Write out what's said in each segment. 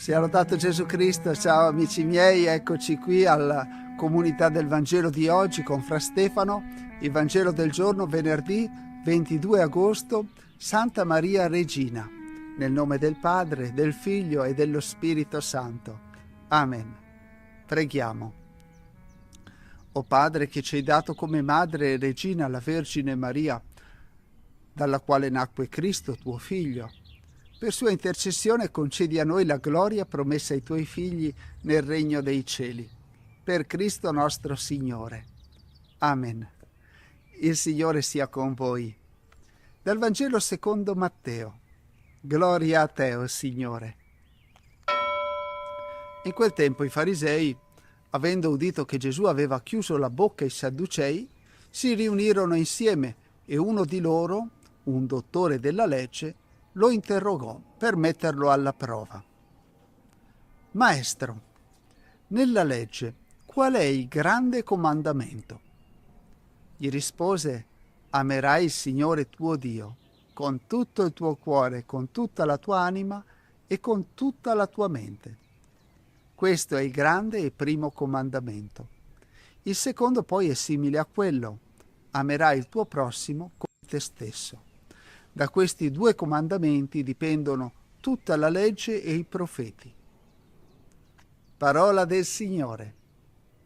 Sia lodato Gesù Cristo. Ciao amici miei, eccoci qui alla comunità del Vangelo di oggi con Fra Stefano, il Vangelo del giorno venerdì 22 agosto, Santa Maria Regina, nel nome del Padre, del Figlio e dello Spirito Santo. Amen. Preghiamo. O Padre, che ci hai dato come madre e regina la Vergine Maria, dalla quale nacque Cristo, tuo Figlio, per sua intercessione concedi a noi la gloria promessa ai tuoi figli nel regno dei cieli. Per Cristo nostro Signore. Amen. Il Signore sia con voi. Dal Vangelo secondo Matteo. Gloria a te, o Signore. In quel tempo i farisei, avendo udito che Gesù aveva chiuso la bocca ai Sadducei, si riunirono insieme e uno di loro, un dottore della legge, lo interrogò per metterlo alla prova. Maestro, nella legge qual è il grande comandamento? Gli rispose: amerai il Signore tuo Dio con tutto il tuo cuore, con tutta la tua anima e con tutta la tua mente. Questo è il grande e primo comandamento. Il secondo poi è simile a quello: amerai il tuo prossimo come te stesso. Da questi due comandamenti dipendono tutta la legge e i profeti. Parola del Signore.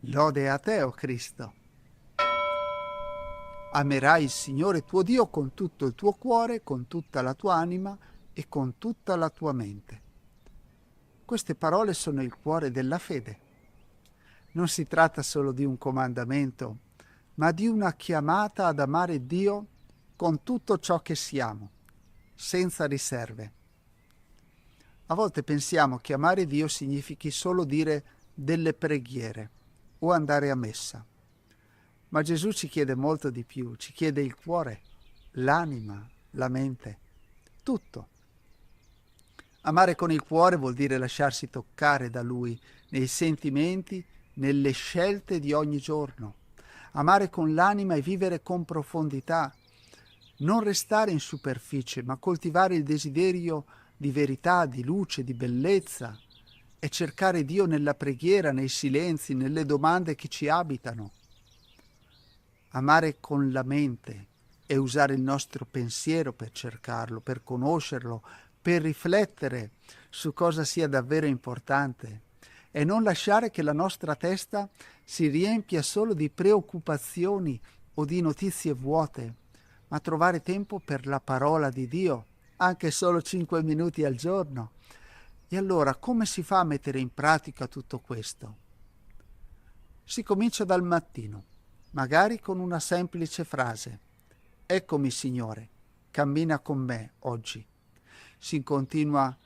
Lode a te, o Cristo. Amerai il Signore tuo Dio con tutto il tuo cuore, con tutta la tua anima e con tutta la tua mente. Queste parole sono il cuore della fede. Non si tratta solo di un comandamento, ma di una chiamata ad amare Dio con tutto ciò che siamo, senza riserve. A volte pensiamo che amare Dio significhi solo dire delle preghiere o andare a messa. Ma Gesù ci chiede molto di più, ci chiede il cuore, l'anima, la mente, tutto. Amare con il cuore vuol dire lasciarsi toccare da Lui nei sentimenti, nelle scelte di ogni giorno. Amare con l'anima e vivere con profondità. Non restare in superficie, ma coltivare il desiderio di verità, di luce, di bellezza e cercare Dio nella preghiera, nei silenzi, nelle domande che ci abitano. Amare con la mente e usare il nostro pensiero per cercarlo, per conoscerlo, per riflettere su cosa sia davvero importante e non lasciare che la nostra testa si riempia solo di preoccupazioni o di notizie vuote, ma trovare tempo per la parola di Dio, anche solo 5 minuti al giorno. E allora come si fa a mettere in pratica tutto questo? Si comincia dal mattino, magari con una semplice frase: eccomi Signore, cammina con me oggi. Si continua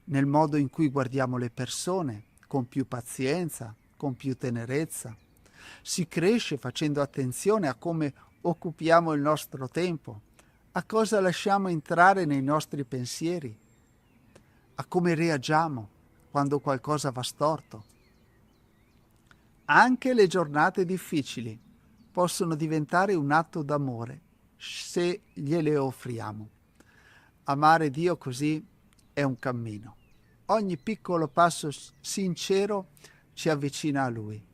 nel modo in cui guardiamo le persone, con più pazienza, con più tenerezza. Si cresce facendo attenzione a come occupiamo il nostro tempo, a cosa lasciamo entrare nei nostri pensieri, a come reagiamo quando qualcosa va storto. Anche le giornate difficili possono diventare un atto d'amore se gliele offriamo. Amare Dio così è un cammino. Ogni piccolo passo sincero ci avvicina a Lui.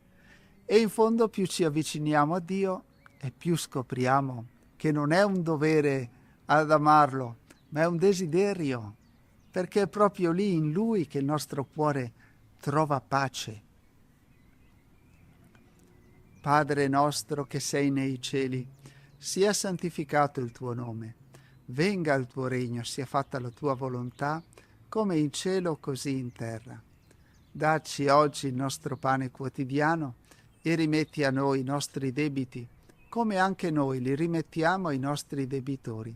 E in fondo più ci avviciniamo a Dio e più scopriamo che non è un dovere ad amarlo, ma è un desiderio, perché è proprio lì in Lui che il nostro cuore trova pace. Padre nostro che sei nei cieli, sia santificato il tuo nome. Venga il tuo regno, sia fatta la tua volontà, come in cielo così in terra. Dacci oggi il nostro pane quotidiano e rimetti a noi i nostri debiti, come anche noi li rimettiamo ai nostri debitori.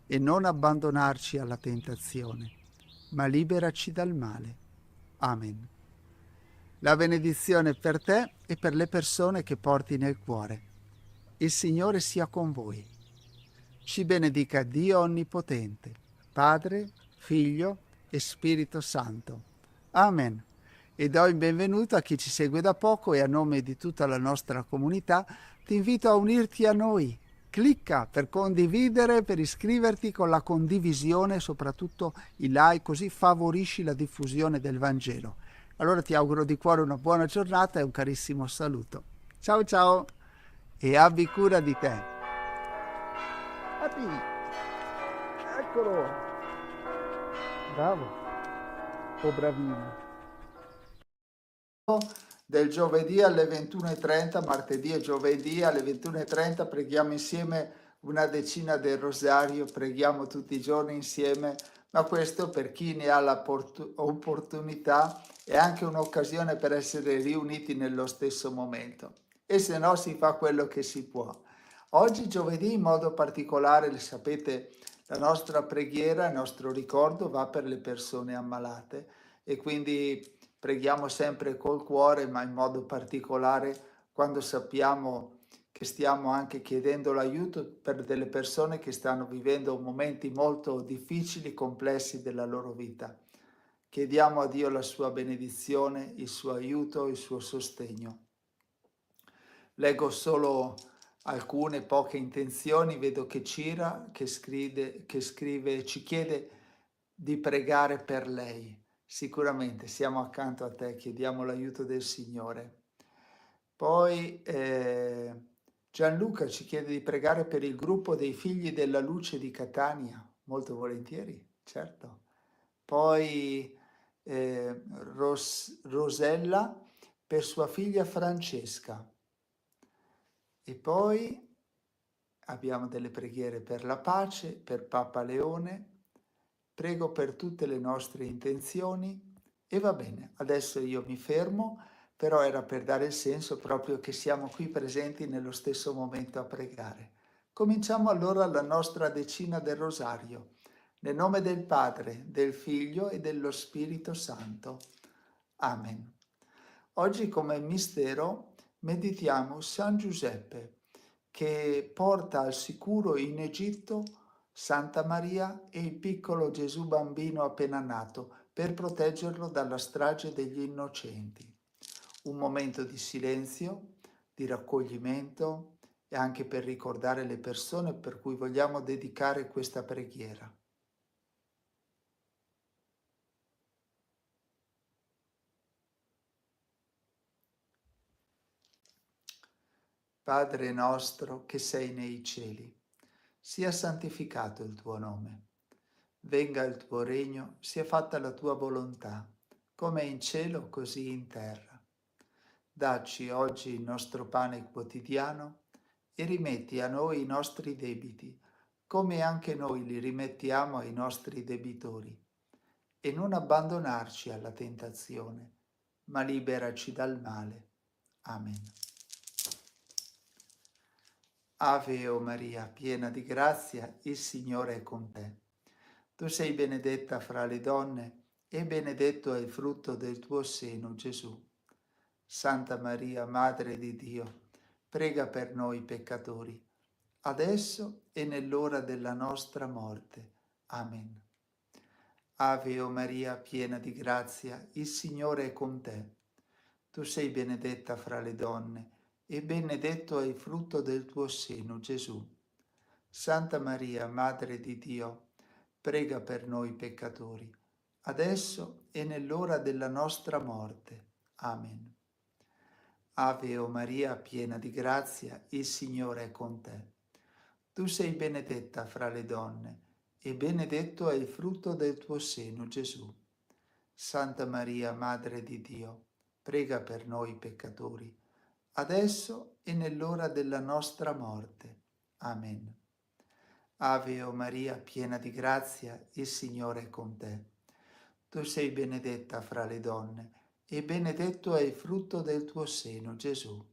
E non abbandonarci alla tentazione, ma liberaci dal male. Amen. La benedizione per te e per le persone che porti nel cuore. Il Signore sia con voi. Ci benedica Dio Onnipotente, Padre, Figlio e Spirito Santo. Amen. E do il benvenuto a chi ci segue da poco e a nome di tutta la nostra comunità ti invito a unirti a noi Clicca per condividere, per iscriverti. Con la condivisione, soprattutto i like, così favorisci la diffusione del Vangelo. Allora ti auguro di cuore una buona giornata e un carissimo saluto. Ciao ciao e abbi cura di te. Abbi, eccolo, bravo o bravino. Del giovedì alle 21:30, martedì e giovedì alle 21:30 preghiamo insieme una decina del rosario, preghiamo tutti i giorni insieme, ma questo per chi ne ha l'opportunità è anche un'occasione per essere riuniti nello stesso momento. E se no si fa quello che si può. Oggi giovedì in modo particolare, sapete, la nostra preghiera, il nostro ricordo va per le persone ammalate e quindi preghiamo sempre col cuore, ma in modo particolare quando sappiamo che stiamo anche chiedendo l'aiuto per delle persone che stanno vivendo momenti molto difficili, complessi della loro vita. Chiediamo a Dio la sua benedizione, il suo aiuto, il suo sostegno. Leggo solo alcune poche intenzioni, vedo che Cira che scrive, ci chiede di pregare per lei. Sicuramente siamo accanto a te, chiediamo l'aiuto del Signore. Poi Gianluca ci chiede di pregare per il gruppo dei figli della luce di Catania, molto volentieri, certo. Poi Rosella per sua figlia Francesca. E poi abbiamo delle preghiere per la pace, per Papa Leone. Prego per tutte le nostre intenzioni e va bene, adesso io mi fermo, però era per dare il senso proprio che siamo qui presenti nello stesso momento a pregare. Cominciamo allora la nostra decina del Rosario, nel nome del Padre, del Figlio e dello Spirito Santo. Amen. Oggi come mistero meditiamo San Giuseppe, che porta al sicuro in Egitto Santa Maria e il piccolo Gesù bambino appena nato per proteggerlo dalla strage degli innocenti. Un momento di silenzio, di raccoglimento e anche per ricordare le persone per cui vogliamo dedicare questa preghiera. Padre nostro che sei nei cieli, sia santificato il tuo nome. Venga il tuo regno, sia fatta la tua volontà, come in cielo così in terra. Dacci oggi il nostro pane quotidiano e rimetti a noi i nostri debiti, come anche noi li rimettiamo ai nostri debitori. E non abbandonarci alla tentazione, ma liberaci dal male. Amen. Ave o Maria, piena di grazia, il Signore è con te. Tu sei benedetta fra le donne e benedetto è il frutto del tuo seno, Gesù. Santa Maria, Madre di Dio, prega per noi peccatori, adesso e nell'ora della nostra morte. Amen. Ave o Maria, piena di grazia, il Signore è con te. Tu sei benedetta fra le donne e benedetto è il frutto del tuo seno, Gesù. Santa Maria, Madre di Dio, prega per noi peccatori, adesso e nell'ora della nostra morte. Amen. Ave o Maria, piena di grazia, il Signore è con te. Tu sei benedetta fra le donne, e benedetto è il frutto del tuo seno, Gesù. Santa Maria, Madre di Dio, prega per noi peccatori, adesso e nell'ora della nostra morte. Amen. Ave o Maria, piena di grazia, il Signore è con te. Tu sei benedetta fra le donne, e benedetto è il frutto del tuo seno, Gesù.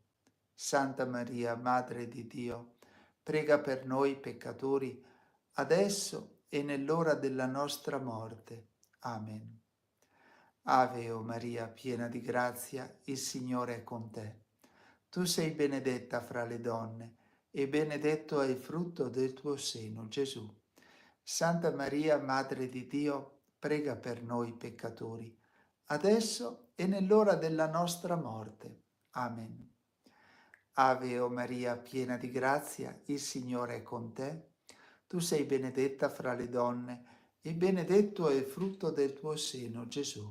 Santa Maria, Madre di Dio, prega per noi peccatori, adesso e nell'ora della nostra morte. Amen. Ave o Maria, piena di grazia, il Signore è con te. Tu sei benedetta fra le donne, e benedetto è il frutto del tuo seno, Gesù. Santa Maria, Madre di Dio, prega per noi peccatori, adesso e nell'ora della nostra morte. Amen. Ave o Maria, piena di grazia, il Signore è con te. Tu sei benedetta fra le donne e benedetto è il frutto del tuo seno, Gesù.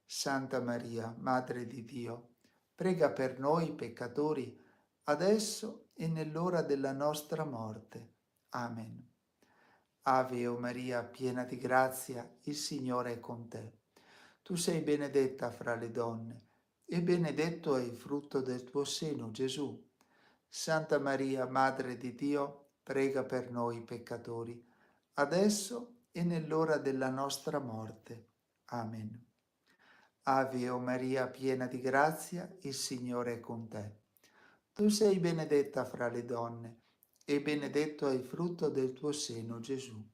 Santa Maria, Madre di Dio, prega per noi peccatori, adesso e nell'ora della nostra morte. Amen. Ave o Maria, piena di grazia, il Signore è con te. Tu sei benedetta fra le donne e benedetto è il frutto del tuo seno, Gesù. Santa Maria, Madre di Dio, prega per noi peccatori, adesso e nell'ora della nostra morte. Amen. Ave o Maria, piena di grazia, il Signore è con te. Tu sei benedetta fra le donne e benedetto è il frutto del tuo seno, Gesù.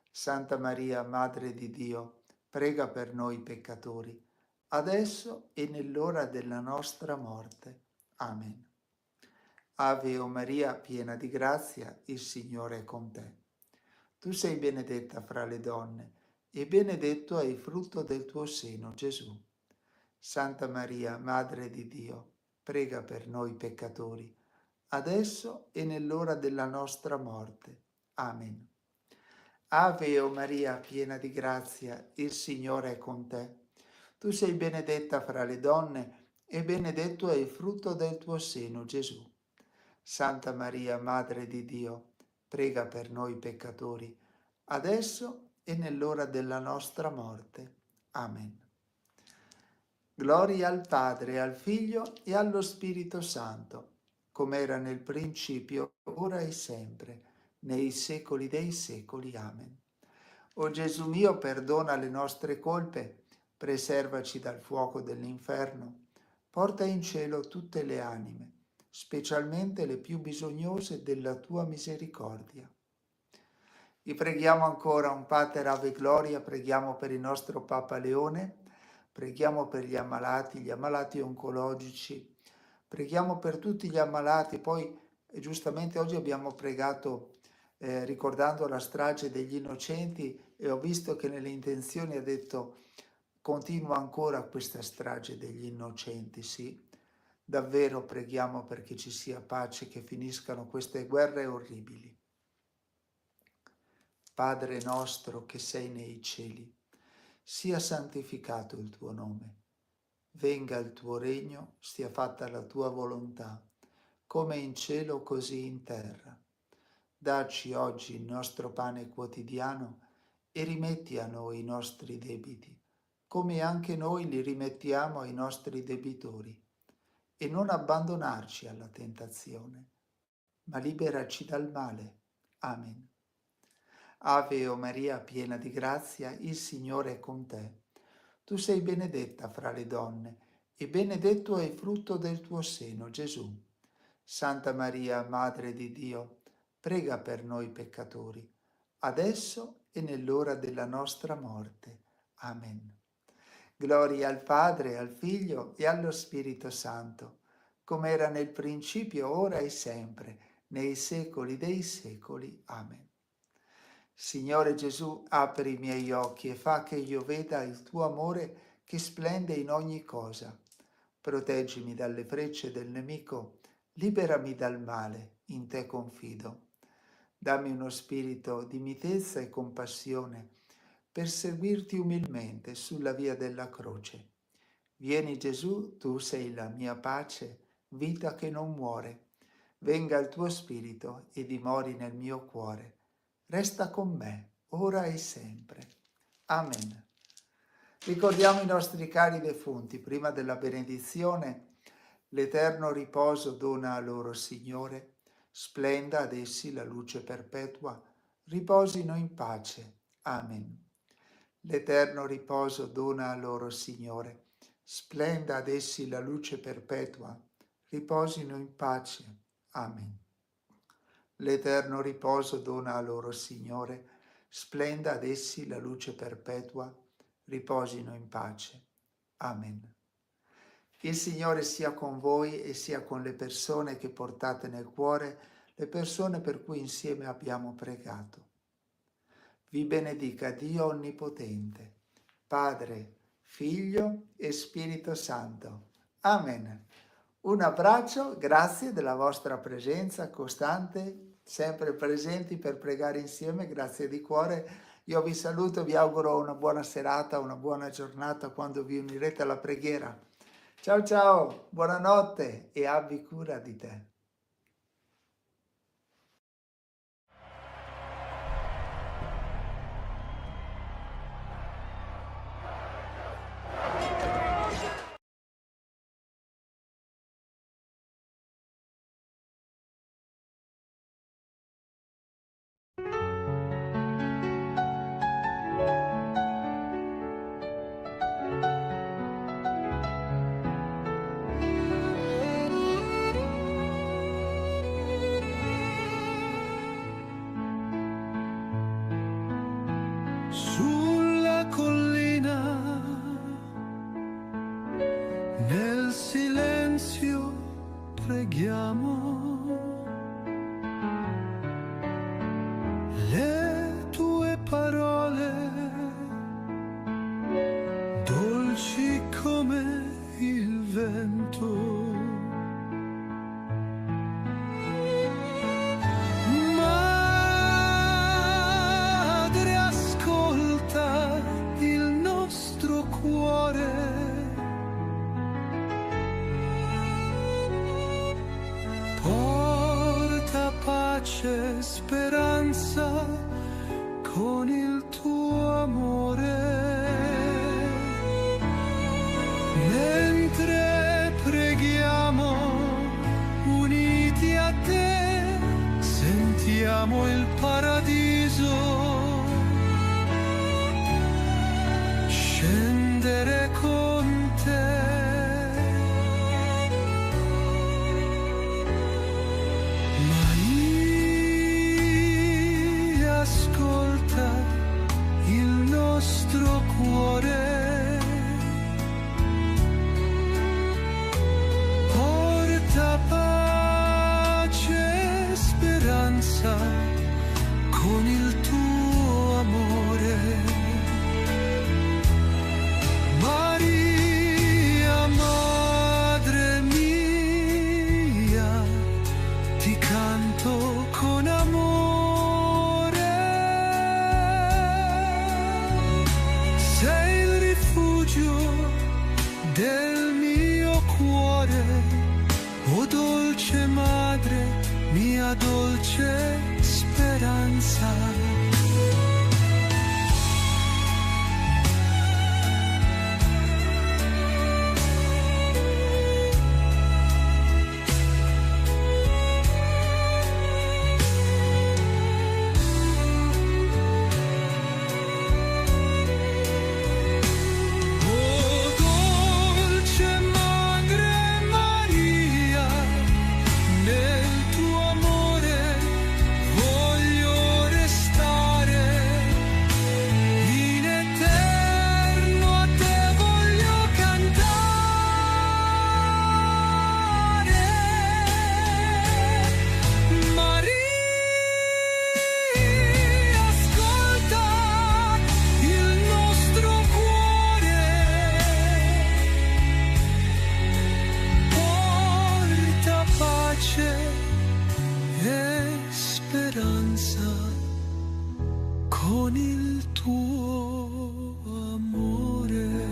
Santa Maria, Madre di Dio, prega per noi peccatori, adesso e nell'ora della nostra morte. Amen. Ave o Maria, piena di grazia, il Signore è con te. Tu sei benedetta fra le donne e benedetto è il frutto del tuo seno, Gesù. Santa Maria, Madre di Dio, prega per noi peccatori, adesso e nell'ora della nostra morte. Amen. Ave o Maria, piena di grazia, il Signore è con te. Tu sei benedetta fra le donne e benedetto è il frutto del tuo seno, Gesù. Santa Maria, Madre di Dio, prega per noi peccatori, adesso e nell'ora della nostra morte. Amen. Gloria al Padre, al Figlio e allo Spirito Santo, come era nel principio, ora e sempre, nei secoli dei secoli. Amen. O Gesù mio, perdona le nostre colpe, preservaci dal fuoco dell'inferno, porta in cielo tutte le anime, specialmente le più bisognose della tua misericordia. Vi preghiamo ancora un Pater Ave Gloria, preghiamo per il nostro Papa Leone, preghiamo per gli ammalati oncologici, preghiamo per tutti gli ammalati. Poi giustamente oggi abbiamo pregato ricordando la strage degli innocenti e ho visto che nelle intenzioni ha detto continua ancora questa strage degli innocenti, sì. Davvero preghiamo perché ci sia pace, che finiscano queste guerre orribili. Padre nostro che sei nei cieli, sia santificato il tuo nome. Venga il tuo regno, sia fatta la tua volontà, come in cielo così in terra. Dacci oggi il nostro pane quotidiano e rimetti a noi i nostri debiti, come anche noi li rimettiamo ai nostri debitori. E non abbandonarci alla tentazione, ma liberaci dal male. Amen. Ave o Maria, piena di grazia, il Signore è con te. Tu sei benedetta fra le donne, e benedetto è il frutto del tuo seno, Gesù. Santa Maria, Madre di Dio, prega per noi peccatori, adesso e nell'ora della nostra morte. Amen. Gloria al Padre, al Figlio e allo Spirito Santo, come era nel principio, ora e sempre, nei secoli dei secoli. Amen. Signore Gesù, apri i miei occhi e fa che io veda il tuo amore che splende in ogni cosa. Proteggimi dalle frecce del nemico, liberami dal male, in te confido. Dammi uno spirito di mitezza e compassione per seguirti umilmente sulla via della croce. Vieni Gesù, tu sei la mia pace, vita che non muore. Venga il tuo spirito e dimori nel mio cuore. Resta con me, ora e sempre. Amen. Ricordiamo i nostri cari defunti. Prima della benedizione, l'eterno riposo dona a loro, Signore. Splenda ad essi la luce perpetua. Riposino in pace. Amen. L'eterno riposo dona a loro, Signore. Splenda ad essi la luce perpetua. Riposino in pace. Amen. L'eterno riposo dona a loro, Signore. Splenda ad essi la luce perpetua. Riposino in pace. Amen. Il Signore sia con voi e sia con le persone che portate nel cuore, le persone per cui insieme abbiamo pregato. Vi benedica Dio Onnipotente, Padre, Figlio e Spirito Santo. Amen. Un abbraccio, grazie della vostra presenza costante, sempre presenti per pregare insieme, grazie di cuore. Io vi saluto, vi auguro una buona serata, una buona giornata quando vi unirete alla preghiera. Ciao ciao, buonanotte e abbi cura di te. Sulla collina, nel silenzio preghiamo, le tue parole, dolci come il vento. Madre, ascolta il nostro cuore, porta pace, speranza con il tuo amore. Mentre preghiamo, uniti a te, sentiamo il paradiso scendere con te. Maria, ascolta il nostro cuore, porta pace, speranza con il tuo amore. Maria, madre mia, ti canto con amore. Sei il rifugio del mio cuore, o dolce madre, mia dolce speranza. Con il tuo amore.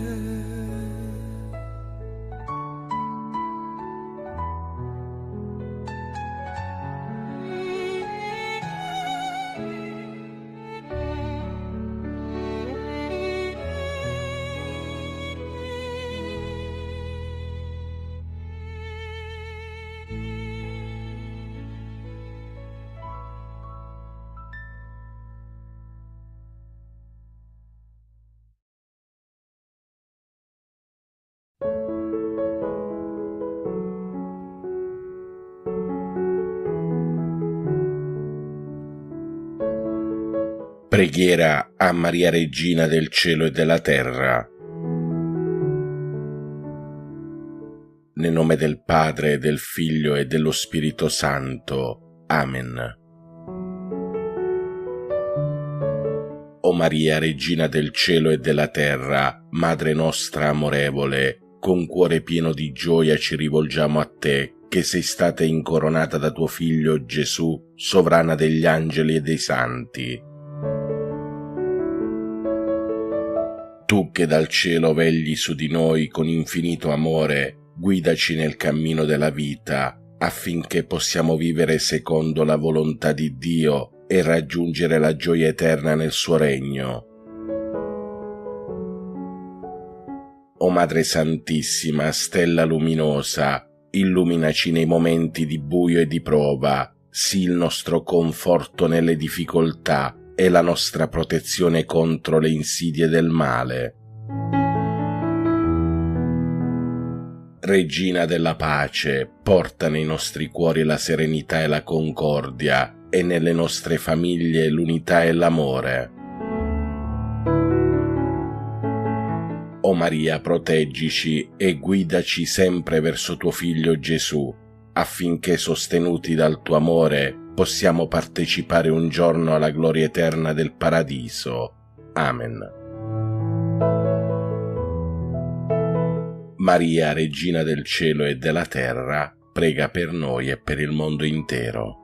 Preghiera a Maria Regina del cielo e della terra. Nel nome del Padre, del Figlio e dello Spirito Santo. Amen. O Maria, Regina del cielo e della terra, Madre nostra amorevole, con cuore pieno di gioia ci rivolgiamo a te, che sei stata incoronata da tuo Figlio Gesù, sovrana degli angeli e dei santi. Tu che dal cielo vegli su di noi con infinito amore, guidaci nel cammino della vita, affinché possiamo vivere secondo la volontà di Dio e raggiungere la gioia eterna nel suo regno. O Madre Santissima, stella luminosa, illuminaci nei momenti di buio e di prova, sii il nostro conforto nelle difficoltà e la nostra protezione contro le insidie del male. Regina della pace, porta nei nostri cuori la serenità e la concordia e nelle nostre famiglie l'unità e l'amore. O Maria, proteggici e guidaci sempre verso tuo Figlio Gesù, affinché sostenuti dal tuo amore possiamo partecipare un giorno alla gloria eterna del paradiso. Amen. Maria, Regina del cielo e della terra, prega per noi e per il mondo intero.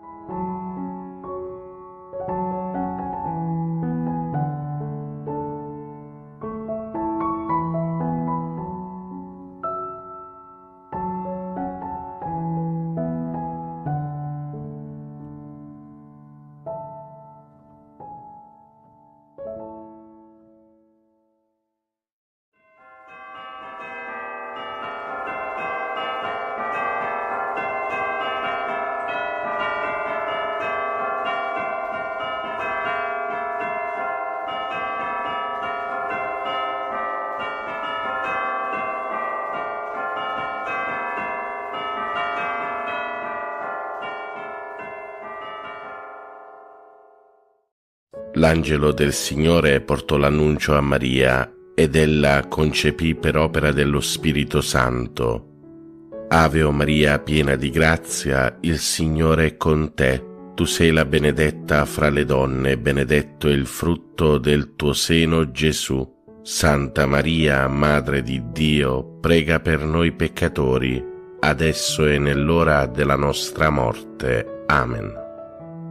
L'angelo del Signore portò l'annuncio a Maria ed ella concepì per opera dello Spirito Santo. Ave o Maria, piena di grazia, il Signore è con te. Tu sei la benedetta fra le donne, benedetto è il frutto del tuo seno, Gesù. Santa Maria, Madre di Dio, prega per noi peccatori, adesso e nell'ora della nostra morte. Amen.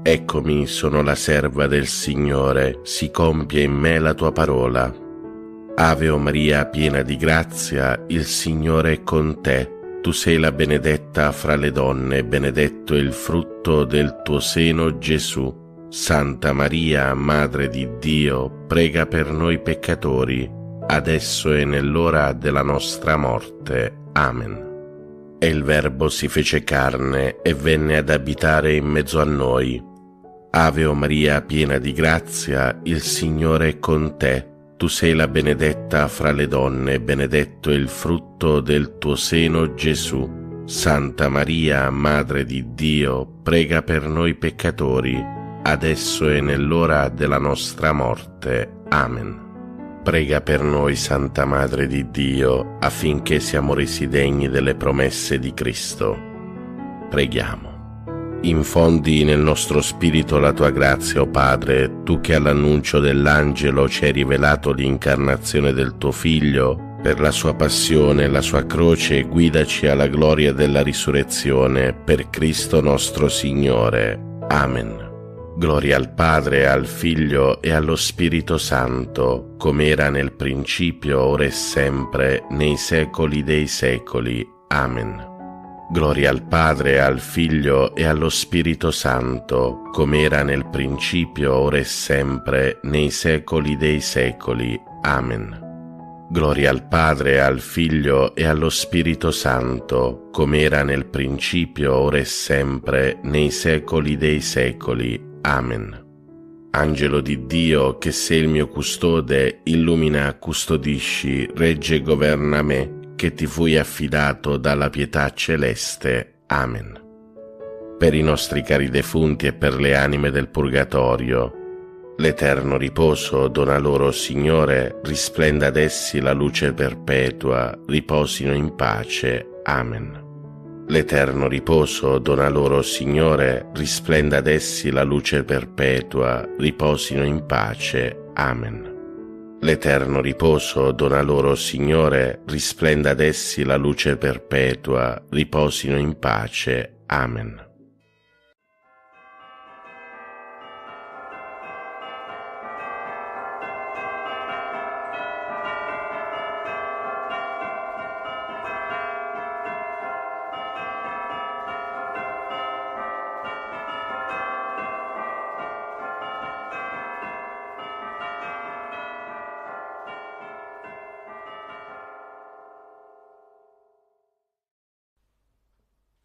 Eccomi, sono la serva del Signore, si compie in me la tua parola. Ave o Maria, piena di grazia, il Signore è con te. Tu sei la benedetta fra le donne, benedetto è il frutto del tuo seno, Gesù. Santa Maria, Madre di Dio, prega per noi peccatori, adesso e nell'ora della nostra morte. Amen. E il Verbo si fece carne e venne ad abitare in mezzo a noi. Ave o Maria, piena di grazia, il Signore è con te. Tu sei la benedetta fra le donne, benedetto è il frutto del tuo seno, Gesù. Santa Maria, Madre di Dio, prega per noi peccatori, adesso e nell'ora della nostra morte. Amen. Prega per noi, Santa Madre di Dio, affinché siamo resi degni delle promesse di Cristo. Preghiamo. Infondi nel nostro spirito la tua grazia, o Padre, tu che all'annuncio dell'angelo ci hai rivelato l'incarnazione del tuo Figlio, per la sua passione e la sua croce guidaci alla gloria della risurrezione, per Cristo nostro Signore. Amen. Gloria al Padre, al Figlio e allo Spirito Santo, come era nel principio, ora e sempre, nei secoli dei secoli. Amen. Gloria al Padre, al Figlio e allo Spirito Santo, come era nel principio, ora e sempre, nei secoli dei secoli. Amen. Gloria al Padre, al Figlio e allo Spirito Santo, come era nel principio, ora e sempre, nei secoli dei secoli. Amen. Angelo di Dio, che sei il mio custode, illumina, custodisci, regge e governa me, che ti fui affidato dalla pietà celeste. Amen. Per i nostri cari defunti e per le anime del purgatorio, l'eterno riposo dona loro, Signore, risplenda ad essi la luce perpetua, riposino in pace. Amen. L'eterno riposo dona loro, Signore, risplenda ad essi la luce perpetua, riposino in pace. Amen. L'eterno riposo dona loro, Signore, risplenda ad essi la luce perpetua, riposino in pace. Amen.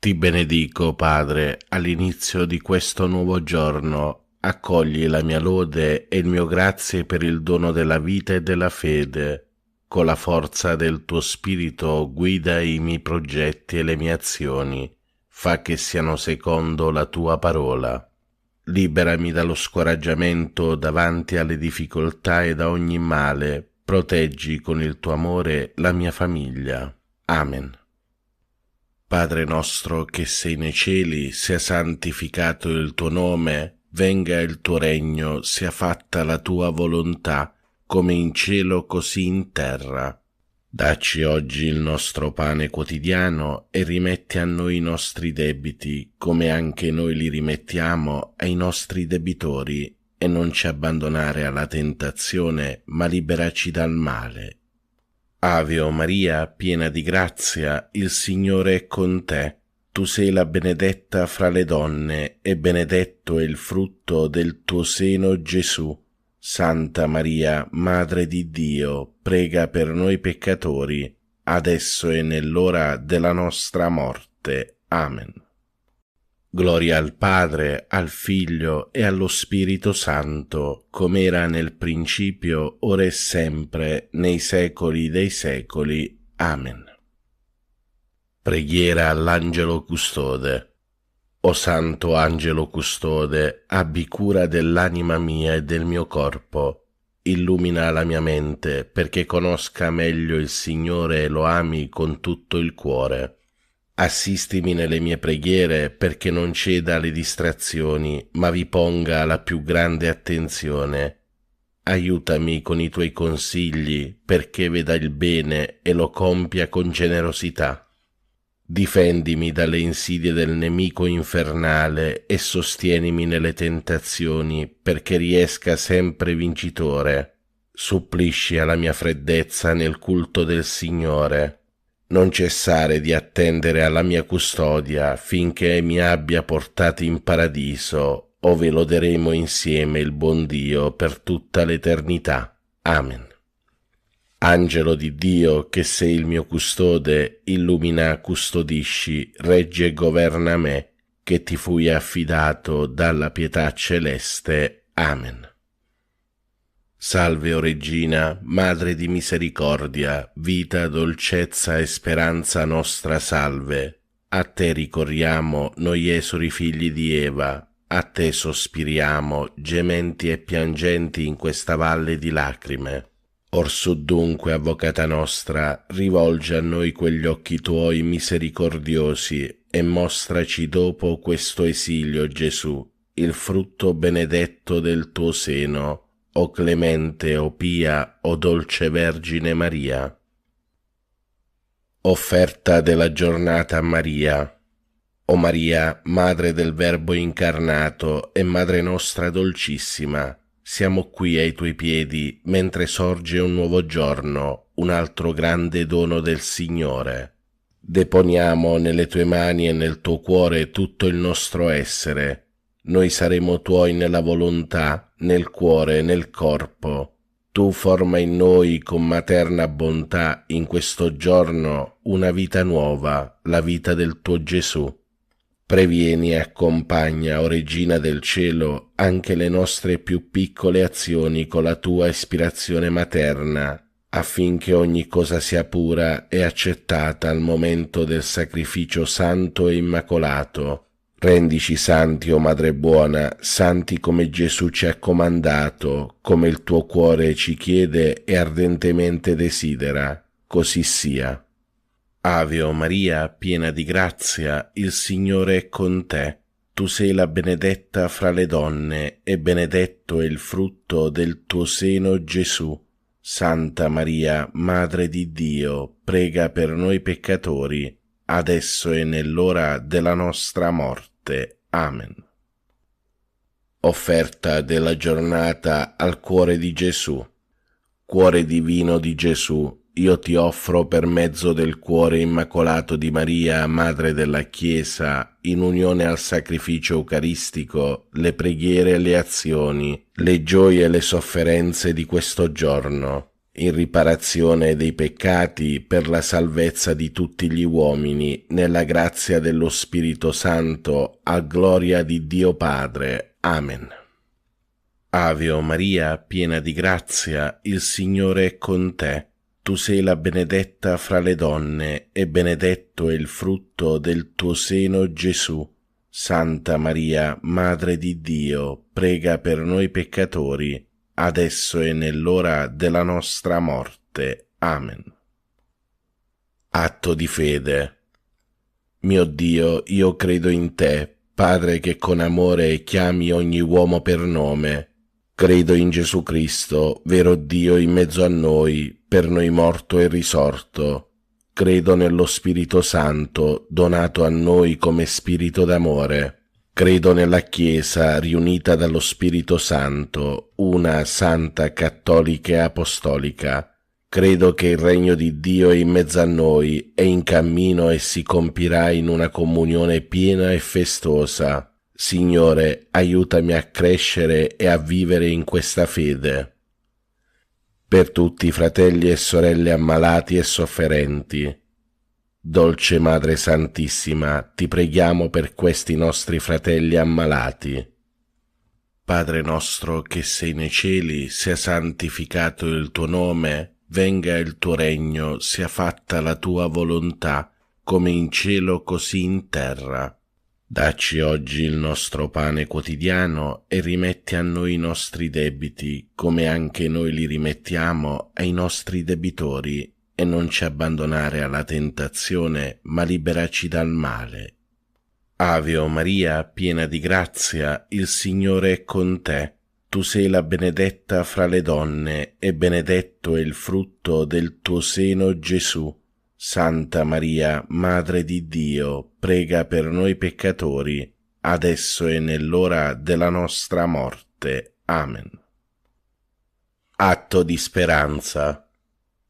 Ti benedico, Padre, all'inizio di questo nuovo giorno. Accogli la mia lode e il mio grazie per il dono della vita e della fede. Con la forza del tuo Spirito guida i miei progetti e le mie azioni. Fa che siano secondo la tua parola. Liberami dallo scoraggiamento davanti alle difficoltà e da ogni male. Proteggi con il tuo amore la mia famiglia. Amen. Padre nostro che sei nei cieli, sia santificato il tuo nome, venga il tuo regno, sia fatta la tua volontà, come in cielo così in terra. Dacci oggi il nostro pane quotidiano e rimetti a noi i nostri debiti, come anche noi li rimettiamo ai nostri debitori, e non ci abbandonare alla tentazione, ma liberaci dal male. Ave o Maria, piena di grazia, il Signore è con te. Tu sei la benedetta fra le donne, e benedetto è il frutto del tuo seno, Gesù. Santa Maria, Madre di Dio, prega per noi peccatori, adesso e nell'ora della nostra morte. Amen. Gloria al Padre, al Figlio e allo Spirito Santo, come era nel principio, ora e sempre, nei secoli dei secoli. Amen. Preghiera all'Angelo Custode. O Santo Angelo Custode, abbi cura dell'anima mia e del mio corpo. Illumina la mia mente, perché conosca meglio il Signore e lo ami con tutto il cuore. Assistimi nelle mie preghiere perché non ceda alle distrazioni, ma vi ponga la più grande attenzione. Aiutami con i tuoi consigli perché veda il bene e lo compia con generosità. Difendimi dalle insidie del nemico infernale e sostienimi nelle tentazioni perché riesca sempre vincitore. Supplisci alla mia freddezza nel culto del Signore. Non cessare di attendere alla mia custodia finché mi abbia portati in paradiso, ove loderemo insieme il buon Dio per tutta l'eternità. Amen. Angelo di Dio, che sei il mio custode, illumina, custodisci, regge e governa me, che ti fui affidato dalla pietà celeste. Amen. Salve, o Regina, Madre di misericordia, vita, dolcezza e speranza nostra, salve. A te ricorriamo, noi esuli figli di Eva, a te sospiriamo, gementi e piangenti in questa valle di lacrime. Orsù dunque, Avvocata nostra, rivolgi a noi quegli occhi tuoi misericordiosi e mostraci dopo questo esilio, Gesù, il frutto benedetto del tuo seno, o clemente, o pia, o dolce Vergine Maria. Offerta della giornata a Maria. O Maria, Madre del Verbo incarnato e Madre nostra dolcissima, siamo qui ai tuoi piedi mentre sorge un nuovo giorno, un altro grande dono del Signore. Deponiamo nelle tue mani e nel tuo cuore tutto il nostro essere. Noi saremo tuoi nella volontà, nel cuore, nel corpo. Tu forma in noi con materna bontà in questo giorno una vita nuova, la vita del tuo Gesù. Previeni e accompagna, o Regina del Cielo, anche le nostre più piccole azioni con la tua ispirazione materna, affinché ogni cosa sia pura e accettata al momento del sacrificio santo e immacolato. Rendici santi, o Madre buona, santi come Gesù ci ha comandato, come il tuo cuore ci chiede e ardentemente desidera, così sia. Ave o Maria, piena di grazia, il Signore è con te. Tu sei la benedetta fra le donne, e benedetto è il frutto del tuo seno, Gesù. Santa Maria, Madre di Dio, prega per noi peccatori, adesso e nell'ora della nostra morte. Amen. Offerta della giornata al cuore di Gesù. Cuore divino di Gesù, io ti offro per mezzo del cuore immacolato di Maria, Madre della Chiesa, in unione al sacrificio eucaristico, le preghiere e le azioni, le gioie e le sofferenze di questo giorno, in riparazione dei peccati, per la salvezza di tutti gli uomini, nella grazia dello Spirito Santo, a gloria di Dio Padre. Amen. Ave o Maria, piena di grazia, il Signore è con te. Tu sei la benedetta fra le donne, e benedetto è il frutto del tuo seno, Gesù. Santa Maria, Madre di Dio, prega per noi peccatori, adesso e nell'ora della nostra morte. Amen. Atto di fede. Mio Dio, io credo in te, Padre che con amore chiami ogni uomo per nome. Credo in Gesù Cristo, vero Dio in mezzo a noi, per noi morto e risorto. Credo nello Spirito Santo, donato a noi come Spirito d'amore. Credo nella Chiesa, riunita dallo Spirito Santo, una, santa, cattolica e apostolica. Credo che il regno di Dio è in mezzo a noi, è in cammino e si compirà in una comunione piena e festosa. Signore, aiutami a crescere e a vivere in questa fede. Per tutti i fratelli e sorelle ammalati e sofferenti, Dolce Madre Santissima, ti preghiamo per questi nostri fratelli ammalati. Padre nostro che sei nei cieli, sia santificato il tuo nome, venga il tuo regno, sia fatta la tua volontà, come in cielo così in terra. Dacci oggi il nostro pane quotidiano e rimetti a noi i nostri debiti, come anche noi li rimettiamo ai nostri debitori, e non ci abbandonare alla tentazione, ma liberaci dal male. Ave o Maria, piena di grazia, il Signore è con te. Tu sei la benedetta fra le donne, e benedetto è il frutto del tuo seno, Gesù. Santa Maria, Madre di Dio, prega per noi peccatori, adesso e nell'ora della nostra morte. Amen. Atto di speranza.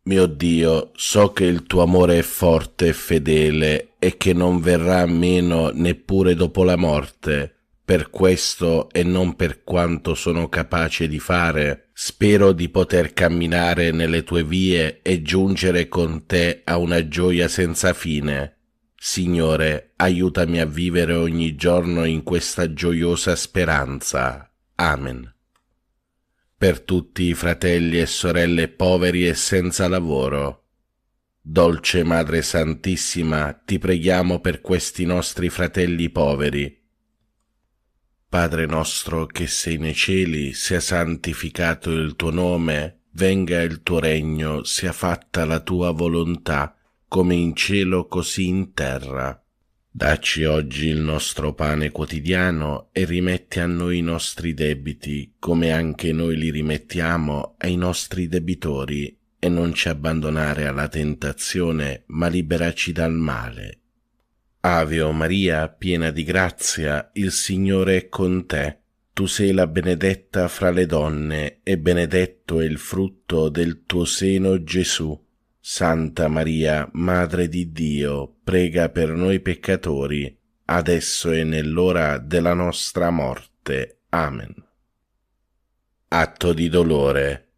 Mio Dio, so che il tuo amore è forte e fedele e che non verrà meno neppure dopo la morte. Per questo e non per quanto sono capace di fare, spero di poter camminare nelle tue vie e giungere con te a una gioia senza fine. Signore, aiutami a vivere ogni giorno in questa gioiosa speranza. Amen. Per tutti i fratelli e sorelle poveri e senza lavoro, Dolce Madre Santissima, ti preghiamo per questi nostri fratelli poveri. Padre nostro che sei nei cieli, sia santificato il tuo nome, venga il tuo regno, sia fatta la tua volontà, come in cielo così in terra. Dacci oggi il nostro pane quotidiano e rimetti a noi i nostri debiti, come anche noi li rimettiamo ai nostri debitori, e non ci abbandonare alla tentazione, ma liberaci dal male. Ave o Maria, piena di grazia, il Signore è con te. Tu sei la benedetta fra le donne, e benedetto è il frutto del tuo seno, Gesù. Santa Maria, Madre di Dio, prega per noi peccatori, adesso e nell'ora della nostra morte. Amen. Atto di dolore.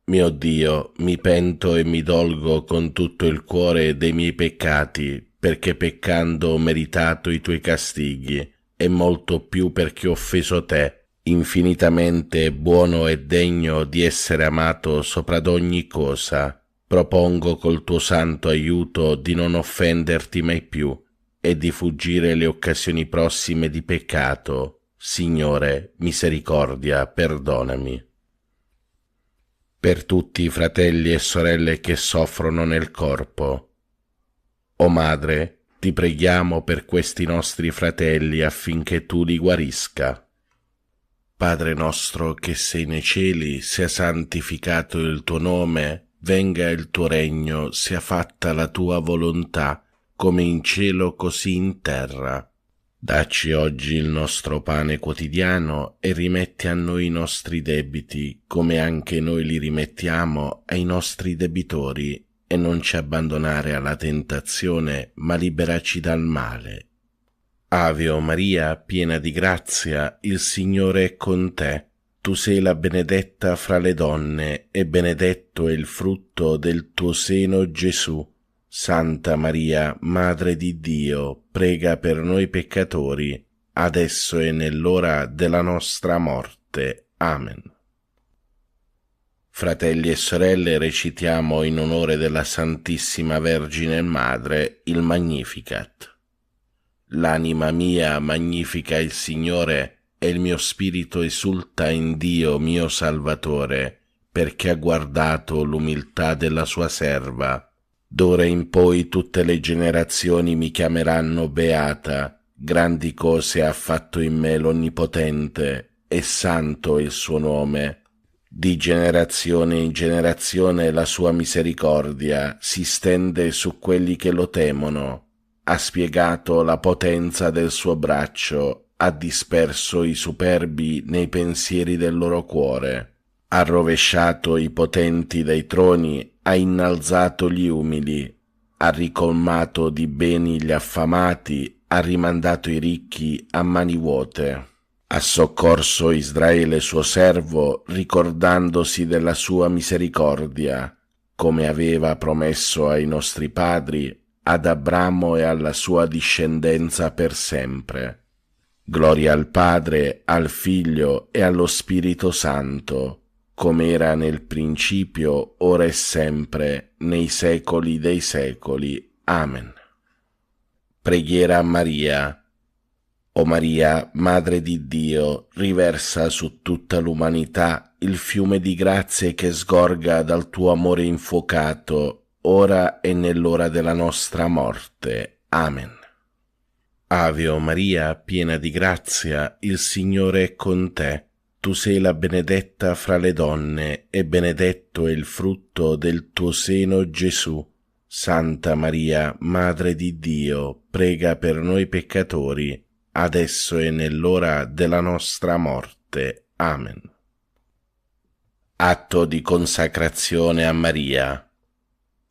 Mio Dio, mi pento e mi dolgo con tutto il cuore dei miei peccati, perché peccando ho meritato i tuoi castighi, e molto più perché ho offeso te, infinitamente buono e degno di essere amato sopra d'ogni cosa. Propongo col tuo santo aiuto di non offenderti mai più e di fuggire le occasioni prossime di peccato. Signore, misericordia, perdonami. Per tutti i fratelli e sorelle che soffrono nel corpo, o Madre, ti preghiamo per questi nostri fratelli affinché tu li guarisca. Padre nostro che sei nei cieli, sia santificato il tuo nome, venga il tuo regno, sia fatta la tua volontà, come in cielo così in terra. Dacci oggi il nostro pane quotidiano e rimetti a noi i nostri debiti, come anche noi li rimettiamo ai nostri debitori, e non ci abbandonare alla tentazione, ma liberaci dal male. Ave o Maria, piena di grazia, il Signore è con te. Tu sei la benedetta fra le donne, e benedetto è il frutto del tuo seno, Gesù. Santa Maria, Madre di Dio, prega per noi peccatori, adesso e nell'ora della nostra morte. Amen. Fratelli e sorelle, recitiamo in onore della Santissima Vergine Madre il Magnificat. L'anima mia magnifica il Signore, e il mio spirito esulta in Dio mio Salvatore, perché ha guardato l'umiltà della sua serva. D'ora in poi tutte le generazioni mi chiameranno beata, grandi cose ha fatto in me l'Onnipotente, e santo è il suo nome. Di generazione in generazione la sua misericordia si stende su quelli che lo temono. Ha spiegato la potenza del suo braccio, ha disperso i superbi nei pensieri del loro cuore, ha rovesciato i potenti dai troni, ha innalzato gli umili, ha ricolmato di beni gli affamati, ha rimandato i ricchi a mani vuote. Ha soccorso Israele suo servo, ricordandosi della sua misericordia, come aveva promesso ai nostri padri, ad Abramo e alla sua discendenza per sempre. Gloria al Padre, al Figlio e allo Spirito Santo, come era nel principio, ora e sempre, nei secoli dei secoli. Amen. Preghiera a Maria. O Maria, Madre di Dio, riversa su tutta l'umanità il fiume di grazie che sgorga dal tuo amore infuocato, ora e nell'ora della nostra morte. Amen. Ave o Maria, piena di grazia, il Signore è con te. Tu sei la benedetta fra le donne, e benedetto è il frutto del tuo seno, Gesù. Santa Maria, Madre di Dio, prega per noi peccatori, adesso e nell'ora della nostra morte. Amen. Atto di consacrazione a Maria.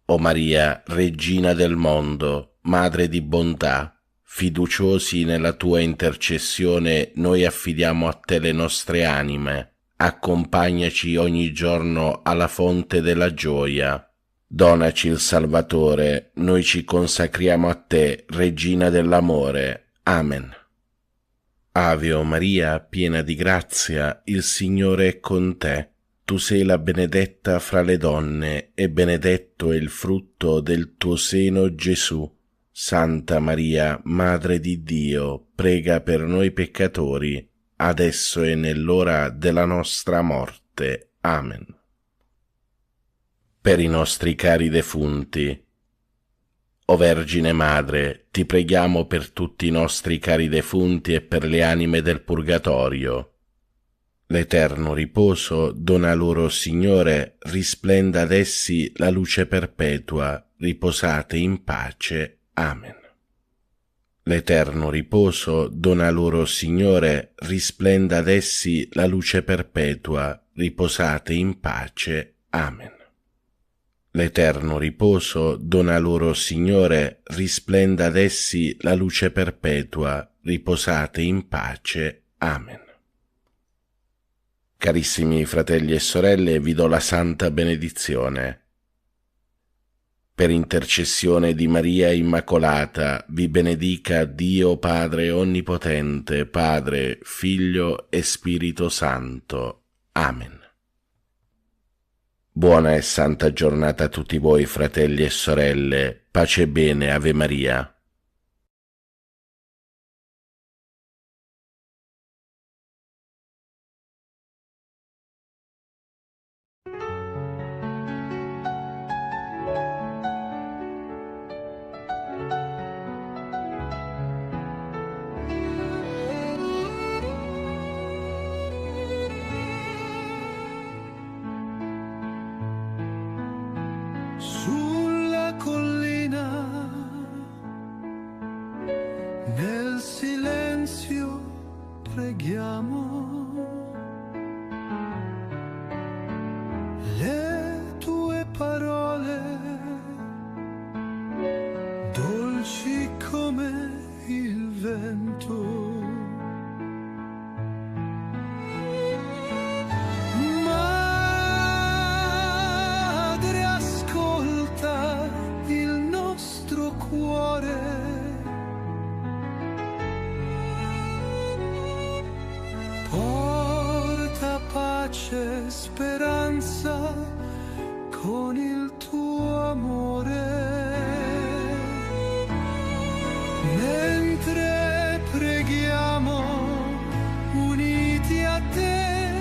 O Maria, Regina del mondo, Madre di bontà, fiduciosi nella tua intercessione, noi affidiamo a te le nostre anime. Accompagnaci ogni giorno alla fonte della gioia. Donaci il Salvatore, noi ci consacriamo a te, Regina dell'amore. Amen. Ave o Maria, piena di grazia, il Signore è con te. Tu sei la benedetta fra le donne, e benedetto è il frutto del tuo seno, Gesù. Santa Maria, Madre di Dio, prega per noi peccatori, adesso e nell'ora della nostra morte. Amen. Per i nostri cari defunti. O Vergine Madre, ti preghiamo per tutti i nostri cari defunti e per le anime del purgatorio. L'eterno riposo dona loro, Signore, risplenda ad essi la luce perpetua, riposate in pace. Amen. L'eterno riposo dona loro, Signore, risplenda ad essi la luce perpetua, riposate in pace. Amen. L'eterno riposo dona loro, Signore, risplenda ad essi la luce perpetua, riposate in pace. Amen. Carissimi fratelli e sorelle, vi do la santa benedizione. Per intercessione di Maria Immacolata, vi benedica Dio Padre Onnipotente, Padre, Figlio e Spirito Santo. Amen. Buona e santa giornata a tutti voi, fratelli e sorelle. Pace e bene, Ave Maria. dolce speranza con il tuo amore. Mentre preghiamo uniti a te,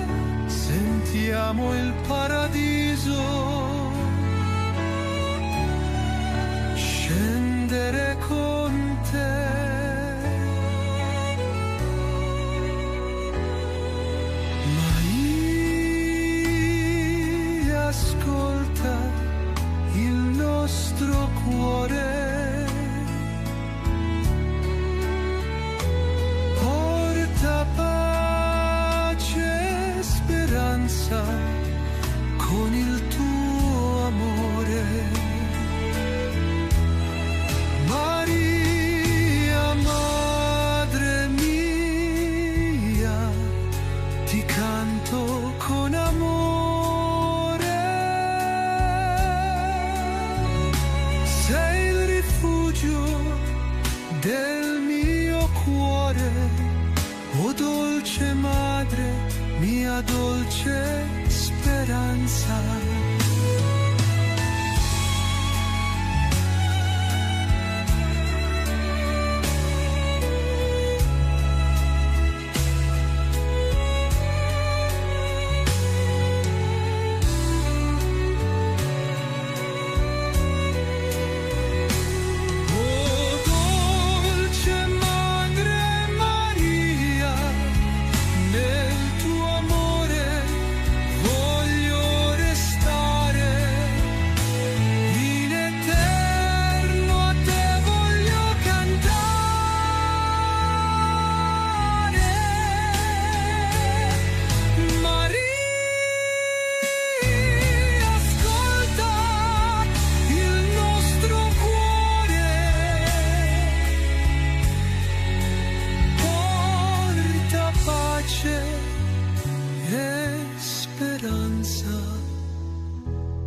sentiamo il paradiso scendere con te. Maria, ascolta il nostro cuore. Con il tuo amore. Maria, madre mia, ti canto con amore. Sei il rifugio del mio cuore, o dolce madre, mia dolce speranza.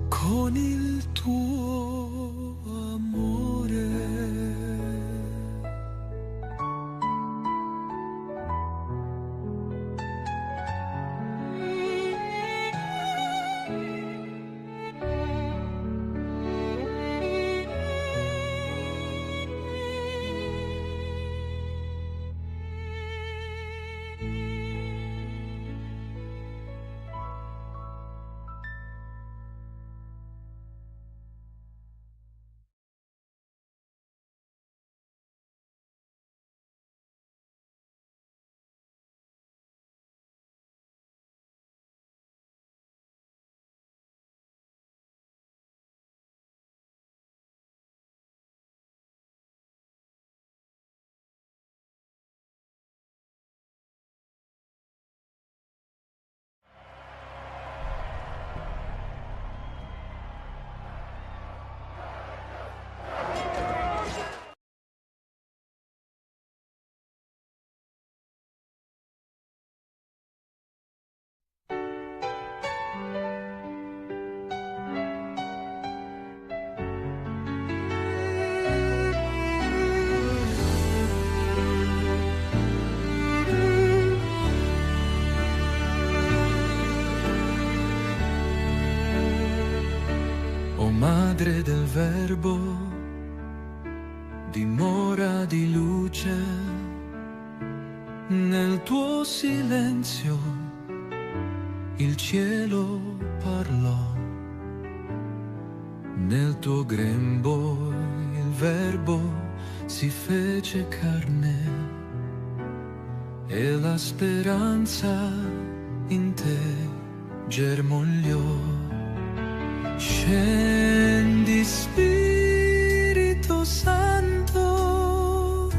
Con il tuo amore. Madre del Verbo, dimora di luce, nel tuo silenzio il cielo parlò, nel tuo grembo il Verbo si fece carne e la speranza in te germogliò. Scendi, Spirito Santo,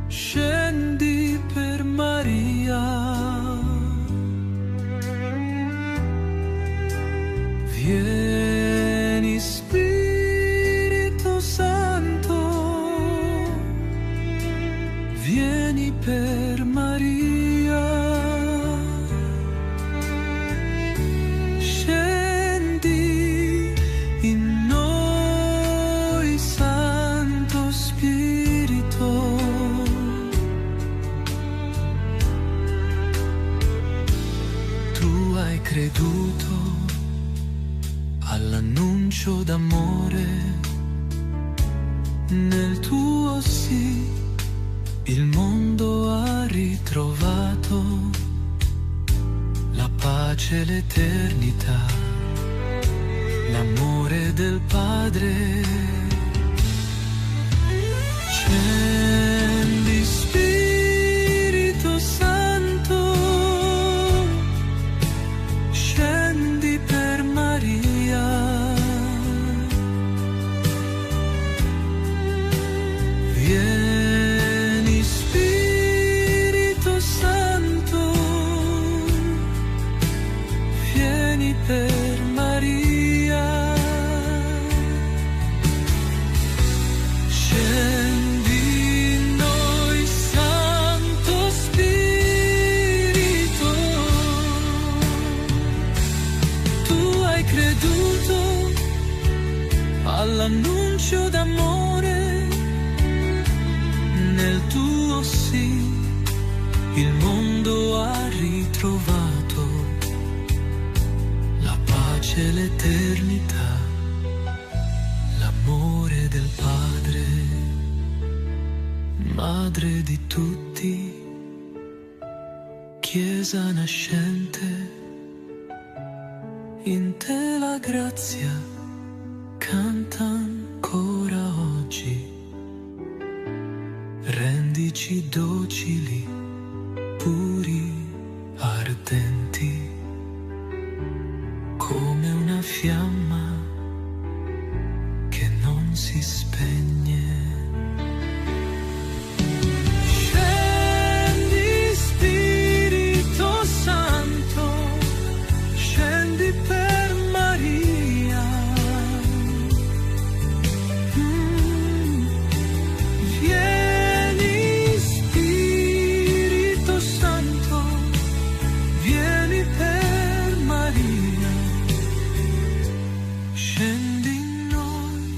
scendi per Maria. Vieni, Spirito Santo, vieni per Maria. Scendi hai creduto all'annuncio d'amore, nel tuo sì il mondo ha ritrovato la pace e l'eternità, l'amore del Padre. Scendi Spirito Santo, scendi per Maria, vieni Spirito Santo, vieni per Maria. All'annuncio d'amore, nel tuo sì il mondo ha ritrovato la pace e l'eternità, l'amore del Padre, madre di tutti, Chiesa nascente, in te la grazia canta ancora oggi, rendici docili, puri, ardenti, come una fiamma che non si spegne. Scendi Spirito Santo, scendi per Maria. Vieni Spirito Santo, vieni per Maria, scendi in noi,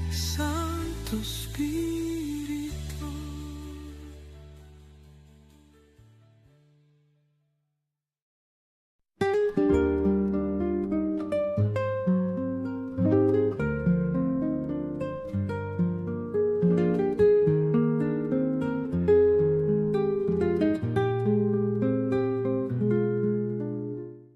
Santo Spirito.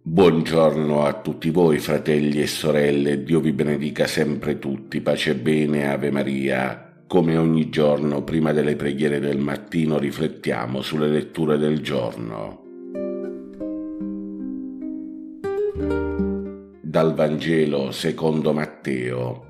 Buongiorno a tutti voi, fratelli e sorelle, Dio vi benedica sempre tutti, pace e bene, Ave Maria. Come ogni giorno, prima delle preghiere del mattino, riflettiamo sulle letture del giorno. Dal Vangelo secondo Matteo.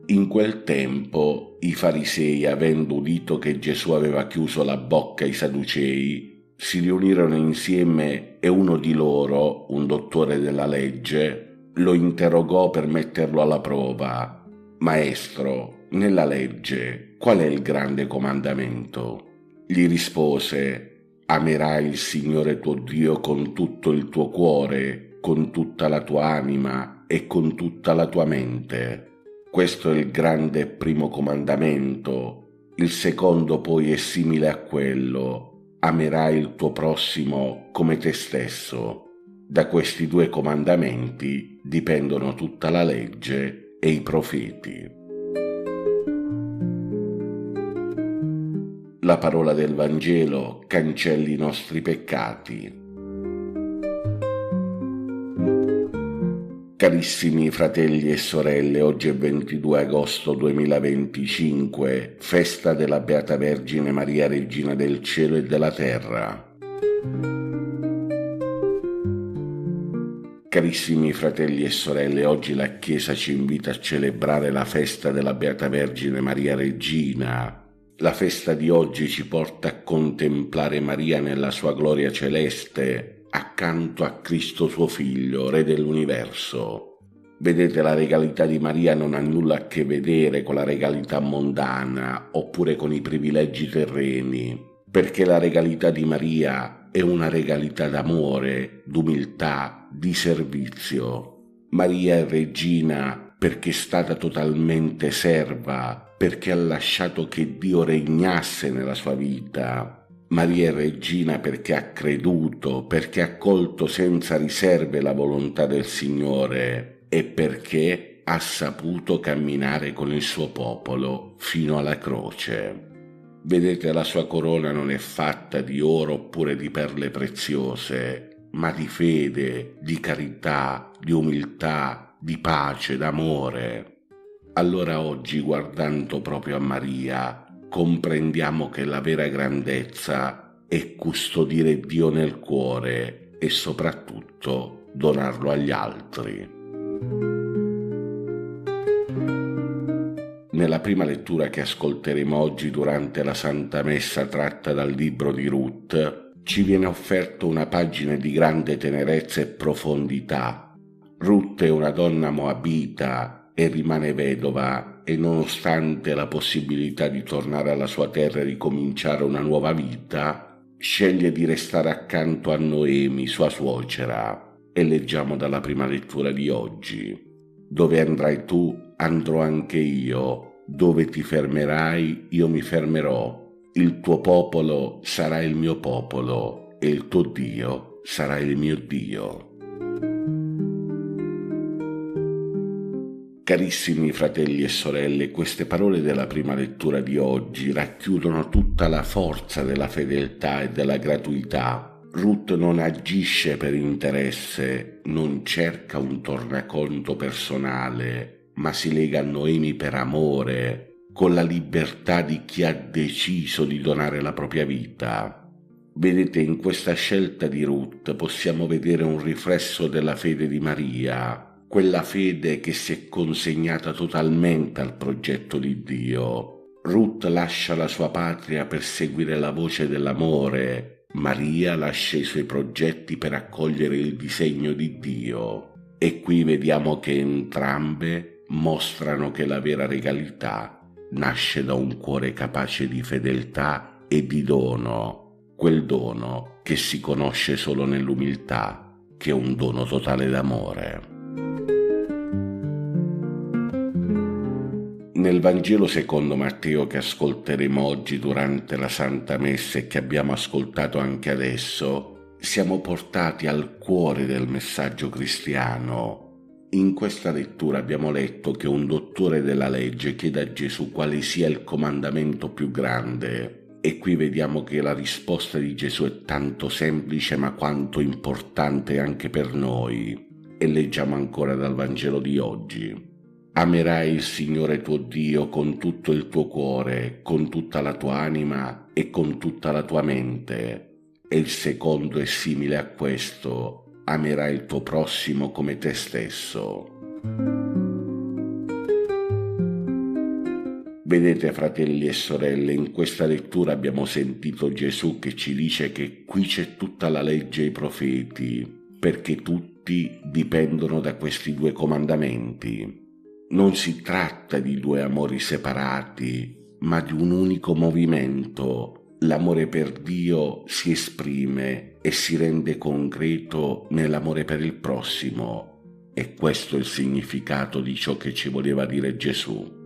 In quel tempo i farisei, avendo udito che Gesù aveva chiuso la bocca ai Sadducei, si riunirono insieme e uno di loro, un dottore della legge, lo interrogò per metterlo alla prova. Maestro, nella legge, qual è il grande comandamento? Gli rispose: amerai il Signore tuo Dio con tutto il tuo cuore, con tutta la tua anima e con tutta la tua mente. Questo è il grande e primo comandamento. Il secondo poi è simile a quello: amerai il tuo prossimo come te stesso. Da questi due comandamenti dipendono tutta la legge e i profeti. La parola del Vangelo cancelli i nostri peccati. Carissimi fratelli e sorelle, oggi è 22 agosto 2025, festa della Beata Vergine Maria, Regina del Cielo e della Terra. Carissimi fratelli e sorelle, oggi la Chiesa ci invita a celebrare la festa della Beata Vergine Maria Regina. La festa di oggi ci porta a contemplare Maria nella sua gloria celeste, accanto a Cristo suo Figlio, Re dell'universo. Vedete, la regalità di Maria non ha nulla a che vedere con la regalità mondana oppure con i privilegi terreni, perché la regalità di Maria è una regalità d'amore, d'umiltà, di servizio. Maria è regina perché è stata totalmente serva, perché ha lasciato che Dio regnasse nella sua vita. Maria è regina perché ha creduto, perché ha accolto senza riserve la volontà del Signore e perché ha saputo camminare con il suo popolo fino alla croce. Vedete, la sua corona non è fatta di oro oppure di perle preziose, ma di fede, di carità, di umiltà, di pace, d'amore. Allora oggi, guardando proprio a Maria, comprendiamo che la vera grandezza è custodire Dio nel cuore e soprattutto donarlo agli altri. Nella prima lettura che ascolteremo oggi durante la Santa Messa tratta dal libro di Ruth, ci viene offerto una pagina di grande tenerezza e profondità. Ruth è una donna moabita e rimane vedova e nonostante la possibilità di tornare alla sua terra e ricominciare una nuova vita, sceglie di restare accanto a Noemi, sua suocera. E leggiamo dalla prima lettura di oggi: dove andrai tu, andrò anche io, dove ti fermerai, io mi fermerò. Il tuo popolo sarà il mio popolo e il tuo Dio sarà il mio Dio. Carissimi fratelli e sorelle, queste parole della prima lettura di oggi racchiudono tutta la forza della fedeltà e della gratuità. Ruth non agisce per interesse, non cerca un tornaconto personale, ma si lega a Noemi per amore, con la libertà di chi ha deciso di donare la propria vita. Vedete, in questa scelta di Ruth possiamo vedere un riflesso della fede di Maria, quella fede che si è consegnata totalmente al progetto di Dio. Ruth lascia la sua patria per seguire la voce dell'amore. Maria lascia i suoi progetti per accogliere il disegno di Dio. E qui vediamo che entrambe mostrano che la vera regalità nasce da un cuore capace di fedeltà e di dono, quel dono che si conosce solo nell'umiltà, che è un dono totale d'amore. Nel Vangelo secondo Matteo che ascolteremo oggi durante la Santa Messa e che abbiamo ascoltato anche adesso, siamo portati al cuore del messaggio cristiano. In questa lettura abbiamo letto che un dottore della legge chiede a Gesù quale sia il comandamento più grande, e qui vediamo che la risposta di Gesù è tanto semplice ma quanto importante anche per noi. E leggiamo ancora dal Vangelo di oggi: amerai il Signore tuo Dio con tutto il tuo cuore, con tutta la tua anima e con tutta la tua mente. E il secondo è simile a questo: amerai il tuo prossimo come te stesso. Vedete, fratelli e sorelle, in questa lettura abbiamo sentito Gesù che ci dice che qui c'è tutta la legge e i profeti, perché tutti dipendono da questi due comandamenti. Non si tratta di due amori separati, ma di un unico movimento. L'amore per Dio si esprime e si rende concreto nell'amore per il prossimo. E questo è il significato di ciò che ci voleva dire Gesù.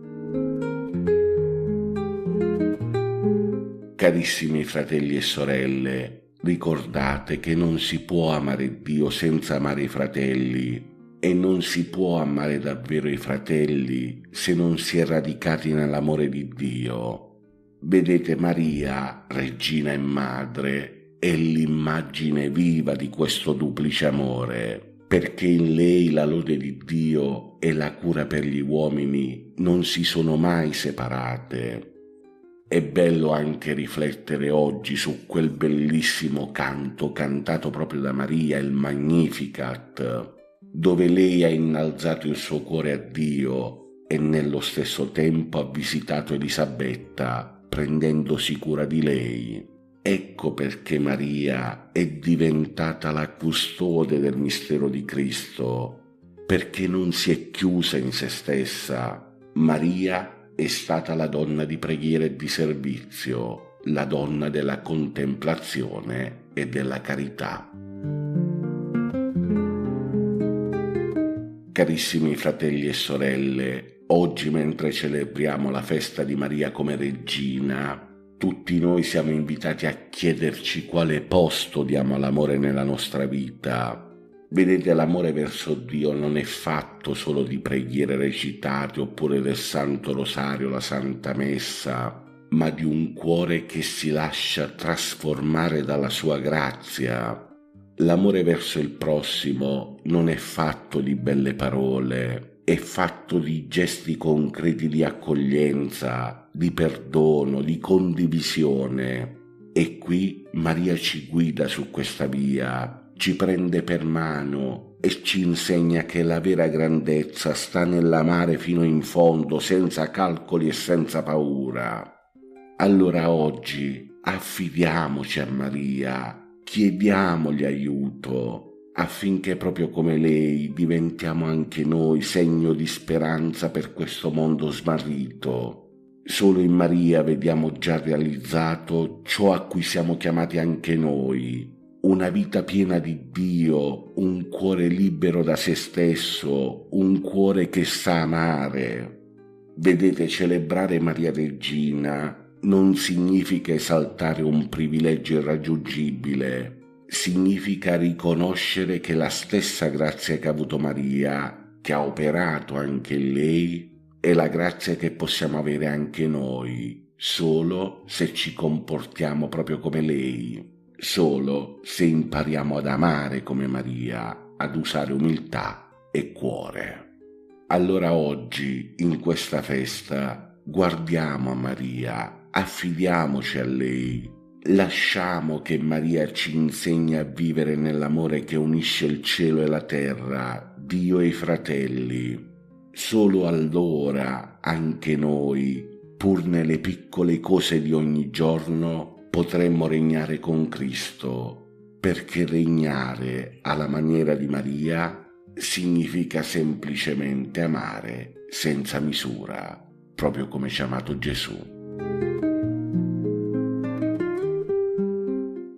Carissimi fratelli e sorelle, ricordate che non si può amare Dio senza amare i fratelli. E non si può amare davvero i fratelli se non si è radicati nell'amore di Dio. Vedete, Maria, regina e madre, è l'immagine viva di questo duplice amore, perché in lei la lode di Dio e la cura per gli uomini non si sono mai separate. È bello anche riflettere oggi su quel bellissimo canto cantato proprio da Maria, il Magnificat, dove lei ha innalzato il suo cuore a Dio e nello stesso tempo ha visitato Elisabetta, prendendosi cura di lei. Ecco perché Maria è diventata la custode del mistero di Cristo, perché non si è chiusa in se stessa. Maria è stata la donna di preghiera e di servizio, la donna della contemplazione e della carità. Carissimi fratelli e sorelle, oggi mentre celebriamo la festa di Maria come regina, Tutti noi siamo invitati a chiederci quale posto diamo all'amore nella nostra vita. Vedete, l'amore verso Dio non è fatto solo di preghiere recitate oppure del Santo Rosario, la Santa Messa, ma di un cuore che si lascia trasformare dalla sua grazia. L'amore verso il prossimo non è fatto di belle parole, è fatto di gesti concreti di accoglienza, di perdono, di condivisione. E qui Maria ci guida su questa via, ci prende per mano e ci insegna che la vera grandezza sta nell'amare fino in fondo, senza calcoli e senza paura. Allora oggi affidiamoci a Maria, chiediamogli aiuto, affinché proprio come lei diventiamo anche noi segno di speranza per questo mondo smarrito. Solo in Maria vediamo già realizzato ciò a cui siamo chiamati anche noi, una vita piena di Dio, un cuore libero da se stesso, un cuore che sa amare. Vedete, celebrare Maria Regina non significa esaltare un privilegio irraggiungibile, significa riconoscere che la stessa grazia che ha avuto Maria, che ha operato anche in lei, è la grazia che possiamo avere anche noi, solo se ci comportiamo proprio come lei, solo se impariamo ad amare come Maria, ad usare umiltà e cuore. Allora oggi, in questa festa, guardiamo a Maria, affidiamoci a lei, lasciamo che Maria ci insegni a vivere nell'amore che unisce il cielo e la terra, Dio e i fratelli. Solo allora anche noi, pur nelle piccole cose di ogni giorno, potremmo regnare con Cristo, perché regnare alla maniera di Maria significa semplicemente amare senza misura, proprio come ci ha amato Gesù.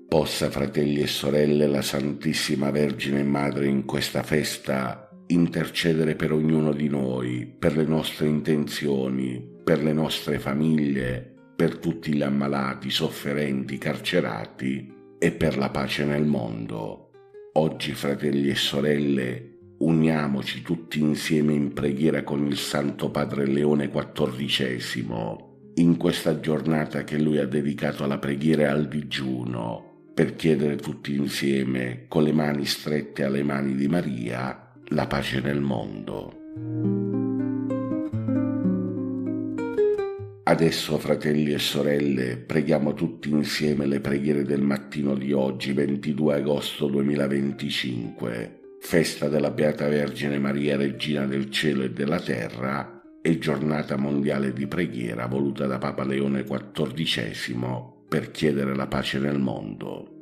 Possa, fratelli e sorelle, la Santissima Vergine Madre in questa festa intercedere per ognuno di noi, per le nostre intenzioni, per le nostre famiglie, per tutti gli ammalati, sofferenti, carcerati e per la pace nel mondo. Oggi, fratelli e sorelle, uniamoci tutti insieme in preghiera con il Santo Padre Leone XIV, in questa giornata che lui ha dedicato alla preghiera e al digiuno, per chiedere tutti insieme, con le mani strette alle mani di Maria, la pace nel mondo. Adesso, fratelli e sorelle, preghiamo tutti insieme le preghiere del mattino di oggi, 22 agosto 2025, festa della Beata Vergine Maria, Regina del Cielo e della Terra, e giornata mondiale di preghiera voluta da Papa Leone XIV per chiedere la pace nel mondo.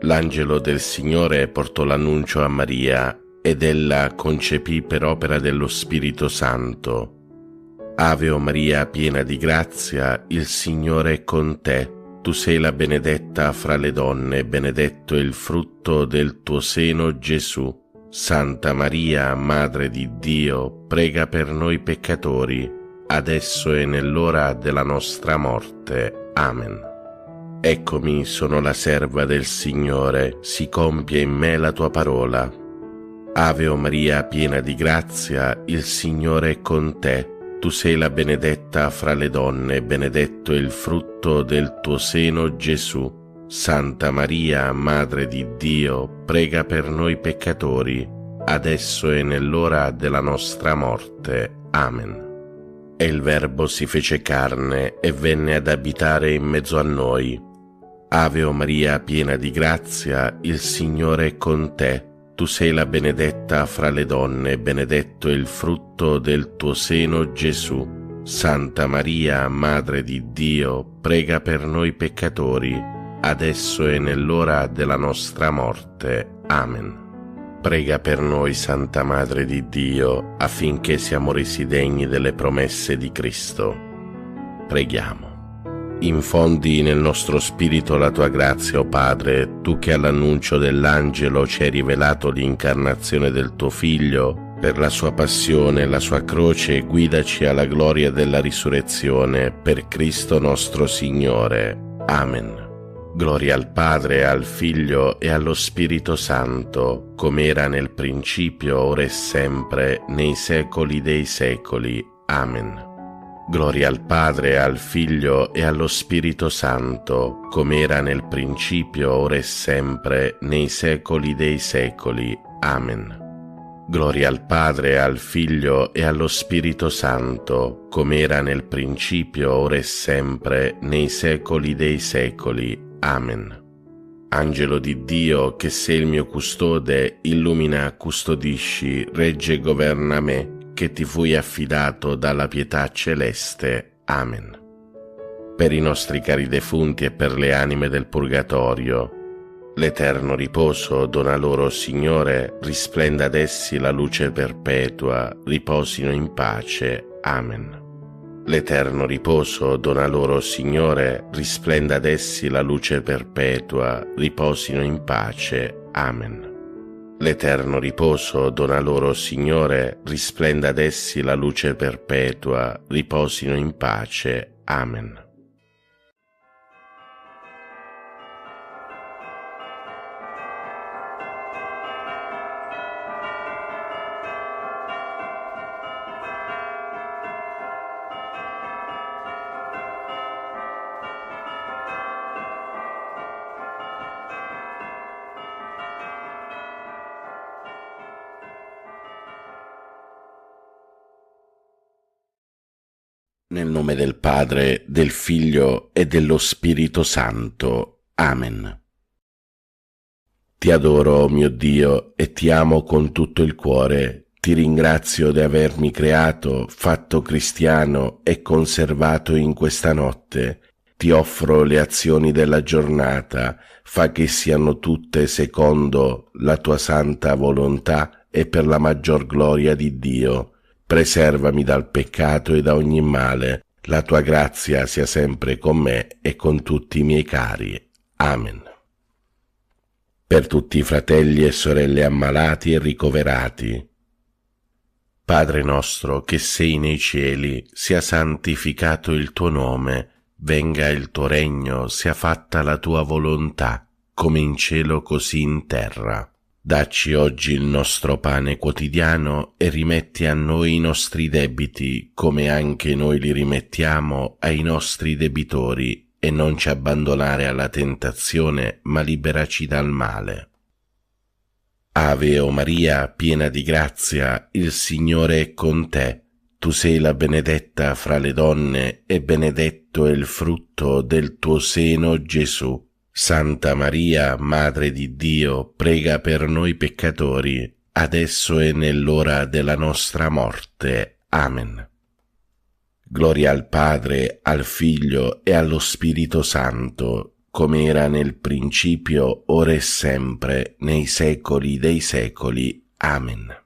L'angelo del Signore portò l'annuncio a Maria ed ella concepì per opera dello Spirito Santo. Ave o Maria, piena di grazia, il Signore è con te. Tu sei la benedetta fra le donne, e benedetto è il frutto del tuo seno, Gesù. Santa Maria, Madre di Dio, prega per noi peccatori, adesso e nell'ora della nostra morte. Amen. Eccomi, sono la serva del Signore, si compie in me la tua parola. Ave o Maria, piena di grazia, il Signore è con te. Tu sei la benedetta fra le donne, e benedetto è il frutto del tuo seno, Gesù. Santa Maria, Madre di Dio, prega per noi peccatori, adesso e nell'ora della nostra morte. Amen. E il Verbo si fece carne e venne ad abitare in mezzo a noi. Ave o Maria, piena di grazia, il Signore è con te. Tu sei la benedetta fra le donne, e benedetto è il frutto del tuo seno, Gesù. Santa Maria, Madre di Dio, prega per noi peccatori, adesso e nell'ora della nostra morte. Amen. Prega per noi, Santa Madre di Dio, affinché siamo resi degni delle promesse di Cristo. Preghiamo. Infondi nel nostro spirito la tua grazia, o Padre, tu che all'annuncio dell'angelo ci hai rivelato l'incarnazione del tuo Figlio, per la sua passione e la sua croce guidaci alla gloria della risurrezione, per Cristo nostro Signore. Amen. Gloria al Padre, al Figlio e allo Spirito Santo, come era nel principio, ora e sempre, nei secoli dei secoli. Amen. Gloria al Padre, al Figlio e allo Spirito Santo, come era nel principio, ora e sempre, nei secoli dei secoli. Amen. Gloria al Padre, al Figlio e allo Spirito Santo, come era nel principio, ora e sempre, nei secoli dei secoli. Amen. Angelo di Dio, che sei il mio custode, illumina, custodisci, regge e governa me, che ti fui affidato dalla pietà celeste. Amen. Per i nostri cari defunti e per le anime del purgatorio, l'eterno riposo dona loro, Signore, risplenda ad essi la luce perpetua, riposino in pace. Amen. L'eterno riposo dona loro, Signore, risplenda ad essi la luce perpetua, riposino in pace. Amen. L'eterno riposo dona loro, Signore, risplenda ad essi la luce perpetua, riposino in pace. Amen. Nel nome del Padre, del Figlio e dello Spirito Santo. Amen. Ti adoro, mio Dio, e ti amo con tutto il cuore. Ti ringrazio di avermi creato, fatto cristiano e conservato in questa notte. Ti offro le azioni della giornata, fa che siano tutte secondo la tua santa volontà e per la maggior gloria di Dio. Preservami dal peccato e da ogni male, la tua grazia sia sempre con me e con tutti i miei cari. Amen. Per tutti i fratelli e sorelle ammalati e ricoverati. Padre nostro che sei nei cieli, sia santificato il tuo nome, venga il tuo regno, sia fatta la tua volontà, come in cielo così in terra. Dacci oggi il nostro pane quotidiano e rimetti a noi i nostri debiti, come anche noi li rimettiamo ai nostri debitori, e non ci abbandonare alla tentazione, ma liberaci dal male. Ave o Maria, piena di grazia, il Signore è con te. Tu sei la benedetta fra le donne, e benedetto è il frutto del tuo seno, Gesù. Santa Maria, Madre di Dio, prega per noi peccatori, adesso e nell'ora della nostra morte. Amen. Gloria al Padre, al Figlio e allo Spirito Santo, come era nel principio, ora e sempre, nei secoli dei secoli. Amen.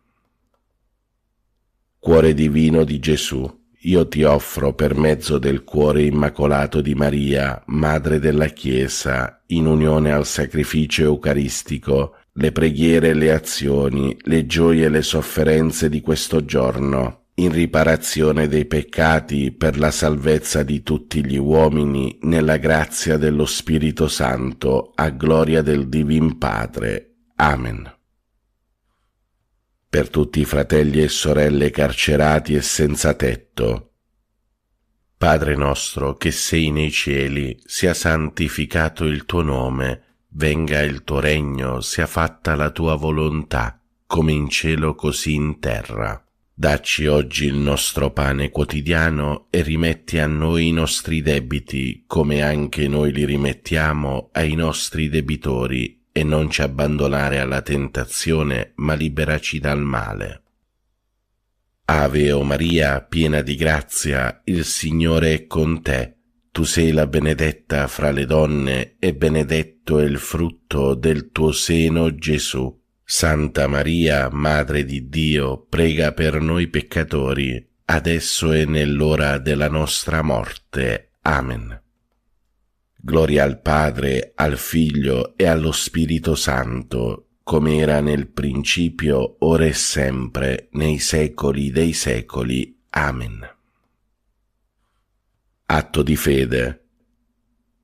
Cuore divino di Gesù, io ti offro per mezzo del cuore immacolato di Maria, Madre della Chiesa, in unione al sacrificio eucaristico, le preghiere e le azioni, le gioie e le sofferenze di questo giorno, in riparazione dei peccati per la salvezza di tutti gli uomini, nella grazia dello Spirito Santo, a gloria del Divin Padre. Amen. Per tutti i fratelli e sorelle carcerati e senza tetto. Padre nostro che sei nei cieli, sia santificato il tuo nome, venga il tuo regno, sia fatta la tua volontà, come in cielo così in terra. Dacci oggi il nostro pane quotidiano e rimetti a noi i nostri debiti, come anche noi li rimettiamo ai nostri debitori, e non ci abbandonare alla tentazione, ma liberaci dal male. Ave o Maria, piena di grazia, il Signore è con te. Tu sei la benedetta fra le donne, e benedetto è il frutto del tuo seno, Gesù. Santa Maria, Madre di Dio, prega per noi peccatori, adesso e nell'ora della nostra morte. Amen. Gloria al Padre, al Figlio e allo Spirito Santo, come era nel principio, ora e sempre, nei secoli dei secoli. Amen. Atto di fede.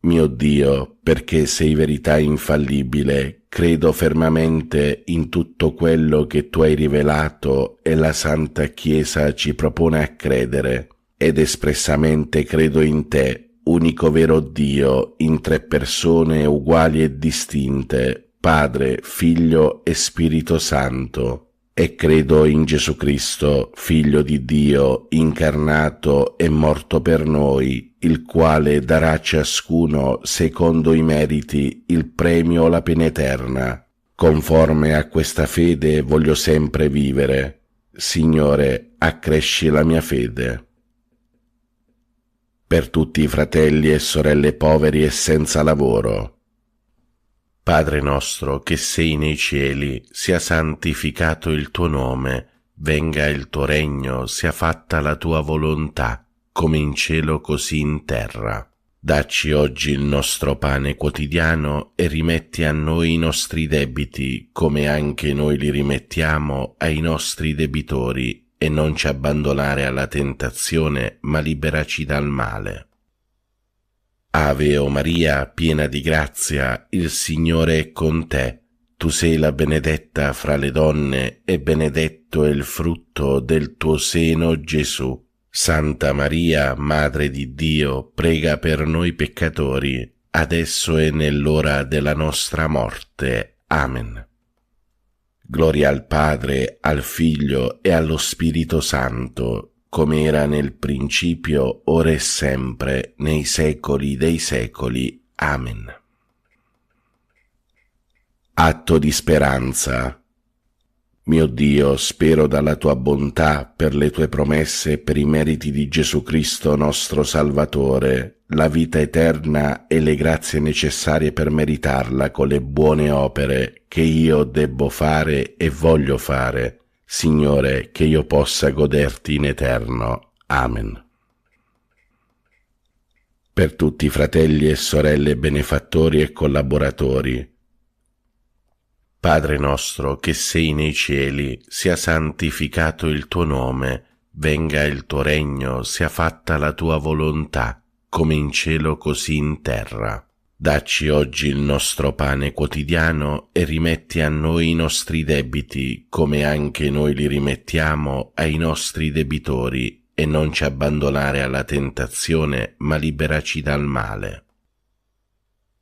Mio Dio, perché sei verità infallibile, credo fermamente in tutto quello che tu hai rivelato e la Santa Chiesa ci propone a credere, ed espressamente credo in te, unico vero Dio, in tre persone uguali e distinte, Padre, Figlio e Spirito Santo, e credo in Gesù Cristo, Figlio di Dio, incarnato e morto per noi, il quale darà a ciascuno, secondo i meriti, il premio o la pena eterna. Conforme a questa fede voglio sempre vivere. Signore, accresci la mia fede. Per tutti i fratelli e sorelle poveri e senza lavoro. Padre nostro che sei nei cieli, sia santificato il tuo nome, venga il tuo regno, sia fatta la tua volontà, come in cielo così in terra. Dacci oggi il nostro pane quotidiano e rimetti a noi i nostri debiti, come anche noi li rimettiamo ai nostri debitori, e non ci abbandonare alla tentazione, ma liberaci dal male. Ave o Maria, piena di grazia, il Signore è con te. Tu sei la benedetta fra le donne, e benedetto è il frutto del tuo seno, Gesù. Santa Maria, Madre di Dio, prega per noi peccatori, adesso e nell'ora della nostra morte. Amen. Gloria al Padre, al Figlio e allo Spirito Santo, come era nel principio, ora e sempre, nei secoli dei secoli. Amen. Atto di speranza. Mio Dio, spero dalla tua bontà, per le tue promesse e per i meriti di Gesù Cristo nostro Salvatore, la vita eterna e le grazie necessarie per meritarla con le buone opere che io debbo fare e voglio fare. Signore, che io possa goderti in eterno. Amen. Per tutti i fratelli e sorelle benefattori e collaboratori. Padre nostro che sei nei cieli, sia santificato il tuo nome, venga il tuo regno, sia fatta la tua volontà, come in cielo così in terra. Dacci oggi il nostro pane quotidiano e rimetti a noi i nostri debiti, come anche noi li rimettiamo ai nostri debitori, e non ci abbandonare alla tentazione, ma liberaci dal male.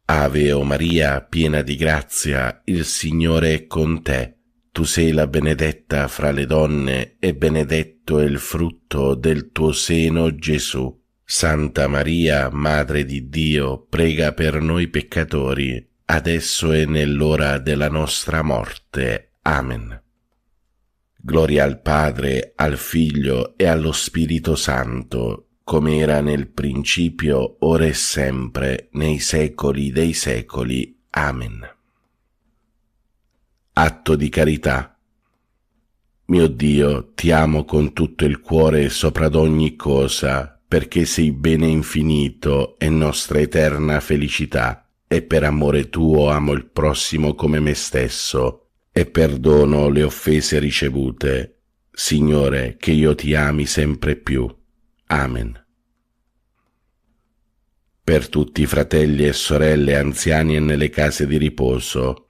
Ave o Maria, piena di grazia, il Signore è con te. Tu sei la benedetta fra le donne, e benedetto è il frutto del tuo seno, Gesù. Santa Maria, Madre di Dio, prega per noi peccatori, adesso e nell'ora della nostra morte. Amen. Gloria al Padre, al Figlio e allo Spirito Santo, come era nel principio, ora e sempre, nei secoli dei secoli. Amen. Atto di carità. Mio Dio, ti amo con tutto il cuore sopra ad ogni cosa, perché sei bene infinito e nostra eterna felicità, e per amore tuo amo il prossimo come me stesso, e perdono le offese ricevute. Signore, che io ti ami sempre più. Amen. Per tutti i fratelli e sorelle anziani e nelle case di riposo.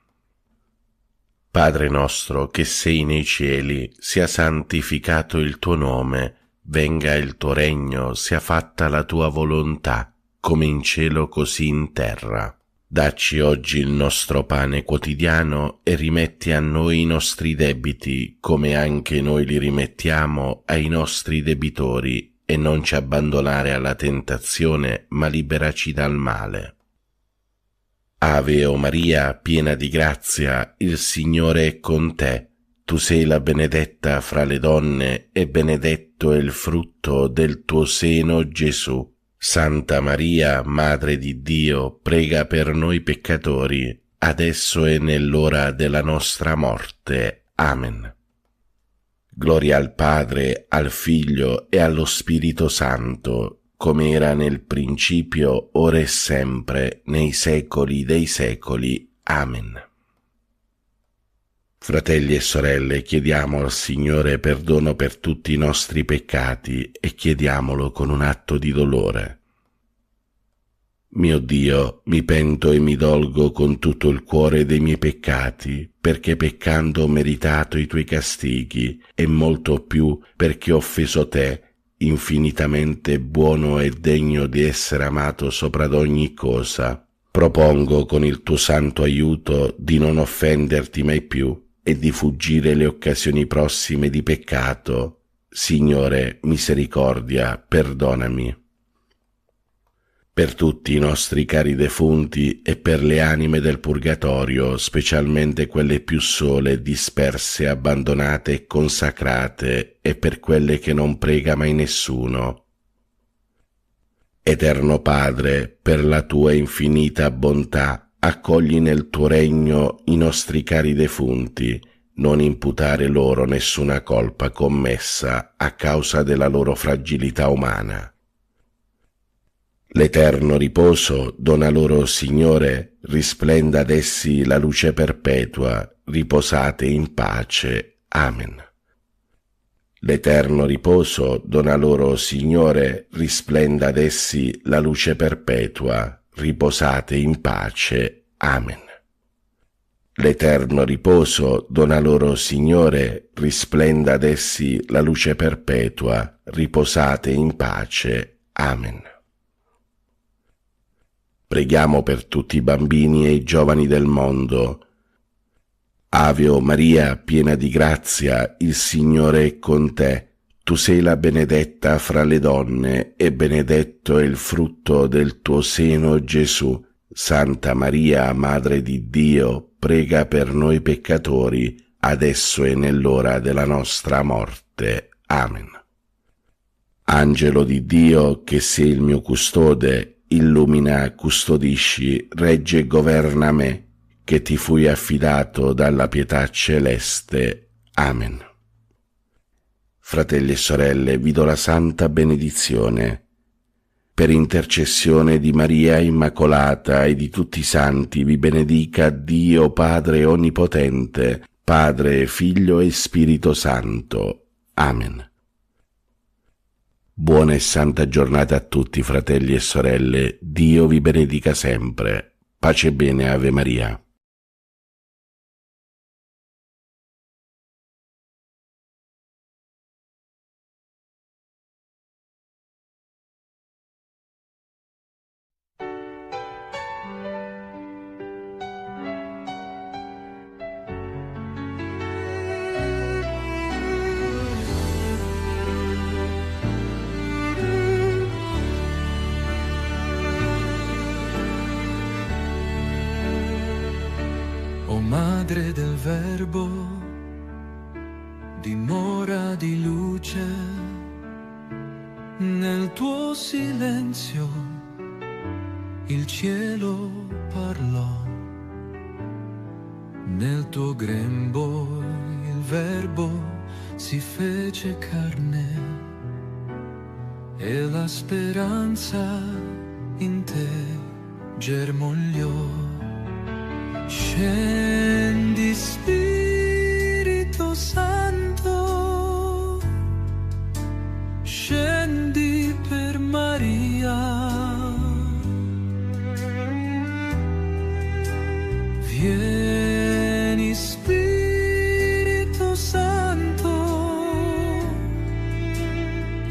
Padre nostro che sei nei cieli, sia santificato il tuo nome, venga il tuo regno, sia fatta la tua volontà, come in cielo così in terra. Dacci oggi il nostro pane quotidiano e rimetti a noi i nostri debiti, come anche noi li rimettiamo ai nostri debitori, e non ci abbandonare alla tentazione, ma liberaci dal male. Ave o Maria, piena di grazia, il Signore è con te. Tu sei la benedetta fra le donne, e benedetto è il frutto del tuo seno, Gesù. Santa Maria, Madre di Dio, prega per noi peccatori, adesso e nell'ora della nostra morte. Amen. Gloria al Padre, al Figlio e allo Spirito Santo, come era nel principio, ora e sempre, nei secoli dei secoli. Amen. Fratelli e sorelle, chiediamo al Signore perdono per tutti i nostri peccati e chiediamolo con un atto di dolore. Mio Dio, mi pento e mi dolgo con tutto il cuore dei miei peccati, perché peccando ho meritato i tuoi castighi, e molto più perché ho offeso te, infinitamente buono e degno di essere amato sopra ad ogni cosa. Propongo con il tuo santo aiuto di non offenderti mai più e di fuggire le occasioni prossime di peccato. Signore, misericordia, perdonami. Per tutti i nostri cari defunti e per le anime del purgatorio, specialmente quelle più sole, disperse, abbandonate e consacrate, e per quelle che non prega mai nessuno. Eterno Padre, per la tua infinita bontà, accogli nel tuo regno i nostri cari defunti, non imputare loro nessuna colpa commessa a causa della loro fragilità umana. L'eterno riposo dona loro, Signore, risplenda ad essi la luce perpetua, riposate in pace. Amen. L'eterno riposo dona loro, Signore, risplenda ad essi la luce perpetua, riposate in pace. Amen. L'eterno riposo dona loro, Signore, risplenda ad essi la luce perpetua, riposate in pace. Amen. Preghiamo per tutti i bambini e i giovani del mondo. Ave o Maria, piena di grazia, il Signore è con te. Tu sei la benedetta fra le donne, e benedetto è il frutto del tuo seno, Gesù. Santa Maria, Madre di Dio, prega per noi peccatori, adesso e nell'ora della nostra morte. Amen. Angelo di Dio, che sei il mio custode, illumina, custodisci, regge e governa me, che ti fui affidato dalla pietà celeste. Amen. Fratelli e sorelle, vi do la santa benedizione. Per intercessione di Maria Immacolata e di tutti i santi vi benedica Dio Padre Onnipotente, Padre, Figlio e Spirito Santo. Amen. Buona e santa giornata a tutti, fratelli e sorelle. Dio vi benedica sempre. Pace e bene, Ave Maria. O Madre del Verbo, dimora di luce, nel tuo silenzio il cielo parlò, nel tuo grembo il Verbo si fece carne e la speranza in te germogliò. Scendi Spirito Santo, scendi per Maria. Vieni Spirito Santo,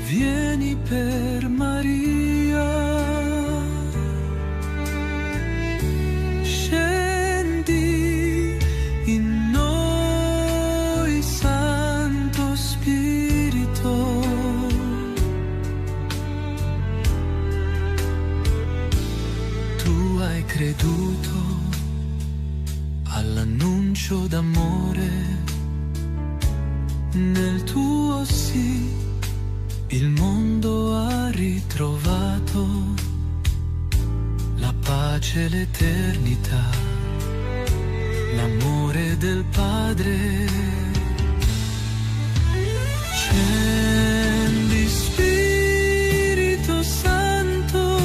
vieni per Maria. Scendi in noi, Santo Spirito. Tu hai creduto all'annuncio d'amore, nel tuo sì il mondo ha ritrovato la pace e l'eternità, l'amore del Padre. Scendi Spirito Santo,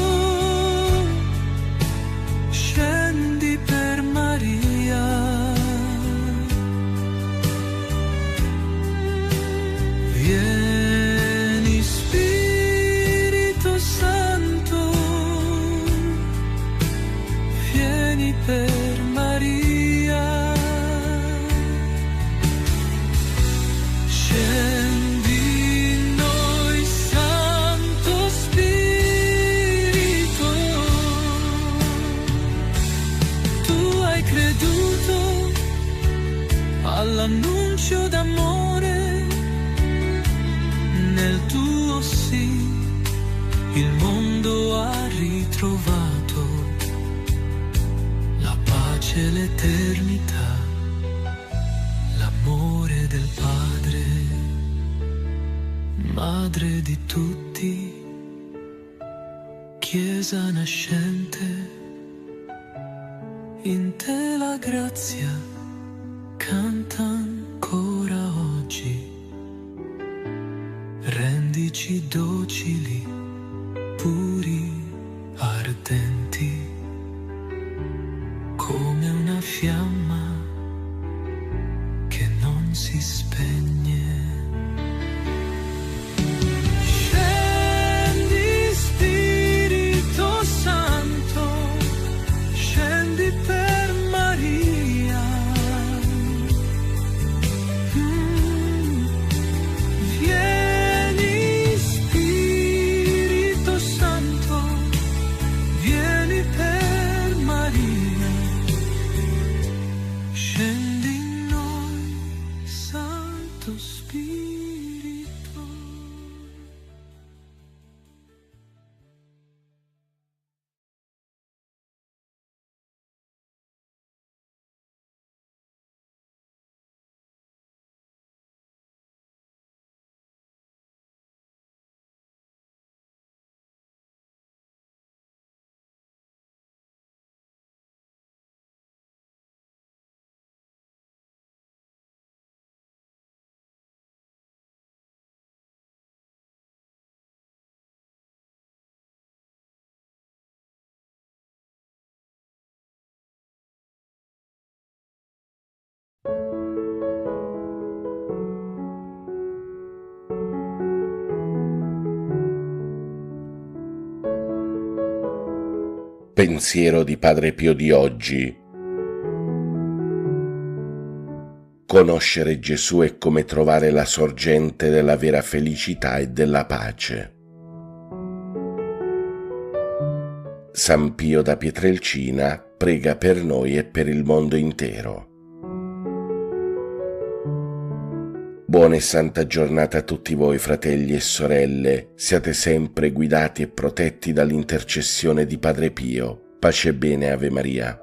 scendi per Maria. Vieni Spirito Santo, vieni per Maria. Scendi in noi, Santo Spirito. Tu hai creduto all'annuncio d'amore, nel tuo sì il mondo ha ritrovato la pace e l'eternità, l'amore del Padre. Madre di tutti, Chiesa nascente, in te la grazia canta ancora oggi. Rendici docili, puri, ardenti, come una fiamma che non si spegne. Scendi Spirito Santo, scendi per Maria. Vieni Spirito Santo, vieni per Maria. Scendi in noi, Santo Spirito. Pensiero di Padre Pio di oggi. Conoscere Gesù è come trovare la sorgente della vera felicità e della pace. San Pio da Pietrelcina prega per noi e per il mondo intero. Buona e santa giornata a tutti voi, fratelli e sorelle. Siate sempre guidati e protetti dall'intercessione di Padre Pio. Pace e bene, Ave Maria.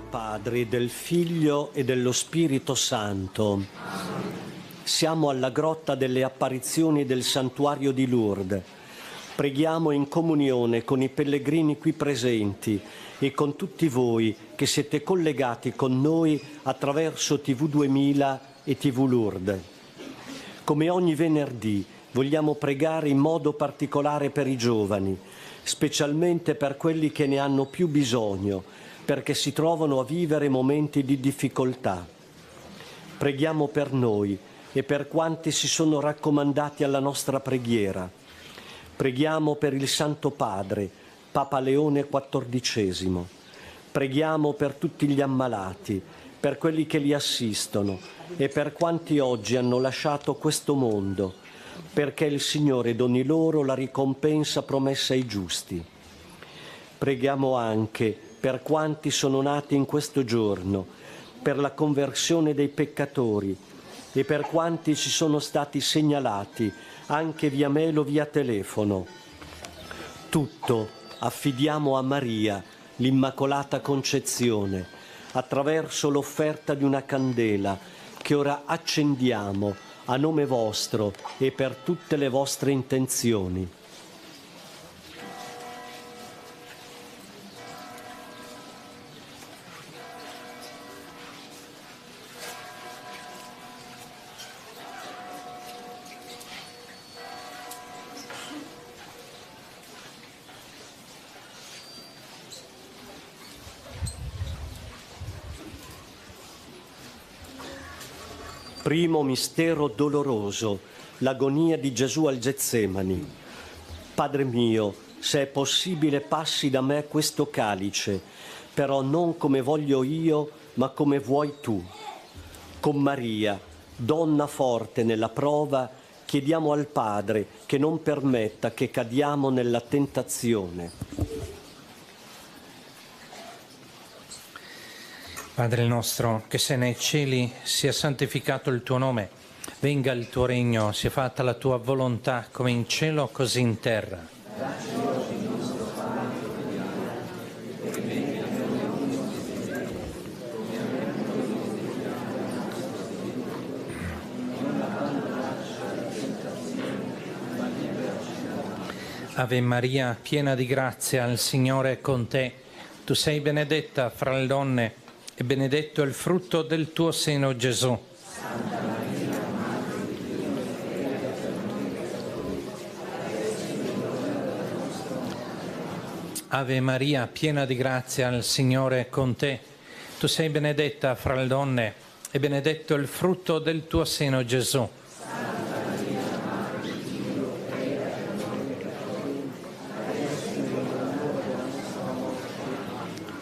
Padre, del Figlio e dello Spirito Santo. Siamo alla grotta delle apparizioni del santuario di Lourdes. Preghiamo in comunione con i pellegrini qui presenti e con tutti voi che siete collegati con noi attraverso TV 2000 e TV Lourdes. Come ogni venerdì vogliamo pregare in modo particolare per i giovani, specialmente per quelli che ne hanno più bisogno, perché si trovano a vivere momenti di difficoltà. Preghiamo per noi e per quanti si sono raccomandati alla nostra preghiera. Preghiamo per il Santo Padre, Papa Leone XIV. Preghiamo per tutti gli ammalati, per quelli che li assistono e per quanti oggi hanno lasciato questo mondo, perché il Signore doni loro la ricompensa promessa ai giusti. Preghiamo anche per quanti sono nati in questo giorno, per la conversione dei peccatori e per quanti ci sono stati segnalati anche via mail o via telefono. Tutto affidiamo a Maria, l'Immacolata Concezione, attraverso l'offerta di una candela che ora accendiamo a nome vostro e per tutte le vostre intenzioni. Primo mistero doloroso, l'agonia di Gesù al Getsemani. Padre mio, se è possibile passi da me questo calice, però non come voglio io, ma come vuoi tu. Con Maria, donna forte nella prova, chiediamo al Padre che non permetta che cadiamo nella tentazione. Padre nostro, che sei nei cieli, sia santificato il tuo nome, venga il tuo regno, sia fatta la tua volontà, come in cielo, così in terra. Ave Maria, piena di grazia, il Signore è con te. Tu sei benedetta fra le donne, e benedetto è il frutto del tuo seno, Gesù. Ave Maria, piena di grazia, il Signore è con te. Tu sei benedetta fra le donne, e benedetto è il frutto del tuo seno, Gesù.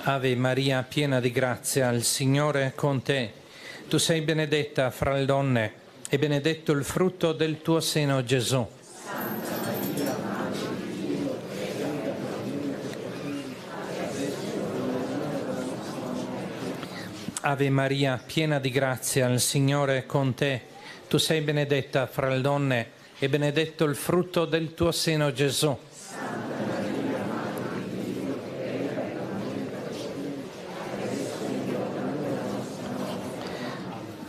Ave Maria, piena di grazia, il Signore è con te. Tu sei benedetta fra le donne, e benedetto il frutto del tuo seno, Gesù. Ave Maria, piena di grazia, il Signore è con te. Tu sei benedetta fra le donne, e benedetto il frutto del tuo seno, Gesù.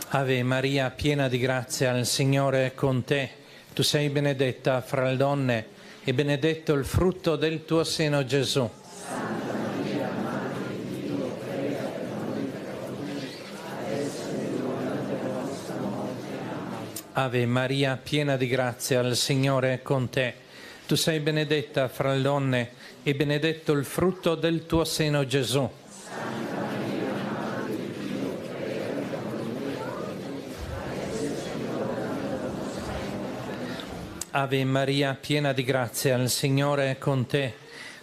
Ave Maria, piena di grazia, il Signore è con te. Tu sei benedetta fra le donne, e benedetto il frutto del tuo seno, Gesù. Ave Maria, piena di grazia, il Signore è con te. Tu sei benedetta fra le donne, e benedetto il frutto del tuo seno, Gesù. Ave Maria, piena di grazia, il Signore è con te.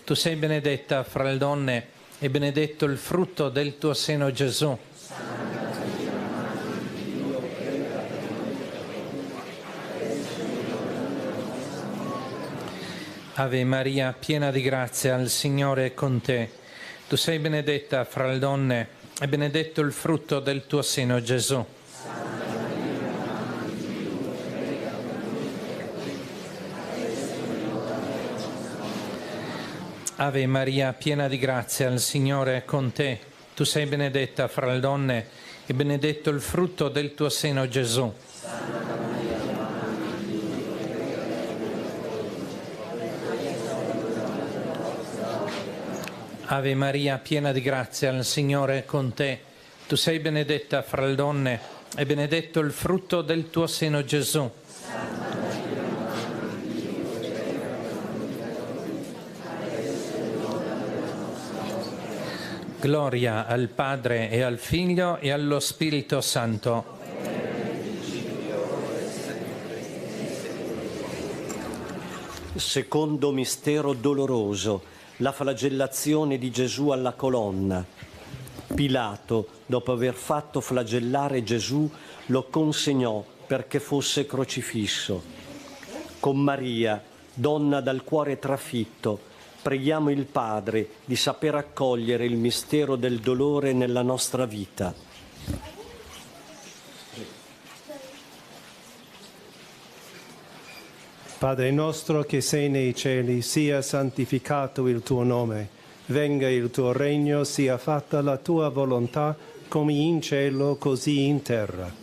Tu sei benedetta fra le donne, e benedetto il frutto del tuo seno, Gesù. Ave Maria, piena di grazia, il Signore è con te. Tu sei benedetta fra le donne, e benedetto il frutto del tuo seno, Gesù. Ave Maria, piena di grazia, il Signore è con te. tu sei benedetta fra le donne e benedetto il frutto del tuo seno, Gesù. Ave Maria, piena di grazia, il Signore è con te. Tu sei benedetta fra le donne e benedetto il frutto del tuo seno, Gesù. Gloria al Padre e al Figlio e allo Spirito Santo. Secondo mistero doloroso, la flagellazione di Gesù alla colonna. Pilato, dopo aver fatto flagellare Gesù, lo consegnò perché fosse crocifisso. Con Maria, donna dal cuore trafitto, preghiamo il Padre di saper accogliere il mistero del dolore nella nostra vita. Padre nostro che sei nei cieli, sia santificato il tuo nome, venga il tuo regno, sia fatta la tua volontà, come in cielo, così in terra.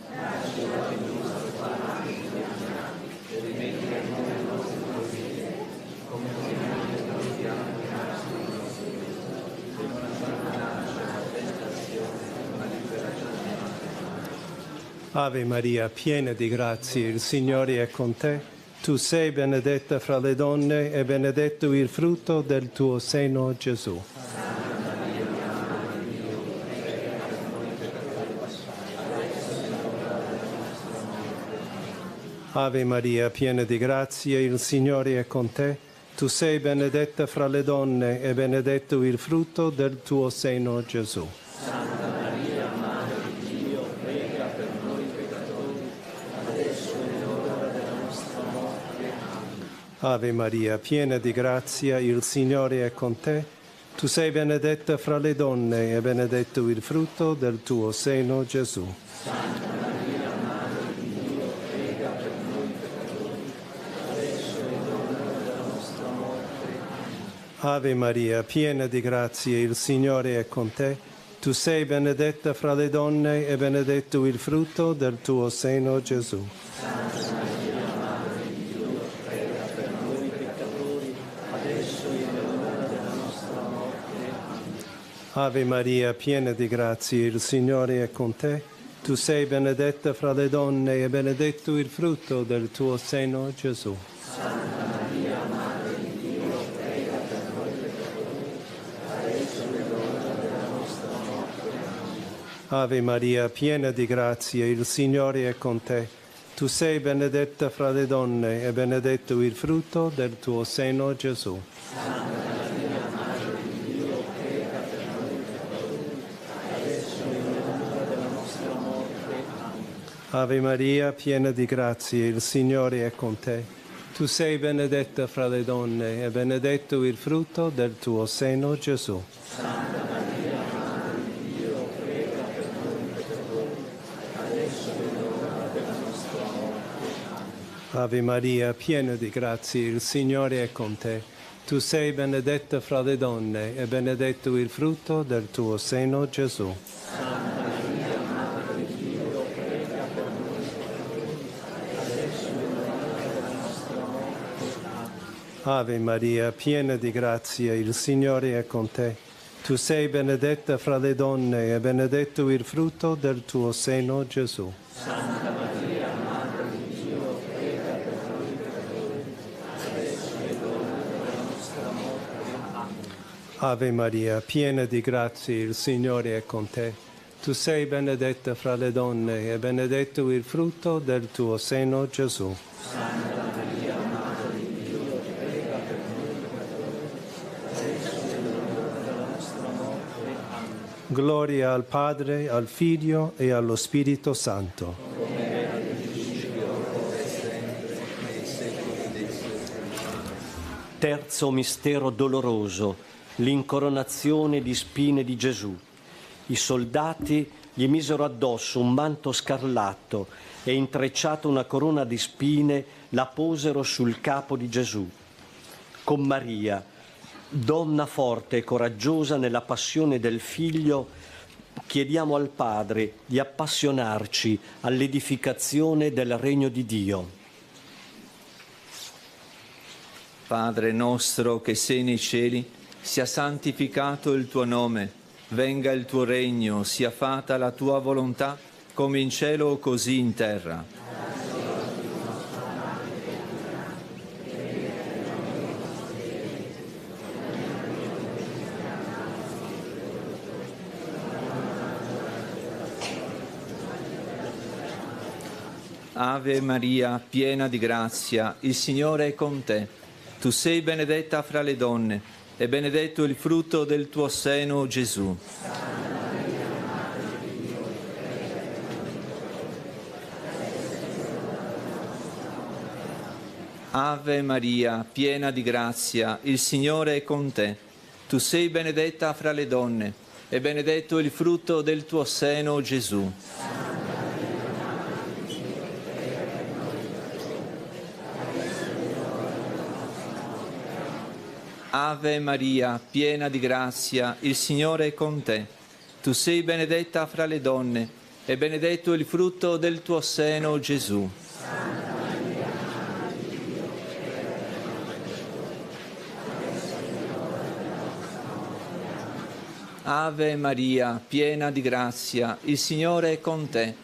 Ave Maria, piena di grazia, il Signore è con te. Tu sei benedetta fra le donne e benedetto il frutto del tuo seno, Gesù. Ave Maria, piena di grazia, il Signore è con te. Tu sei benedetta fra le donne e benedetto il frutto del tuo seno, Gesù. Ave Maria, piena di grazia, il Signore è con te. Tu sei benedetta fra le donne e benedetto il frutto del tuo seno, Gesù. Santa Maria, Madre di Dio, prega per noi peccatori, adesso è l'ora della nostra morte. Ave Maria, piena di grazia, il Signore è con te. Tu sei benedetta fra le donne e benedetto il frutto del tuo seno, Gesù. Ave Maria, piena di grazia, il Signore è con te. Tu sei benedetta fra le donne e benedetto il frutto del tuo seno, Gesù. Santa Maria, Madre di Dio, prega per noi peccatori, adesso è l'ora della nostra morte. Ave Maria, piena di grazia, il Signore è con te. Tu sei benedetta fra le donne e benedetto il frutto del tuo seno, Gesù. Ave Maria, piena di grazia, il Signore è con te. Tu sei benedetta fra le donne e benedetto il frutto del tuo seno, Gesù. Santa Maria, Madre di Dio, prega per noi peccatori, adesso è l'ora della nostra morte. Ave Maria, piena di grazia, il Signore è con te. Tu sei benedetta fra le donne e benedetto il frutto del tuo seno, Gesù. Ave Maria, piena di grazia, il Signore è con te. Tu sei benedetta fra le donne e benedetto il frutto del tuo seno, Gesù. Santa Maria, Madre di Dio, prega per noi peccatori, adesso è l'ora della nostra morte. Ave Maria, piena di grazia, il Signore è con te. Tu sei benedetta fra le donne e benedetto il frutto del tuo seno, Gesù. Santa Maria, Madre di Dio, prega per noi peccatori, adesso è l'ora della nostra morte. Gloria al Padre, al Figlio e allo Spirito Santo. Terzo mistero doloroso, l'incoronazione di spine di Gesù. I soldati gli misero addosso un manto scarlatto e, intrecciata una corona di spine, la posero sul capo di Gesù. Con Maria, donna forte e coraggiosa nella passione del Figlio, chiediamo al Padre di appassionarci all'edificazione del regno di Dio. Padre nostro che sei nei cieli, sia santificato il tuo nome, venga il tuo regno, sia fatta la tua volontà, come in cielo così in terra. Ave Maria, piena di grazia, il Signore è con te. Tu sei benedetta fra le donne, e benedetto il frutto del tuo seno, Gesù. Ave Maria, piena di grazia, il Signore è con te. Tu sei benedetta fra le donne, e benedetto il frutto del tuo seno, Gesù. Ave Maria, piena di grazia, il Signore è con te. Tu sei benedetta fra le donne, e benedetto il frutto del tuo seno, Gesù. Ave Maria, piena di grazia, il Signore è con te.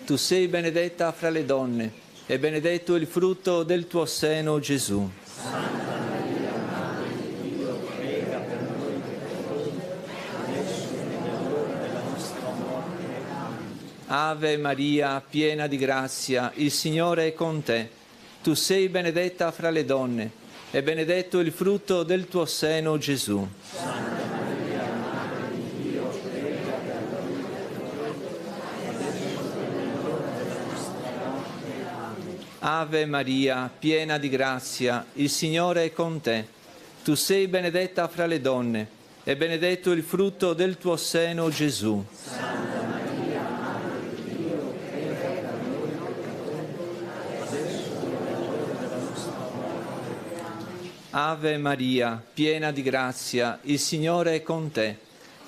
Tu sei benedetta fra le donne, e benedetto il frutto del tuo seno, Gesù. Ave Maria, piena di grazia, il Signore è con te. Tu sei benedetta fra le donne, e benedetto il frutto del tuo seno, Gesù. Ave Maria, piena di grazia, il Signore è con te. Tu sei benedetta fra le donne, e benedetto il frutto del tuo seno, Gesù. Ave Maria, piena di grazia, il Signore è con te.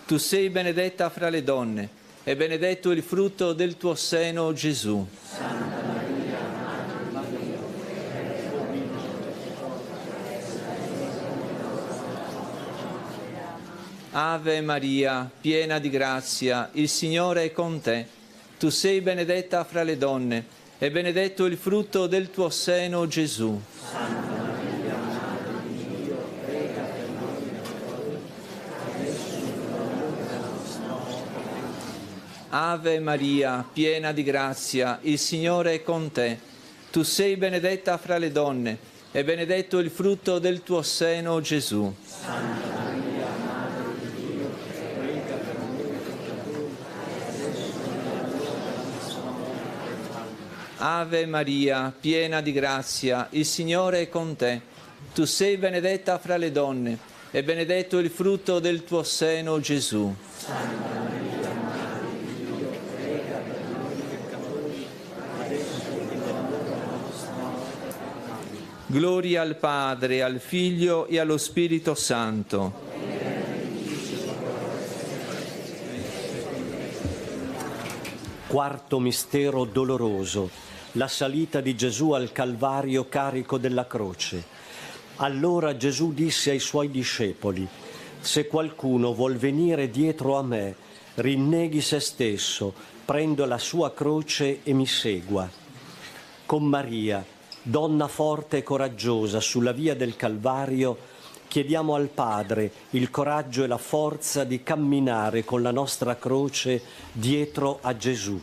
Tu sei benedetta fra le donne, e benedetto il frutto del tuo seno, Gesù. Ave Maria, piena di grazia, il Signore è con te. Tu sei benedetta fra le donne, e benedetto il frutto del tuo seno, Gesù. Ave Maria, piena di grazia, il Signore è con te. Tu sei benedetta fra le donne, e benedetto il frutto del tuo seno, Gesù. Ave Maria, piena di grazia, il Signore è con te. Tu sei benedetta fra le donne, e benedetto il frutto del tuo seno, Gesù. Gloria al Padre, al Figlio e allo Spirito Santo. Quarto mistero doloroso, la salita di Gesù al Calvario carico della croce. Allora Gesù disse ai suoi discepoli: se qualcuno vuol venire dietro a me, rinneghi se stesso, prenda la sua croce e mi segua. Con Maria, donna forte e coraggiosa sulla via del Calvario, chiediamo al Padre il coraggio e la forza di camminare con la nostra croce dietro a Gesù.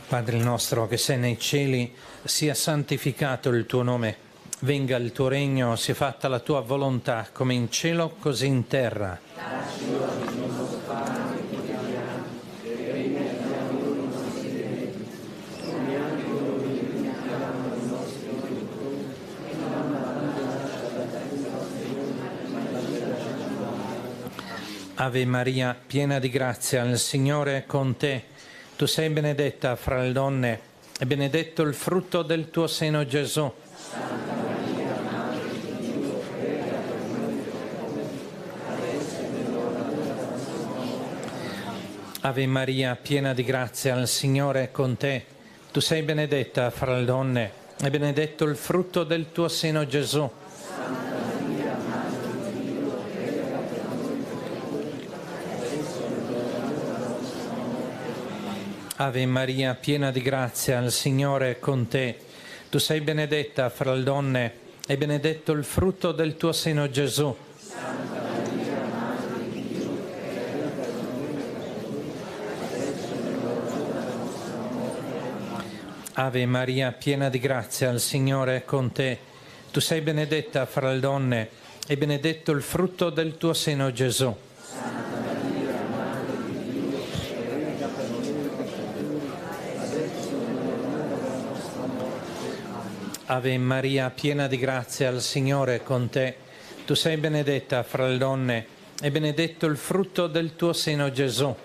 Padre nostro che sei nei cieli, sia santificato il tuo nome, venga il tuo regno, sia fatta la tua volontà, come in cielo così in terra. Ave Maria, piena di grazia, il Signore è con te. Tu sei benedetta fra le donne, e benedetto il frutto del tuo seno, Gesù. Ave Maria, piena di grazia, il Signore è con te. Tu sei benedetta fra le donne e benedetto il frutto del tuo seno, Gesù. Ave Maria, piena di grazia, il Signore è con te. Tu sei benedetta fra le donne e benedetto il frutto del tuo seno, Gesù. Ave Maria, piena di grazia, il Signore è con te. Tu sei benedetta fra le donne e benedetto il frutto del tuo seno, Gesù. Ave Maria, piena di grazia, il Signore è con te. Tu sei benedetta fra le donne e benedetto il frutto del tuo seno, Gesù.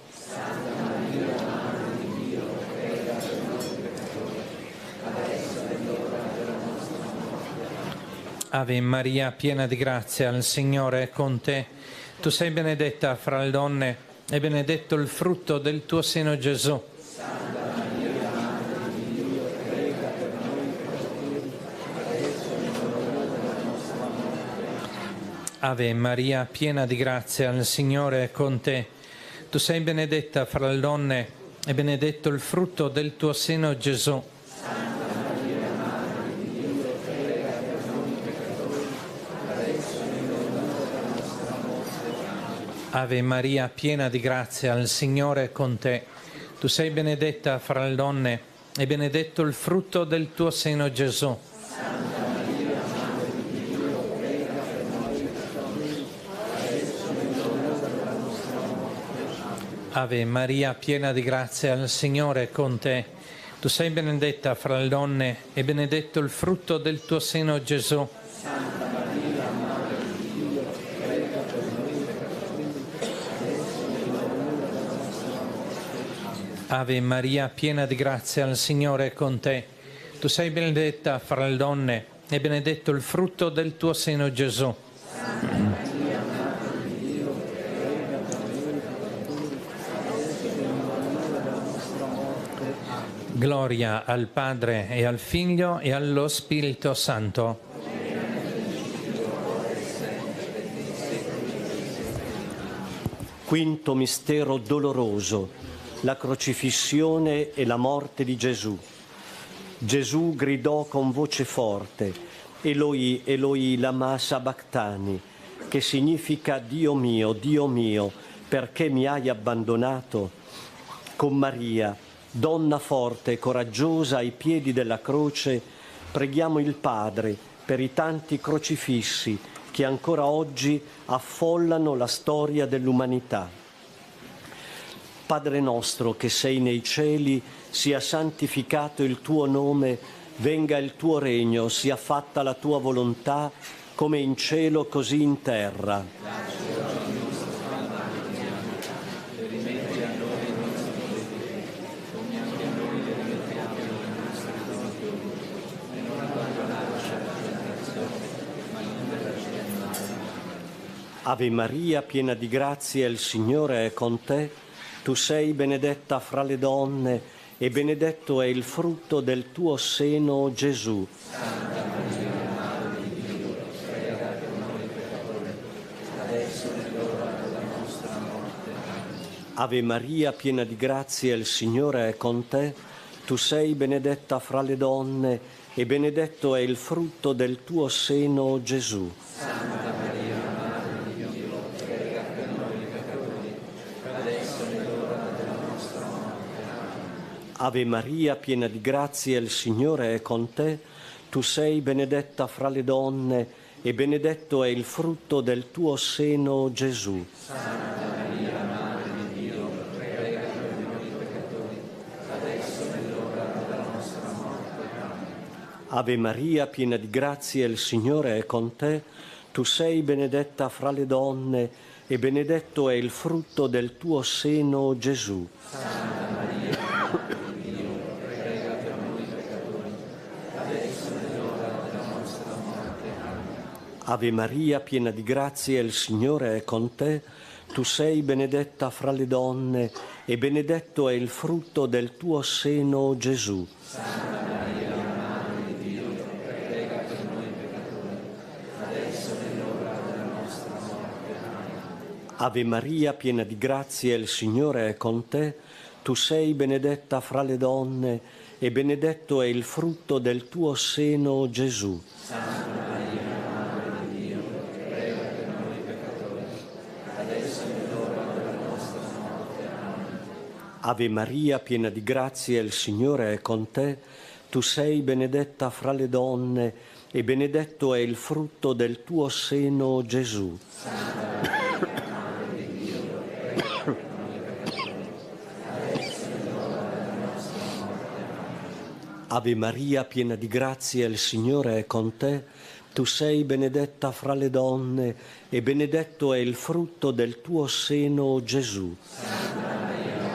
Ave Maria, piena di grazia, il Signore è con te. Tu sei benedetta fra le donne e benedetto il frutto del tuo seno, Gesù. Ave Maria, piena di grazia, il Signore è con te. Tu sei benedetta fra le donne e benedetto il frutto del tuo seno, Gesù. Ave Maria, piena di grazia, il Signore è con te. Tu sei benedetta fra le donne e benedetto il frutto del tuo seno, Gesù. Ave Maria, piena di grazia, il Signore è con te. Tu sei benedetta fra le donne e benedetto il frutto del tuo seno, Gesù. Ave Maria, piena di grazia, il Signore è con te. Tu sei benedetta fra le donne e benedetto il frutto del tuo seno, Gesù. Gloria al Padre e al Figlio e allo Spirito Santo. Quinto mistero doloroso, la crocifissione e la morte di Gesù. Gesù gridò con voce forte, Eloi, Eloi, lama sabachthani, che significa Dio mio, perché mi hai abbandonato? Con Maria, donna forte e coraggiosa ai piedi della croce, preghiamo il Padre per i tanti crocifissi che ancora oggi affollano la storia dell'umanità. Padre nostro che sei nei cieli, sia santificato il tuo nome, venga il tuo regno, sia fatta la tua volontà, come in cielo così in terra. Ave Maria, piena di grazia, il Signore è con te. Tu sei benedetta fra le donne e benedetto è il frutto del tuo seno, Gesù. Santa Maria, Madre di Dio, prega per noi peccatori, adesso è l'ora della nostra morte. Ave Maria, piena di grazia, il Signore è con te. Tu sei benedetta fra le donne e benedetto è il frutto del tuo seno, Gesù. Santa Maria, Madre di Dio, prega per noi peccatori, adesso è l'ora della nostra morte. Ave Maria, piena di grazia, il Signore è con te. Tu sei benedetta fra le donne e benedetto è il frutto del tuo seno, Gesù. Santa Maria, Madre di Dio, prega per noi peccatori, adesso è l'ora della nostra morte. Ave Maria, piena di grazia, il Signore è con te. Tu sei benedetta fra le donne e benedetto è il frutto del tuo seno, Gesù. Santa Maria, Madre di Dio, prega per noi peccatori, adesso è l'ora della nostra morte. Ave Maria, piena di grazia, il Signore è con te. Tu sei benedetta fra le donne e benedetto è il frutto del tuo seno, Gesù. Santa Maria, Madre di Dio, prega per noi peccatori, adesso è l'ora della nostra morte. Amen. Ave Maria, piena di grazia, il Signore è con te. Tu sei benedetta fra le donne e benedetto è il frutto del tuo seno, Gesù. Santa Maria, Madre di Dio, prega per noi peccatori, adesso è l'ora della nostra morte. Amen. Ave Maria, piena di grazia, il Signore è con te. Tu sei benedetta fra le donne e benedetto è il frutto del tuo seno, Gesù. Santa Maria, Madre di Dio, prega per noi peccatori, adesso è l'ora della nostra morte. Amen. Ave Maria, piena di grazia, il Signore è con te. Tu sei benedetta fra le donne e benedetto è il frutto del tuo seno, Gesù. Santa Maria, Madre di Dio,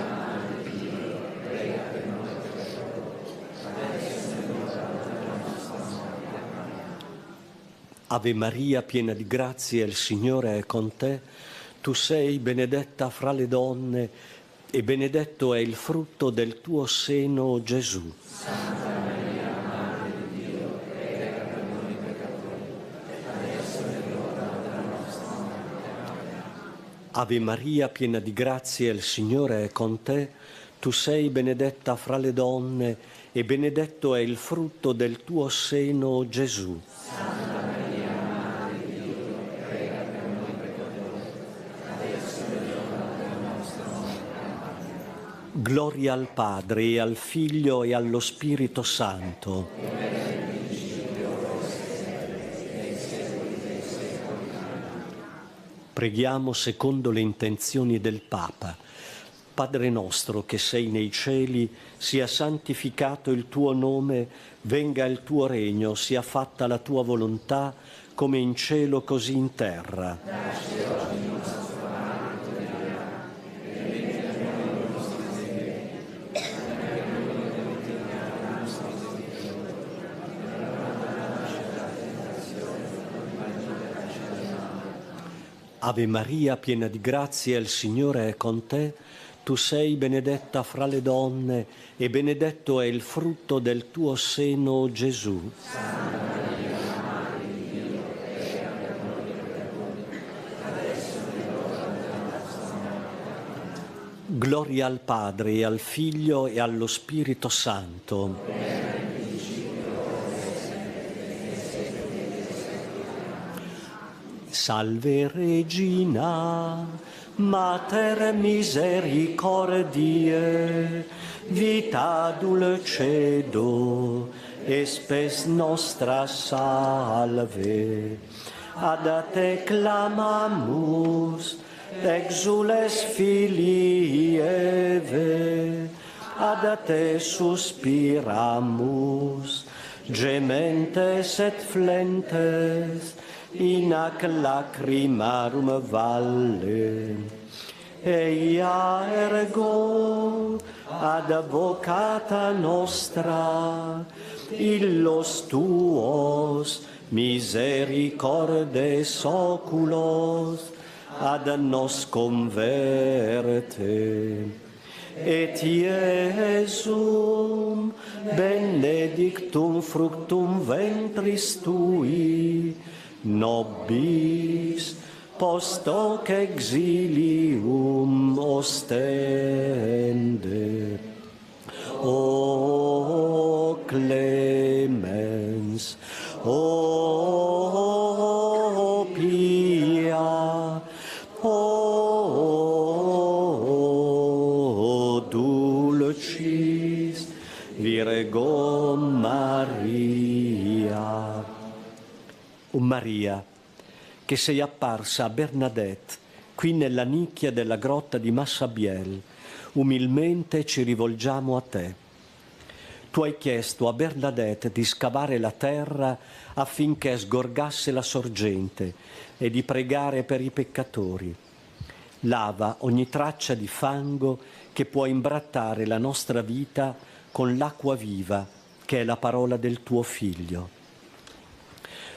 prega per noi peccatori, adesso è l'ora della nostra morte. Amen. Ave Maria, piena di grazia, il Signore è con te. Tu sei benedetta fra le donne e benedetto è il frutto del tuo seno, Gesù. Santa Maria, Madre di Dio, prega per noi peccatori, adesso è l'ora della nostra morte. Amen. Ave Maria, piena di grazia, il Signore è con te. Tu sei benedetta fra le donne e benedetto è il frutto del tuo seno, Gesù. Santa Maria, Madre di Dio, prega per noi peccatori, adesso è l'ora della nostra morte. Amen. Gloria al Padre e al Figlio e allo Spirito Santo. Preghiamo secondo le intenzioni del Papa. Padre nostro che sei nei cieli, sia santificato il tuo nome, venga il tuo regno, sia fatta la tua volontà, come in cielo così in terra. Ave Maria, piena di grazia, il Signore è con te. Tu sei benedetta fra le donne e benedetto è il frutto del tuo seno, Gesù. Santa Maria, Madre di Dio, prega per noi peccatori, adesso è l'ora della nostra morte. Gloria al Padre e al Figlio e allo Spirito Santo. Salve Regina, Mater misericordiae, vita dulcedo, et spes nostra salve. Ad te clamamus, exules filii Eve, ad te suspiramus, gementes et flentes, in ac lacrimarum valle. Eia ergo advocata nostra, illos tuos misericordes oculos ad nos converte. Et Iesum benedictum fructum ventris tui, nobis post hoc exilium ostende. O clemens, o pia, o dulcis Virgo Maria. O Maria, che sei apparsa a Bernadette, qui nella nicchia della grotta di Massabielle, umilmente ci rivolgiamo a te. Tu hai chiesto a Bernadette di scavare la terra affinché sgorgasse la sorgente e di pregare per i peccatori. Lava ogni traccia di fango che può imbrattare la nostra vita con l'acqua viva, che è la parola del tuo Figlio.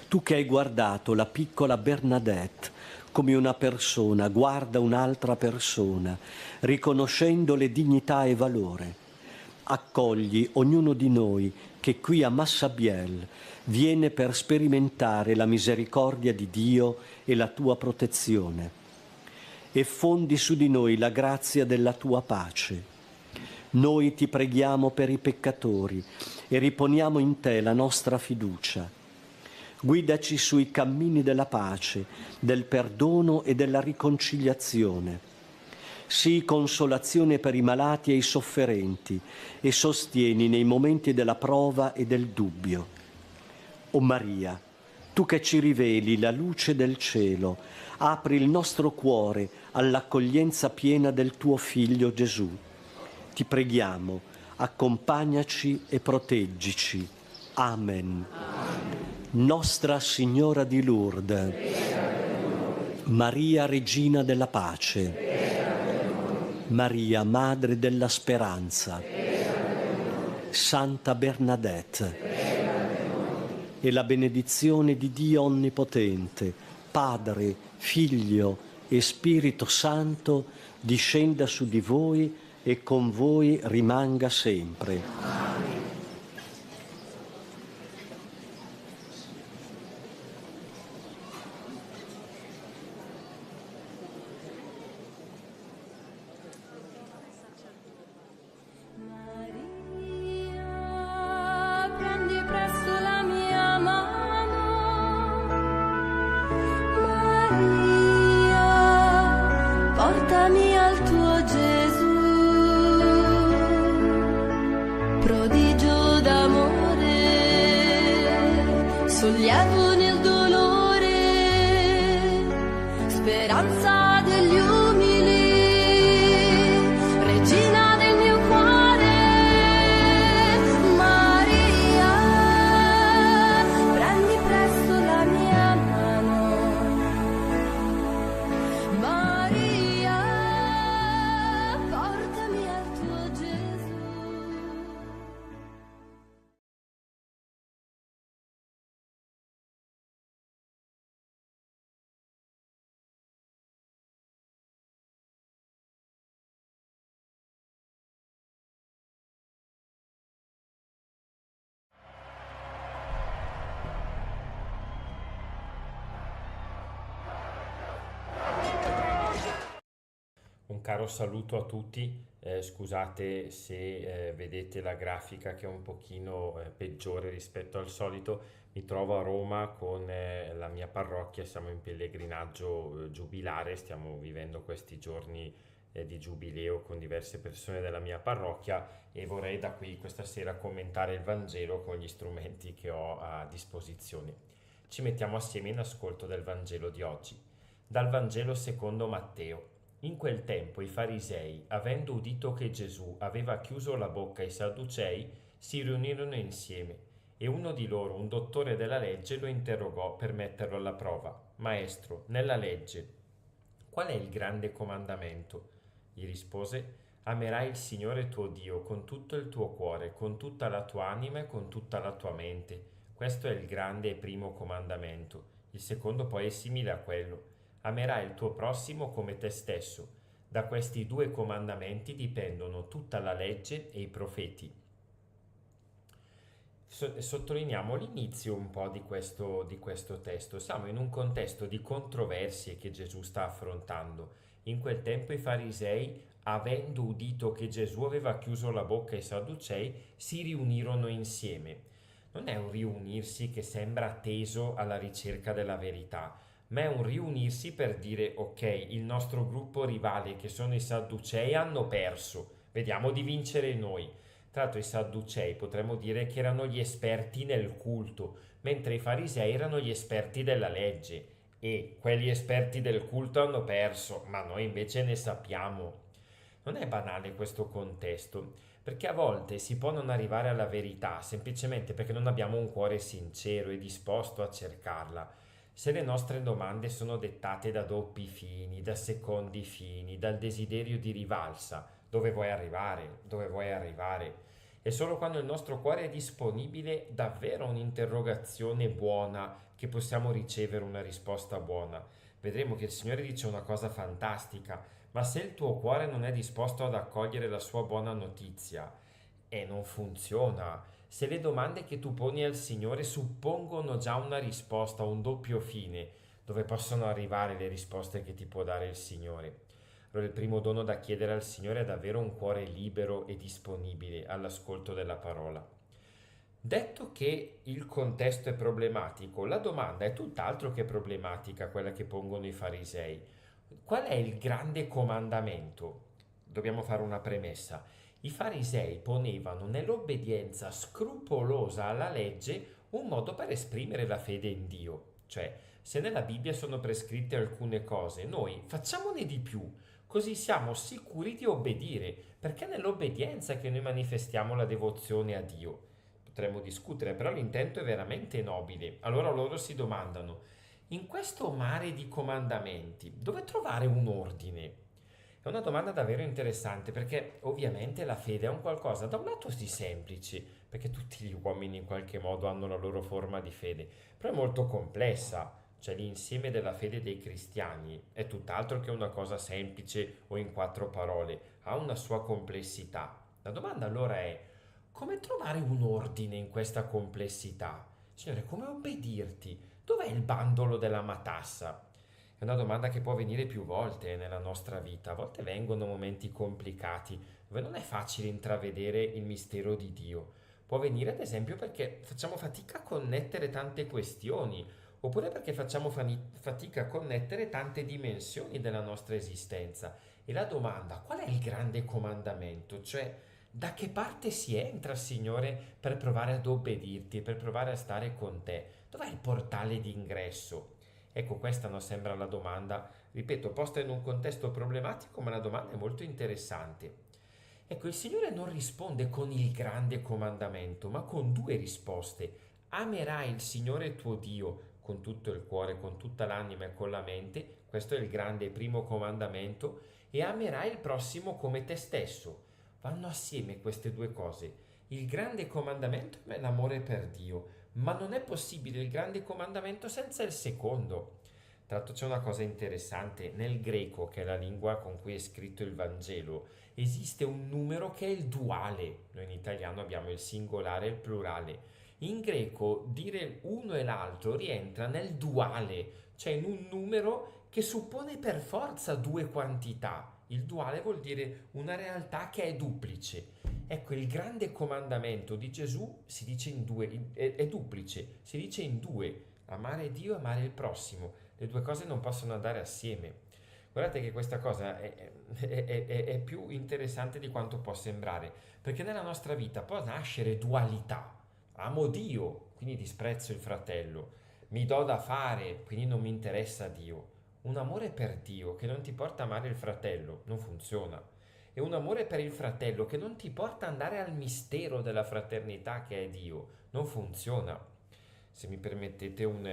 Tu che hai guardato la piccola Bernadette come una persona guarda un'altra persona, riconoscendole dignità e valore. Accogli ognuno di noi che qui a Massabielle viene per sperimentare la misericordia di Dio e la tua protezione. E fondi su di noi la grazia della tua pace. Noi ti preghiamo per i peccatori e riponiamo in te la nostra fiducia. Guidaci sui cammini della pace, del perdono e della riconciliazione. Sii consolazione per i malati e i sofferenti e sostieni nei momenti della prova e del dubbio. O Maria, tu che ci riveli la luce del cielo, apri il nostro cuore all'accoglienza piena del tuo Figlio Gesù. Ti preghiamo, accompagnaci e proteggici. Amen. Nostra Signora di Lourdes, Maria Regina della Pace, Maria Madre della Speranza, Santa Bernadette, e la benedizione di Dio Onnipotente, Padre, Figlio e Spirito Santo, discenda su di voi e con voi rimanga sempre. Portami al tuo Gesù, prodigio d'amore, sollievo nel dolore, speranza degli umili, regina del mio cuore. Maria, prendi presto la mia mano. Maria, portami al tuo Gesù. Un caro saluto a tutti, scusate se vedete la grafica che è un pochino peggiore rispetto al solito. Mi trovo a Roma con la mia parrocchia, siamo in pellegrinaggio giubilare, stiamo vivendo questi giorni di giubileo con diverse persone della mia parrocchia e vorrei da qui questa sera commentare il Vangelo con gli strumenti che ho a disposizione. Ci mettiamo assieme in ascolto del Vangelo di oggi. Dal Vangelo secondo Matteo. In quel tempo i farisei, avendo udito che Gesù aveva chiuso la bocca ai Sadducei, si riunirono insieme e uno di loro, un dottore della legge, lo interrogò per metterlo alla prova. Maestro, nella legge, qual è il grande comandamento? Gli rispose: amerai il Signore tuo Dio con tutto il tuo cuore, con tutta la tua anima e con tutta la tua mente. Questo è il grande e primo comandamento. Il secondo poi è simile a quello. Amerai il tuo prossimo come te stesso. Da questi due comandamenti dipendono tutta la legge e i profeti. Sottolineiamo l'inizio un po' di questo testo. Siamo in un contesto di controversie che Gesù sta affrontando. In quel tempo i farisei, avendo udito che Gesù aveva chiuso la bocca ai Sadducei, si riunirono insieme. Non è un riunirsi che sembra teso alla ricerca della verità, ma è un riunirsi per dire: ok, il nostro gruppo rivale che sono i Sadducei hanno perso, vediamo di vincere noi. Tra l'altro i Sadducei potremmo dire che erano gli esperti nel culto, mentre i farisei erano gli esperti della legge, e quelli esperti del culto hanno perso, ma noi invece ne sappiamo. Non è banale questo contesto, perché a volte si può non arrivare alla verità semplicemente perché non abbiamo un cuore sincero e disposto a cercarla. Se le nostre domande sono dettate da doppi fini, da secondi fini, dal desiderio di rivalsa, dove vuoi arrivare? Dove vuoi arrivare? E solo quando il nostro cuore è disponibile davvero a un'interrogazione buona che possiamo ricevere una risposta buona. vedremo che il Signore dice una cosa fantastica: ma se il tuo cuore non è disposto ad accogliere la sua buona notizia, non funziona. Se le domande che tu poni al Signore suppongono già una risposta, un doppio fine, dove possono arrivare le risposte che ti può dare il Signore? Allora il primo dono da chiedere al Signore è davvero un cuore libero e disponibile all'ascolto della parola. Detto che il contesto è problematico, la domanda è tutt'altro che problematica, quella che pongono i farisei. Qual è il grande comandamento? Dobbiamo fare una premessa. I farisei ponevano nell'obbedienza scrupolosa alla legge un modo per esprimere la fede in Dio. Cioè, se nella Bibbia sono prescritte alcune cose, noi facciamone di più, così siamo sicuri di obbedire, perché è nell'obbedienza che noi manifestiamo la devozione a Dio. Potremmo discutere, però l'intento è veramente nobile. Allora loro si domandano: in questo mare di comandamenti, dove trovare un ordine? È una domanda davvero interessante, perché ovviamente la fede è un qualcosa da un lato di semplice, perché tutti gli uomini in qualche modo hanno la loro forma di fede, però è molto complessa. Cioè l'insieme della fede dei cristiani è tutt'altro che una cosa semplice o in 4 parole, ha una sua complessità. La domanda allora è: come trovare un ordine in questa complessità? Signore, come obbedirti? Dov'è il bandolo della matassa? È una domanda che può venire più volte nella nostra vita. A volte vengono momenti complicati, dove non è facile intravedere il mistero di Dio. Può venire ad esempio perché facciamo fatica a connettere tante questioni, oppure perché facciamo fatica a connettere tante dimensioni della nostra esistenza. E la domanda: qual è il grande comandamento? Cioè, da che parte si entra, Signore, per provare ad obbedirti, per provare a stare con te? Dov'è il portale d'ingresso? Ecco, questa non sembra la domanda, ripeto, posta in un contesto problematico, ma la domanda è molto interessante. Ecco, il Signore non risponde con il grande comandamento, ma con 2 risposte. Amerai il Signore tuo Dio con tutto il cuore, con tutta l'anima e con la mente, questo è il grande primo comandamento, e amerai il prossimo come te stesso. Vanno assieme queste 2 cose. Il grande comandamento è l'amore per Dio, ma non è possibile il grande comandamento senza il secondo. Tra l'altro c'è una cosa interessante: nel greco, che è la lingua con cui è scritto il Vangelo, esiste un numero che è il duale. Noi in italiano abbiamo il singolare e il plurale. In greco dire uno e l'altro rientra nel duale, cioè in un numero che suppone per forza 2 quantità. Il duale vuol dire una realtà che è duplice. Ecco, il grande comandamento di Gesù si dice in 2, è duplice, si dice in 2: amare Dio e amare il prossimo. Le 2 cose non possono andare assieme. Guardate che questa cosa è più interessante di quanto può sembrare, perché nella nostra vita può nascere dualità. Amo Dio, quindi disprezzo il fratello. Mi do da fare, quindi non mi interessa Dio. Un amore per Dio che non ti porta a amare il fratello non funziona. E un amore per il fratello che non ti porta ad andare al mistero della fraternità che è Dio non funziona. Se mi permettete un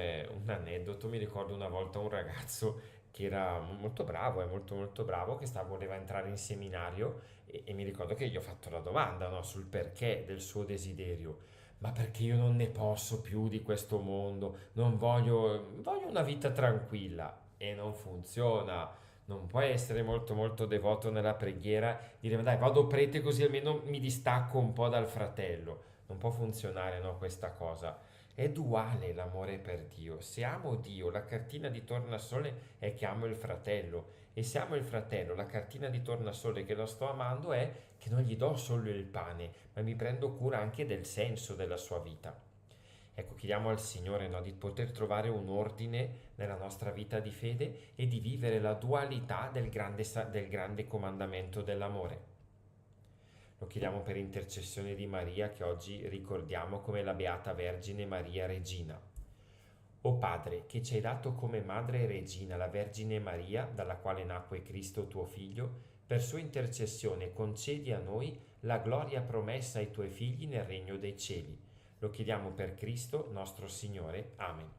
aneddoto, mi ricordo una volta un ragazzo che era molto bravo, molto bravo, che voleva entrare in seminario, e mi ricordo che gli ho fatto la domanda, no, sul perché del suo desiderio. Ma perché io non ne posso più di questo mondo, non voglio una vita tranquilla. E non funziona. Non puoi essere molto devoto nella preghiera, dire: ma dai, vado prete così almeno mi distacco un po' dal fratello. Non può funzionare, no, questa cosa. È duale l'amore per Dio. Se amo Dio, la cartina di tornasole è che amo il fratello, e se amo il fratello, la cartina di tornasole che lo sto amando è che non gli do solo il pane, ma mi prendo cura anche del senso della sua vita. Ecco, chiediamo al Signore, no, di poter trovare un ordine nella nostra vita di fede e di vivere la dualità del grande comandamento dell'amore. Lo chiediamo per intercessione di Maria, che oggi ricordiamo come la Beata Vergine Maria Regina. O Padre, che ci hai dato come Madre e Regina la Vergine Maria, dalla quale nacque Cristo tuo Figlio, per sua intercessione concedi a noi la gloria promessa ai tuoi figli nel regno dei cieli. Lo chiediamo per Cristo nostro Signore. Amen.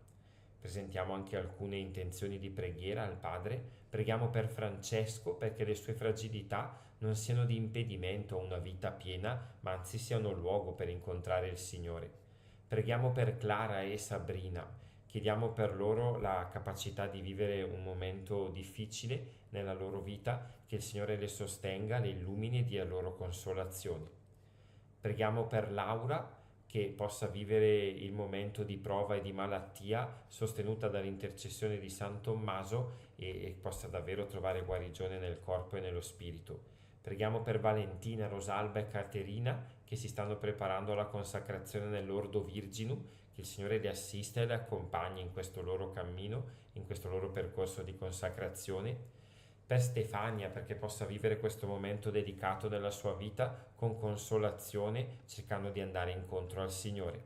Presentiamo anche alcune intenzioni di preghiera al Padre. Preghiamo per Francesco perché le sue fragilità non siano di impedimento a una vita piena, ma anzi siano luogo per incontrare il Signore. Preghiamo per Clara e Sabrina, Chiediamo per loro la capacità di vivere un momento difficile nella loro vita, che il Signore le sostenga, le illumini e dia loro consolazioni. Preghiamo per Laura, che possa vivere il momento di prova e di malattia sostenuta dall'intercessione di San Tommaso e possa davvero trovare guarigione nel corpo e nello spirito. Preghiamo per Valentina, Rosalba e Caterina, che si stanno preparando alla consacrazione nell'Ordo Virginum, che il Signore le assista e le accompagni in questo loro cammino, in questo loro percorso di consacrazione. Per Stefania, perché possa vivere questo momento dedicato della sua vita con consolazione, cercando di andare incontro al Signore.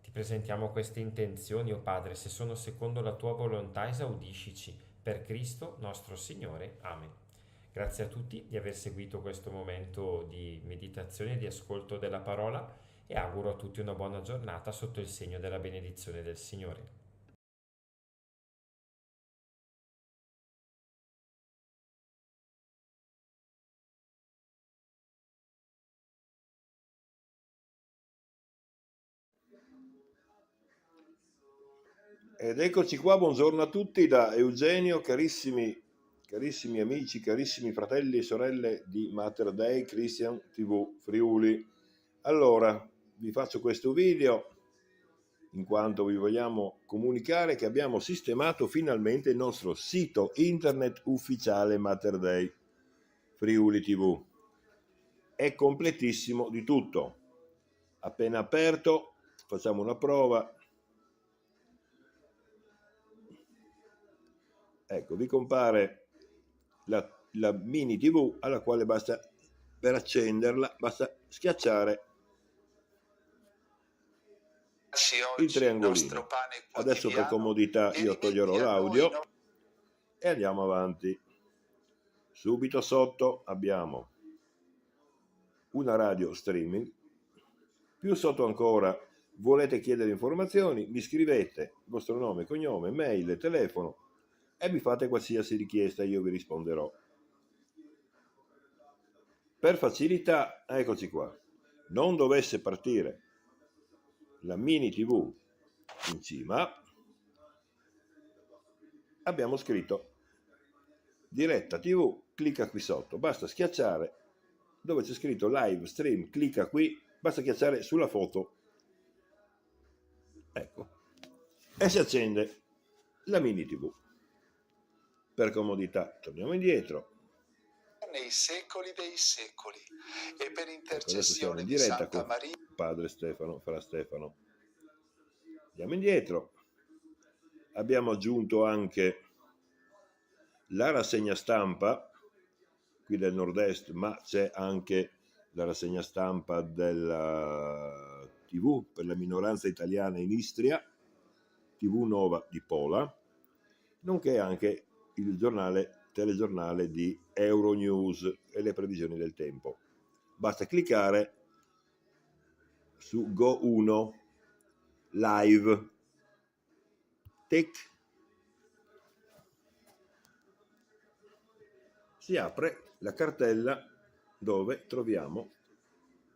Ti presentiamo queste intenzioni, o Padre, se sono secondo la tua volontà, esaudiscici. Per Cristo nostro Signore. Amen. Grazie a tutti di aver seguito questo momento di meditazione e di ascolto della parola e auguro a tutti una buona giornata sotto il segno della benedizione del Signore. Ed eccoci qua, buongiorno a tutti da Eugenio, carissimi amici, carissimi fratelli e sorelle di Mater Dei Christian TV Friuli. Allora, vi faccio questo video in quanto vi vogliamo comunicare che abbiamo sistemato finalmente il nostro sito internet ufficiale Mater Dei Friuli TV. È completissimo di tutto. Appena aperto, facciamo una prova. Ecco, vi compare la mini TV alla quale basta, per accenderla, basta schiacciare il triangolino. Adesso per comodità io toglierò l'audio e andiamo avanti. Subito sotto abbiamo una radio streaming. Più sotto ancora, volete chiedere informazioni, mi scrivete il vostro nome, cognome, mail, telefono e mi fate qualsiasi richiesta, io vi risponderò. Per facilità, eccoci qua, non dovesse partire la mini TV in cima, abbiamo scritto diretta TV, clicca qui sotto, basta schiacciare dove c'è scritto live stream, clicca qui, basta schiacciare sulla foto, ecco, e si accende la mini TV. Per comodità torniamo indietro. Nei secoli dei secoli e per Ecco, adesso siamo intercessione in di diretta Santa con Maria. Padre Stefano, Fra Stefano. Andiamo indietro. Abbiamo aggiunto anche la rassegna stampa qui del nord-est, ma c'è anche la rassegna stampa della TV per la minoranza italiana in Istria, TV Nova di Pola, nonché anche il telegiornale di Euronews e le previsioni del tempo. Basta cliccare su Go 1 Live. Tic. Si apre la cartella dove troviamo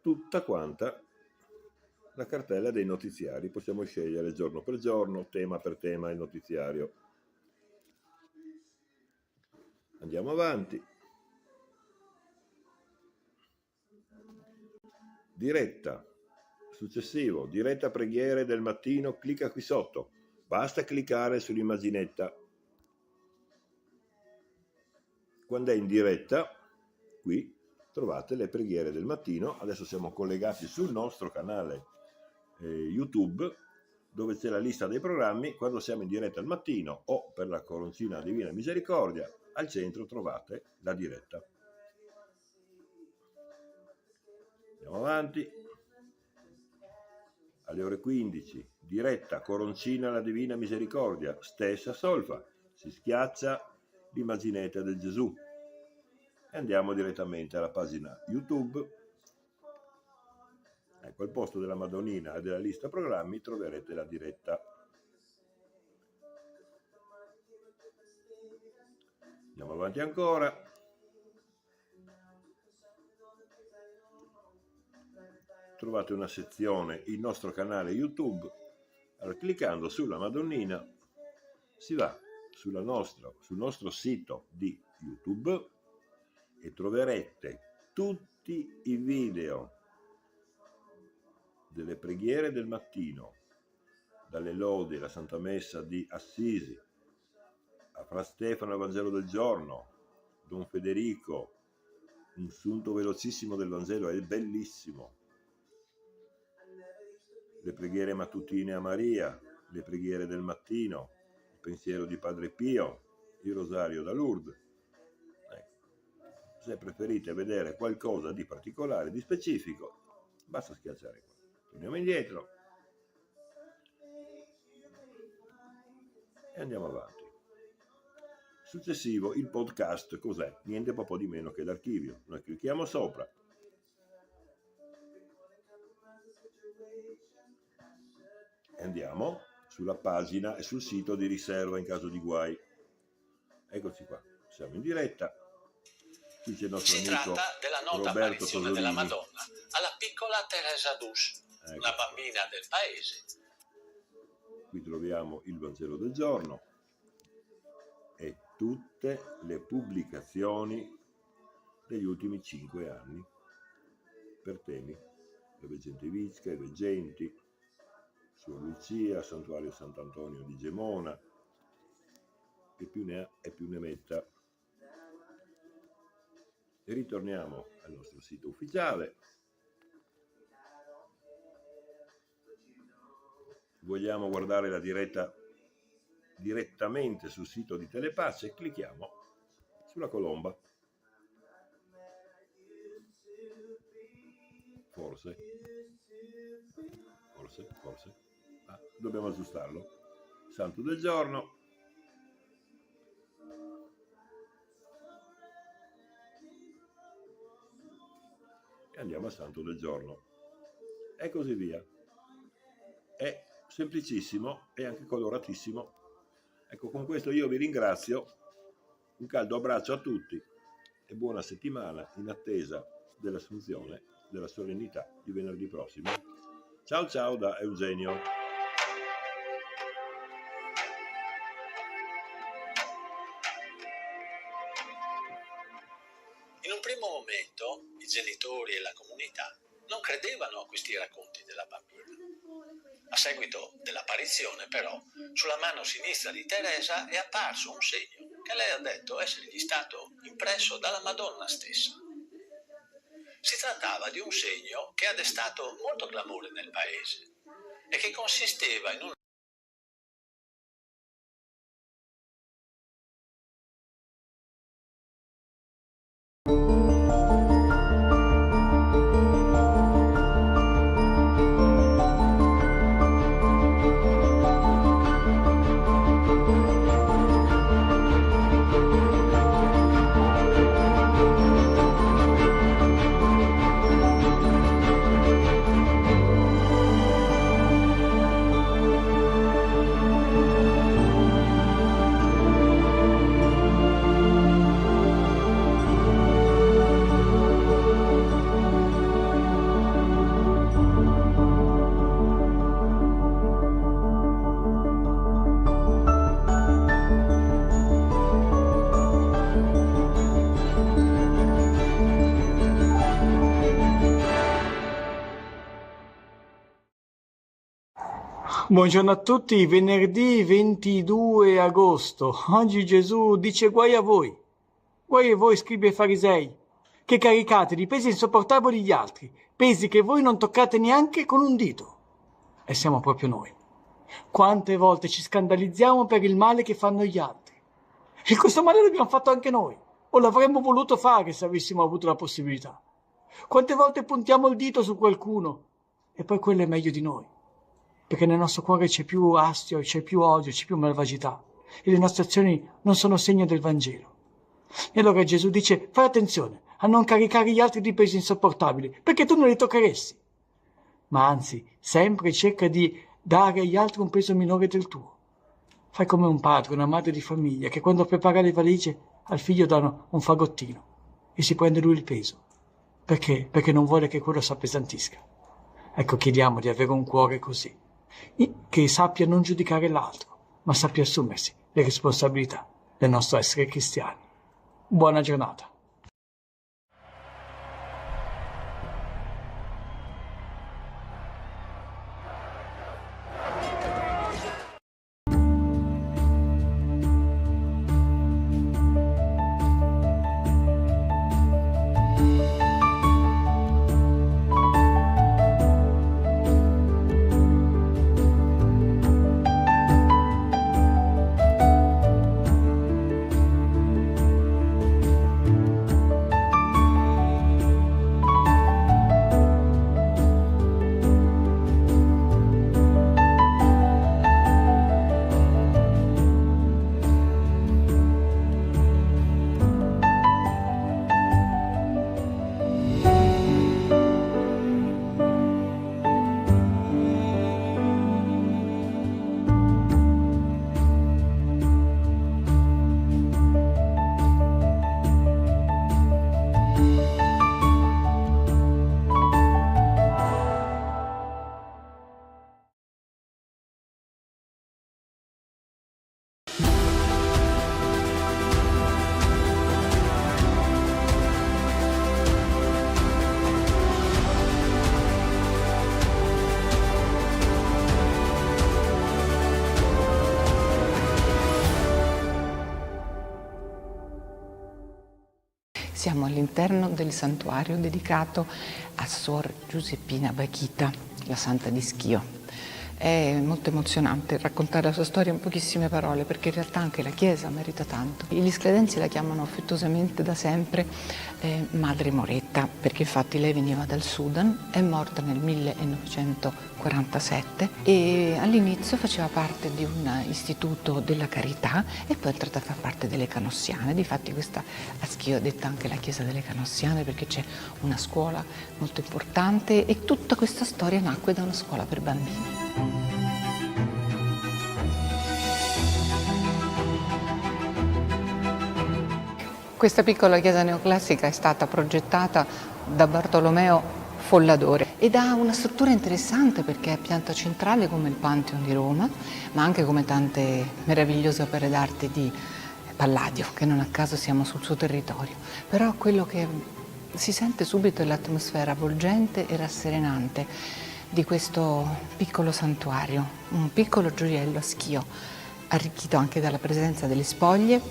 tutta quanta la cartella dei notiziari. Possiamo scegliere giorno per giorno, tema per tema il notiziario. Andiamo avanti. Diretta. Successivo, diretta preghiere del mattino, clicca qui sotto. Basta cliccare sull'immaginetta. Quando è in diretta, qui trovate le preghiere del mattino. Adesso siamo collegati sul nostro canale YouTube, dove c'è la lista dei programmi. Quando siamo in diretta al mattino o per la Coroncina Divina Misericordia, al centro trovate la diretta. Andiamo avanti. Alle ore 15, diretta Coroncina alla Divina Misericordia, stessa solfa. Si schiaccia l'immaginetta del Gesù e andiamo direttamente alla pagina YouTube. Ecco, al posto della Madonnina e della lista programmi troverete la diretta. Andiamo avanti ancora. Trovate una sezione, il nostro canale YouTube. Allora, cliccando sulla Madonnina si va sul nostro sito di YouTube e troverete tutti i video delle preghiere del mattino, dalle lodi, la Santa Messa di Assisi, a Fra Stefano, il Vangelo del giorno, Don Federico, un sunto velocissimo del Vangelo, è bellissimo, le preghiere mattutine a Maria, le preghiere del mattino, il pensiero di Padre Pio, il rosario da Lourdes. Se preferite vedere qualcosa di particolare, di specifico, basta schiacciare qua. Torniamo indietro e andiamo avanti. Successivo, il podcast cos'è? Niente po' di meno che l'archivio. Noi clicchiamo sopra. E andiamo sulla pagina e sul sito di riserva in caso di guai. Eccoci qua, siamo in diretta. Qui c'è il nostro amico tratta della nota Roberto apparizione Tosolini. della Madonna alla piccola Teresa d'Us, una bambina del paese. Qui troviamo il Vangelo del giorno e tutte le pubblicazioni degli ultimi 5 anni per temi: le veggenti vische, i veggenti, Suor Lucia, Santuario Sant'Antonio di Gemona, e più ne ha e più ne metta. E ritorniamo al nostro sito ufficiale. Vogliamo guardare la diretta direttamente sul sito di Telepace, clicchiamo sulla colomba. Forse. Dobbiamo aggiustarlo. Santo del giorno. E andiamo al Santo del giorno. E così via. È semplicissimo e anche coloratissimo. Ecco, con questo io vi ringrazio, un caldo abbraccio a tutti e buona settimana in attesa dell'assunzione della solennità di venerdì prossimo. Ciao ciao da Eugenio. In un primo momento i genitori e la comunità non credevano a questi racconti della bambina. A seguito dell'apparizione, però, sulla mano sinistra di Teresa è apparso un segno che lei ha detto essergli stato impresso dalla Madonna stessa. Si trattava di un segno che ha destato molto clamore nel paese e che consisteva in un Buongiorno a tutti, venerdì 22 agosto. Oggi Gesù dice guai a voi, scribi e farisei, che caricate di pesi insopportabili gli altri, pesi che voi non toccate neanche con un dito. E siamo proprio noi. Quante volte ci scandalizziamo per il male che fanno gli altri. E questo male l'abbiamo fatto anche noi, o l'avremmo voluto fare se avessimo avuto la possibilità. Quante volte puntiamo il dito su qualcuno, e poi quello è meglio di noi. Perché nel nostro cuore c'è più astio, c'è più odio, c'è più malvagità e le nostre azioni non sono segno del Vangelo. E allora Gesù dice: fai attenzione a non caricare gli altri di pesi insopportabili, perché tu non li toccheresti. Ma anzi, sempre cerca di dare agli altri un peso minore del tuo. Fai come un padre, una madre di famiglia, che quando prepara le valigie al figlio danno un fagottino e si prende lui il peso. Perché? Perché non vuole che quello si appesantisca. Ecco, chiediamo di avere un cuore così. che sappia non giudicare l'altro, ma sappia assumersi le responsabilità del nostro essere cristiani. Buona giornata. Siamo all'interno del santuario dedicato a Suor Giuseppina Bakhita, la santa di Schio. È molto emozionante raccontare la sua storia in pochissime parole, perché in realtà anche la Chiesa merita tanto. Gli scledensi la chiamano affettuosamente da sempre Madre Moretta, perché infatti lei veniva dal Sudan, è morta nel 1947 e all'inizio faceva parte di un istituto della carità e poi è entrata a far parte delle Canossiane. Difatti questa a Schio è detta anche la Chiesa delle Canossiane, perché c'è una scuola molto importante e tutta questa storia nacque da una scuola per bambini. Questa piccola chiesa neoclassica è stata progettata da Bartolomeo Folladore ed ha una struttura interessante perché è pianta centrale come il Pantheon di Roma, ma anche come tante meravigliose opere d'arte di Palladio, che non a caso siamo sul suo territorio. Però quello che si sente subito è l'atmosfera avvolgente e rasserenante di questo piccolo santuario, un piccolo gioiello a Schio, arricchito anche dalla presenza delle spoglie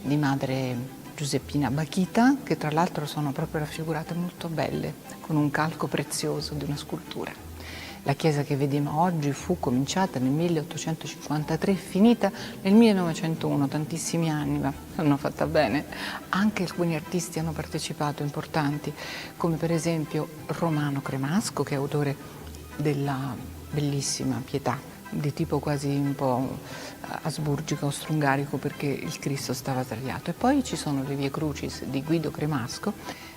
di Madre Giuseppina Bakhita, che tra l'altro sono proprio raffigurate molto belle, con un calco prezioso di una scultura. La chiesa che vediamo oggi fu cominciata nel 1853 e finita nel 1901, tantissimi anni, ma l'hanno fatta bene. Anche alcuni artisti hanno partecipato, importanti, come per esempio Romano Cremasco, che è autore della bellissima Pietà, di tipo quasi un po' asburgico, austro-ungarico, perché il Cristo stava tagliato. E poi ci sono le Vie Crucis di Guido Cremasco,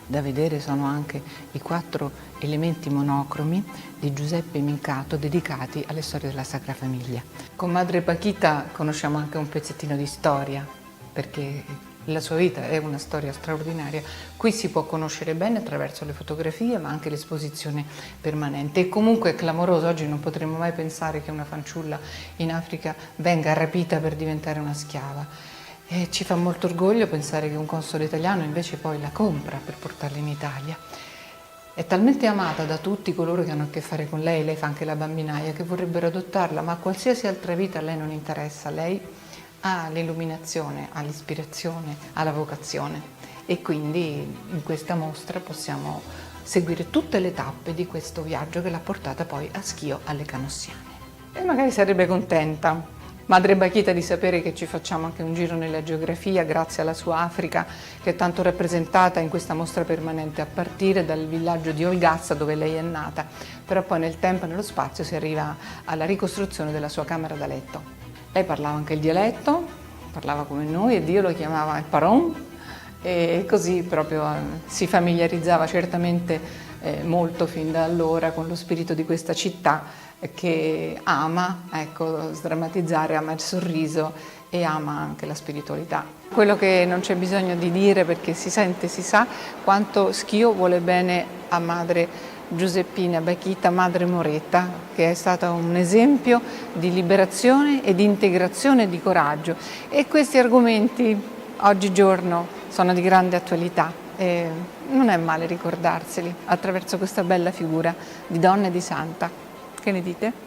da vedere sono anche i 4 elementi monocromi di Giuseppe Mincato dedicati alle storie della Sacra Famiglia. Con Madre Bakhita conosciamo anche un pezzettino di storia, perché la sua vita è una storia straordinaria. Qui si può conoscere bene attraverso le fotografie, ma anche l'esposizione permanente. E comunque è clamoroso, oggi non potremmo mai pensare che una fanciulla in Africa venga rapita per diventare una schiava. E ci fa molto orgoglio pensare che un console italiano invece poi la compra per portarla in Italia. È talmente amata da tutti coloro che hanno a che fare con lei fa anche la bambinaia, che vorrebbero adottarla, ma qualsiasi altra vita a lei non interessa. Lei ha l'illuminazione, ha l'ispirazione, ha la vocazione e quindi in questa mostra possiamo seguire tutte le tappe di questo viaggio che l'ha portata poi a Schio alle Canossiane. E magari sarebbe contenta Madre Bakhita di sapere che ci facciamo anche un giro nella geografia grazie alla sua Africa, che è tanto rappresentata in questa mostra permanente a partire dal villaggio di Olgassa dove lei è nata, però poi nel tempo e nello spazio si arriva alla ricostruzione della sua camera da letto. Lei parlava anche il dialetto, parlava come noi e Dio lo chiamava il Paron e così proprio si familiarizzava certamente molto fin da allora con lo spirito di questa città che ama, sdrammatizzare, ama il sorriso e ama anche la spiritualità. Quello che non c'è bisogno di dire perché si sente, si sa quanto Schio vuole bene a Madre Giuseppina Bachita, Madre Moretta, che è stata un esempio di liberazione e di integrazione e di coraggio. E questi argomenti oggigiorno sono di grande attualità e non è male ricordarseli attraverso questa bella figura di donna e di santa. Che ne dite?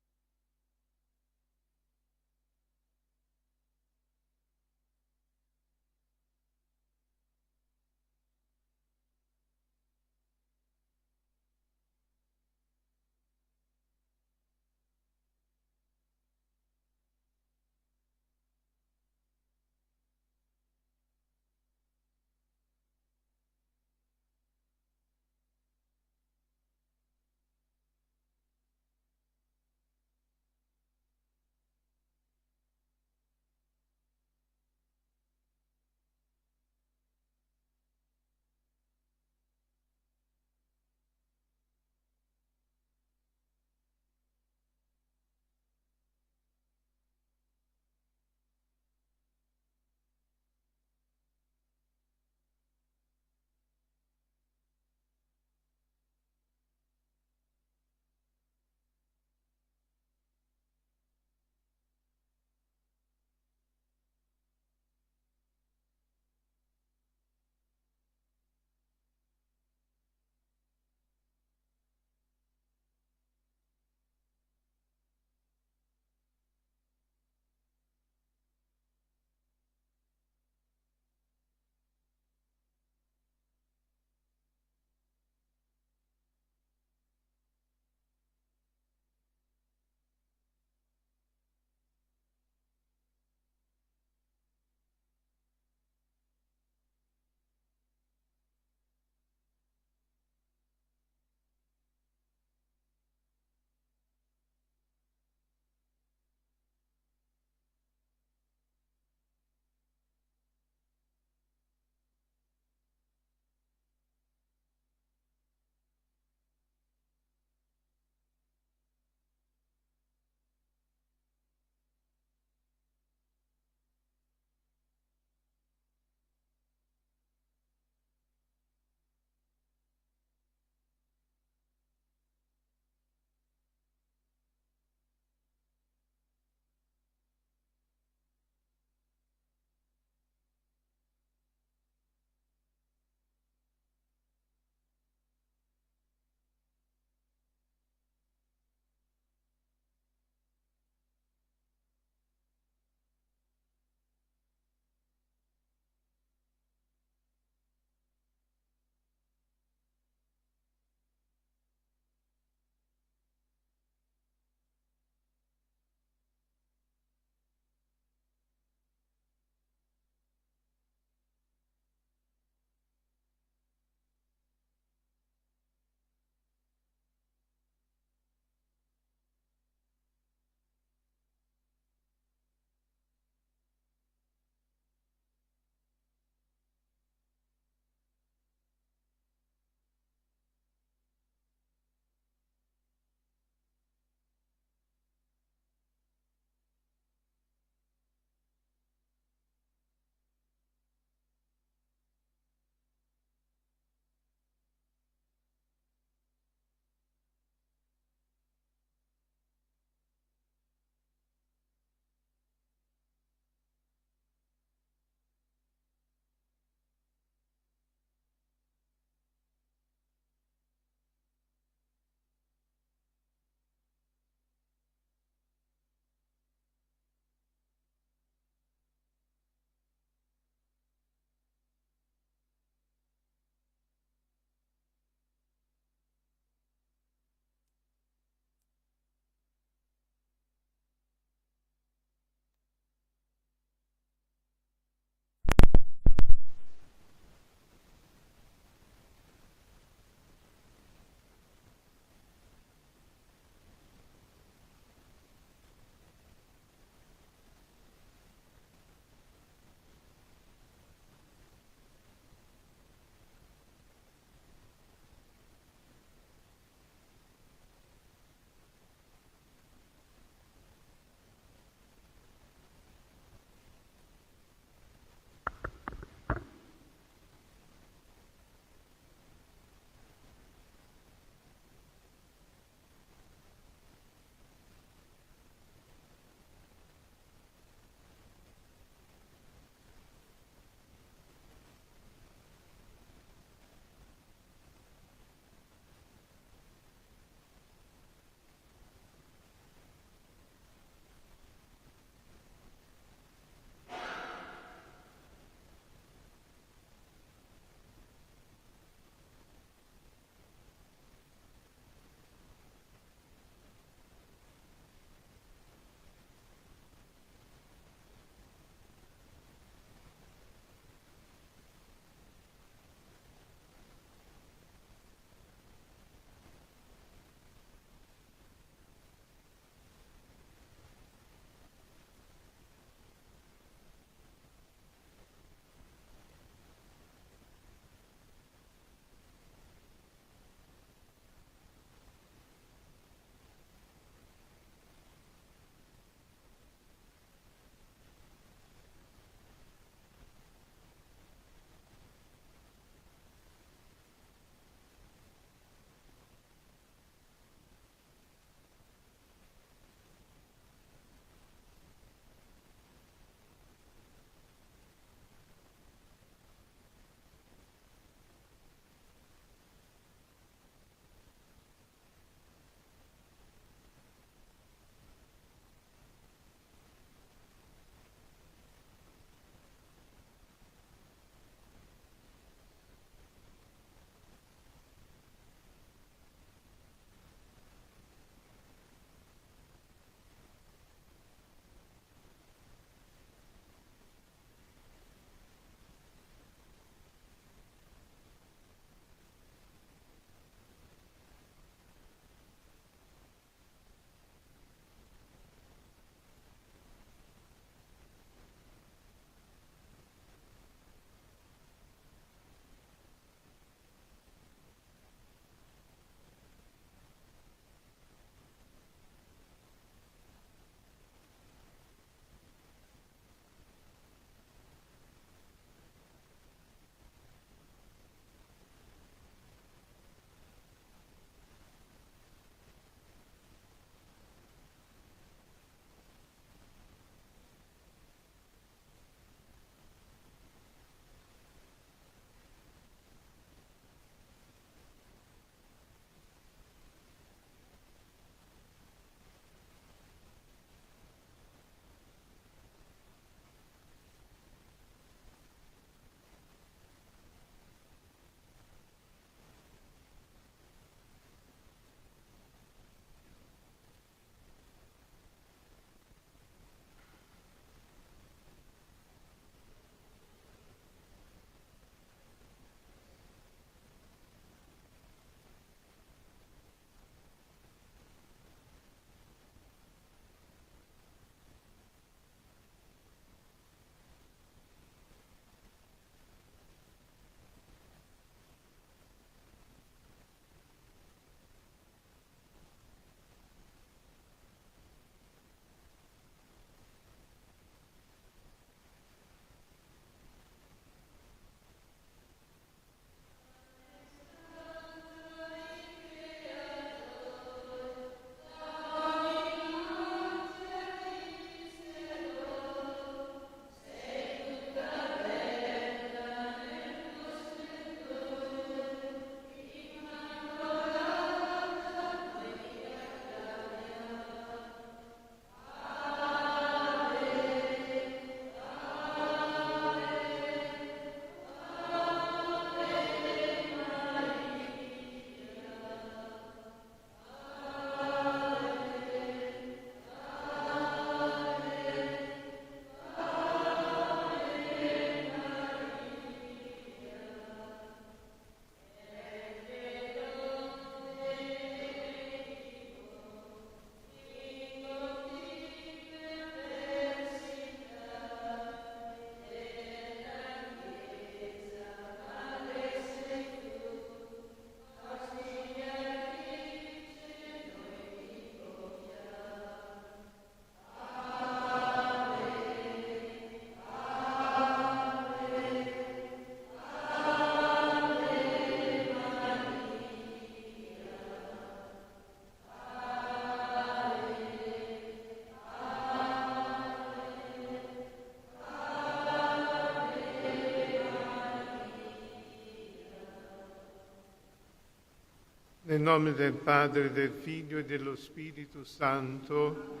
Nel nome del Padre, del Figlio e dello Spirito Santo,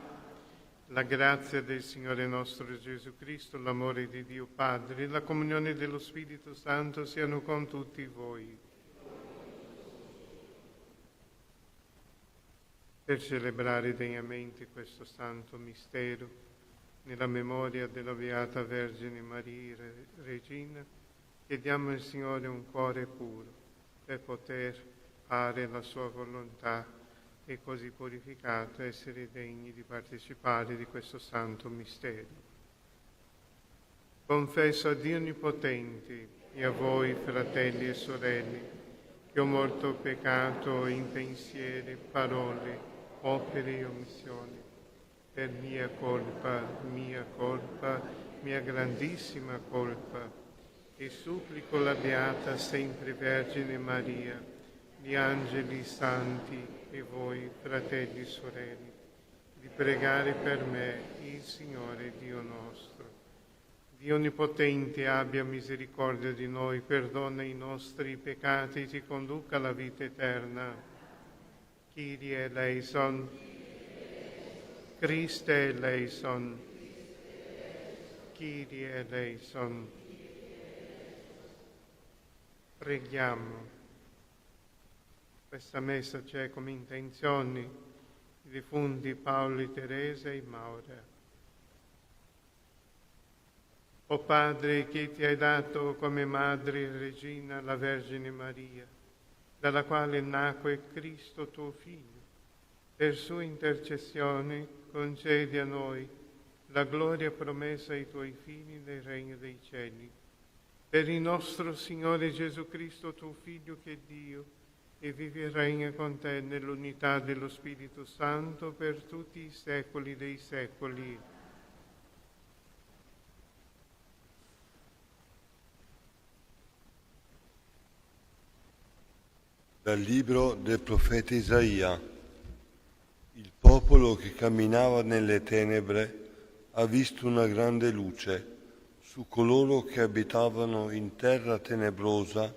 la grazia del Signore nostro Gesù Cristo, l'amore di Dio Padre e la comunione dello Spirito Santo siano con tutti voi. Per celebrare degnamente questo santo mistero, nella memoria della Beata Vergine Maria, Regina, chiediamo al Signore un cuore puro per poter fare la sua volontà e così purificato essere degni di partecipare di questo santo mistero. Confesso a Dio Onnipotente e a voi, fratelli e sorelle, che ho molto peccato in pensieri, parole, opere e omissioni, per mia colpa, mia grandissima colpa, e supplico la Beata sempre Vergine Maria, gli angeli santi e voi, fratelli e sorelle, di pregare per me il Signore Dio nostro. Dio Onnipotente abbia misericordia di noi, perdona i nostri peccati e ci conduca alla vita eterna. Kyrie eleison, Christe eleison, Kyrie eleison. Preghiamo. Questa messa c'è come intenzioni i defunti Paolo e Teresa e Maura. O Padre, che ti hai dato come madre e regina la Vergine Maria, dalla quale nacque Cristo tuo Figlio, per sua intercessione concedi a noi la gloria promessa ai tuoi figli nel regno dei cieli. Per il nostro Signore Gesù Cristo, tuo Figlio, che è Dio, e vive e regna con te nell'unità dello Spirito Santo per tutti i secoli dei secoli. Dal libro del profeta Isaia. Il popolo che camminava nelle tenebre ha visto una grande luce. Su coloro che abitavano in terra tenebrosa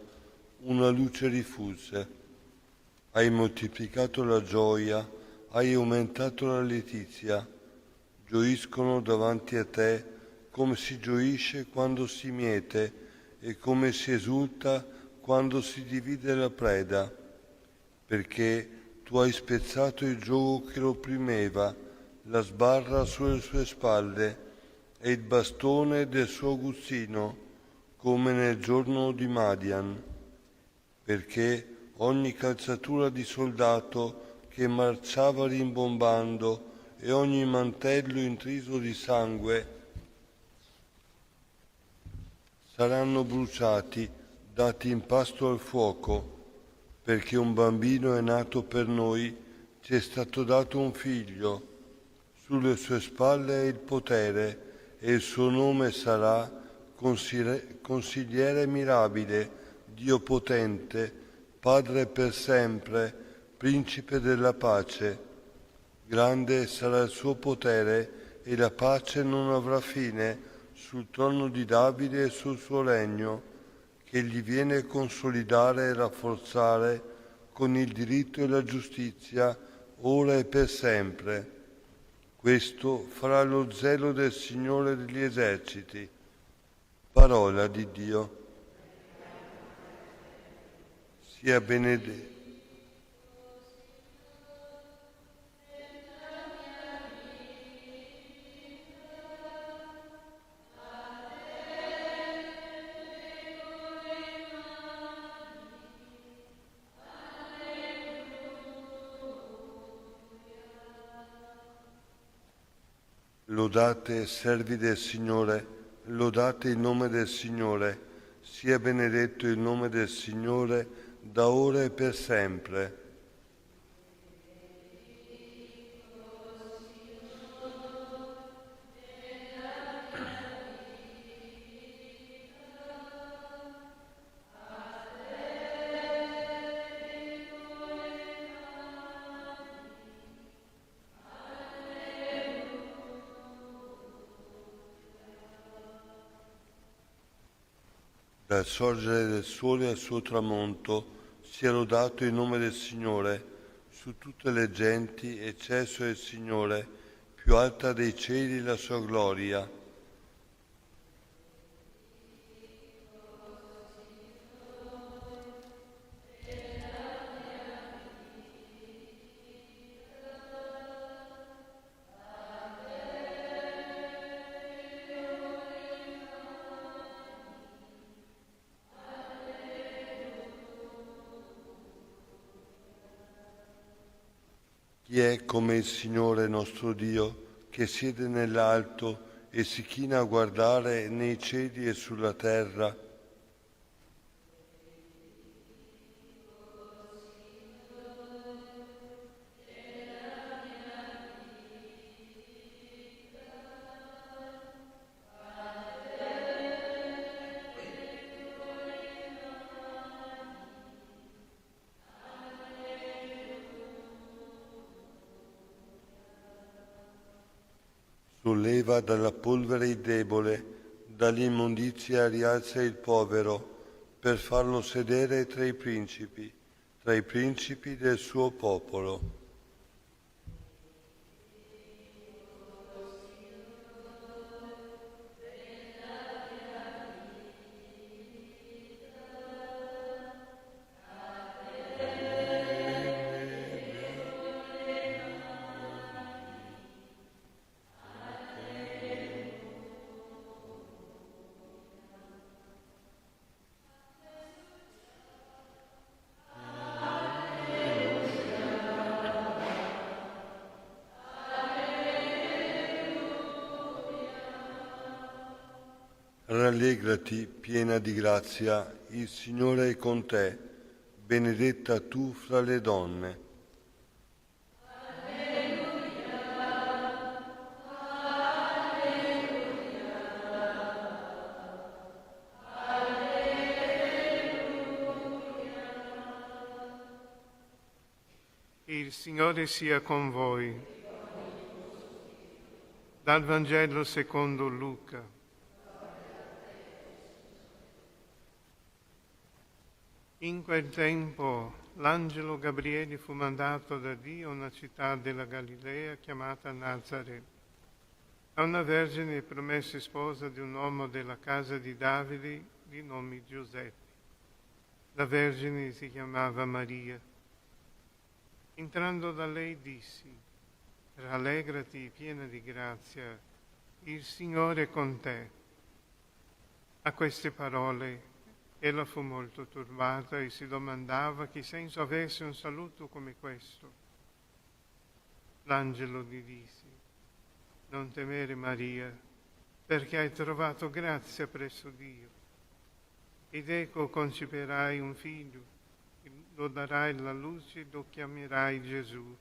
una luce rifulse. Hai moltiplicato la gioia, hai aumentato la letizia. Gioiscono davanti a te come si gioisce quando si miete e come si esulta quando si divide la preda, perché tu hai spezzato il giogo che lo opprimeva, la sbarra sulle sue spalle e il bastone del suo aguzzino, come nel giorno di Madian, perché ogni calzatura di soldato che marciava rimbombando e ogni mantello intriso di sangue saranno bruciati, dati in pasto al fuoco, perché un bambino è nato per noi, ci è stato dato un figlio, sulle sue spalle è il potere e il suo nome sarà Consigliere mirabile, Dio potente, Padre per sempre, Principe della pace. Grande sarà il suo potere e la pace non avrà fine sul trono di Davide e sul suo regno, che gli viene a consolidare e rafforzare con il diritto e la giustizia, ora e per sempre. Questo farà lo zelo del Signore degli eserciti. Parola di Dio. Sia benedetto. Lodate, servi del Signore, lodate il nome del Signore, sia benedetto il nome del Signore, da ora e per sempre. Dal sorgere del sole al suo tramonto sia lodato il nome del Signore su tutte le genti, eccesso è il Signore, più alta dei cieli la sua gloria. Chi è come il Signore nostro Dio, che siede nell'alto e si china a guardare nei cieli e sulla terra? Solleva dalla polvere il debole, dall'immondizia rialza il povero, per farlo sedere tra i principi del suo popolo. Rallegrati, piena di grazia, il Signore è con te, benedetta tu fra le donne. Il Signore sia con voi. Dal Vangelo secondo Luca. In quel tempo l'angelo Gabriele fu mandato da Dio a una città della Galilea chiamata Nazaret, a una vergine promessa sposa di un uomo della casa di Davide di nome Giuseppe. La vergine si chiamava Maria. Entrando da lei dissi: rallegrati, piena di grazia, il Signore è con te. A queste parole ella fu molto turbata e si domandava che senso avesse un saluto come questo. L'angelo gli disse: non temere, Maria, perché hai trovato grazia presso Dio. Ed ecco, concepirai un figlio, lo darai alla luce e lo chiamerai Gesù.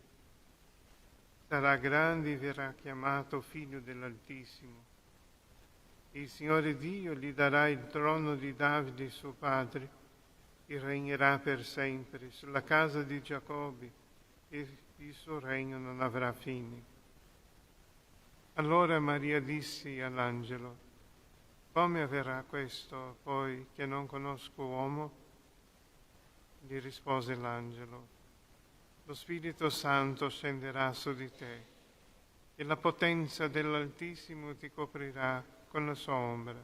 Sarà grande e verrà chiamato Figlio dell'Altissimo. Il Signore Dio gli darà il trono di Davide suo padre e regnerà per sempre sulla casa di Giacobbe e il suo regno non avrà fine. Allora Maria disse all'angelo: come avverrà questo poi che non conosco uomo? Gli rispose l'angelo: lo Spirito Santo scenderà su di te e la potenza dell'Altissimo ti coprirà con la sua ombra.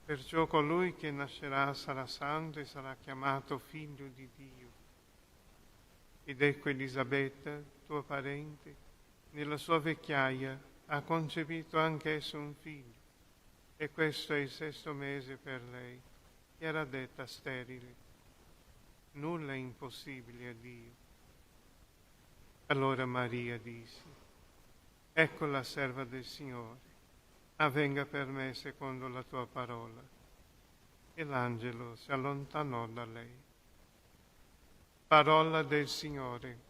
Perciò colui che nascerà sarà santo e sarà chiamato figlio di Dio. Ed ecco Elisabetta, tua parente, nella sua vecchiaia ha concepito anch'essa un figlio, e questo è il 6° mese per lei, che era detta sterile. Nulla è impossibile a Dio. Allora Maria disse: ecco la serva del Signore, avvenga per me secondo la tua parola. E l'angelo si allontanò da lei. Parola del Signore.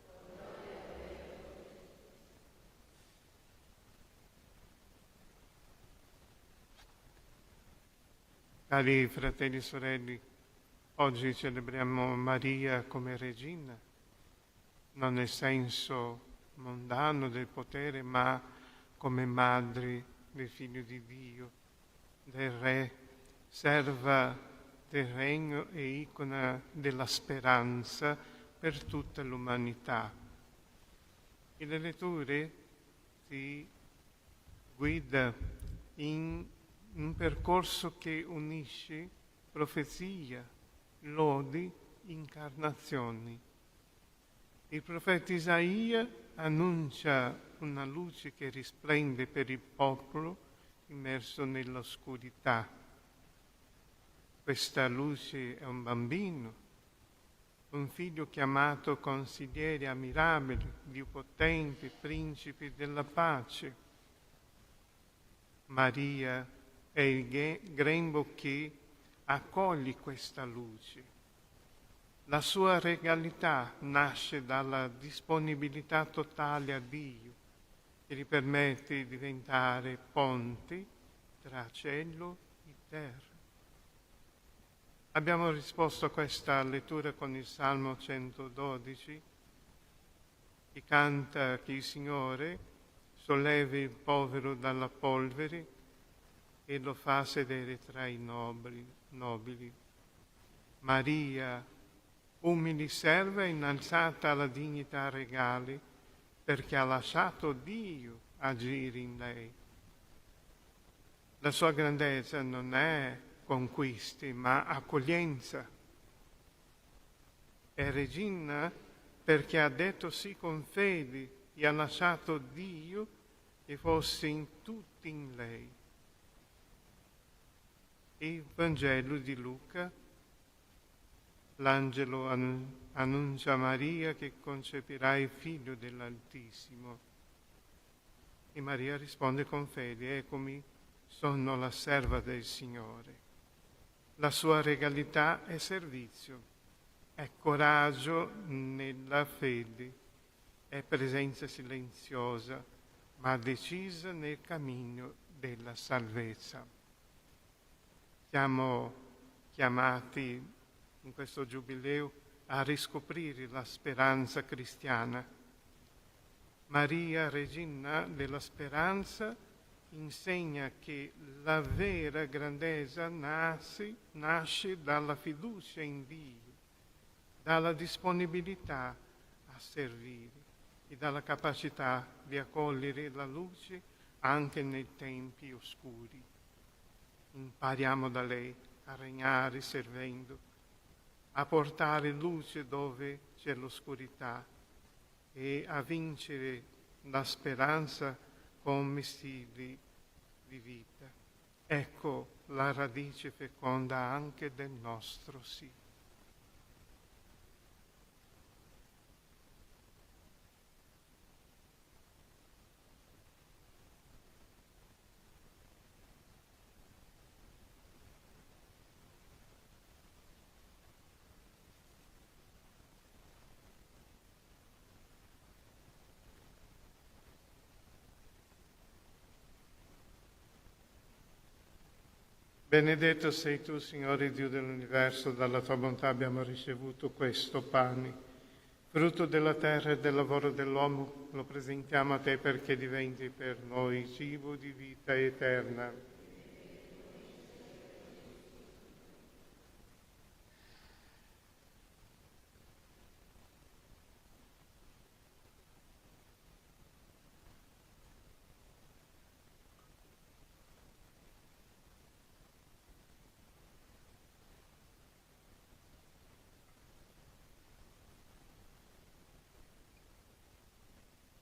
Cari fratelli e sorelle, oggi celebriamo Maria come regina, non nel senso mondano del potere, ma come madre del Figlio di Dio, del Re, serva del regno e icona della speranza per tutta l'umanità. E le letture si guida in un percorso che unisce profezia, lodi, incarnazioni. Il profeta Isaia annuncia una luce che risplende per il popolo immerso nell'oscurità. Questa luce è un bambino, un figlio chiamato consigliere ammirabile, Dio potente, principe della pace. Maria è il grembo che accoglie questa luce. La sua regalità nasce dalla disponibilità totale a Dio, che gli permette di diventare ponte tra cielo e terra. Abbiamo risposto a questa lettura con il Salmo 112, che canta che il Signore sollevi il povero dalla polvere e lo fa sedere tra i nobili. Maria, umili serva, innalzata alla dignità regale, perché ha lasciato Dio agire in lei. La sua grandezza non è conquiste, ma accoglienza. È regina perché ha detto sì con fede e ha lasciato Dio che fosse in tutti in lei. E il Vangelo di Luca, l'angelo annuncia a Maria che concepirà il figlio dell'Altissimo. E Maria risponde con fede: eccomi, sono la serva del Signore. La sua regalità è servizio, è coraggio nella fede, è presenza silenziosa, ma decisa nel cammino della salvezza. Siamo chiamati in questo giubileo a riscoprire la speranza cristiana. Maria, regina della speranza, insegna che la vera grandezza nasce dalla fiducia in Dio, dalla disponibilità a servire e dalla capacità di accogliere la luce anche nei tempi oscuri. Impariamo da lei a regnare servendo, a portare luce dove c'è l'oscurità e a vincere la speranza con mestili di vita. Ecco la radice feconda anche del nostro sì. Benedetto sei tu, Signore Dio dell'universo, dalla tua bontà abbiamo ricevuto questo pane, frutto della terra e del lavoro dell'uomo, lo presentiamo a te perché diventi per noi cibo di vita eterna.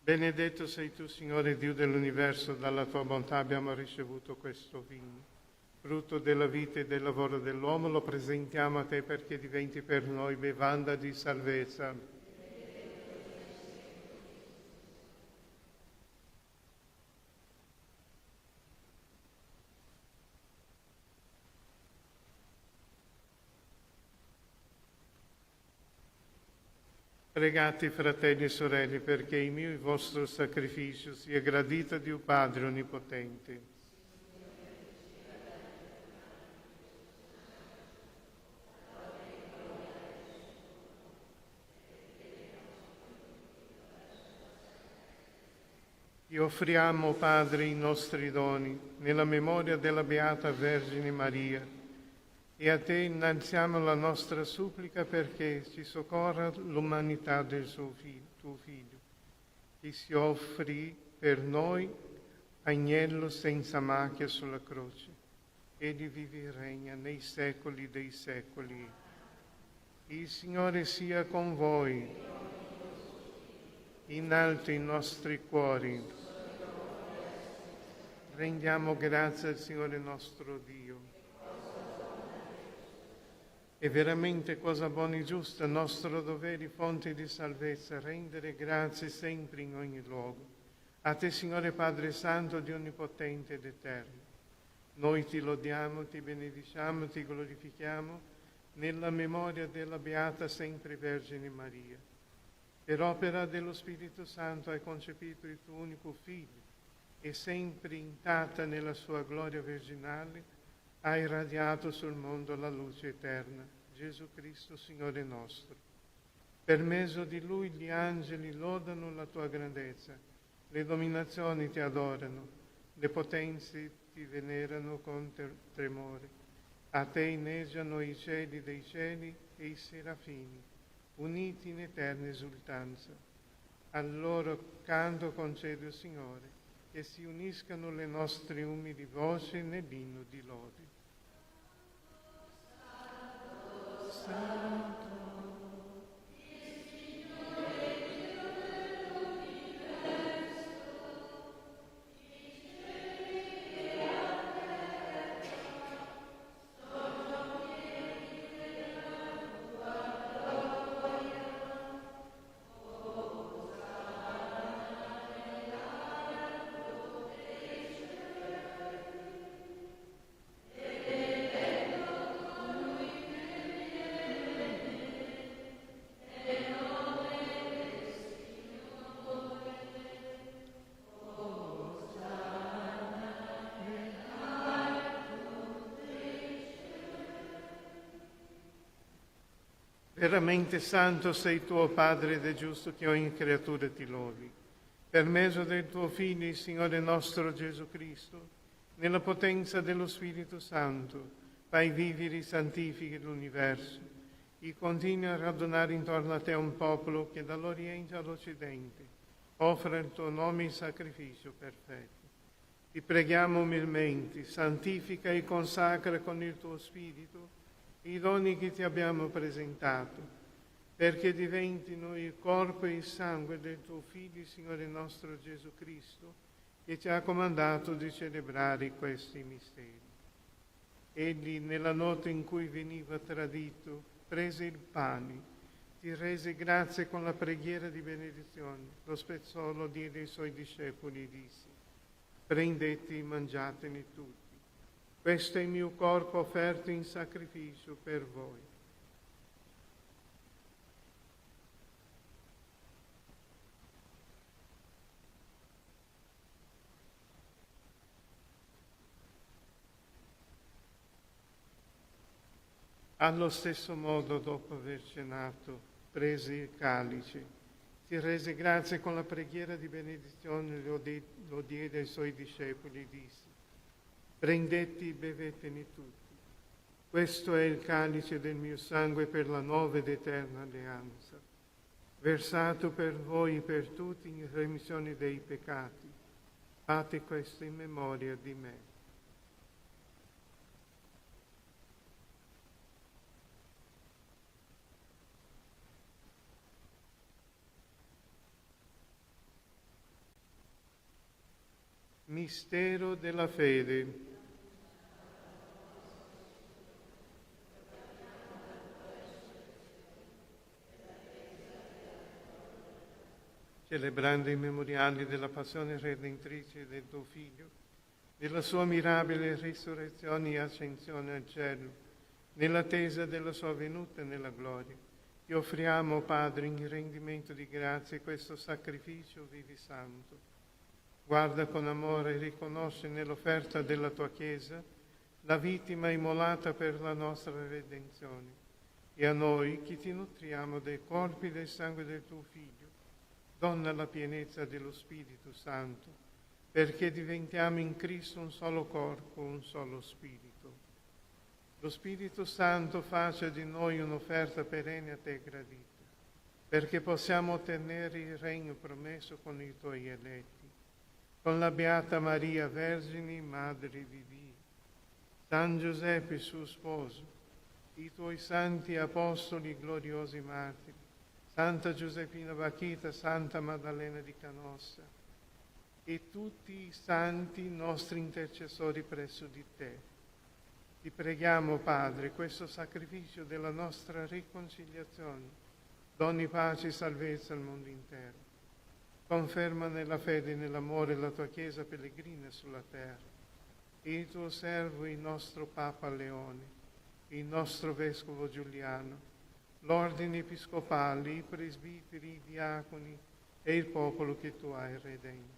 Benedetto sei tu, Signore Dio dell'universo, dalla tua bontà abbiamo ricevuto questo vino, frutto della vita e del lavoro dell'uomo, lo presentiamo a te perché diventi per noi bevanda di salvezza. Pregate, fratelli e sorelle, perché il mio e il vostro sacrificio sia gradito a Dio Padre Onnipotente. Ti offriamo, Padre, i nostri doni, nella memoria della Beata Vergine Maria, E a te innalziamo la nostra supplica perché ci soccorra l'umanità del tuo Figlio, che si offrì per noi agnello senza macchia sulla croce. Egli vive e regna nei secoli dei secoli. Il Signore sia con voi. In alto i nostri cuori. Rendiamo grazie al Signore nostro Dio. È veramente cosa buona e giusta, nostro dovere, fonte di salvezza, rendere grazie sempre in ogni luogo. A te, Signore Padre Santo, Dio Onnipotente ed Eterno. Noi ti lodiamo, ti benediciamo, ti glorifichiamo nella memoria della Beata Sempre Vergine Maria. Per opera dello Spirito Santo hai concepito il tuo unico Figlio e sempre intatta nella sua gloria virginale hai irradiato sul mondo la luce eterna, Gesù Cristo, Signore nostro. Per mezzo di Lui gli angeli lodano la tua grandezza, le dominazioni ti adorano, le potenze ti venerano con tremore. A te inneggiano i cieli dei cieli e i serafini, uniti in eterna esultanza. Al loro canto concedo, Signore, che si uniscano le nostre umili voci nell'inno di lode. Santo. Veramente santo sei tuo Padre ed è giusto che ogni creatura ti lovi. Per mezzo del tuo Figlio, il Signore nostro Gesù Cristo, nella potenza dello Spirito Santo, fai vivere e santifichi l'universo e continui a radunare intorno a te un popolo che dall'Oriente all'Occidente offre il tuo nome in sacrificio perfetto. Ti preghiamo umilmente, santifica e consacra con il tuo Spirito i doni che ti abbiamo presentato, perché diventino il corpo e il sangue del tuo Figlio, Signore nostro Gesù Cristo, che ci ha comandato di celebrare questi misteri. Egli, nella notte in cui veniva tradito, prese il pane, ti rese grazie con la preghiera di benedizione, lo spezzò, lo diede ai suoi discepoli e disse: prendete e mangiatene tutti. Questo è il mio corpo offerto in sacrificio per voi. Allo stesso modo, dopo aver cenato, prese il calice, ti rese grazie con la preghiera di benedizione, lo diede ai suoi discepoli e disse: prendete e bevetene tutti. Questo è il calice del mio sangue per la nuova ed eterna alleanza, versato per voi e per tutti in remissione dei peccati. Fate questo in memoria di me. Mistero della fede. Celebrando i memoriali della passione redentrice del tuo Figlio, della sua mirabile risurrezione e ascensione al cielo, nell'attesa della sua venuta nella gloria, ti offriamo, Padre, in rendimento di grazie questo sacrificio vivi santo. Guarda con amore e riconosce nell'offerta della tua Chiesa la vittima immolata per la nostra redenzione, e a noi, che ti nutriamo dei corpi e del sangue del tuo Figlio, donna la pienezza dello Spirito Santo, perché diventiamo in Cristo un solo corpo, un solo Spirito. Lo Spirito Santo faccia di noi un'offerta perenne a te gradita, perché possiamo ottenere il regno promesso con i tuoi eletti, con la Beata Maria, Vergine, Madre di Dio, San Giuseppe, suo sposo, i tuoi santi apostoli gloriosi martiri, Santa Giuseppina Bacchita, Santa Maddalena di Canossa e tutti i santi nostri intercessori presso di te. Ti preghiamo, Padre, questo sacrificio della nostra riconciliazione doni pace e salvezza al mondo intero. Conferma nella fede e nell'amore la tua Chiesa pellegrina sulla terra e il tuo servo, il nostro Papa Leone, il nostro Vescovo Giuliano, l'ordine episcopale, i presbiteri, i diaconi e il popolo che tu hai redento.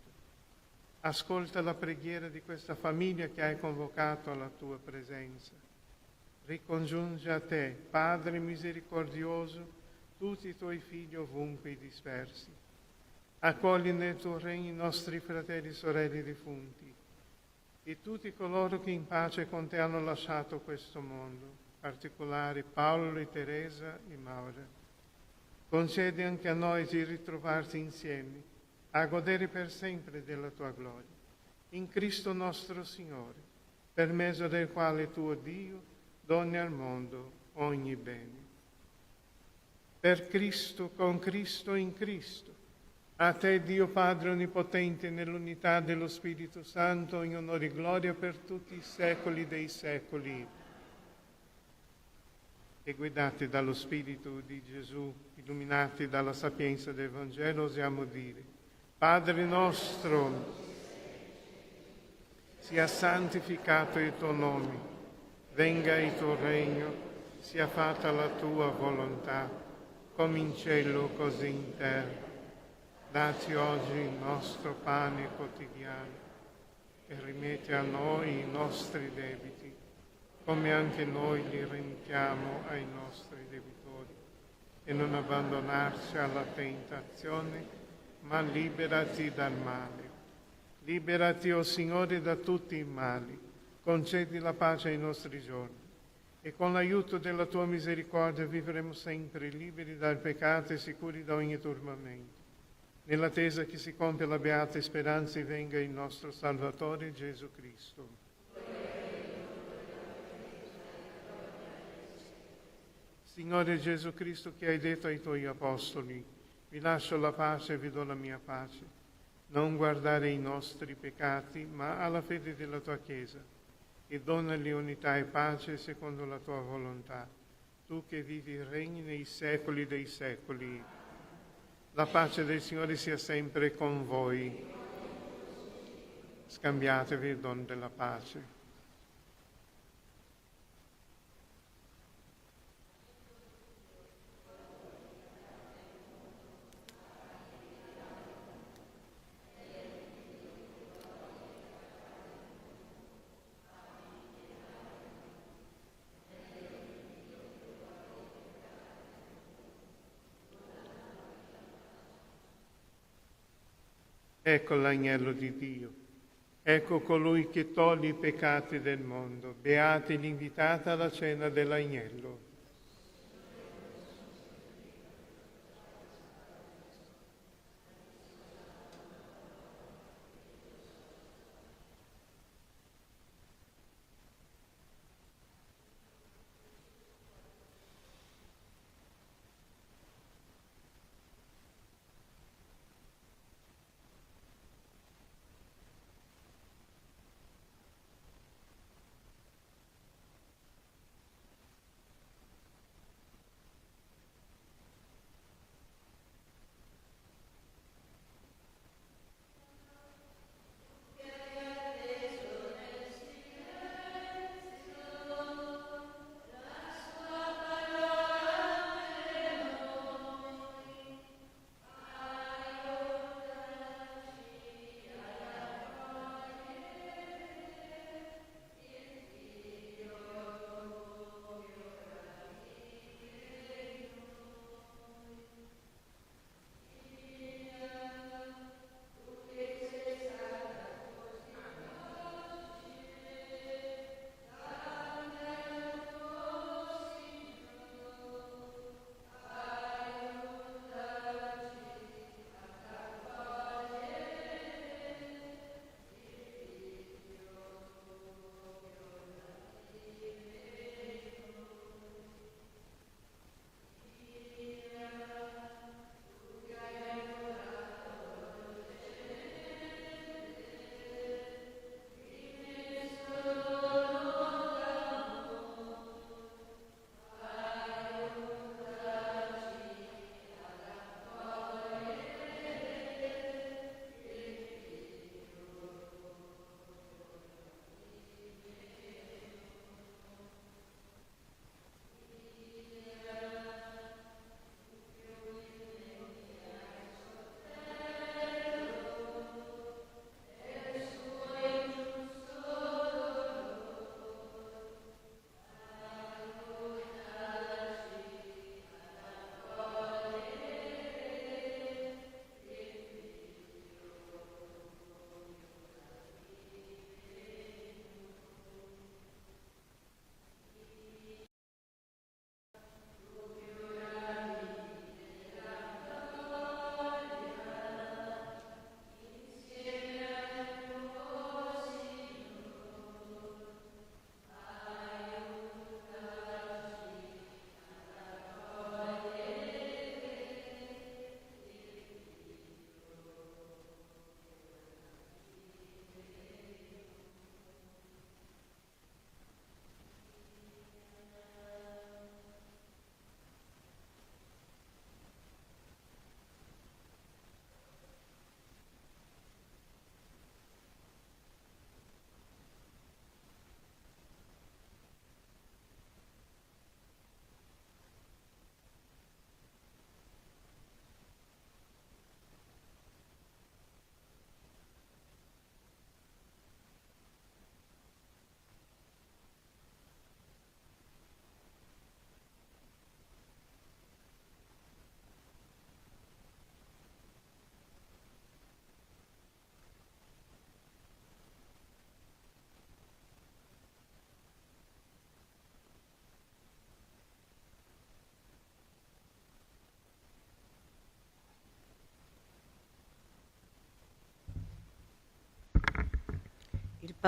Ascolta la preghiera di questa famiglia che hai convocato alla tua presenza. Ricongiunge a te, Padre misericordioso, tutti i tuoi figli ovunque dispersi. Accogli nel tuo regno i nostri fratelli e sorelle defunti e tutti coloro che in pace con te hanno lasciato questo mondo, in particolare Paolo e Teresa e Maura. Concedi anche a noi di ritrovarti insieme, a godere per sempre della tua gloria. In Cristo nostro Signore, per mezzo del quale tuo Dio doni al mondo ogni bene. Per Cristo, con Cristo, in Cristo. A te, Dio Padre Onnipotente, nell'unità dello Spirito Santo, ogni onore e gloria per tutti i secoli dei secoli. E guidati dallo Spirito di Gesù, illuminati dalla sapienza del Vangelo, osiamo dire: Padre nostro, sia santificato il tuo nome, venga il tuo regno, sia fatta la tua volontà, come in cielo così in terra. Dacci oggi il nostro pane quotidiano e rimetti a noi i nostri debiti, come anche noi li remettiamo ai nostri debitori. E non abbandonarci alla tentazione, ma liberati dal male. Liberati, o Signore, da tutti i mali. Concedi la pace ai nostri giorni. E con l'aiuto della tua misericordia vivremo sempre liberi dal peccato e sicuri da ogni turbamento. Nell'attesa che si compia la beata speranza e venga il nostro Salvatore Gesù Cristo. Signore Gesù Cristo, che hai detto ai tuoi apostoli: vi lascio la pace e vi do la mia pace. Non guardare i nostri peccati, ma alla fede della tua Chiesa, e donali unità e pace secondo la tua volontà. Tu che vivi e regni nei secoli dei secoli. La pace del Signore sia sempre con voi. Scambiatevi il dono della pace. Ecco l'agnello di Dio, ecco colui che toglie i peccati del mondo. Beati l'invitata alla cena dell'agnello.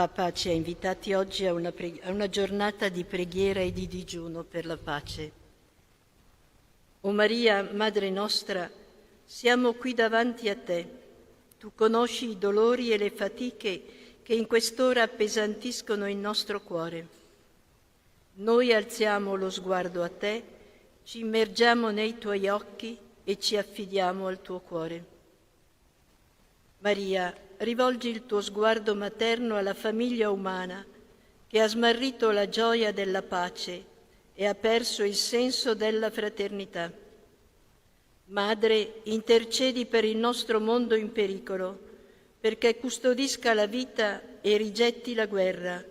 Papa ci ha invitati oggi a una giornata di preghiera e di digiuno per la pace. O Maria, Madre nostra, siamo qui davanti a te. Tu conosci i dolori e le fatiche che in quest'ora appesantiscono il nostro cuore. Noi alziamo lo sguardo a te, ci immergiamo nei tuoi occhi e ci affidiamo al tuo cuore. Maria, rivolgi il tuo sguardo materno alla famiglia umana che ha smarrito la gioia della pace e ha perso il senso della fraternità. Madre, intercedi per il nostro mondo in pericolo, perché custodisca la vita e rigetti la guerra,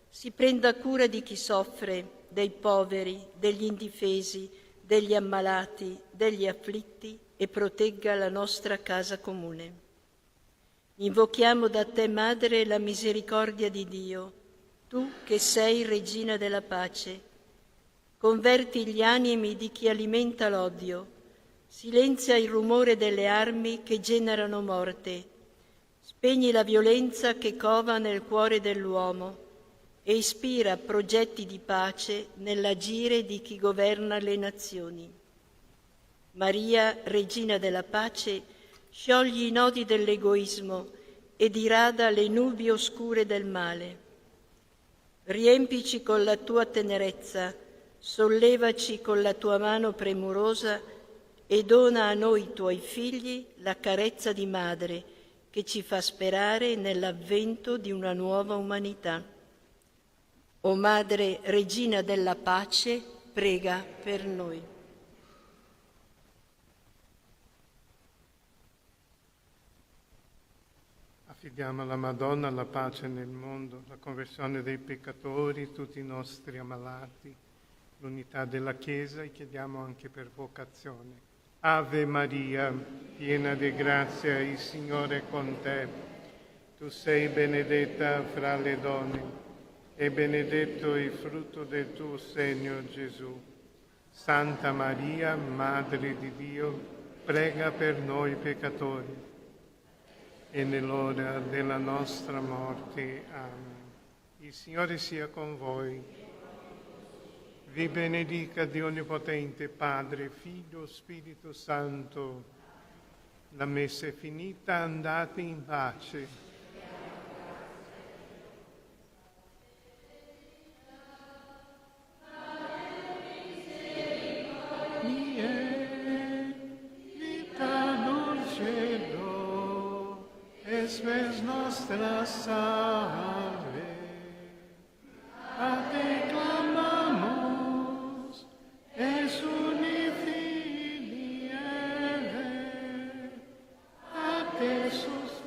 si prenda cura di chi soffre, dei poveri, degli indifesi, degli ammalati, degli afflitti e protegga la nostra casa comune. Invochiamo da te, Madre, la misericordia di Dio, tu che sei Regina della pace. Converti gli animi di chi alimenta l'odio, silenzia il rumore delle armi che generano morte, spegni la violenza che cova nel cuore dell'uomo e ispira progetti di pace nell'agire di chi governa le nazioni. Maria, Regina della pace, sciogli i nodi dell'egoismo e dirada le nubi oscure del male. Riempici con la tua tenerezza, sollevaci con la tua mano premurosa e dona a noi tuoi figli la carezza di madre che ci fa sperare nell'avvento di una nuova umanità. O Madre, Regina della pace, prega per noi. Affidiamo alla Madonna la pace nel mondo, la conversione dei peccatori, tutti i nostri ammalati, l'unità della Chiesa e chiediamo anche per vocazione. Ave Maria, piena di grazia, il Signore è con te. Tu sei benedetta fra le donne e benedetto il frutto del tuo seno, Gesù. Santa Maria, Madre di Dio, prega per noi peccatori e nell'ora della nostra morte. Amen. Il Signore sia con voi. Vi benedica Dio Onnipotente, Padre, Figlio, Spirito Santo. La messa è finita, andate in pace. Es nostra salve, a te clamamos, es uni fili eve, a te sospiriamo.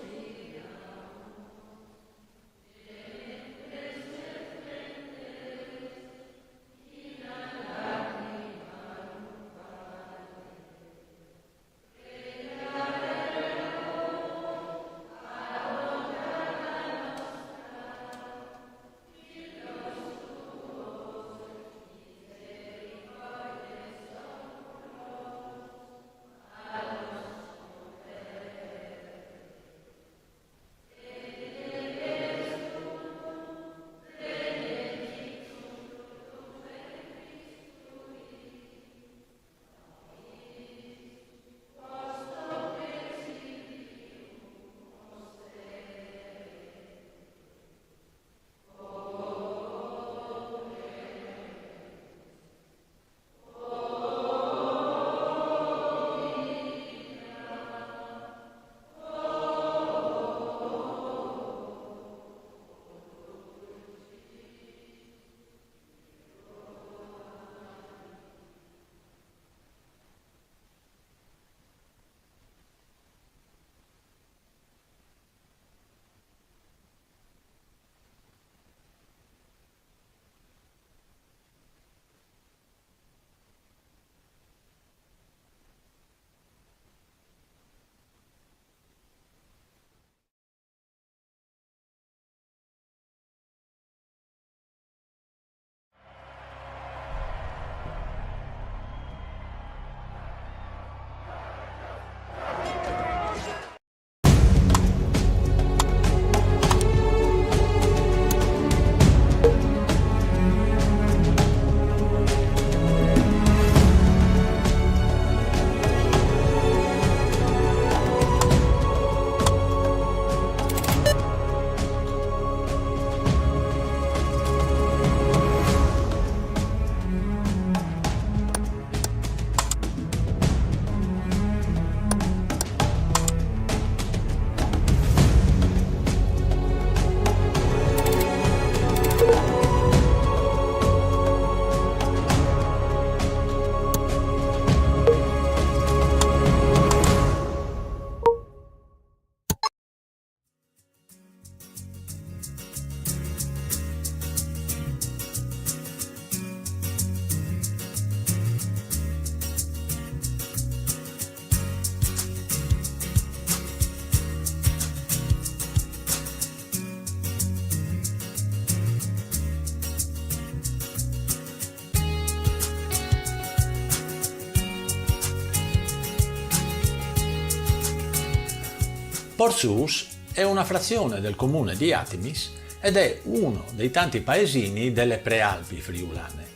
Porcius è una frazione del comune di Atimis ed è uno dei tanti paesini delle Prealpi friulane.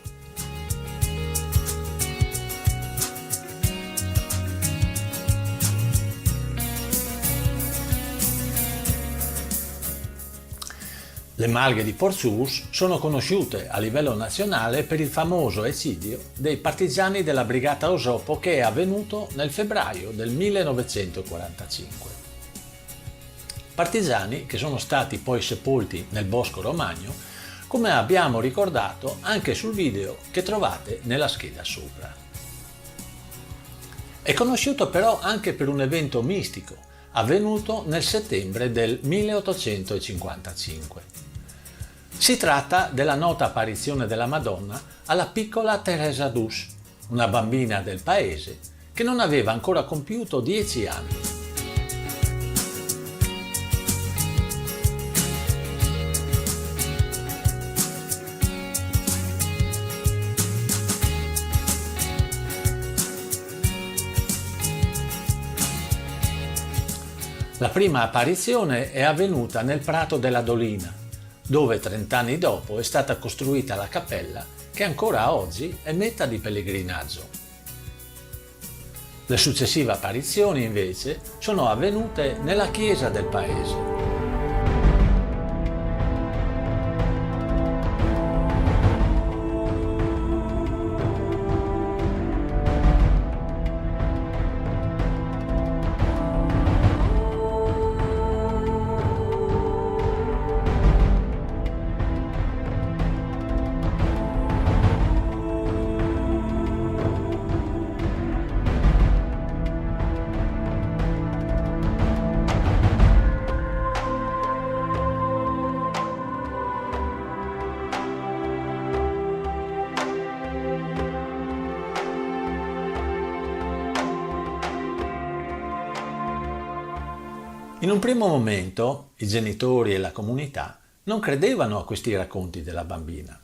Le malghe di Porcius sono conosciute a livello nazionale per il famoso eccidio dei partigiani della Brigata Osopo che è avvenuto nel febbraio del 1945. Partigiani che sono stati poi sepolti nel Bosco Romagno, come abbiamo ricordato anche sul video che trovate nella scheda sopra. È conosciuto però anche per un evento mistico avvenuto nel settembre del 1855. Si tratta della nota apparizione della Madonna alla piccola Teresa d'Us, una bambina del paese che non aveva ancora compiuto 10 anni. La prima apparizione è avvenuta nel Prato della Dolina, dove 30 anni dopo è stata costruita la cappella che ancora oggi è meta di pellegrinaggio. Le successive apparizioni invece sono avvenute nella chiesa del paese. In un primo momento i genitori e la comunità non credevano a questi racconti della bambina.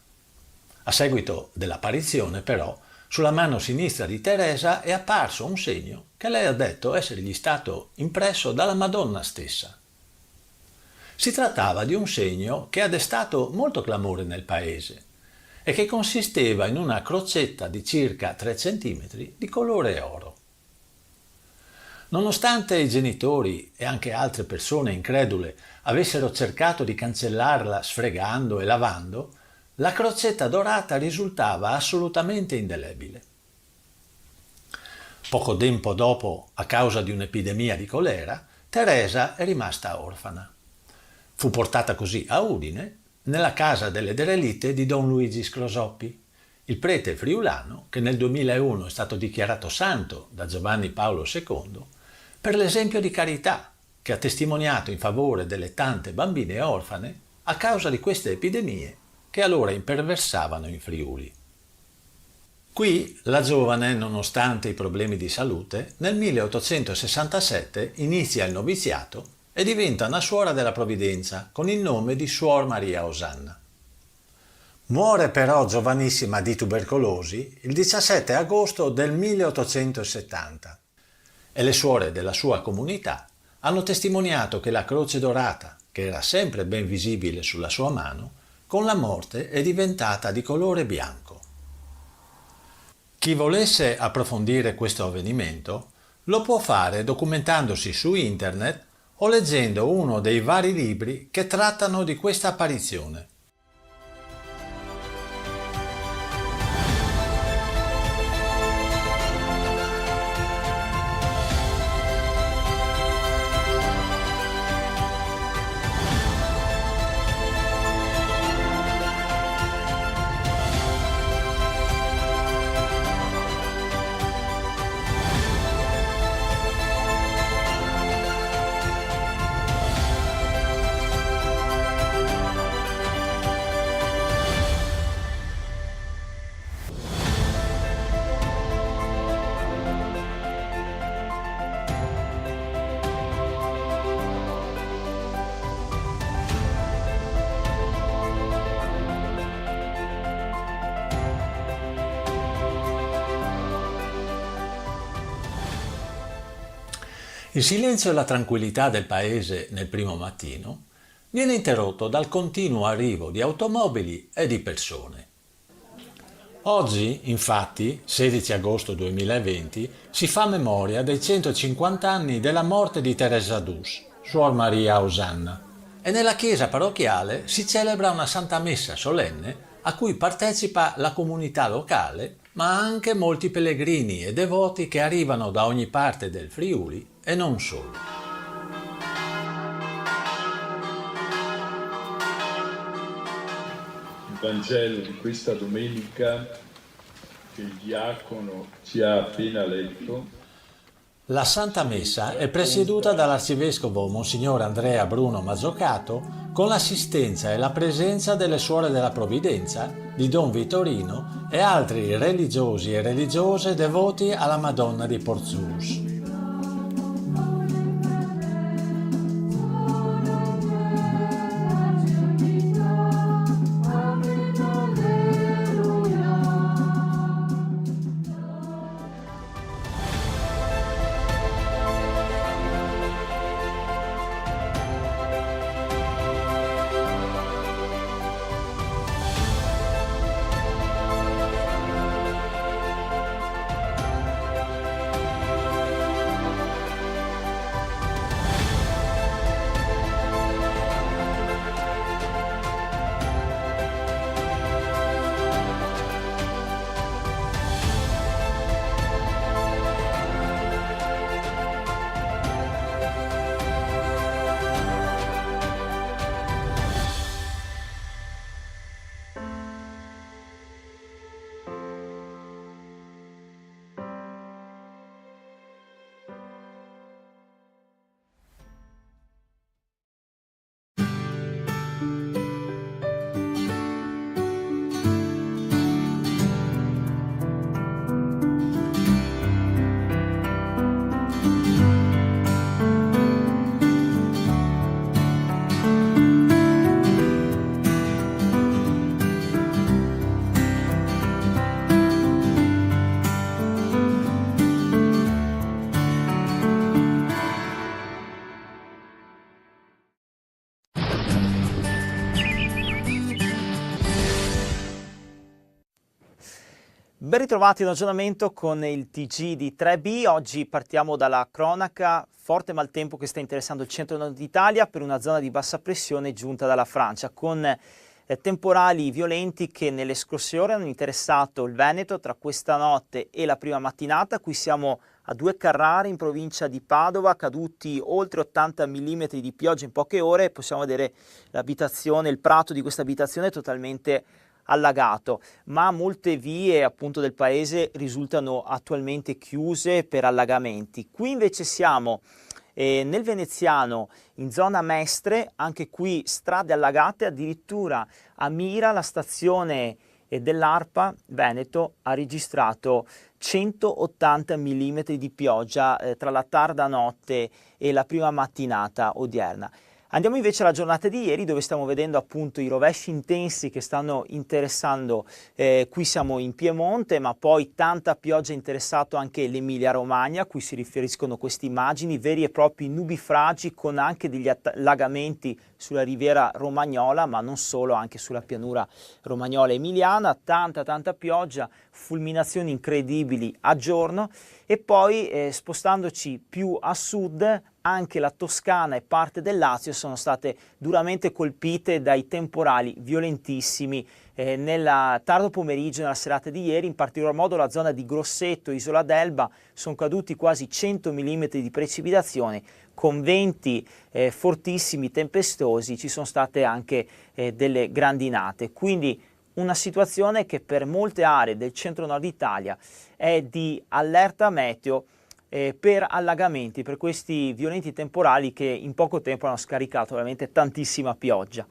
A seguito dell'apparizione, però, sulla mano sinistra di Teresa è apparso un segno che lei ha detto essergli stato impresso dalla Madonna stessa. Si trattava di un segno che ha destato molto clamore nel paese e che consisteva in una crocetta di circa 3 centimetri di colore oro. Nonostante i genitori e anche altre persone incredule avessero cercato di cancellarla sfregando e lavando, la crocetta dorata risultava assolutamente indelebile. Poco tempo dopo, a causa di un'epidemia di colera, Teresa è rimasta orfana. Fu portata così a Udine, nella casa delle derelitte di Don Luigi Scrosoppi, il prete friulano che nel 2001 è stato dichiarato santo da Giovanni Paolo II per l'esempio di carità che ha testimoniato in favore delle tante bambine orfane a causa di queste epidemie che allora imperversavano in Friuli. Qui la giovane, nonostante i problemi di salute, nel 1867 inizia il noviziato e diventa una suora della provvidenza con il nome di Suor Maria Osanna. Muore però giovanissima di tubercolosi il 17 agosto del 1870 e le suore della sua comunità hanno testimoniato che la croce dorata, che era sempre ben visibile sulla sua mano, con la morte è diventata di colore bianco. Chi volesse approfondire questo avvenimento lo può fare documentandosi su internet o leggendo uno dei vari libri che trattano di questa apparizione. Il silenzio e la tranquillità del paese nel primo mattino viene interrotto dal continuo arrivo di automobili e di persone. Oggi, infatti, 16 agosto 2020, si fa memoria dei 150 anni della morte di Teresa d'Us, Suor Maria Osanna, e nella chiesa parrocchiale si celebra una Santa Messa solenne a cui partecipa la comunità locale, ma anche molti pellegrini e devoti che arrivano da ogni parte del Friuli e non solo. Il Vangelo di questa domenica che il diacono ci ha appena letto. La Santa Messa è presieduta dall'Arcivescovo Monsignor Andrea Bruno Mazzocato con l'assistenza e la presenza delle Suore della Provvidenza, di Don Vittorino e altri religiosi e religiose devoti alla Madonna di Porzus. Ben ritrovati in aggiornamento con il TG di 3B. Oggi partiamo dalla cronaca. Forte maltempo che sta interessando il centro-nord d'Italia per una zona di bassa pressione giunta dalla Francia, con temporali violenti che nelle scorse ore hanno interessato il Veneto tra questa notte e la prima mattinata. Qui siamo a 2 Carrare in provincia di Padova, caduti oltre 80 mm di pioggia in poche ore. Possiamo vedere l'abitazione, il prato di questa abitazione totalmente allagato, ma molte vie appunto del paese risultano attualmente chiuse per allagamenti. Qui invece siamo nel Veneziano, in zona Mestre, anche qui strade allagate, addirittura a Mira la stazione dell'ARPA Veneto ha registrato 180 mm di pioggia tra la tarda notte e la prima mattinata odierna. Andiamo invece alla giornata di ieri, dove stiamo vedendo appunto i rovesci intensi che stanno interessando, qui siamo in Piemonte, ma poi tanta pioggia ha interessato anche l'Emilia Romagna. Qui si riferiscono queste immagini, veri e propri nubifragi con anche degli allagamenti sulla riviera romagnola, ma non solo, anche sulla pianura romagnola emiliana. Tanta pioggia, fulminazioni incredibili a giorno, e poi spostandoci più a sud anche la Toscana e parte del Lazio sono state duramente colpite dai temporali violentissimi nel tardo pomeriggio, nella serata di ieri. In particolar modo la zona di Grosseto, Isola d'Elba, sono caduti quasi 100 mm di precipitazione con venti fortissimi, tempestosi. Ci sono state anche delle grandinate, quindi una situazione che per molte aree del centro-nord Italia è di allerta meteo per allagamenti, per questi violenti temporali che in poco tempo hanno scaricato veramente tantissima pioggia.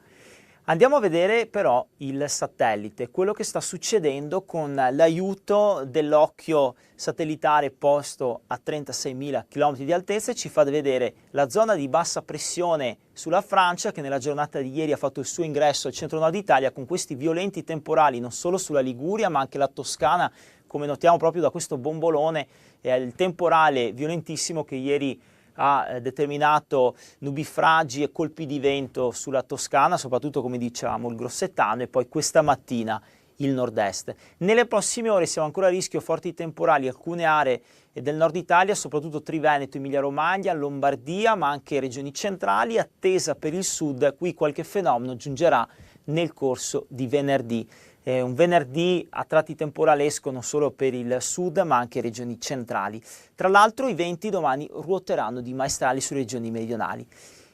Andiamo a vedere però il satellite, quello che sta succedendo con l'aiuto dell'occhio satellitare posto a 36.000 km di altezza, e ci fa vedere la zona di bassa pressione sulla Francia, che nella giornata di ieri ha fatto il suo ingresso al centro-nord Italia con questi violenti temporali non solo sulla Liguria ma anche la Toscana, come notiamo proprio da questo bombolone, il temporale violentissimo che ieri ha determinato nubifragi e colpi di vento sulla Toscana, soprattutto come dicevamo il Grossetano, e poi questa mattina il nord-est. Nelle prossime ore siamo ancora a rischio forti temporali in alcune aree del nord Italia, soprattutto Triveneto, Emilia-Romagna, Lombardia, ma anche regioni centrali. Attesa per il sud, qui qualche fenomeno giungerà nel corso di venerdì. Un venerdì a tratti temporalesco non solo per il sud ma anche regioni centrali. Tra l'altro i venti domani ruoteranno di maestrali su regioni meridionali.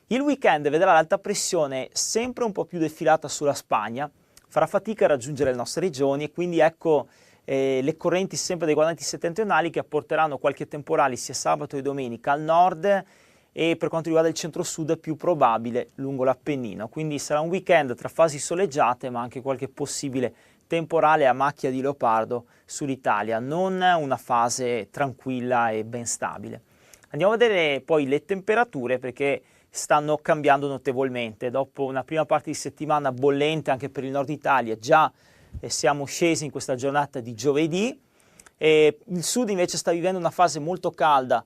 Il weekend vedrà l'alta pressione sempre un po' più defilata sulla Spagna, farà fatica a raggiungere le nostre regioni e quindi ecco le correnti sempre dei quadranti settentrionali che apporteranno qualche temporale sia sabato e domenica al nord, e per quanto riguarda il centro-sud è più probabile lungo l'Appennino. Quindi sarà un weekend tra fasi soleggiate ma anche qualche possibile temporale a macchia di leopardo sull'Italia, non una fase tranquilla e ben stabile. Andiamo a vedere poi le temperature, perché stanno cambiando notevolmente. Dopo una prima parte di settimana bollente anche per il nord Italia, già siamo scesi in questa giornata di giovedì, e il sud invece sta vivendo una fase molto calda,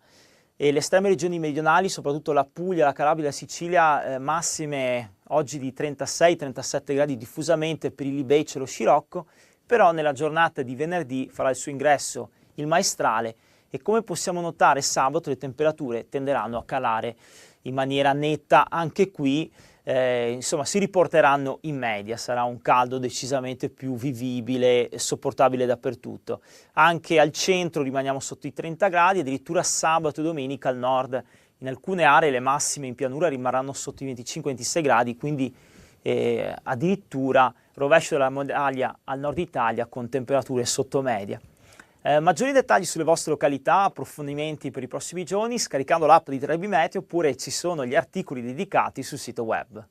e le estreme regioni meridionali, soprattutto la Puglia, la Calabria e la Sicilia, massime oggi di 36-37 gradi diffusamente per il Libeccio e lo Scirocco, però nella giornata di venerdì farà il suo ingresso il maestrale e come possiamo notare sabato le temperature tenderanno a calare in maniera netta anche qui. Insomma si riporteranno in media, sarà un caldo decisamente più vivibile e sopportabile dappertutto. Anche al centro rimaniamo sotto i 30 gradi, addirittura sabato e domenica al nord in alcune aree le massime in pianura rimarranno sotto i 25-26 gradi, quindi addirittura rovescio della medaglia al nord Italia con temperature sotto media. Maggiori dettagli sulle vostre località, approfondimenti per i prossimi giorni, scaricando l'app di 3B Meteo, oppure ci sono gli articoli dedicati sul sito web.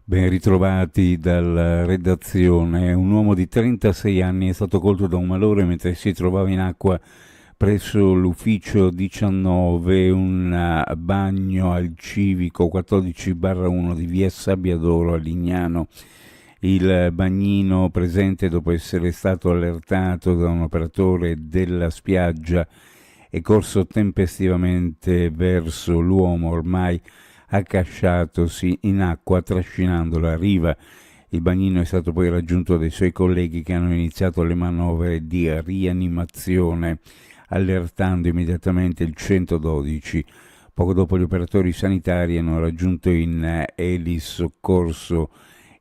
Ben ritrovati dalla redazione. Un uomo di 36 anni è stato colto da un malore mentre si trovava in acqua presso l'ufficio 19, un bagno al civico 14/1 di via Sabbiadoro a Lignano. Il bagnino presente, dopo essere stato allertato da un operatore della spiaggia è corso tempestivamente verso l'uomo ormai accasciatosi in acqua, trascinandolo a riva. Il bagnino è stato poi raggiunto dai suoi colleghi che hanno iniziato le manovre di rianimazione, allertando immediatamente il 112. Poco dopo gli operatori sanitari hanno raggiunto in elisoccorso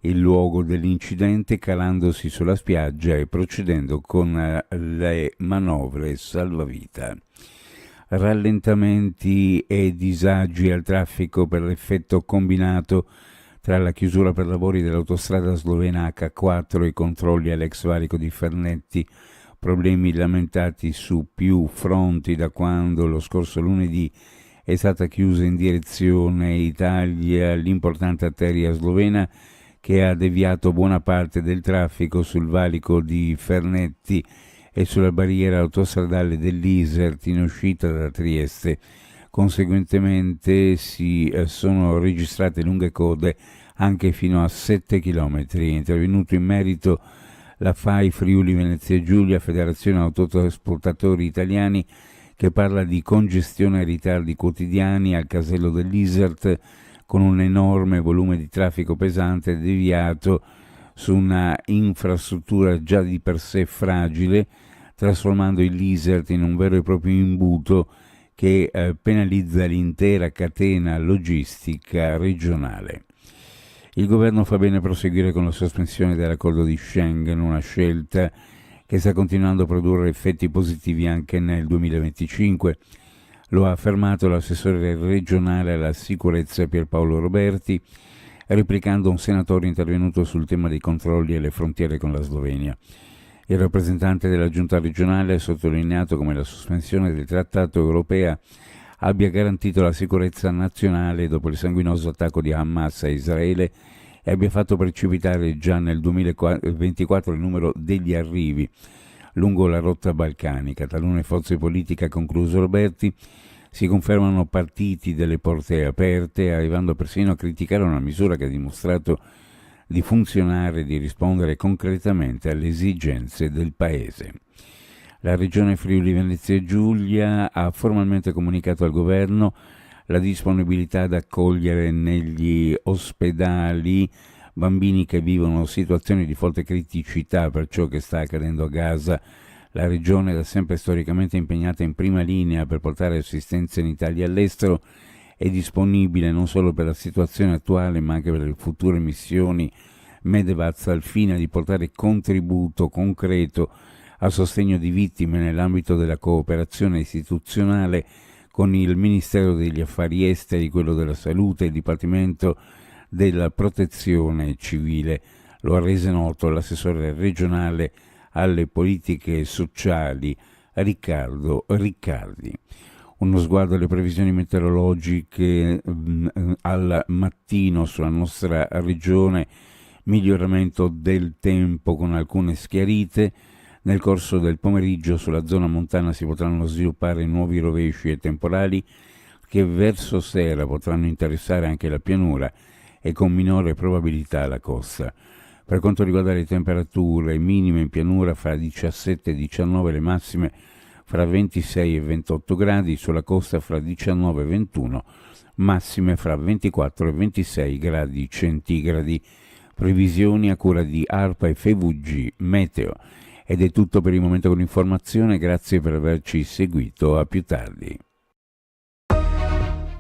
il luogo dell'incidente, calandosi sulla spiaggia e procedendo con le manovre salvavita. Rallentamenti e disagi al traffico per l'effetto combinato tra la chiusura per lavori dell'autostrada slovena H4 e i controlli all'ex valico di Fernetti, problemi lamentati su più fronti da quando lo scorso lunedì è stata chiusa in direzione Italia l'importante arteria slovena che ha deviato buona parte del traffico sul valico di Fernetti e sulla barriera autostradale dell'Isert in uscita da Trieste. Conseguentemente si sono registrate lunghe code anche fino a 7 km. È intervenuto in merito la FAI Friuli Venezia Giulia, Federazione Autotrasportatori Italiani, che parla di congestione e ritardi quotidiani al casello dell'Isert, con un enorme volume di traffico pesante deviato su una infrastruttura già di per sé fragile, trasformando l'Isert in un vero e proprio imbuto che penalizza l'intera catena logistica regionale. Il governo fa bene a proseguire con la sospensione dell'accordo di Schengen, una scelta che sta continuando a produrre effetti positivi anche nel 2025. Lo ha affermato l'assessore regionale alla sicurezza Pierpaolo Roberti, replicando un senatore intervenuto sul tema dei controlli alle frontiere con la Slovenia. Il rappresentante della giunta regionale ha sottolineato come la sospensione del trattato europeo abbia garantito la sicurezza nazionale dopo il sanguinoso attacco di Hamas a Israele e abbia fatto precipitare già nel 2024 il numero degli arrivi lungo la rotta balcanica. Talune forze politiche, ha concluso Roberti, si confermano partiti delle porte aperte, arrivando persino a criticare una misura che ha dimostrato di funzionare e di rispondere concretamente alle esigenze del Paese. La Regione Friuli Venezia Giulia ha formalmente comunicato al Governo la disponibilità ad accogliere negli ospedali bambini che vivono situazioni di forte criticità per ciò che sta accadendo a Gaza. La Regione, da sempre storicamente impegnata in prima linea per portare assistenza in Italia e all'estero, è disponibile non solo per la situazione attuale ma anche per le future missioni Medevaz, al fine di portare contributo concreto a sostegno di vittime nell'ambito della cooperazione istituzionale con il Ministero degli Affari Esteri, quello della Salute e il Dipartimento della Protezione Civile. Lo ha reso noto l'assessore regionale alle politiche sociali Riccardo Riccardi. Uno sguardo alle previsioni meteorologiche al mattino sulla nostra regione: miglioramento del tempo con alcune schiarite. Nel corso del pomeriggio sulla zona montana si potranno sviluppare nuovi rovesci e temporali che verso sera potranno interessare anche la pianura e con minore probabilità la costa. Per quanto riguarda le temperature, minime in pianura fra 17 e 19, le massime fra 26 e 28 gradi, sulla costa fra 19 e 21, massime fra 24 e 26 gradi centigradi. Previsioni a cura di ARPA e FVG Meteo. Ed è tutto per il momento con l'informazione, grazie per averci seguito, a più tardi.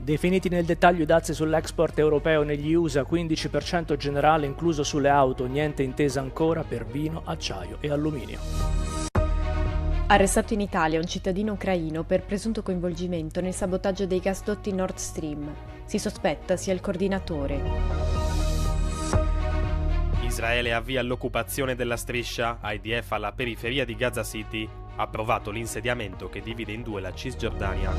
Definiti nel dettaglio i dazi sull'export europeo negli USA, 15% generale incluso sulle auto, niente intesa ancora per vino, acciaio e alluminio. Arrestato in Italia un cittadino ucraino per presunto coinvolgimento nel sabotaggio dei gasdotti Nord Stream. Si sospetta sia il coordinatore. Israele avvia l'occupazione della striscia, IDF alla periferia di Gaza City, ha approvato l'insediamento che divide in due la Cisgiordania.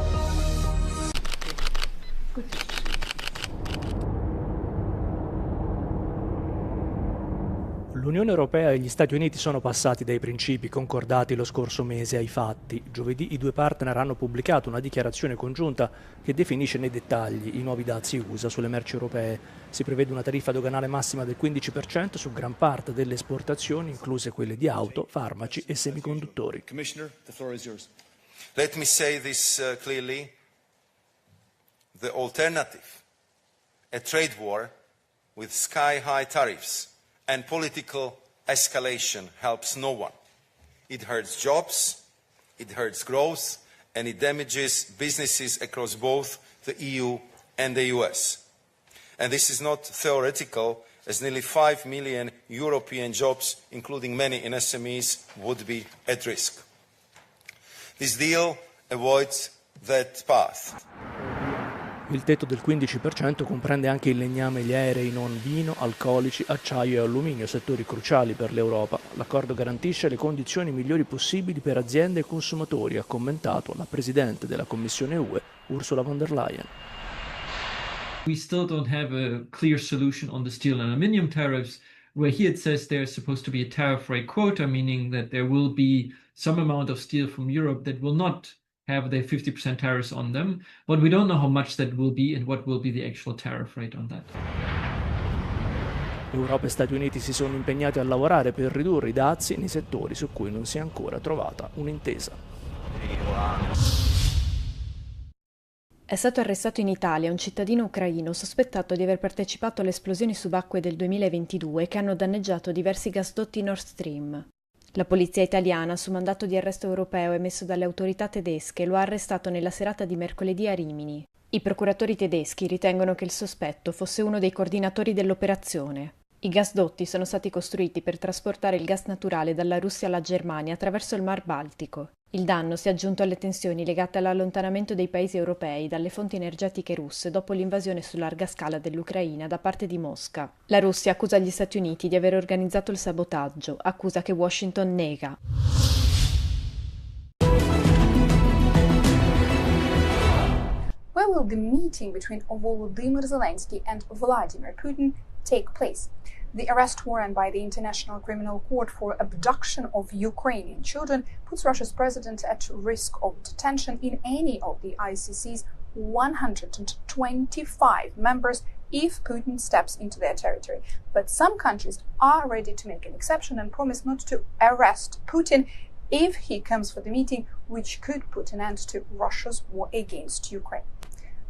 L'Unione Europea e gli Stati Uniti sono passati dai principi concordati lo scorso mese ai fatti. Giovedì i due partner hanno pubblicato una dichiarazione congiunta che definisce nei dettagli i nuovi dazi USA sulle merci europee. Si prevede una tariffa doganale massima del 15% su gran parte delle esportazioni, incluse quelle di auto, farmaci e semiconduttori. Let me say this clearly. The alternative, a trade war with sky-high tariffs and political escalation, helps no one. It hurts jobs, it hurts growth, and it damages businesses across both the EU and the US. And this is not theoretical, as nearly 5 million European jobs, including many in SMEs, would be at risk. This deal avoids that path. Il tetto del 15% comprende anche il legname e gli aerei non vino, alcolici, acciaio e alluminio, settori cruciali per l'Europa. L'accordo garantisce le condizioni migliori possibili per aziende e consumatori, ha commentato la Presidente della Commissione UE, Ursula von der Leyen. We still don't have a clear solution on the steel and aluminium tariffs, where here it says there's supposed to be a tariff rate quota, meaning that there will be some amount of steel from Europe that will not have their 50% tariffs on them, but we don't know how much that will be and what will be the actual tariff rate on that. Europa e Stati Uniti si sono impegnati a lavorare per ridurre i dazi nei settori su cui non si è ancora trovata un'intesa. È stato arrestato in Italia un cittadino ucraino sospettato di aver partecipato alle esplosioni subacquee del 2022 che hanno danneggiato diversi gasdotti Nord Stream. La polizia italiana, su mandato di arresto europeo emesso dalle autorità tedesche, lo ha arrestato nella serata di mercoledì a Rimini. I procuratori tedeschi ritengono che il sospetto fosse uno dei coordinatori dell'operazione. I gasdotti sono stati costruiti per trasportare il gas naturale dalla Russia alla Germania attraverso il Mar Baltico. Il danno si è aggiunto alle tensioni legate all'allontanamento dei paesi europei dalle fonti energetiche russe dopo l'invasione su larga scala dell'Ucraina da parte di Mosca. La Russia accusa gli Stati Uniti di aver organizzato il sabotaggio, accusa che Washington nega. Where will the meeting between Volodymyr Zelensky and Vladimir Putin take place? The arrest warrant by the International Criminal Court for abduction of Ukrainian children puts Russia's president at risk of detention in any of the ICC's 125 members if Putin steps into their territory. But some countries are ready to make an exception and promise not to arrest Putin if he comes for the meeting, which could put an end to Russia's war against Ukraine.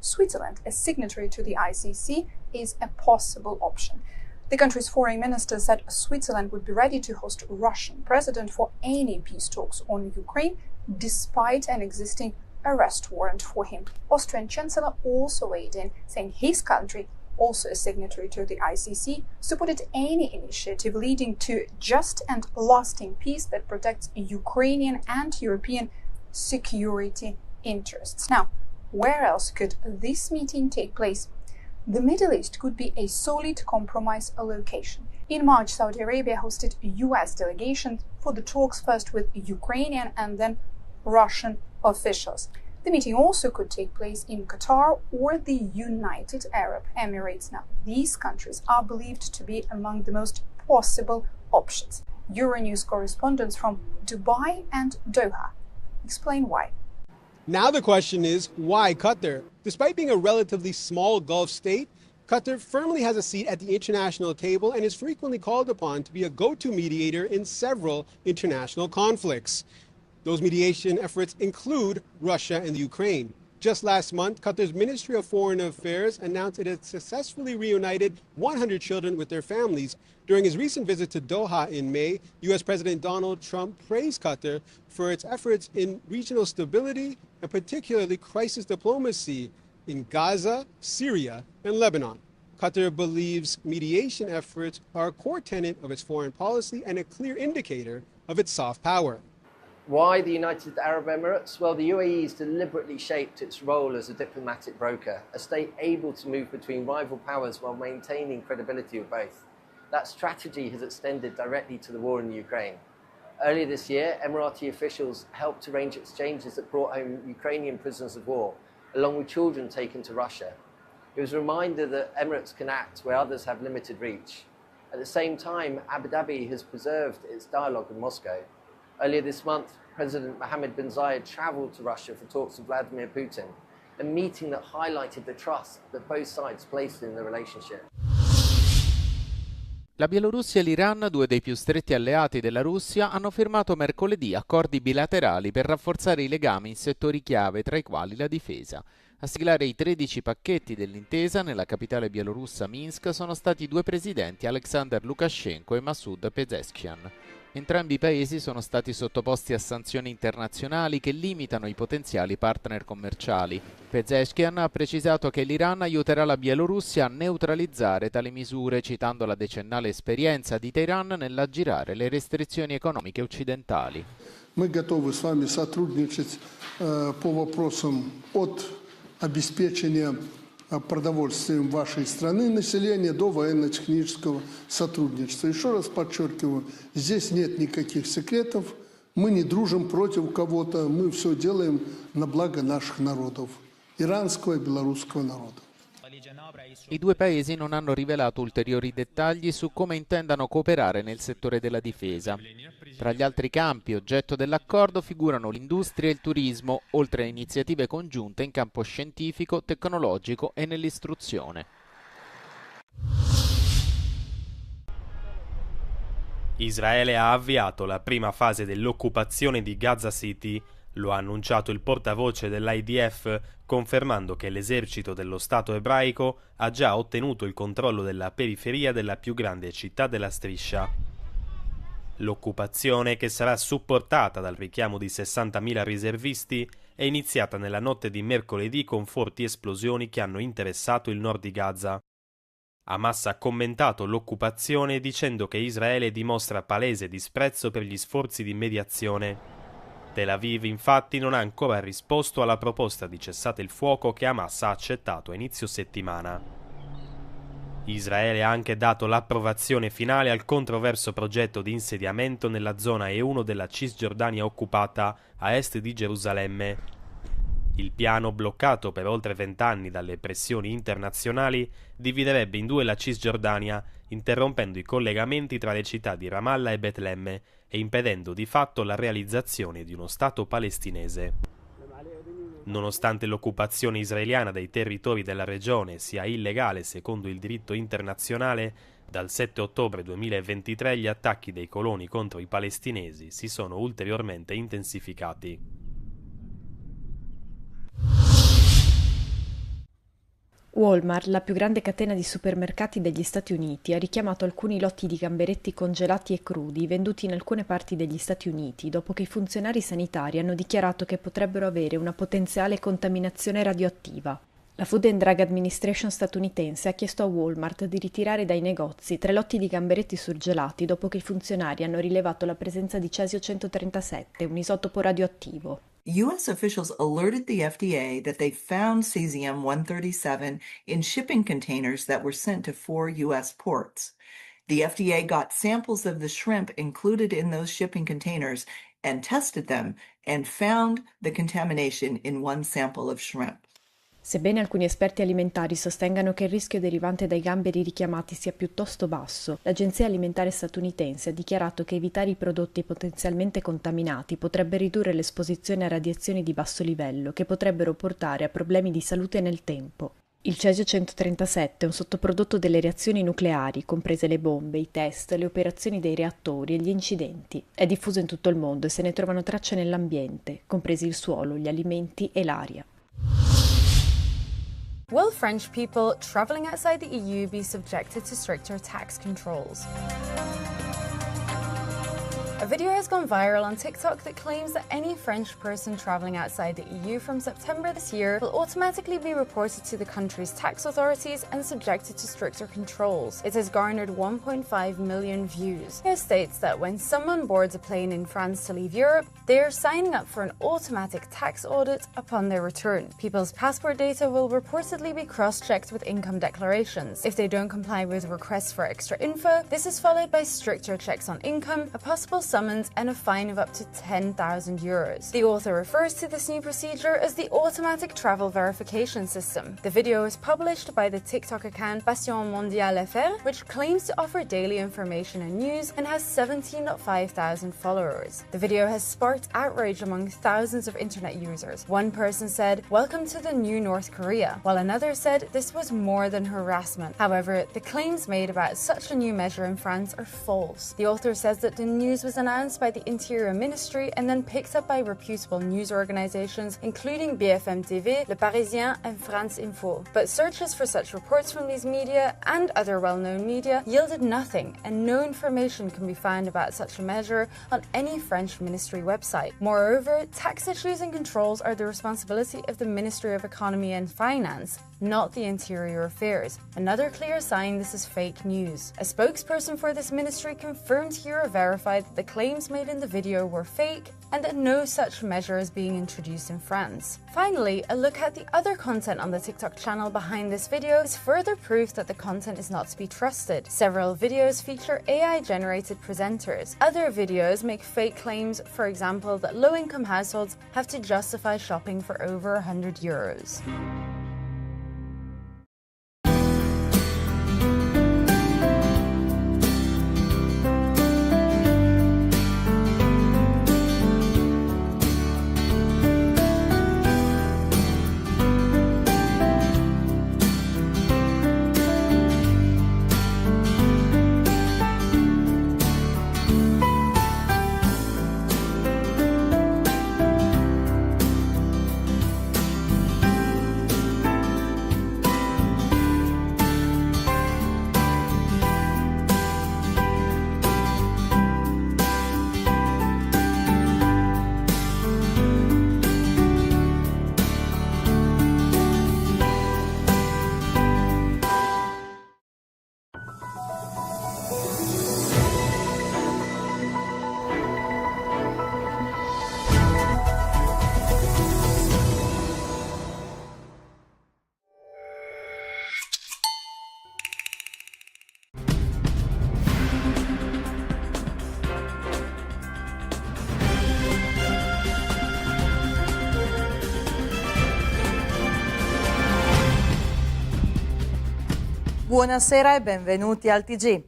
Switzerland, a signatory to the ICC, is a possible option. The country's foreign minister said Switzerland would be ready to host Russian president for any peace talks on Ukraine, despite an existing arrest warrant for him. Austrian Chancellor also weighed in, saying his country, also a signatory to the ICC, supported any initiative leading to just and lasting peace that protects Ukrainian and European security interests. Now, where else could this meeting take place? The Middle East could be a solid compromise location. In March, Saudi Arabia hosted a US delegation for the talks, first with Ukrainian and then Russian officials. The meeting also could take place in Qatar or the United Arab Emirates. Now, these countries are believed to be among the most possible options. Euronews correspondents from Dubai and Doha explain why. Now the question is, why Qatar? Despite being a relatively small Gulf state, Qatar firmly has a seat at the international table and is frequently called upon to be a go-to mediator in several international conflicts. Those mediation efforts include Russia and the Ukraine. Just last month, Qatar's Ministry of Foreign Affairs announced it had successfully reunited 100 children with their families. During his recent visit to Doha in May, U.S. President Donald Trump praised Qatar for its efforts in regional stability and particularly crisis diplomacy in Gaza, Syria, and Lebanon. Qatar believes mediation efforts are a core tenet of its foreign policy and a clear indicator of its soft power. Why the United Arab Emirates? Well, the UAE has deliberately shaped its role as a diplomatic broker, a state able to move between rival powers while maintaining credibility with both. That strategy has extended directly to the war in Ukraine. Earlier this year, Emirati officials helped arrange exchanges that brought home Ukrainian prisoners of war, along with children taken to Russia. It was a reminder that Emirates can act where others have limited reach. At the same time, Abu Dhabi has preserved its dialogue with Moscow. Earlier this month, President Mohammed bin Zayed travelled to Russia for talks with Vladimir Putin, a meeting that highlighted the trust that both sides placed in the relationship. La Bielorussia e l'Iran, due dei più stretti alleati della Russia, hanno firmato mercoledì accordi bilaterali per rafforzare i legami in settori chiave, tra i quali la difesa. A siglare i 13 pacchetti dell'intesa nella capitale bielorussa Minsk sono stati due presidenti, Alexander Lukashenko e Massoud Pezeshkian. Entrambi i paesi sono stati sottoposti a sanzioni internazionali che limitano i potenziali partner commerciali. Pezeshkian ha precisato che l'Iran aiuterà la Bielorussia a neutralizzare tali misure, citando la decennale esperienza di Teheran nell'aggirare le restrizioni economiche occidentali. Мы готовы с вами сотрудничать по вопросам от обеспечения продовольствием вашей страны населения до военно-технического сотрудничества. Еще раз подчеркиваю, здесь нет никаких секретов, мы не дружим против кого-то, мы все делаем на благо наших народов, иранского и белорусского народа. I due paesi non hanno rivelato ulteriori dettagli su come intendano cooperare nel settore della difesa. Tra gli altri campi oggetto dell'accordo figurano l'industria e il turismo, oltre a iniziative congiunte in campo scientifico, tecnologico e nell'istruzione. Israele ha avviato la prima fase dell'occupazione di Gaza City. Lo ha annunciato il portavoce dell'IDF, confermando che l'esercito dello Stato ebraico ha già ottenuto il controllo della periferia della più grande città della striscia. L'occupazione, che sarà supportata dal richiamo di 60.000 riservisti, è iniziata nella notte di mercoledì con forti esplosioni che hanno interessato il nord di Gaza. Hamas ha commentato l'occupazione dicendo che Israele dimostra palese disprezzo per gli sforzi di mediazione. Tel Aviv infatti non ha ancora risposto alla proposta di cessate il fuoco che Hamas ha accettato a inizio settimana. Israele ha anche dato l'approvazione finale al controverso progetto di insediamento nella zona E1 della Cisgiordania occupata a est di Gerusalemme. Il piano, bloccato per oltre 20 anni dalle pressioni internazionali, dividerebbe in due la Cisgiordania, interrompendo i collegamenti tra le città di Ramallah e Betlemme e impedendo di fatto la realizzazione di uno Stato palestinese. Nonostante l'occupazione israeliana dei territori della regione sia illegale secondo il diritto internazionale, dal 7 ottobre 2023 gli attacchi dei coloni contro i palestinesi si sono ulteriormente intensificati. Walmart, la più grande catena di supermercati degli Stati Uniti, ha richiamato alcuni lotti di gamberetti congelati e crudi venduti in alcune parti degli Stati Uniti dopo che i funzionari sanitari hanno dichiarato che potrebbero avere una potenziale contaminazione radioattiva. La Food and Drug Administration statunitense ha chiesto a Walmart di ritirare dai negozi 3 lotti di gamberetti surgelati dopo che i funzionari hanno rilevato la presenza di cesio 137, un isotopo radioattivo. U.S. officials alerted the FDA that they found cesium-137 in shipping containers that were sent to 4 U.S. ports. The FDA got samples of the shrimp included in those shipping containers and tested them and found the contamination in 1 sample of shrimp. Sebbene alcuni esperti alimentari sostengano che il rischio derivante dai gamberi richiamati sia piuttosto basso, l'Agenzia Alimentare statunitense ha dichiarato che evitare i prodotti potenzialmente contaminati potrebbe ridurre l'esposizione a radiazioni di basso livello che potrebbero portare a problemi di salute nel tempo. Il cesio 137 è un sottoprodotto delle reazioni nucleari, comprese le bombe, i test, le operazioni dei reattori e gli incidenti. È diffuso in tutto il mondo e se ne trovano tracce nell'ambiente, compresi il suolo, gli alimenti e l'aria. Will French people travelling outside the EU be subjected to stricter tax controls? A video has gone viral on TikTok that claims that any French person travelling outside the EU from September this year will automatically be reported to the country's tax authorities and subjected to stricter controls. It has garnered 1.5 million views. It states that when someone boards a plane in France to leave Europe, they are signing up for an automatic tax audit upon their return. People's passport data will reportedly be cross-checked with income declarations. If they don't comply with requests for extra info, this is followed by stricter checks on income, a possible sum summons and a fine of up to 10,000 euros. The author refers to this new procedure as the automatic travel verification system. The video is published by the TikTok account Passion Mondiale FR, which claims to offer daily information and news and has 17.5 thousand followers. The video has sparked outrage among thousands of internet users. One person said, "Welcome to the new North Korea," while another said this was more than harassment. However, the claims made about such a new measure in France are false. The author says that the news was announced by the Interior Ministry and then picked up by reputable news organizations, including BFM TV, Le Parisien, and France Info. But searches for such reports from these media and other well-known media yielded nothing, and no information can be found about such a measure on any French ministry website. Moreover, tax issues and controls are the responsibility of the Ministry of Economy and Finance, not the Interior Affairs. Another clear sign this is fake news. A spokesperson for this ministry confirmed here or verified that the claims made in the video were fake and that no such measure is being introduced in France. Finally, a look at the other content on the TikTok channel behind this video is further proof that the content is not to be trusted. Several videos feature AI-generated presenters. Other videos make fake claims, for example, that low-income households have to justify shopping for over 100 euros. Buonasera e benvenuti al TG.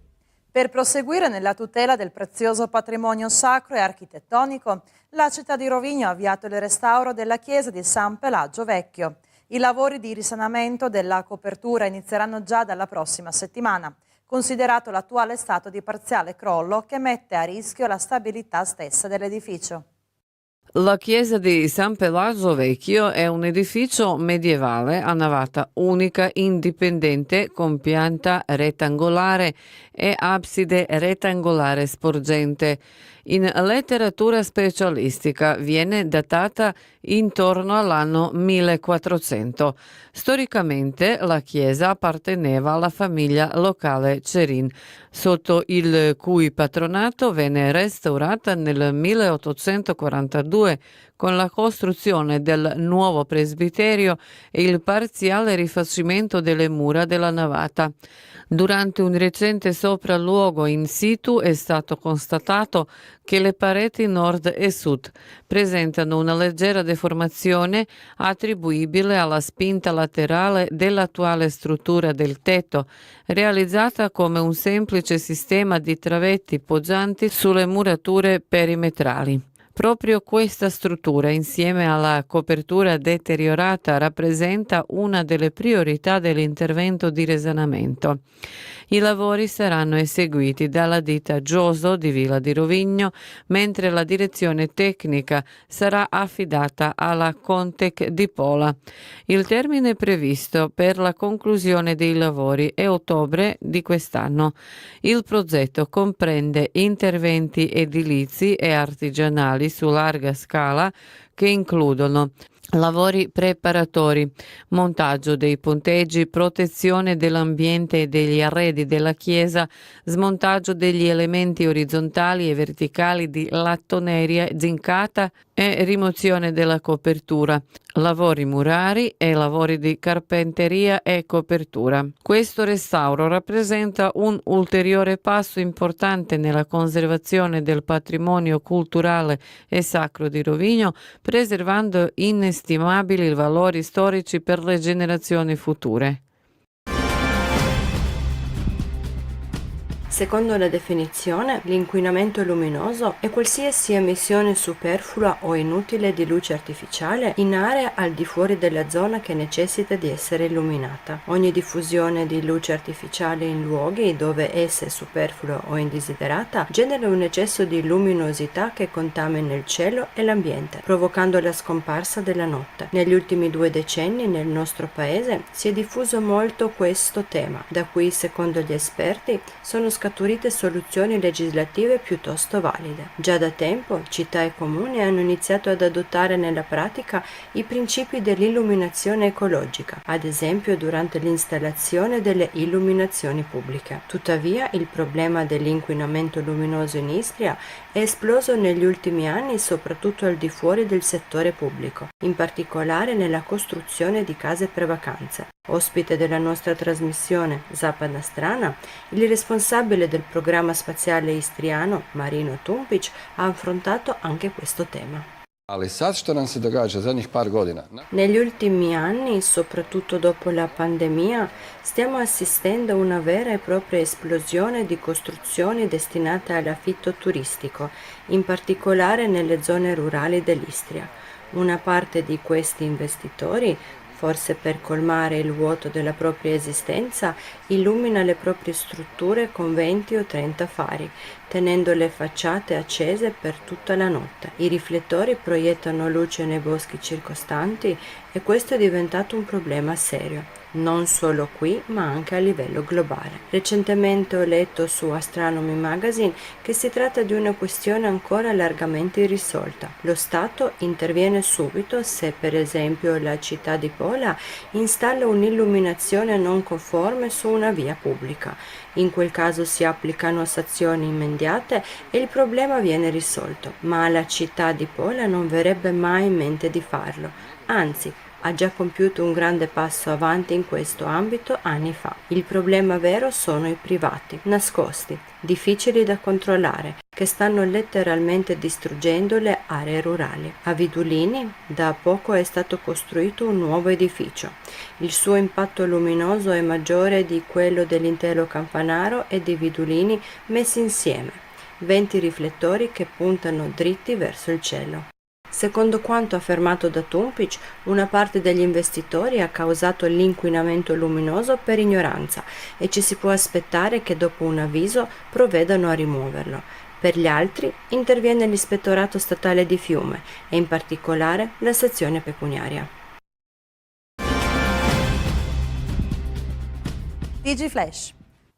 Per proseguire nella tutela del prezioso patrimonio sacro e architettonico, la città di Rovigno ha avviato il restauro della chiesa di San Pelagio Vecchio. I lavori di risanamento della copertura inizieranno già dalla prossima settimana, considerato l'attuale stato di parziale crollo che mette a rischio la stabilità stessa dell'edificio. La chiesa di San Pelagio Vecchio è un edificio medievale a navata unica indipendente con pianta rettangolare e abside rettangolare sporgente. In letteratura specialistica viene datata intorno all'anno 1400. Storicamente la chiesa apparteneva alla famiglia locale Cerin, sotto il cui patronato venne restaurata nel 1842 con la costruzione del nuovo presbiterio e il parziale rifacimento delle mura della navata. Durante un recente sopralluogo in situ è stato constatato che le pareti nord e sud presentano una leggera deformazione attribuibile alla spinta laterale dell'attuale struttura del tetto, realizzata come un semplice sistema di travetti poggianti sulle murature perimetrali. Proprio questa struttura, insieme alla copertura deteriorata, rappresenta una delle priorità dell'intervento di risanamento. I lavori saranno eseguiti dalla ditta Gioso di Villa di Rovigno, mentre la direzione tecnica sarà affidata alla Contec di Pola. Il termine previsto per la conclusione dei lavori è ottobre di quest'anno. Il progetto comprende interventi edilizi e artigianali su larga scala che includono lavori preparatori, montaggio dei ponteggi, protezione dell'ambiente e degli arredi della chiesa, smontaggio degli elementi orizzontali e verticali di lattoneria zincata e rimozione della copertura, lavori murari e lavori di carpenteria e copertura. Questo restauro rappresenta un ulteriore passo importante nella conservazione del patrimonio culturale e sacro di Rovigno, preservando inestimabili valori storici per le generazioni future. Secondo la definizione, l'inquinamento luminoso è qualsiasi emissione superflua o inutile di luce artificiale in area al di fuori della zona che necessita di essere illuminata. Ogni diffusione di luce artificiale in luoghi dove essa è superflua o indesiderata genera un eccesso di luminosità che contamina il cielo e l'ambiente, provocando la scomparsa della notte. Negli ultimi 2 decenni nel nostro paese si è diffuso molto questo tema, da cui, secondo gli esperti, sono scaturite soluzioni legislative piuttosto valide. Già da tempo città e comuni hanno iniziato ad adottare nella pratica i principi dell'illuminazione ecologica, ad esempio durante l'installazione delle illuminazioni pubbliche. Tuttavia, il problema dell'inquinamento luminoso in Istria è esploso negli ultimi anni soprattutto al di fuori del settore pubblico, in particolare nella costruzione di case per vacanze. Ospite della nostra trasmissione Zapadna strana, il responsabile del programma spaziale istriano, Marino Tumpić, ha affrontato anche questo tema. Ali sad što nam se događa zadnjih par godina? Negli ultimi anni, soprattutto dopo la pandemia, stiamo assistendo a una vera e propria esplosione di costruzioni destinate all'affitto turistico, in particolare nelle zone rurali dell'Istria. Una parte di questi investitori, forse per colmare il vuoto della propria esistenza, illumina le proprie strutture con 20 o 30 fari, tenendo le facciate accese per tutta la notte. I riflettori proiettano luce nei boschi circostanti e questo è diventato un problema serio, non solo qui ma anche a livello globale. Recentemente ho letto su Astronomy Magazine che si tratta di una questione ancora largamente irrisolta. Lo Stato interviene subito se per esempio la città di Pola installa un'illuminazione non conforme su una via pubblica. In quel caso si applicano sanzioni immediate e il problema viene risolto, ma alla città di Pola non verrebbe mai in mente di farlo, anzi ha già compiuto un grande passo avanti in questo ambito anni fa. Il problema vero sono i privati, nascosti, difficili da controllare, che stanno letteralmente distruggendo le aree rurali. A Vidulini da poco è stato costruito un nuovo edificio. Il suo impatto luminoso è maggiore di quello dell'intero Campanaro e di Vidulini messi insieme. 20 riflettori che puntano dritti verso il cielo. Secondo quanto affermato da Tumpić, una parte degli investitori ha causato l'inquinamento luminoso per ignoranza e ci si può aspettare che dopo un avviso provvedano a rimuoverlo. Per gli altri interviene l'Ispettorato Statale di Fiume e in particolare la sezione pecuniaria. TG Flash.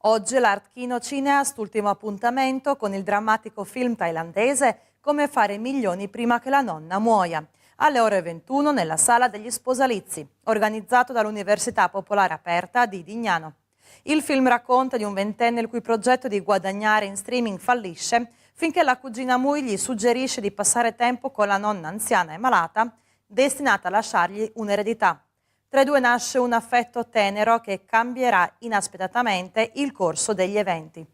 Oggi l'Art Kino Cineast, ultimo appuntamento con il drammatico film thailandese Come fare milioni prima che la nonna muoia, alle ore 21 nella Sala degli Sposalizi, organizzato dall'Università Popolare Aperta di Dignano. Il film racconta di un ventenne il cui progetto di guadagnare in streaming fallisce finché la cugina Mui gli suggerisce di passare tempo con la nonna anziana e malata, destinata a lasciargli un'eredità. Tra i due nasce un affetto tenero che cambierà inaspettatamente il corso degli eventi.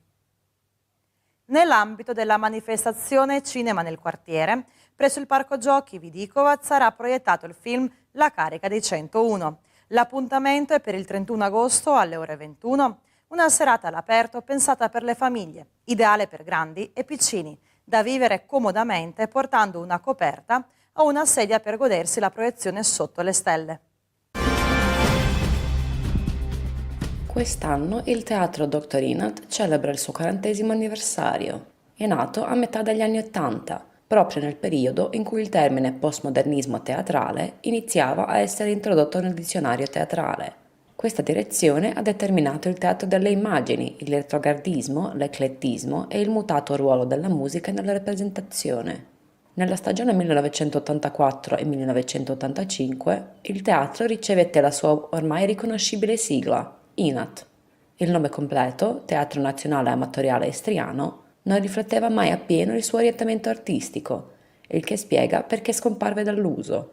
Nell'ambito della manifestazione Cinema nel quartiere, presso il Parco Giochi Vidikovac sarà proiettato il film La carica dei 101. L'appuntamento è per il 31 agosto alle ore 21, una serata all'aperto pensata per le famiglie, ideale per grandi e piccini, da vivere comodamente portando una coperta o una sedia per godersi la proiezione sotto le stelle. Quest'anno il Teatro Dr. Inat celebra il suo 40° anniversario. È nato a metà degli anni '80, proprio nel periodo in cui il termine postmodernismo teatrale iniziava a essere introdotto nel dizionario teatrale. Questa direzione ha determinato il teatro delle immagini, il retrogardismo, l'eclettismo e il mutato ruolo della musica nella rappresentazione. Nella stagione 1984 e 1985 il teatro ricevette la sua ormai riconoscibile sigla, INAT. Il nome completo, Teatro Nazionale Amatoriale Istriano, non rifletteva mai appieno il suo orientamento artistico il che spiega perché scomparve dall'uso.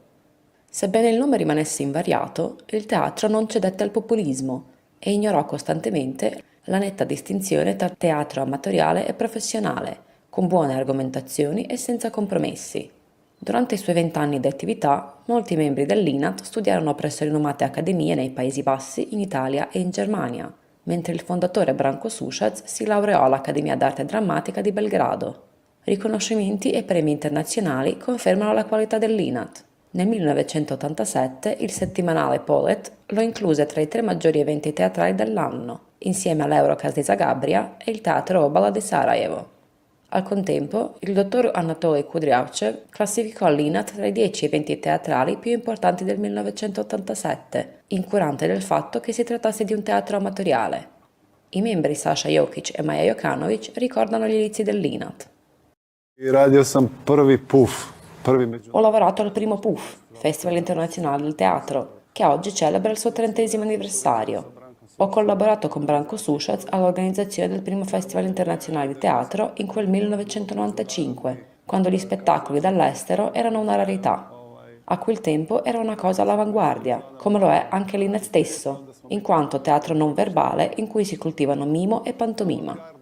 Sebbene il nome rimanesse invariato, il teatro non cedette al populismo e ignorò costantemente la netta distinzione tra teatro amatoriale e professionale, con buone argomentazioni e senza compromessi. Durante i suoi 20 anni di attività, molti membri dell'INAT studiarono presso rinomate accademie nei Paesi Bassi, in Italia e in Germania, mentre il fondatore Branko Sušac si laureò all'Accademia d'Arte Drammatica di Belgrado. Riconoscimenti e premi internazionali confermano la qualità dell'INAT. Nel 1987 il settimanale Polet lo incluse tra i 3 maggiori eventi teatrali dell'anno, insieme all'Eurocast di Zagabria e il Teatro Obala di Sarajevo. Al contempo, il dottor Anatoliy Kudryavtsev classificò l'INAT tra i 10 eventi teatrali più importanti del 1987, incurante del fatto che si trattasse di un teatro amatoriale. I membri Sasha Jokic e Maja Jokanovic ricordano gli inizi dell'INAT. Radio sam prvi PUF. Ho lavorato al primo PUF, Festival Internazionale del Teatro, che oggi celebra il suo 30° anniversario. Ho collaborato con Branko Sušac all'organizzazione del primo Festival Internazionale di Teatro in quel 1995, quando gli spettacoli dall'estero erano una rarità. A quel tempo era una cosa all'avanguardia, come lo è anche l'INAT stesso, in quanto teatro non verbale in cui si coltivano mimo e pantomima.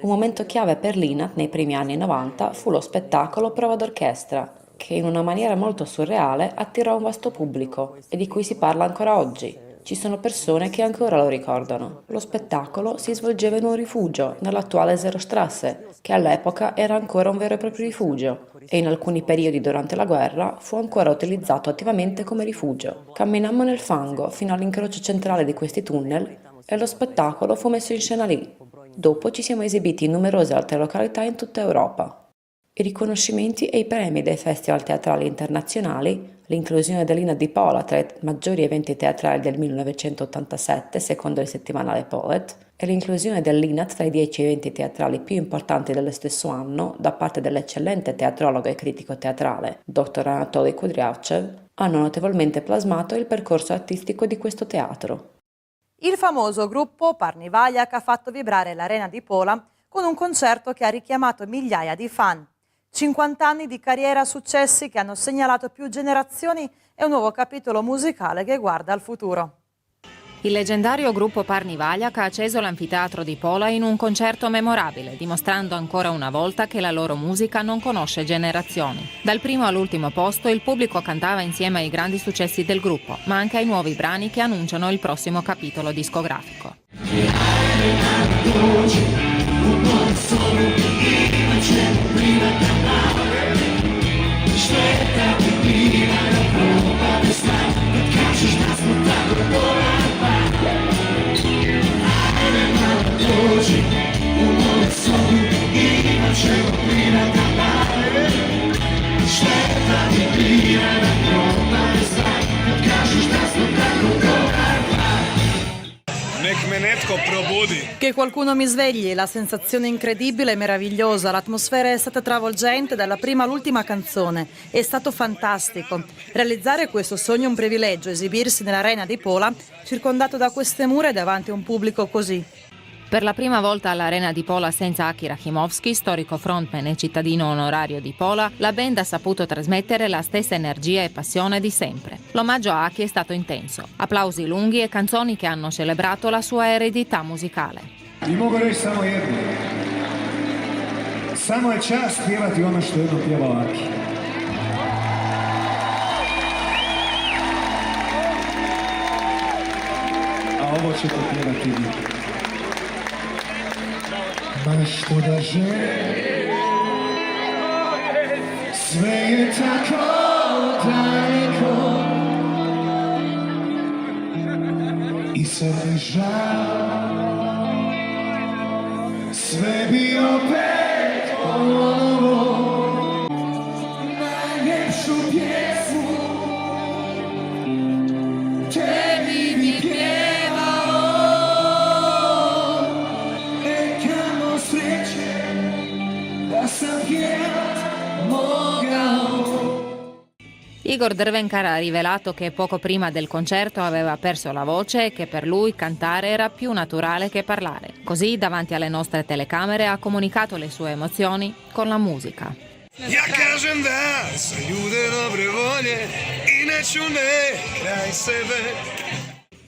Un momento chiave per l'INAT nei primi anni 90 fu lo spettacolo Prova d'orchestra, che in una maniera molto surreale attirò un vasto pubblico e di cui si parla ancora oggi. Ci sono persone che ancora lo ricordano. Lo spettacolo si svolgeva in un rifugio, nell'attuale Zerstrasse, che all'epoca era ancora un vero e proprio rifugio, e in alcuni periodi durante la guerra fu ancora utilizzato attivamente come rifugio. Camminammo nel fango fino all'incrocio centrale di questi tunnel e lo spettacolo fu messo in scena lì. Dopo ci siamo esibiti in numerose altre località in tutta Europa. I riconoscimenti e i premi dei festival teatrali internazionali, l'inclusione dell'INAT di Pola tra i maggiori eventi teatrali del 1987 secondo il settimanale Polet e l'inclusione dell'INAT tra i 10 eventi teatrali più importanti dello stesso anno da parte dell'eccellente teatrologo e critico teatrale dr. Anatoliy Kudryavtsev hanno notevolmente plasmato il percorso artistico di questo teatro. Il famoso gruppo Parnivaljak ha fatto vibrare l'arena di Pola con un concerto che ha richiamato migliaia di fan. 50 anni di carriera, successi che hanno segnalato più generazioni e un nuovo capitolo musicale che guarda al futuro. Il leggendario gruppo Parnivaljak ha acceso l'anfiteatro di Pola in un concerto memorabile, dimostrando ancora una volta che la loro musica non conosce generazioni. Dal primo all'ultimo posto il pubblico cantava insieme ai grandi successi del gruppo, ma anche ai nuovi brani che annunciano il prossimo capitolo discografico. Che qualcuno mi svegli, la sensazione incredibile e meravigliosa, l'atmosfera è stata travolgente dalla prima all'ultima canzone, è stato fantastico. Realizzare questo sogno è un privilegio, esibirsi nell'arena di Pola, circondato da queste mura e davanti a un pubblico così. Per la prima volta all'Arena di Pola senza Aki Rachimovsky, storico frontman e cittadino onorario di Pola, la band ha saputo trasmettere la stessa energia e passione di sempre. L'omaggio a Aki è stato intenso. Applausi lunghi e canzoni che hanno celebrato la sua eredità musicale. I mogu reći samo jedno. Samo je čast pjevati ono što jedno pjevao Aki. A ovo ćete pjevati vi. Ma što da želim, sve je tako daleko i sad mi žal, sve bi opet ponovo, najljepšu pjesmu tebi bi pjevao. Igor Drvenkar ha rivelato che poco prima del concerto aveva perso la voce e che per lui cantare era più naturale che parlare. Così, davanti alle nostre telecamere, ha comunicato le sue emozioni con la musica. Я кажем да, с люди доброй воли, иначе не край себе.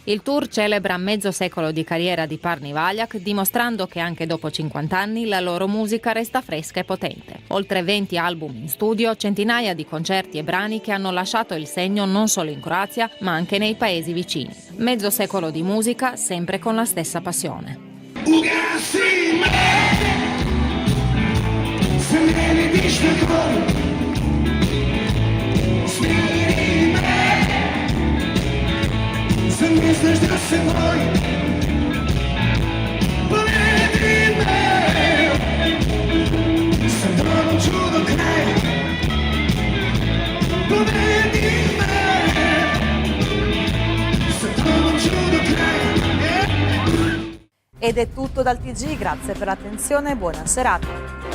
Il tour celebra mezzo secolo di carriera di Parni Valjak, dimostrando che anche dopo 50 anni la loro musica resta fresca e potente. Oltre 20 album in studio, centinaia di concerti e brani che hanno lasciato il segno non solo in Croazia, ma anche nei paesi vicini. Mezzo secolo di musica, sempre con la stessa passione. Угаси me, se ne vidiš na kraju, smiri me, se misliš da se bojim, povedi me, sa tobom ću do kraja, povedi me, sa tobom ću do kraja. Ed è tutto dal TG, grazie per l'attenzione e buona serata.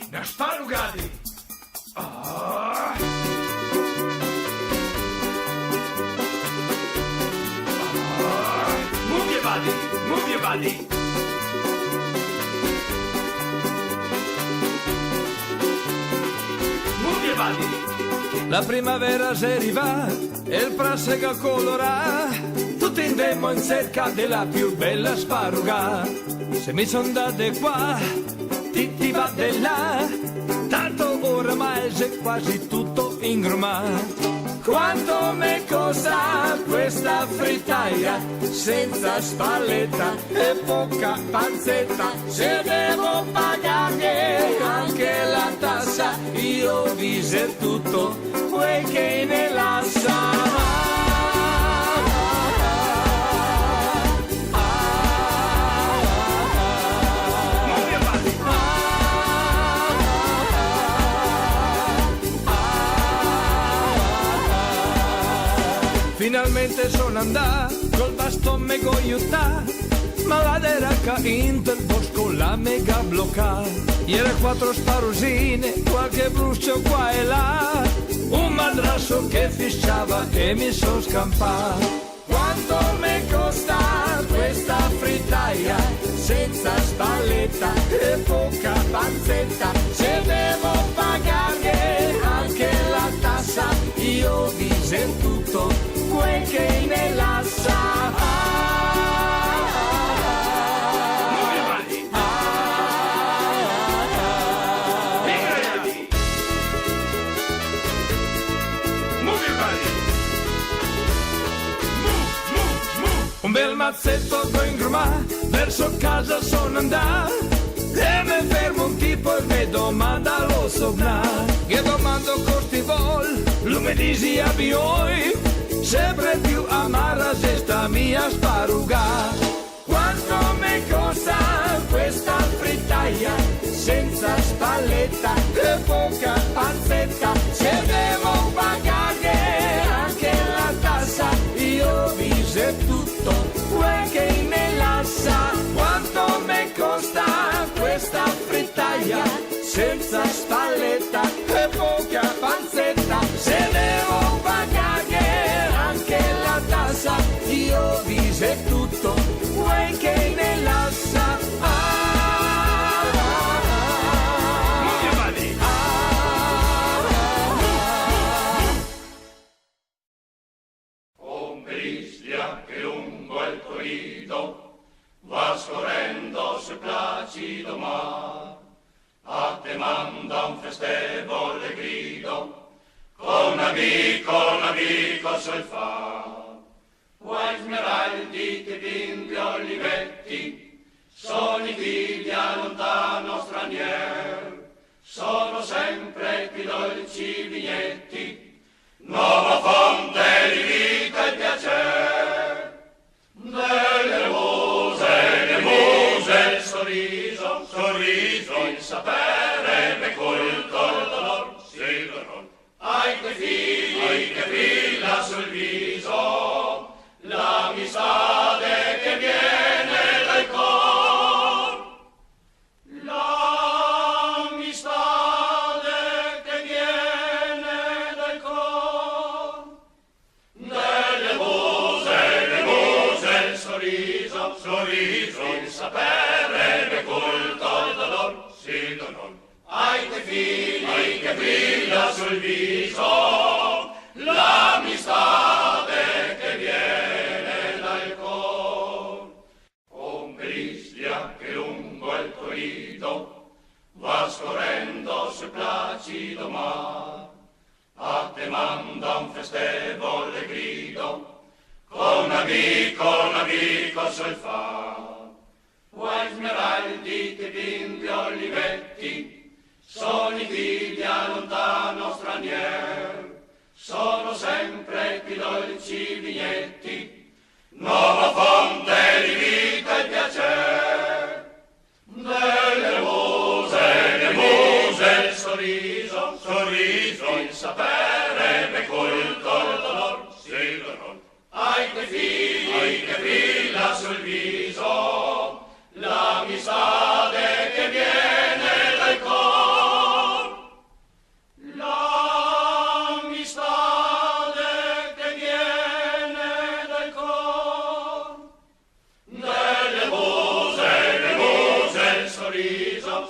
Naš parugadi. Move your body, move your body. Move your body. La primavera se arriva e il prassega colora, tutti andemmo in cerca della più bella sparuga. Se mi son date qua, ti va di là, tanto oramai c'è quasi tutto in grumà. Quanto mi costa questa frittaia, senza spalletta e poca panzetta, se devo pagare anche la tassa, io viso tutto quel che ne lascia. Finalmente sono andato col bastone mega aiutà, ma la deraca in del bosco la mega bloccata. Ieri 4 sparusine, qualche bruscio qua e là, un madrasso che fisciava e mi son scampato. Quanto mi costa questa frittaia, senza spalletta e poca panzetta, se devo pagare anche la tassa, io viso tutto quel che ne lascia. Un bel mazzetto con in grumà, verso casa sono andato e mi fermo un tipo e mi domanda lo come dizia Bioi, sempre più amara se sta mia sparuga. Quanto mi costa questa frittaglia senza spalletta e poca panzetta? Se devo pagare anche la tassa, io vise tutto quel che me lascia. Quanto mi costa questa frittaglia senza spalletta e poca panzetta? Se devo pagare anche la tassa, io vise tutto quel che ne lascia. Un Bristlia che lungo il corrido va scorrendo sul placido mar, a te manda un festevole grido, con amico sul far. Guai smeraldi che bimbi olivetti, sono i figli a lontano stranier, sono sempre più dolci vignetti, nuova fonte di vita e piacer. Delle muse, il sorriso, il sapere, me colto il dolor, sì dolor. Ai che fila sul viso, l'amistade che viene dal cor, l'amistade che viene dal cor. Delle muse, il sorriso, il sapere, me colto il dolor, sì dolor. Ai che fila sul viso, l'amistade che viene dal cor. Un Bristlia che lungo il corrido va scorrendo sul placido mar, a te manda un festevole grido, con amico sul far. Guai smeraldi che bimbi olivetti, sono i figli a lontano stranier, sono sempre più dolci vignetti, nuova fonte di vita e piacer. Delle muse, il sorriso, il sapere, me colto il dolor, sì dolor. Ai che fila sul viso, l'amistade che viene dal cor, l'amistade che viene dal cor. Delle muse, il sorriso,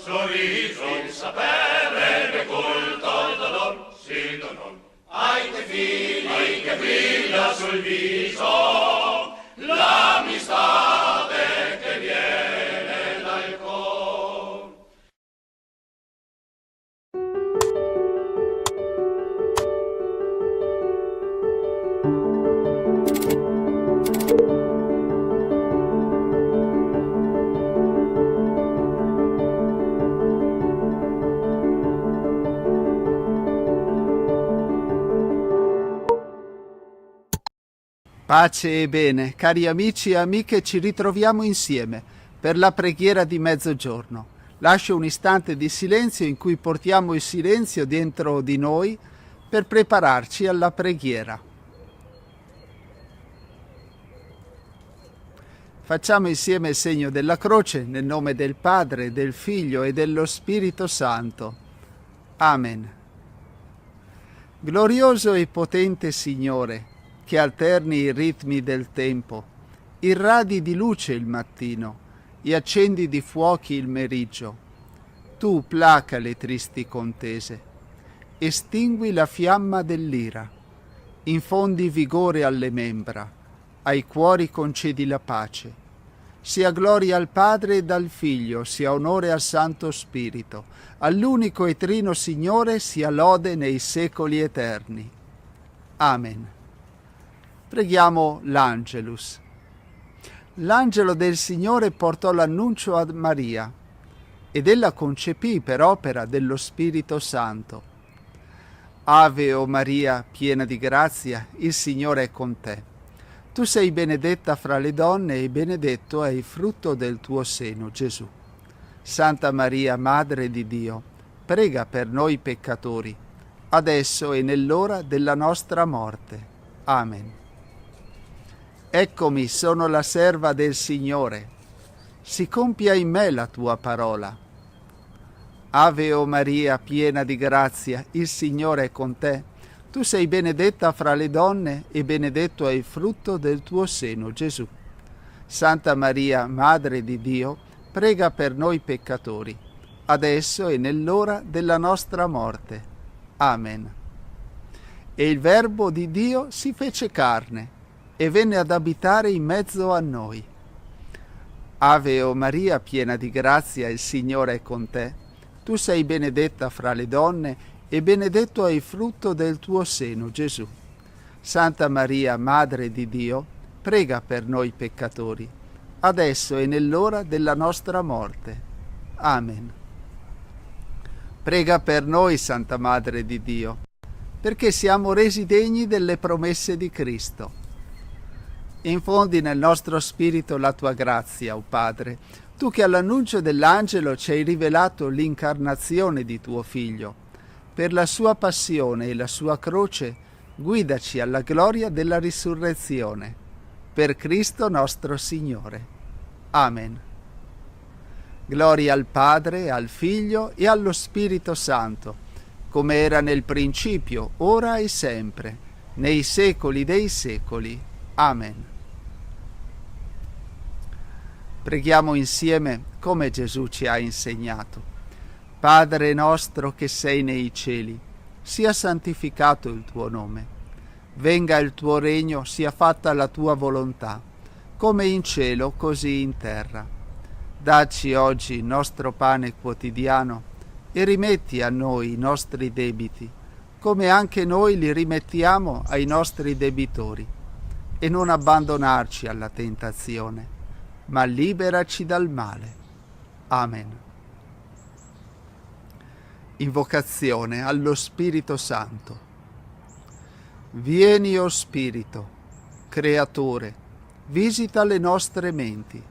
il sapere, me colto il dolor, sì dolor. Ai che fila sul viso, l'amistade che viene dal cor. Pace e bene, cari amici e amiche, ci ritroviamo insieme per la preghiera di mezzogiorno. Lascio un istante di silenzio in cui portiamo il silenzio dentro di noi per prepararci alla preghiera. Facciamo insieme il segno della croce nel nome del Padre, del Figlio e dello Spirito Santo. Amen. Glorioso e potente Signore, che alterni i ritmi del tempo, irradi di luce il mattino e accendi di fuochi il meriggio. Tu placa le tristi contese, estingui la fiamma dell'ira, infondi vigore alle membra, ai cuori concedi la pace. Sia gloria al Padre e al Figlio, sia onore al Santo Spirito, all'unico e trino Signore sia lode nei secoli eterni. Amen. Preghiamo l'Angelus. L'angelo del Signore portò l'annuncio a Maria ed ella concepì per opera dello Spirito Santo. Ave o Maria, piena di grazia, il Signore è con te. Tu sei benedetta fra le donne e benedetto è il frutto del tuo seno, Gesù. Santa Maria, Madre di Dio, prega per noi peccatori, adesso e nell'ora della nostra morte. Amen. Eccomi, sono la serva del Signore. Si compia in me la tua parola. Ave o Maria, piena di grazia, il Signore è con te. Tu sei benedetta fra le donne e benedetto è il frutto del tuo seno, Gesù. Santa Maria, Madre di Dio, prega per noi peccatori, adesso e nell'ora della nostra morte. Amen. E il Verbo di Dio si fece carne e venne ad abitare in mezzo a noi. Ave o Maria, piena di grazia, il Signore è con te. Tu sei benedetta fra le donne e benedetto è il frutto del tuo seno, Gesù. Santa Maria, Madre di Dio, prega per noi peccatori, adesso e nell'ora della nostra morte. Amen. Prega per noi, Santa Madre di Dio, perché siamo resi degni delle promesse di Cristo. Infondi nel nostro spirito la tua grazia, o Padre, tu che all'annuncio dell'angelo ci hai rivelato l'incarnazione di tuo Figlio. Per la sua passione e la sua croce, guidaci alla gloria della risurrezione. Per Cristo nostro Signore. Amen. Gloria al Padre, al Figlio e allo Spirito Santo, come era nel principio, ora e sempre, nei secoli dei secoli. Amen. Preghiamo insieme come Gesù ci ha insegnato. Padre nostro che sei nei cieli, sia santificato il tuo nome. Venga il tuo regno, sia fatta la tua volontà, come in cielo così in terra. Dacci oggi il nostro pane quotidiano e rimetti a noi i nostri debiti, come anche noi li rimettiamo ai nostri debitori. E non abbandonarci alla tentazione, ma liberaci dal male. Amen. Invocazione allo Spirito Santo. Vieni, o Spirito, Creatore, visita le nostre menti,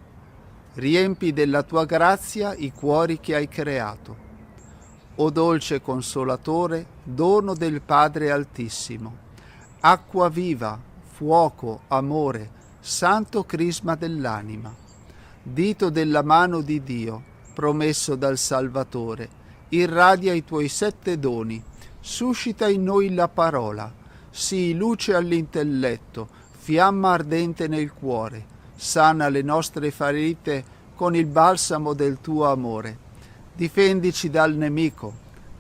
riempi della tua grazia i cuori che hai creato. O dolce Consolatore, dono del Padre Altissimo, acqua viva, fuoco, amore, santo crisma dell'anima, dito della mano di Dio, promesso dal Salvatore, irradia i tuoi 7 doni, suscita in noi la parola, sii luce all'intelletto, fiamma ardente nel cuore, sana le nostre ferite con il balsamo del tuo amore. Difendici dal nemico,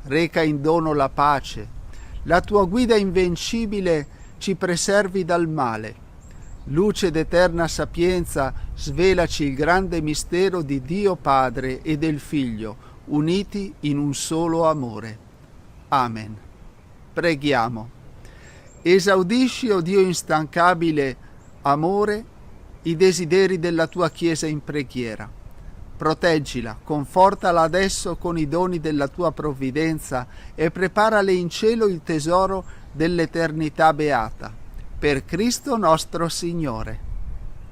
reca in dono la pace, la tua guida invincibile ci preservi dal male. Luce d'eterna sapienza, svelaci il grande mistero di Dio Padre e del Figlio, uniti in un solo amore. Amen. Preghiamo. Esaudisci, o Dio instancabile amore, i desideri della tua Chiesa in preghiera. Proteggila, confortala adesso con i doni della tua provvidenza e preparale in cielo il tesoro dell'eternità beata. Per Cristo nostro Signore.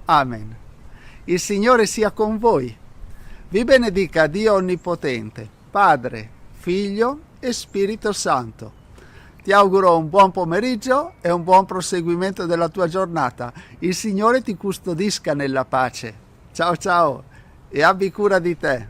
Amen. Il Signore sia con voi. Vi benedica Dio Onnipotente, Padre, Figlio e Spirito Santo. Ti auguro un buon pomeriggio e un buon proseguimento della tua giornata. Il Signore ti custodisca nella pace. Ciao ciao e abbi cura di te.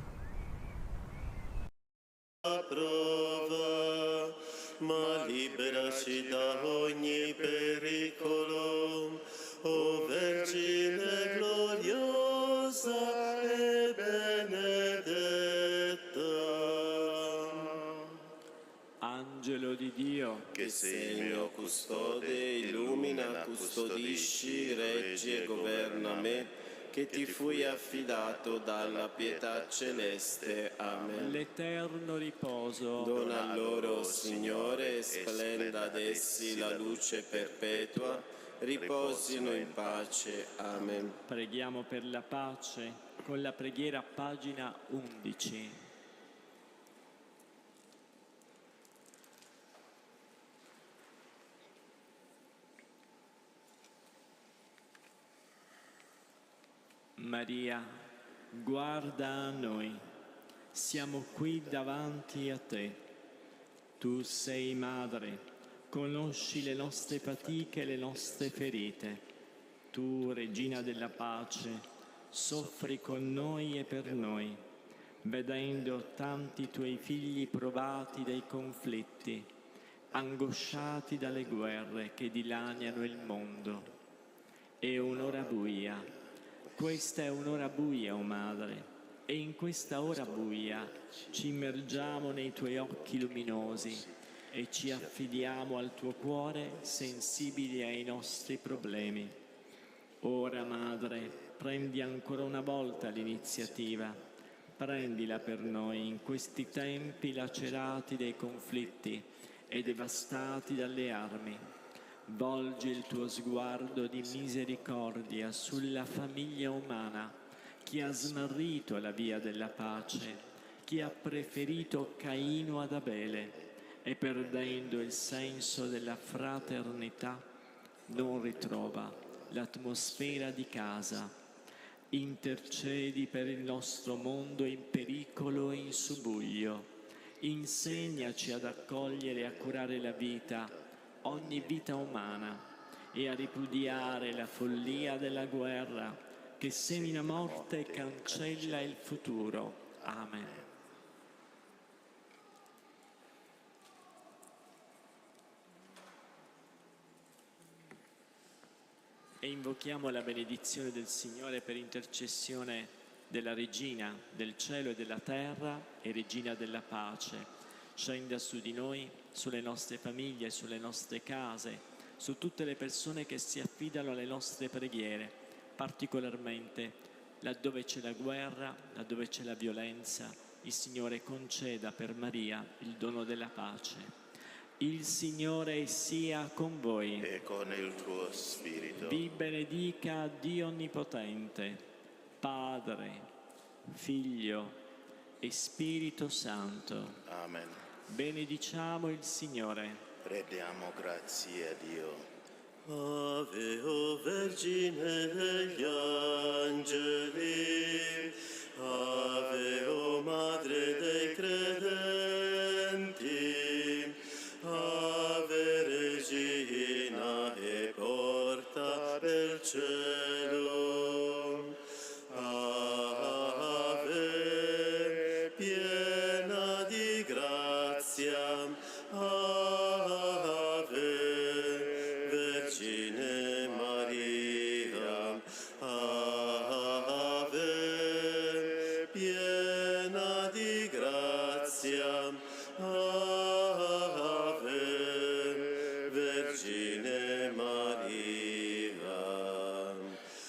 Ma liberaci da ogni pericolo, o Vergine gloriosa e benedetta. Angelo di Dio, che sei il mio custode, illumina, custodisci, reggi e governa me, che ti fui affidato dalla pietà celeste. Amen. L'eterno riposo Dona loro, Signore, e splenda ad essi la luce perpetua, riposino in pace. Amen. Preghiamo per la pace con la preghiera pagina 11. Maria, guarda a noi, siamo qui davanti a te. Tu sei madre, conosci le nostre fatiche e le nostre ferite. Tu, Regina della pace, soffri con noi e per noi, vedendo tanti tuoi figli provati dai conflitti, angosciati dalle guerre che dilaniano il mondo. È un'ora buia, questa è un'ora buia, o Madre, e in questa ora buia ci immergiamo nei tuoi occhi luminosi e ci affidiamo al tuo cuore sensibili ai nostri problemi. Ora, Madre, prendi ancora una volta l'iniziativa, prendila per noi in questi tempi lacerati dai conflitti e devastati dalle armi. Volgi il tuo sguardo di misericordia sulla famiglia umana, chi ha smarrito la via della pace, chi ha preferito Caino ad Abele e perdendo il senso della fraternità non ritrova l'atmosfera di casa. Intercedi per il nostro mondo in pericolo e in subbuglio. Insegnaci ad accogliere e a curare la vita, ogni vita umana, e a ripudiare la follia della guerra che semina morte e cancella il futuro. Amen. E invochiamo la benedizione del Signore per intercessione della Regina del cielo e della terra e Regina della pace. Scenda su di noi, sulle nostre famiglie, sulle nostre case, su tutte le persone che si affidano alle nostre preghiere, particolarmente laddove c'è la guerra, laddove c'è la violenza. Il Signore conceda per Maria il dono della pace. Il Signore sia con voi. E con il tuo spirito. Vi benedica Dio Onnipotente, Padre, Figlio e Spirito Santo. Amen. Benediciamo il Signore. Rendiamo grazie a Dio. Ave, o Vergine degli angeli, Ave, o Madre dei credenti, Ave Regina e porta del cielo, Ave, piena di grazia, Ave, Vergine Maria, Ave, piena di grazia, Ave, Vergine Maria.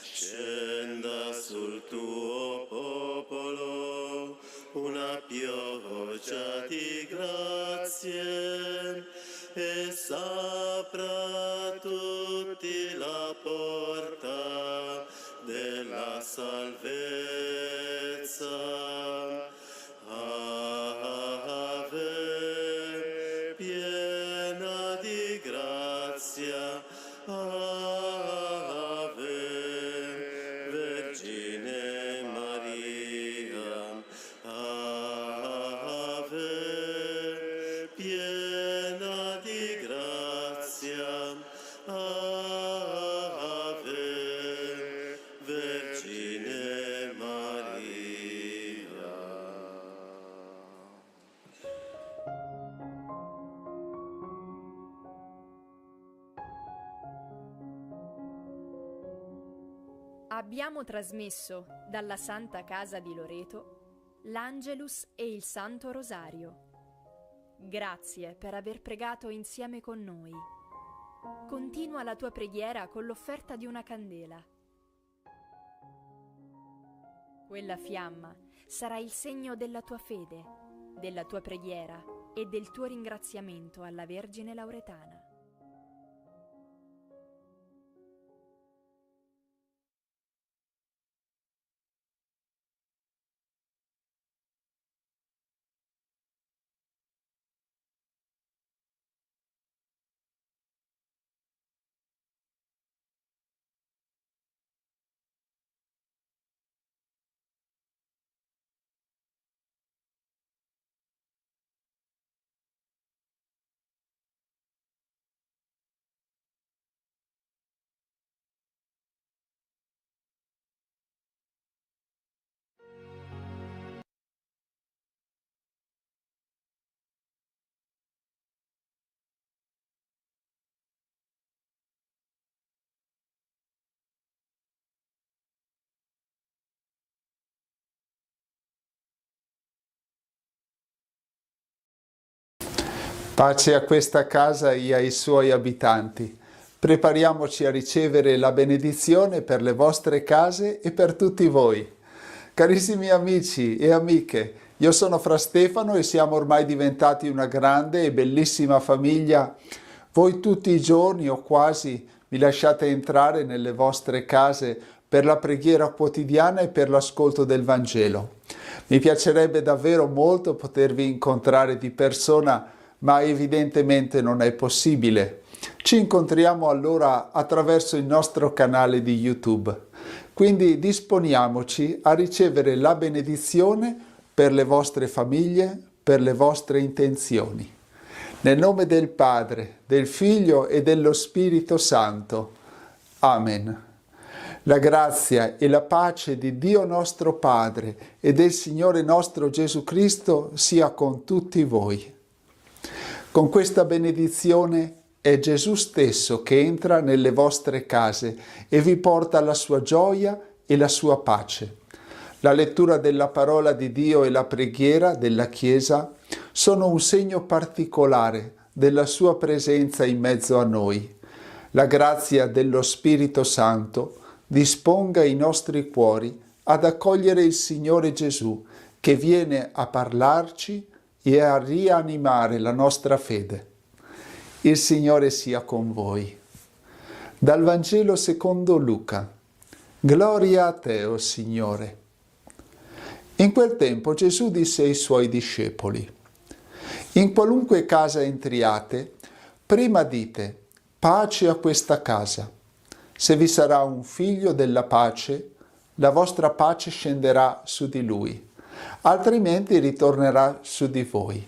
Scenda sul tuo popolo una pioggia di grazie e saprà tutti la porta della salvezza. Ave, piena di grazia, Ave, Vergine Maria, Ave, piena di grazia, Ave, Vergine Maria. Abbiamo trasmesso dalla Santa Casa di Loreto l'Angelus e il Santo Rosario. Grazie per aver pregato insieme con noi. Continua la tua preghiera con l'offerta di una candela. Quella fiamma sarà il segno della tua fede, della tua preghiera e del tuo ringraziamento alla Vergine Lauretana. Pace a questa casa e ai suoi abitanti. Prepariamoci a ricevere la benedizione per le vostre case e per tutti voi. Carissimi amici e amiche, io sono Fra Stefano e siamo ormai diventati una grande e bellissima famiglia. Voi tutti i giorni o quasi mi lasciate entrare nelle vostre case per la preghiera quotidiana e per l'ascolto del Vangelo. Mi piacerebbe davvero molto potervi incontrare di persona, ma evidentemente non è possibile. Ci incontriamo allora attraverso il nostro canale di YouTube. Quindi disponiamoci a ricevere la benedizione per le vostre famiglie, per le vostre intenzioni. Nel nome del Padre, del Figlio e dello Spirito Santo. Amen. La grazia e la pace di Dio nostro Padre e del Signore nostro Gesù Cristo sia con tutti voi. Con questa benedizione è Gesù stesso che entra nelle vostre case e vi porta la sua gioia e la sua pace. La lettura della parola di Dio e la preghiera della Chiesa sono un segno particolare della sua presenza in mezzo a noi. La grazia dello Spirito Santo disponga i nostri cuori ad accogliere il Signore Gesù che viene a parlarci e a rianimare la nostra fede. Il Signore sia con voi. Dal Vangelo secondo Luca. Gloria a te, o Signore. In quel tempo Gesù disse ai suoi discepoli: in qualunque casa entriate, prima dite: pace a questa casa. Se vi sarà un figlio della pace, la vostra pace scenderà su di lui, altrimenti ritornerà su di voi.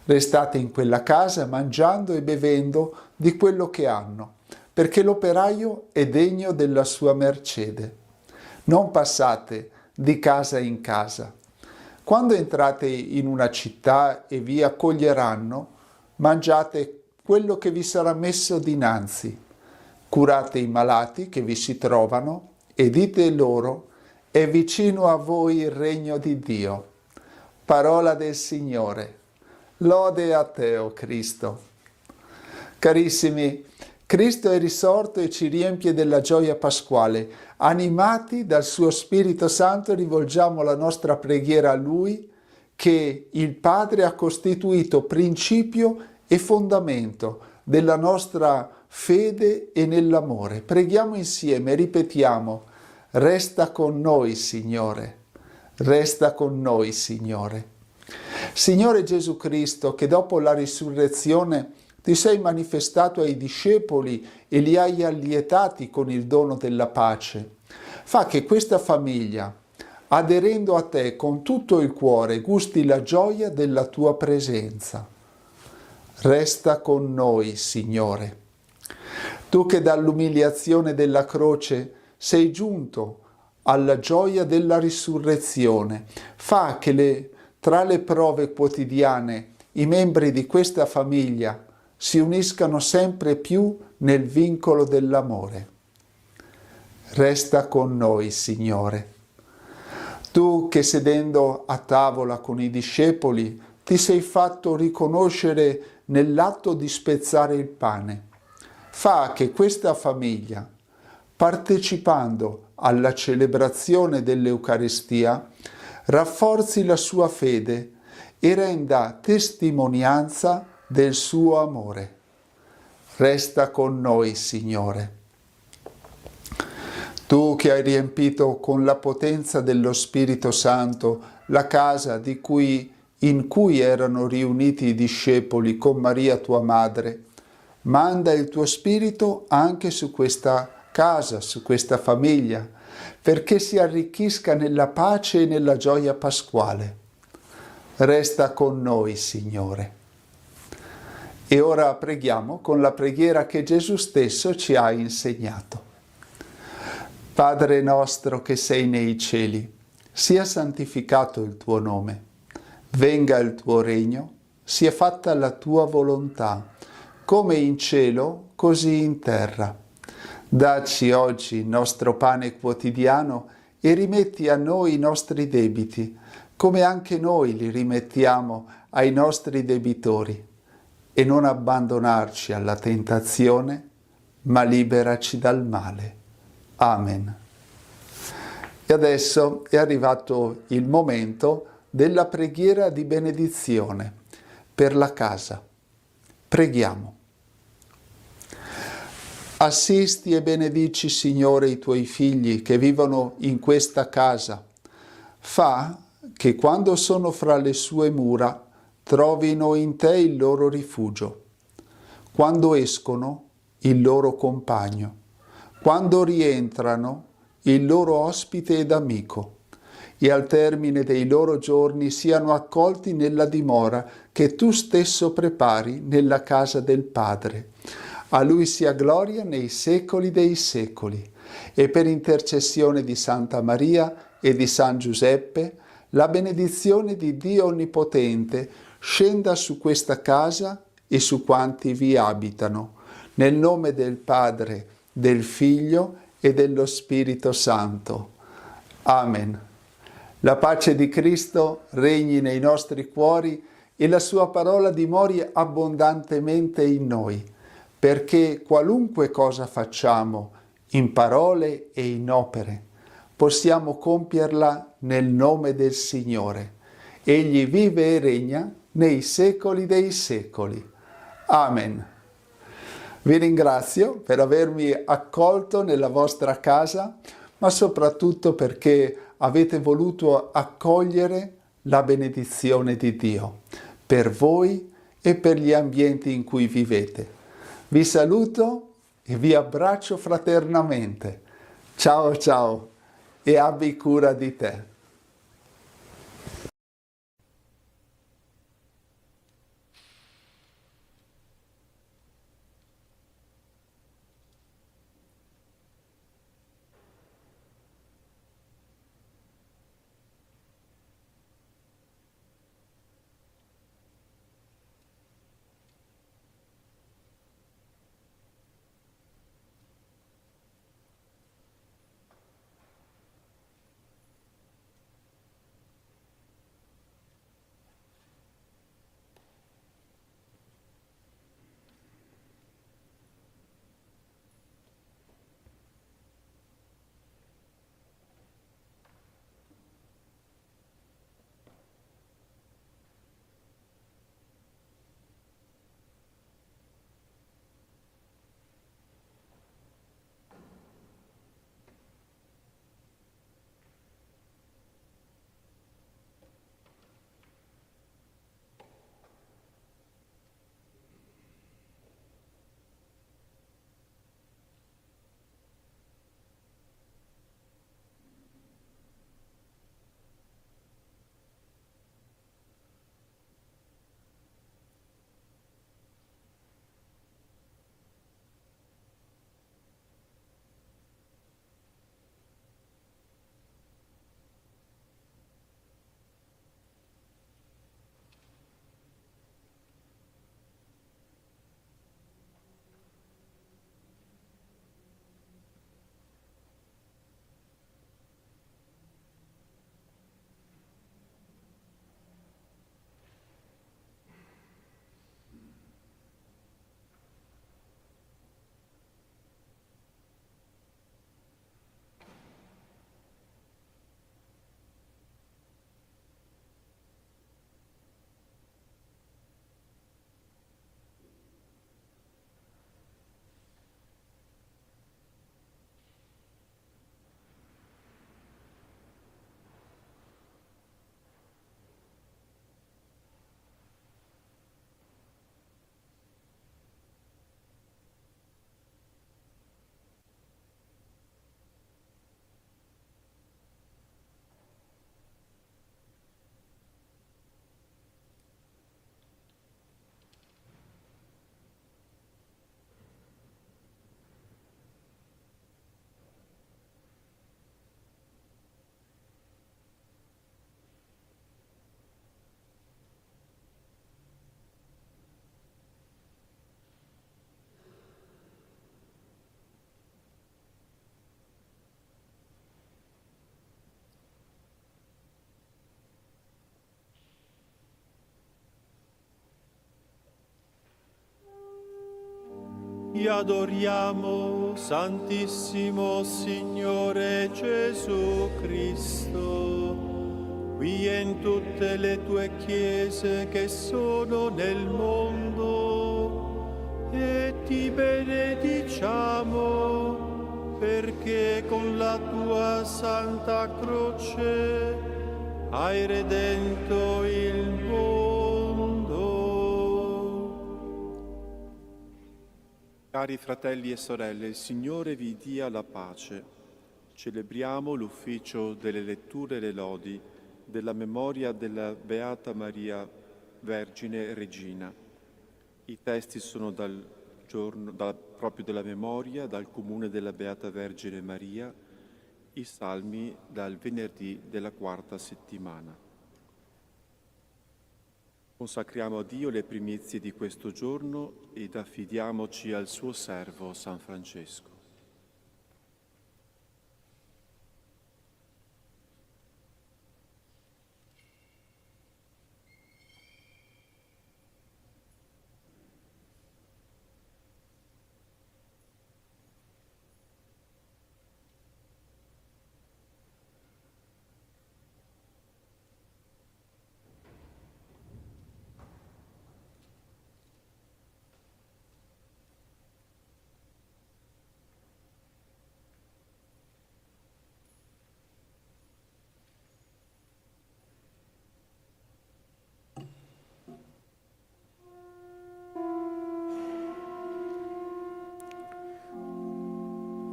Restate in quella casa mangiando e bevendo di quello che hanno, perché l'operaio è degno della sua mercede. Non passate di casa in casa. Quando entrate in una città e vi accoglieranno, mangiate quello che vi sarà messo dinanzi. Curate i malati che vi si trovano e dite loro: è vicino a voi il regno di Dio. Parola del Signore. Lode a te, o Cristo. Carissimi, Cristo è risorto e ci riempie della gioia pasquale. Animati dal suo Spirito Santo rivolgiamo la nostra preghiera a Lui, che il Padre ha costituito principio e fondamento della nostra fede e nell'amore. Preghiamo insieme, ripetiamo: resta con noi, Signore. Resta con noi, Signore. Signore Gesù Cristo, che dopo la risurrezione ti sei manifestato ai discepoli e li hai allietati con il dono della pace, fa che questa famiglia, aderendo a te con tutto il cuore, gusti la gioia della tua presenza. Resta con noi, Signore. Tu che dall'umiliazione della croce sei giunto alla gioia della risurrezione, fa che tra le prove quotidiane i membri di questa famiglia si uniscano sempre più nel vincolo dell'amore. Resta con noi, Signore. Tu che sedendo a tavola con i discepoli ti sei fatto riconoscere nell'atto di spezzare il pane, fa che questa famiglia, partecipando alla celebrazione dell'Eucaristia, rafforzi la sua fede e renda testimonianza del suo amore. Resta con noi, Signore. Tu che hai riempito con la potenza dello Spirito Santo la casa in cui erano riuniti i discepoli con Maria tua madre, manda il tuo Spirito anche su questa casa, su questa famiglia, perché si arricchisca nella pace e nella gioia pasquale. Resta con noi, Signore. E ora preghiamo con la preghiera che Gesù stesso ci ha insegnato. Padre nostro che sei nei cieli, sia santificato il tuo nome. Venga il tuo regno, sia fatta la tua volontà, come in cielo, così in terra. Dacci oggi il nostro pane quotidiano e rimetti a noi i nostri debiti, come anche noi li rimettiamo ai nostri debitori. e non abbandonarci alla tentazione, ma liberaci dal male. Amen. E adesso è arrivato il momento della preghiera di benedizione per la casa. Preghiamo. Assisti e benedici, Signore, i tuoi figli che vivono in questa casa. Fa che quando sono fra le sue mura trovino in te il loro rifugio. Quando escono, il loro compagno. Quando rientrano, il loro ospite ed amico. E al termine dei loro giorni siano accolti nella dimora che tu stesso prepari nella casa del Padre. A Lui sia gloria nei secoli dei secoli. E per intercessione di Santa Maria e di San Giuseppe, la benedizione di Dio Onnipotente scenda su questa casa e su quanti vi abitano. Nel nome del Padre, del Figlio e dello Spirito Santo. Amen. La pace di Cristo regni nei nostri cuori e la sua parola dimori abbondantemente in noi, perché qualunque cosa facciamo, in parole e in opere, possiamo compierla nel nome del Signore. Egli vive e regna nei secoli dei secoli. Amen. Vi ringrazio per avermi accolto nella vostra casa, ma soprattutto perché avete voluto accogliere la benedizione di Dio per voi e per gli ambienti in cui vivete. Vi saluto e vi abbraccio fraternamente. Ciao ciao e abbi cura di te. Ti adoriamo, Santissimo Signore Gesù Cristo, qui e in tutte le tue chiese che sono nel mondo, e ti benediciamo perché con la tua Santa Croce hai redento il mondo. Cari fratelli e sorelle, il Signore vi dia la pace. Celebriamo l'ufficio delle letture e le lodi della memoria della Beata Maria Vergine Regina. I testi sono proprio della memoria, dal comune della Beata Vergine Maria, i salmi dal venerdì della quarta settimana. Consacriamo a Dio le primizie di questo giorno ed affidiamoci al suo servo San Francesco.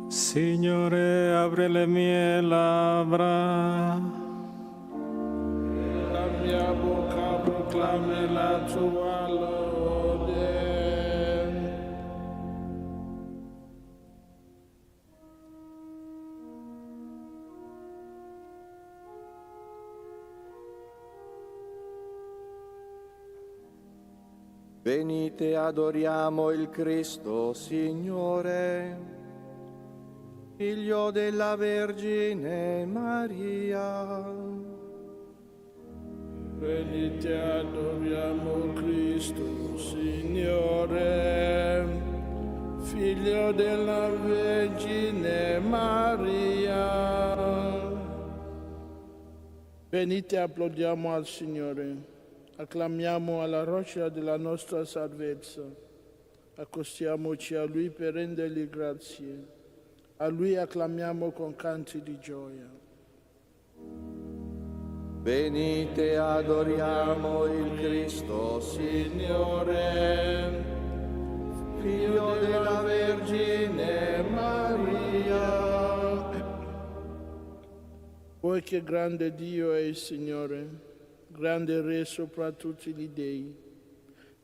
Signore, apri le mie labbra, la mia bocca proclami la tua lode. Venite, adoriamo il Cristo, Signore, Figlio della Vergine Maria. Venite, adoriamo Cristo, Signore, Figlio della Vergine Maria. Venite, applaudiamo al Signore, acclamiamo alla roccia della nostra salvezza, accostiamoci a Lui per rendergli grazie. A Lui acclamiamo con canti di gioia. Venite, adoriamo il Cristo, Signore, Figlio della Vergine Maria. Poi che grande Dio è il Signore, grande Re sopra tutti gli dei.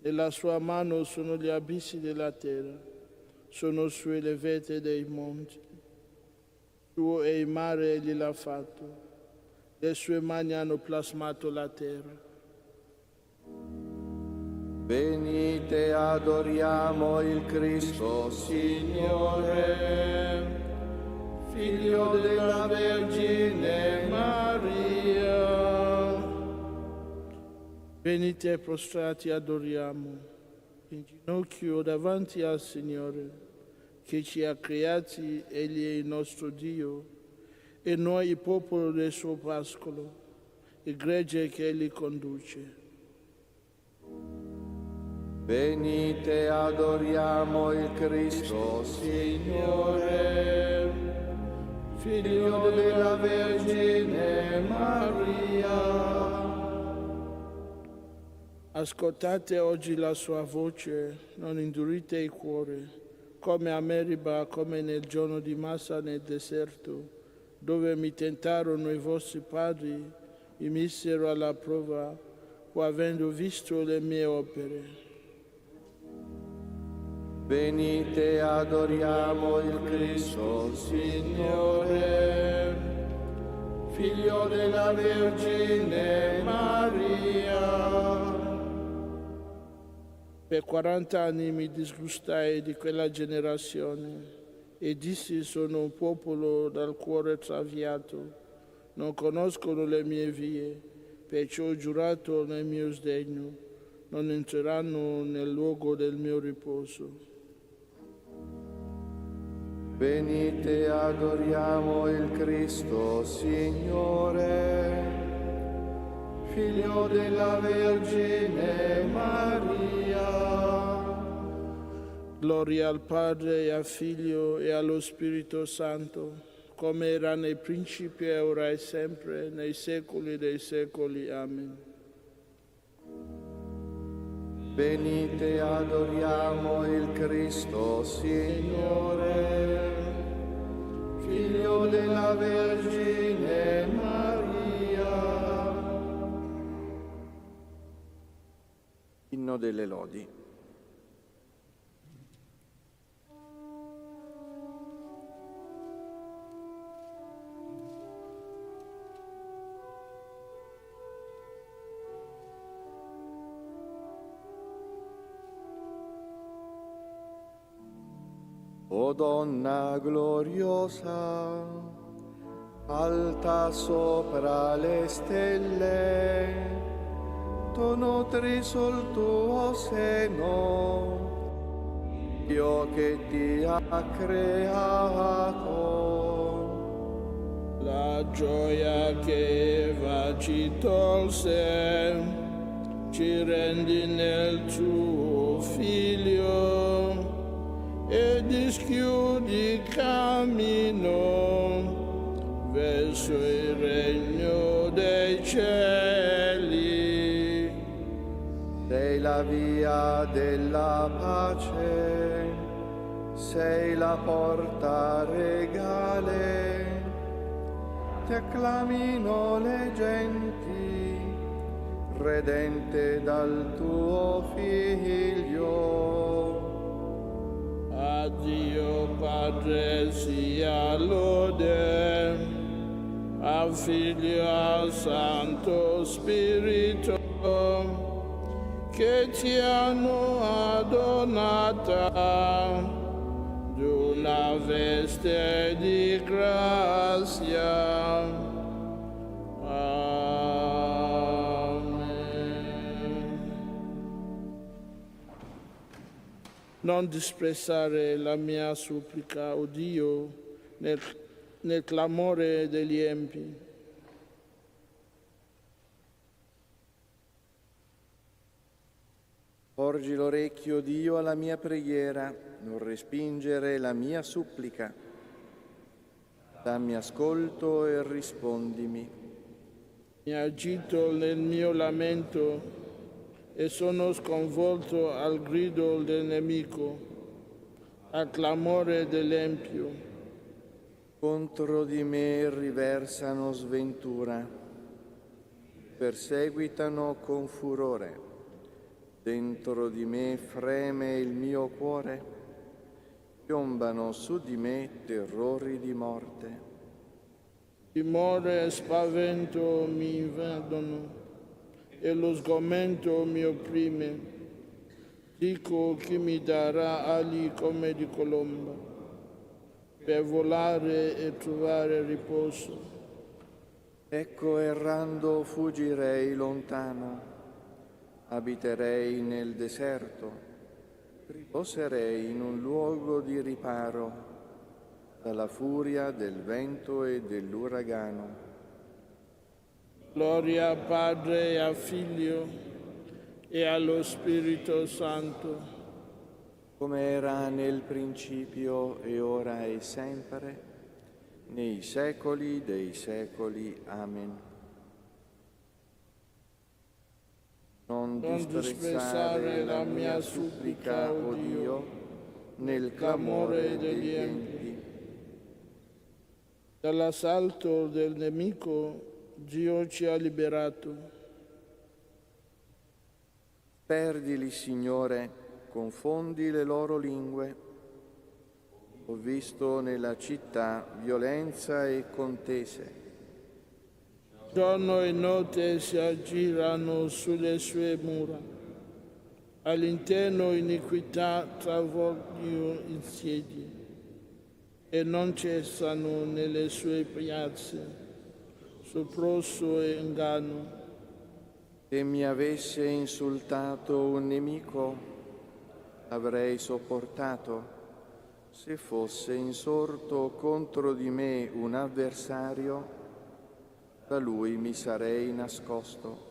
Nella sua mano sono gli abissi della terra. Sono sue le vette dei monti, suo è il mare egli l'ha fatto, le sue mani hanno plasmato la terra. Venite, adoriamo il Cristo, Signore, Figlio della Vergine Maria. Venite prostrati, adoriamo, in ginocchio davanti al Signore, che ci ha creati, egli è il nostro Dio, e noi il popolo del suo pascolo, il gregge che egli conduce. Venite, adoriamo il Cristo, Signore, Figlio della Vergine Maria. Ascoltate oggi la sua voce, non indurite il cuore, come a Meriba, come nel giorno di Massa nel deserto, dove mi tentarono i vostri padri, mi misero alla prova, pur avendo visto le mie opere. Venite, adoriamo il Cristo, Signore, Figlio della Vergine Maria. Per 40 anni mi disgustai di quella generazione e dissi: sono un popolo dal cuore traviato, non conoscono le mie vie, perciò ho giurato nel mio sdegno, non entreranno nel luogo del mio riposo. Venite, adoriamo il Cristo, Signore, Figlio della Vergine Maria. Gloria al Padre, e al Figlio, e allo Spirito Santo, come era nei principi, e ora e sempre, nei secoli dei secoli. Amen. Venite, adoriamo il Cristo, Signore, Figlio della Vergine Maria. Inno delle lodi. O donna gloriosa, alta sopra le stelle, tu nutri sul tuo seno, Dio che ti ha creato. La gioia che Eva ci tolse, ci rendi nel tuo Figlio, e dischiudi cammino verso il regno dei cieli. Sei la via della pace, sei la porta regale, ti acclamino le genti, redente dal tuo Figlio. A Dio Padre sia lode, al Figlio e al Santo Spirito, che ti hanno adornata d'una veste di grazia. Non disprezzare la mia supplica, o Dio, nel clamore degli empi. Porgi l'orecchio, Dio, alla mia preghiera, non respingere la mia supplica. Dammi ascolto e rispondimi. Mi agito nel mio lamento e sono sconvolto al grido del nemico, al clamore dell'empio. Contro di me riversano sventura, perseguitano con furore. Dentro di me freme il mio cuore, piombano su di me terrori di morte. Timore e spavento mi invadono, e lo sgomento mi opprime. Dico chi mi darà ali come di colomba, per volare e trovare riposo. Ecco, errando fuggirei lontano, abiterei nel deserto, riposerei in un luogo di riparo dalla furia del vento e dell'uragano. Gloria al Padre e al Figlio e allo Spirito Santo, come era nel principio e ora e sempre, nei secoli dei secoli. Amen. Non disprezzare la mia supplica, o Dio, nel clamore degli empi. Dall'assalto del nemico Dio ci ha liberato. Perdili, Signore, confondi le loro lingue. Ho visto nella città violenza e contese. Giorno e notte si aggirano sulle sue mura. All'interno iniquità travoglio insiedi e non cessano nelle sue piazze. Sopruso e inganno. Se mi avesse insultato un nemico, avrei sopportato, Se fosse insorto contro di me un avversario, da lui mi sarei nascosto.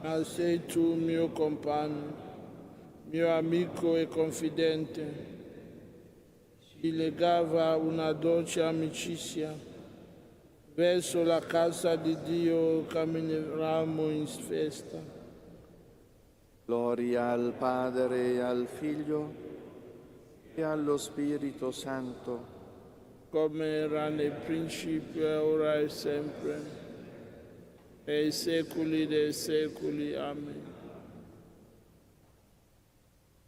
Ma sei tu mio compagno, mio amico e confidente. Ci legava una dolce amicizia. Verso la casa di Dio cammineranno in festa. Gloria al Padre e al Figlio e allo Spirito Santo, come era nel principio, ora e sempre, e ai secoli dei secoli. Amen.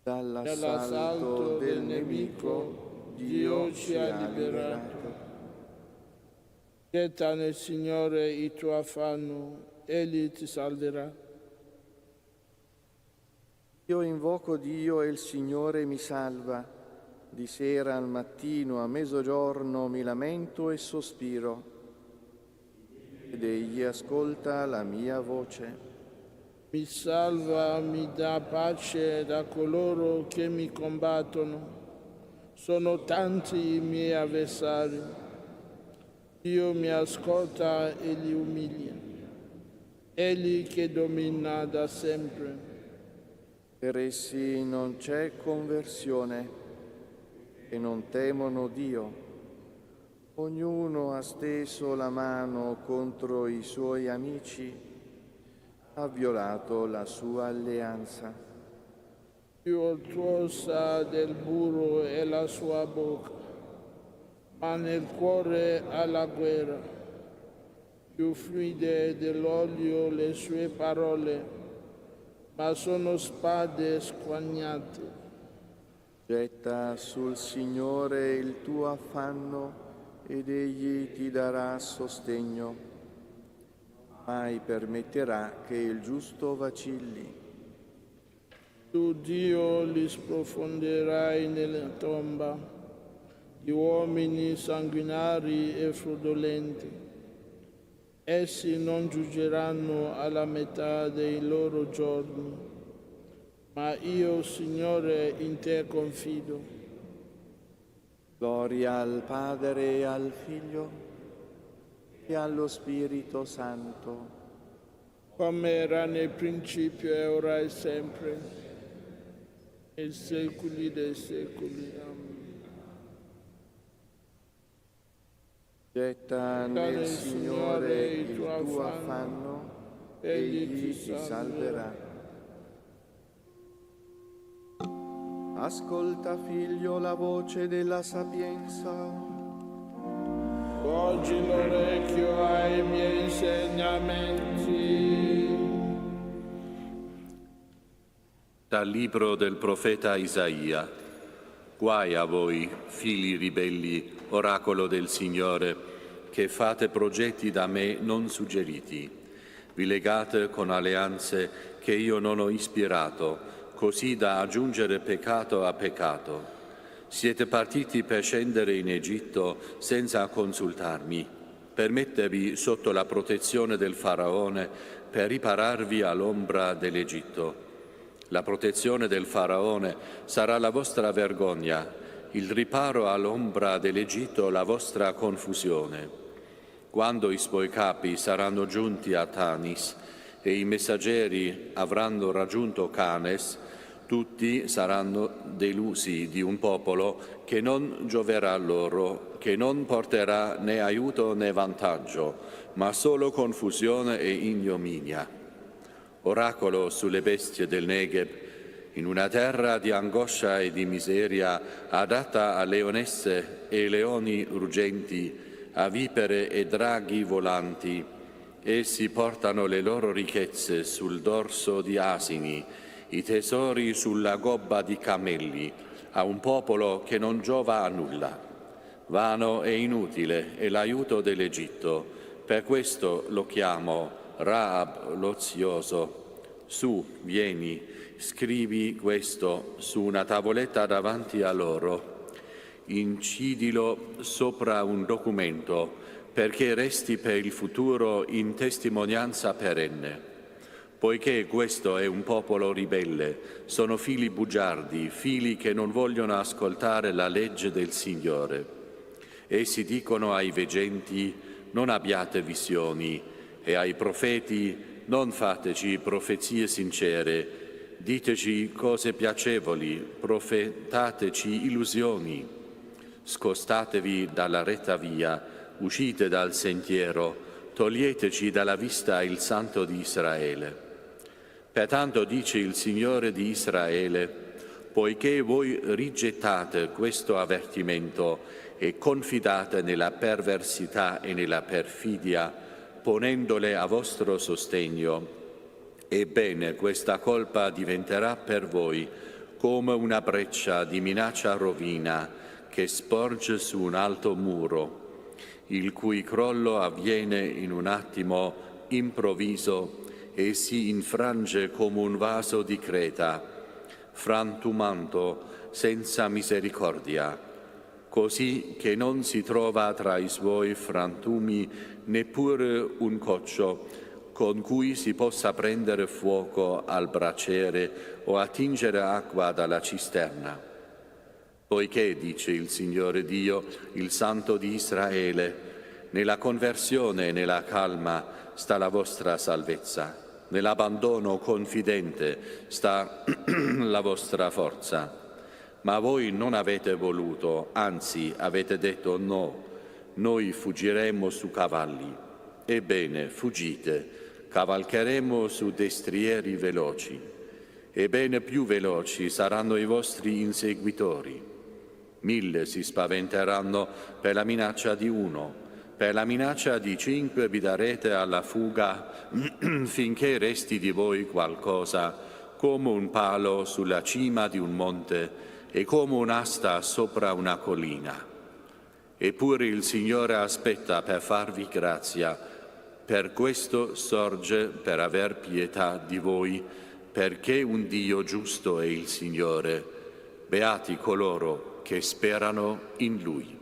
Dall'assalto del nemico Dio ci ha liberato. Getta nel Signore il tuo affanno, Egli ti salverà. Io invoco Dio e il Signore mi salva. Di sera al mattino, a mezzogiorno mi lamento e sospiro, ed Egli ascolta la mia voce. Mi salva, mi dà pace da coloro che mi combattono. Sono tanti i miei avversari. Dio mi ascolta e li umilia. Egli che domina da sempre. Per essi non c'è conversione e non temono Dio. Ognuno ha steso la mano contro i suoi amici, ha violato la sua alleanza. Più oltrosa del burro è la sua bocca, ma nel cuore ha la guerra. Più fluide dell'olio le sue parole, ma sono spade squagnate. Getta sul Signore il tuo affanno ed Egli ti darà sostegno. Mai permetterà che il giusto vacilli. Tu, Dio, li sprofonderai nella tomba, gli uomini sanguinari e fraudolenti. Essi non giungeranno alla metà dei loro giorni. Ma io, Signore, in te confido. Gloria al Padre e al Figlio e allo Spirito Santo, come era nel principio e ora e sempre, nei secoli dei secoli. Amen. Getta nel Signore il tuo affanno, Egli ti salverà. Ascolta, figlio, la voce della sapienza. Oggi l'orecchio ai miei insegnamenti. Dal libro del profeta Isaia. Guai a voi, figli ribelli, oracolo del Signore, che fate progetti da me non suggeriti. Vi legate con alleanze che io non ho ispirato, così da aggiungere peccato a peccato. Siete partiti per scendere in Egitto senza consultarmi, per mettervi sotto la protezione del Faraone, per ripararvi all'ombra dell'Egitto. La protezione del Faraone sarà la vostra vergogna, il riparo all'ombra dell'Egitto la vostra confusione. Quando i suoi capi saranno giunti a Tanis e i messaggeri avranno raggiunto Canes, tutti saranno delusi di un popolo che non gioverà loro, che non porterà né aiuto né vantaggio, ma solo confusione e ignominia. Oracolo sulle bestie del Negev, in una terra di angoscia e di miseria, adatta a leonesse e leoni ruggenti, a vipere e draghi volanti. Essi portano le loro ricchezze sul dorso di asini, i tesori sulla gobba di camelli, a un popolo che non giova a nulla. Vano e inutile è l'aiuto dell'Egitto, per questo lo chiamo Rahab l'ozioso. Su, vieni, scrivi questo su una tavoletta davanti a loro, incidilo sopra un documento, perché resti per il futuro in testimonianza perenne. Poiché questo è un popolo ribelle, sono figli bugiardi, figli che non vogliono ascoltare la legge del Signore. Essi dicono ai veggenti: non abbiate visioni, e ai profeti: non fateci profezie sincere. Diteci cose piacevoli, profetateci illusioni. Scostatevi dalla retta via, uscite dal sentiero, toglieteci dalla vista il Santo di Israele. Pertanto dice il Signore di Israele: poiché voi rigettate questo avvertimento e confidate nella perversità e nella perfidia, ponendole a vostro sostegno, ebbene, questa colpa diventerà per voi come una breccia di minaccia rovina che sporge su un alto muro, il cui crollo avviene in un attimo improvviso e si infrange come un vaso di Creta, frantumando senza misericordia, così che non si trova tra i suoi frantumi neppure un coccio con cui si possa prendere fuoco al braciere o attingere acqua dalla cisterna. Poiché, dice il Signore Dio, il Santo di Israele, nella conversione e nella calma sta la vostra salvezza, nell'abbandono confidente sta la vostra forza. Ma voi non avete voluto, anzi avete detto no, noi fuggiremo su cavalli. Ebbene, fuggite. Cavalcheremo su destrieri veloci. Ebbene, più veloci saranno i vostri inseguitori. 1000 si spaventeranno per la minaccia di 1, per la minaccia di 5 vi darete alla fuga finché resti di voi qualcosa, come un palo sulla cima di un monte e come un'asta sopra una collina. Eppure il Signore aspetta per farvi grazia. Per questo sorge per aver pietà di voi, perché un Dio giusto è il Signore. Beati coloro che sperano in Lui.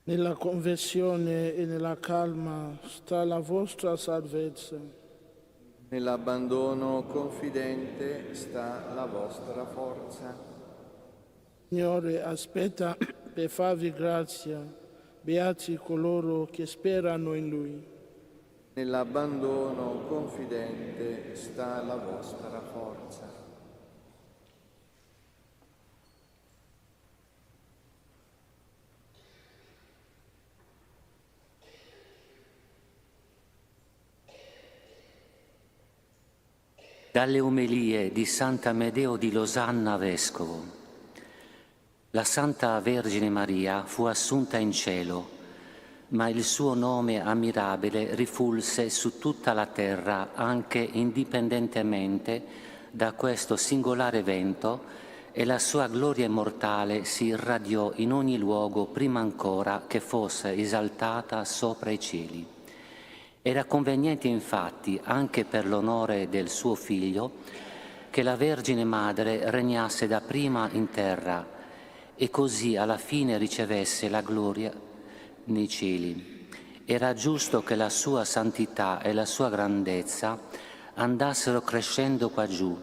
Nella conversione e nella calma sta la vostra salvezza. Nell'abbandono confidente sta la vostra forza. Signore aspetta per farvi grazia, beati coloro che sperano in Lui. Nell'abbandono confidente sta la vostra forza. Dalle omelie di Sant'Amedeo di Losanna Vescovo. La Santa Vergine Maria fu assunta in cielo, ma il suo nome ammirabile rifulse su tutta la terra anche indipendentemente da questo singolare evento, e la sua gloria immortale si irradiò in ogni luogo prima ancora che fosse esaltata sopra i cieli. Era conveniente infatti, anche per l'onore del suo figlio, che la Vergine Madre regnasse dapprima in terra e così alla fine ricevesse la gloria nei cieli. Era giusto che la sua santità e la sua grandezza andassero crescendo qua giù,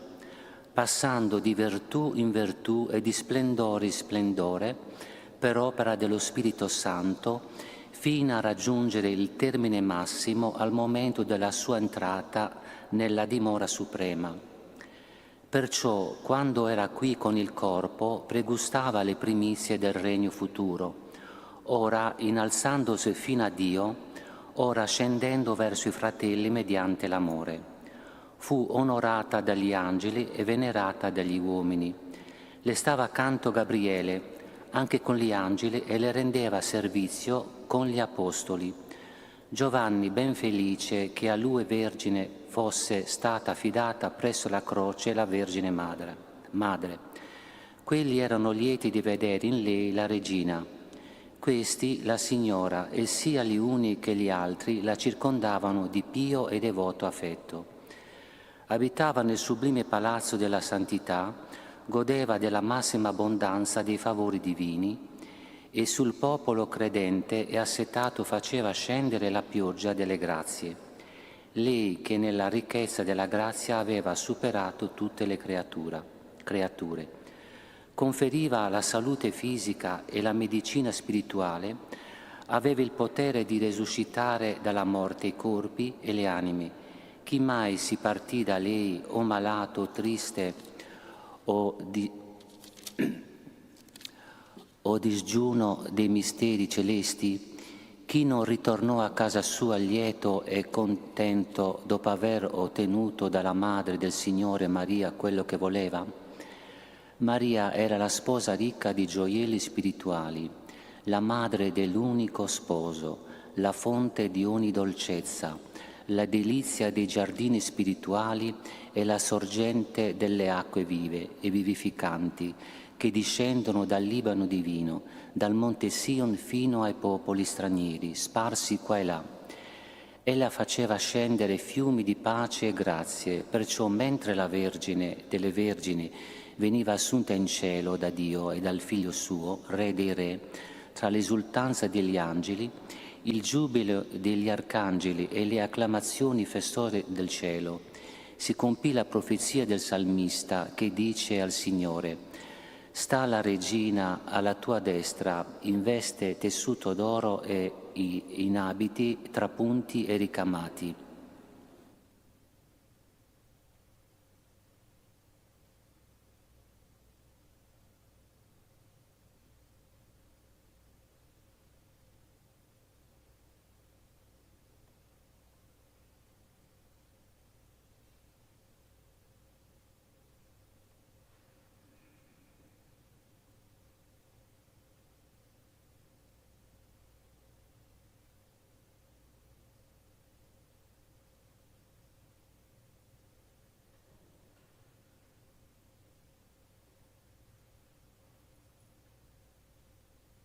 passando di virtù in virtù e di splendore in splendore, per opera dello Spirito Santo, fino a raggiungere il termine massimo al momento della sua entrata nella dimora suprema. Perciò, quando era qui con il corpo, pregustava le primizie del regno futuro, ora innalzandosi fino a Dio, ora scendendo verso i fratelli mediante l'amore. Fu onorata dagli angeli e venerata dagli uomini. Le stava accanto Gabriele, anche con gli angeli, e le rendeva servizio con gli Apostoli. Giovanni, ben felice che a lui Vergine fosse stata affidata presso la croce la Vergine Madre. Quelli erano lieti di vedere in lei la Regina. Questi, la Signora, e sia gli uni che gli altri la circondavano di pio e devoto affetto. Abitava nel sublime palazzo della santità, godeva della massima abbondanza dei favori divini e sul popolo credente e assetato faceva scendere la pioggia delle grazie. Lei che nella ricchezza della grazia aveva superato tutte le creature. Conferiva la salute fisica e la medicina spirituale, aveva il potere di resuscitare dalla morte i corpi e le anime. Chi mai si partì da lei o malato o triste o disgiuno dei misteri celesti? Chi non ritornò a casa sua lieto e contento dopo aver ottenuto dalla Madre del Signore Maria quello che voleva? Maria era la sposa ricca di gioielli spirituali, la madre dell'unico sposo, la fonte di ogni dolcezza, la delizia dei giardini spirituali e la sorgente delle acque vive e vivificanti che discendono dal Libano divino, dal Monte Sion fino ai popoli stranieri, sparsi qua e là. Ella faceva scendere fiumi di pace e grazie, perciò mentre la Vergine delle Vergini veniva assunta in cielo da Dio e dal Figlio suo, Re dei Re, tra l'esultanza degli angeli, il giubilo degli arcangeli e le acclamazioni festose del cielo, si compì la profezia del salmista che dice al Signore: «Sta la regina alla tua destra, in veste tessuto d'oro e in abiti trapunti e ricamati».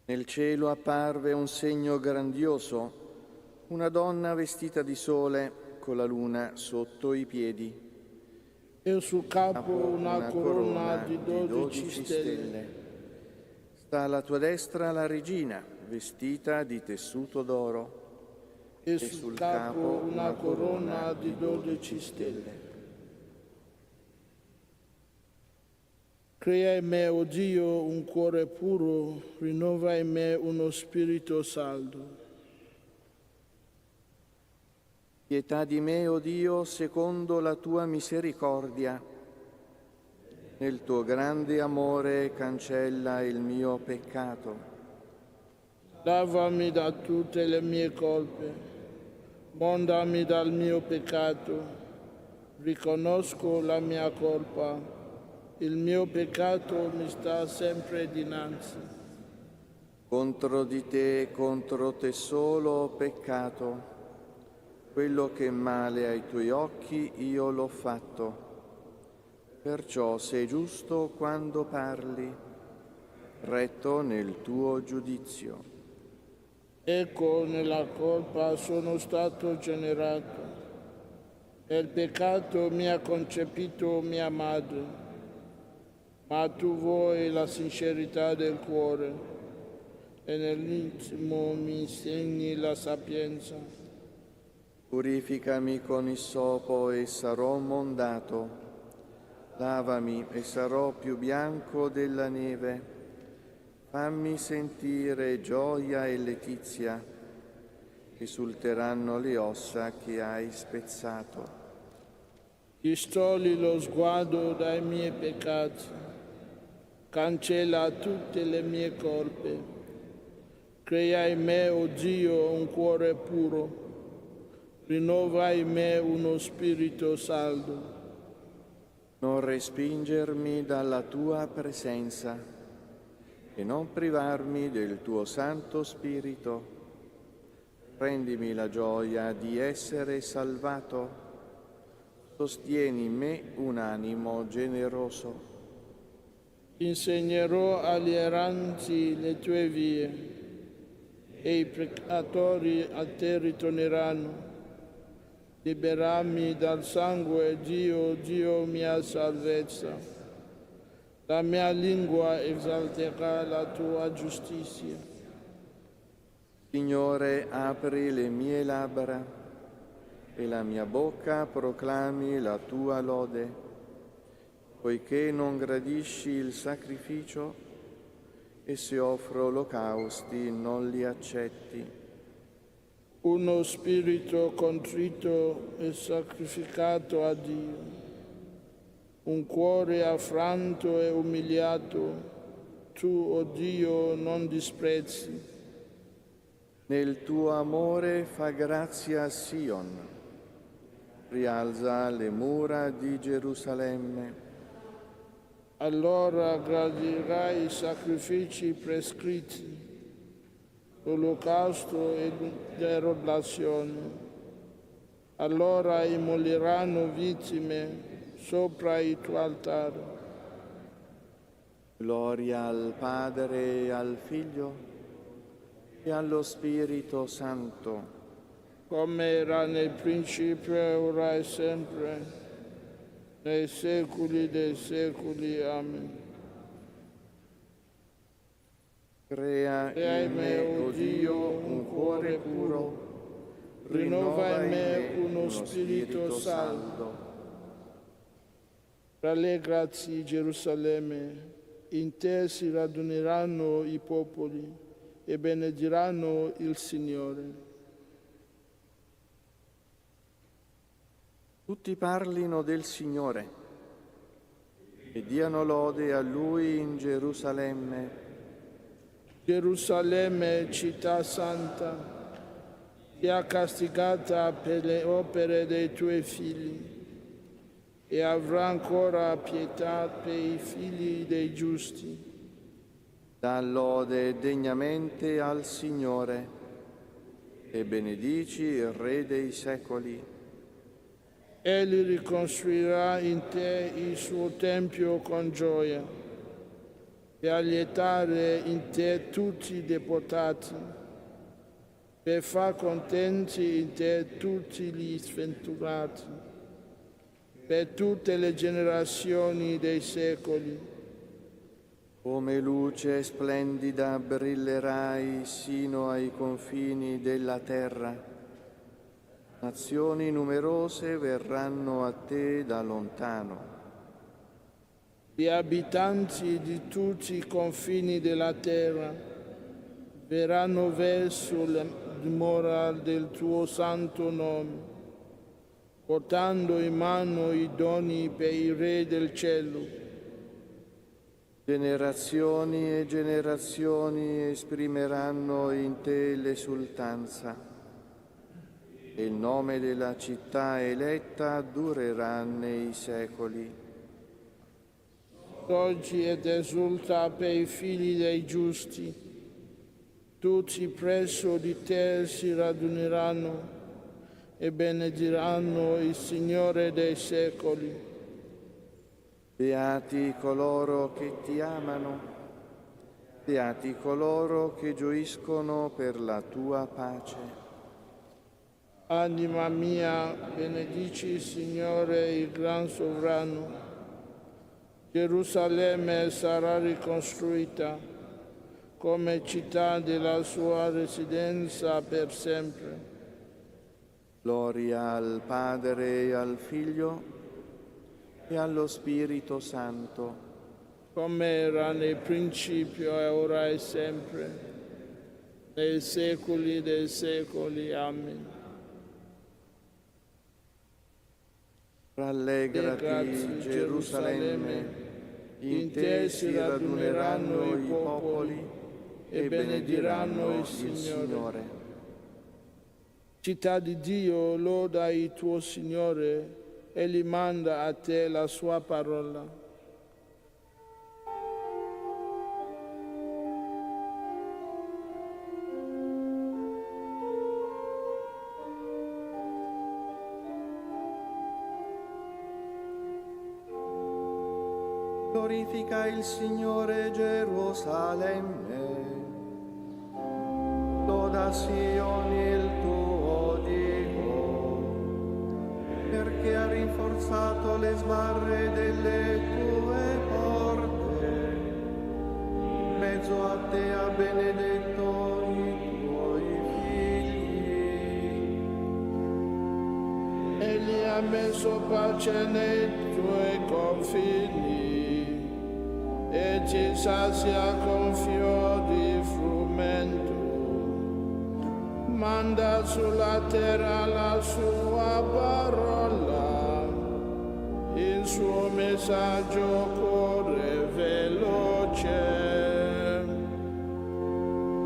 Nel cielo apparve un segno grandioso, una donna vestita di sole con la luna sotto i piedi. E sul capo una corona di 12 stelle. Sta alla tua destra la regina, vestita di tessuto d'oro. E sul capo una corona di 12 stelle. Crea in me, o Dio, un cuore puro, rinnova in me uno spirito saldo. Pietà di me, o Dio, secondo la tua misericordia. Nel tuo grande amore cancella il mio peccato. Lavami da tutte le mie colpe, mondami dal mio peccato. Riconosco la mia colpa. Il mio peccato mi sta sempre dinanzi. Contro di te, contro te solo ho peccato. Quello che è male ai tuoi occhi io l'ho fatto. Perciò sei giusto quando parli, retto nel tuo giudizio. Ecco, nella colpa sono stato generato. E il peccato mi ha concepito mia madre. Ma tu vuoi la sincerità del cuore e nell'intimo mi insegni la sapienza. Purificami con issopo e sarò mondato. Lavami e sarò più bianco della neve. Fammi sentire gioia e letizia, che sulteranno le ossa che hai spezzato. Distogli lo sguardo dai miei peccati. Cancella tutte le mie colpe. Crea in me, o Dio, un cuore puro. Rinnova in me uno spirito saldo. Non respingermi dalla tua presenza e non privarmi del tuo Santo Spirito. Rendimi la gioia di essere salvato, sostieni in me un animo generoso. Insegnerò agli erranti le tue vie e i peccatori a te ritorneranno. Liberami dal sangue, Dio, Dio mia salvezza. La mia lingua esalterà la tua giustizia. Signore, apri le mie labbra e la mia bocca proclami la tua lode, poiché non gradisci il sacrificio e se offro olocausti non li accetti. Uno spirito contrito e sacrificato a Dio, un cuore affranto e umiliato, tu, o Dio, non disprezzi. Nel tuo amore fa grazia a Sion, rialza le mura di Gerusalemme. Allora gradirai i sacrifici prescritti, l'olocausto e le oblazioni. Allora immoleranno vittime sopra il tuo altare. Gloria al Padre e al Figlio e allo Spirito Santo, come era nel principio, ora e sempre, nei secoli dei secoli. Amen. Crea in me, o Dio, un cuore puro, rinnova in me uno spirito saldo. Rallegrati, Gerusalemme, in te si raduneranno i popoli e benediranno il Signore. Tutti parlino del Signore e diano lode a Lui in Gerusalemme. Gerusalemme, città santa, sia castigata per le opere dei tuoi figli e avrà ancora pietà per i figli dei giusti. Dà lode degnamente al Signore e benedici il Re dei secoli. Egli ricostruirà in te il suo tempio con gioia e allietare in te tutti i deportati, per far contenti in te tutti gli sventurati, per tutte le generazioni dei secoli. Come luce splendida brillerai sino ai confini della terra. Nazioni numerose verranno a te da lontano. Gli abitanti di tutti i confini della terra verranno verso la dimora del tuo santo nome, portando in mano i doni per il Re del cielo. Generazioni e generazioni esprimeranno in te l'esultanza, e il nome della città eletta durerà nei secoli. Oggi ed esulta per i figli dei giusti, tutti presso di te si raduneranno e benediranno il Signore dei secoli. Beati coloro che ti amano, beati coloro che gioiscono per la tua pace. Anima mia, benedici il Signore, il gran sovrano. Gerusalemme sarà ricostruita come città della sua residenza per sempre. Gloria al Padre e al Figlio e allo Spirito Santo, come era nel principio e ora e sempre, nei secoli dei secoli. Amen. Rallegrati, Gerusalemme, in te si raduneranno i popoli e benediranno il Signore. Città di Dio, loda il tuo Signore, Egli manda a te la sua parola. Glorifica il Signore Gerusalemme, loda Sion il tuo Dio, perché ha rinforzato le sbarre delle tue porte, in mezzo a te ha benedetto i tuoi figli. Egli ha messo pace nei tuoi confini e ti sazia con fiori frumento. Manda sulla terra la sua parola, il suo messaggio corre veloce.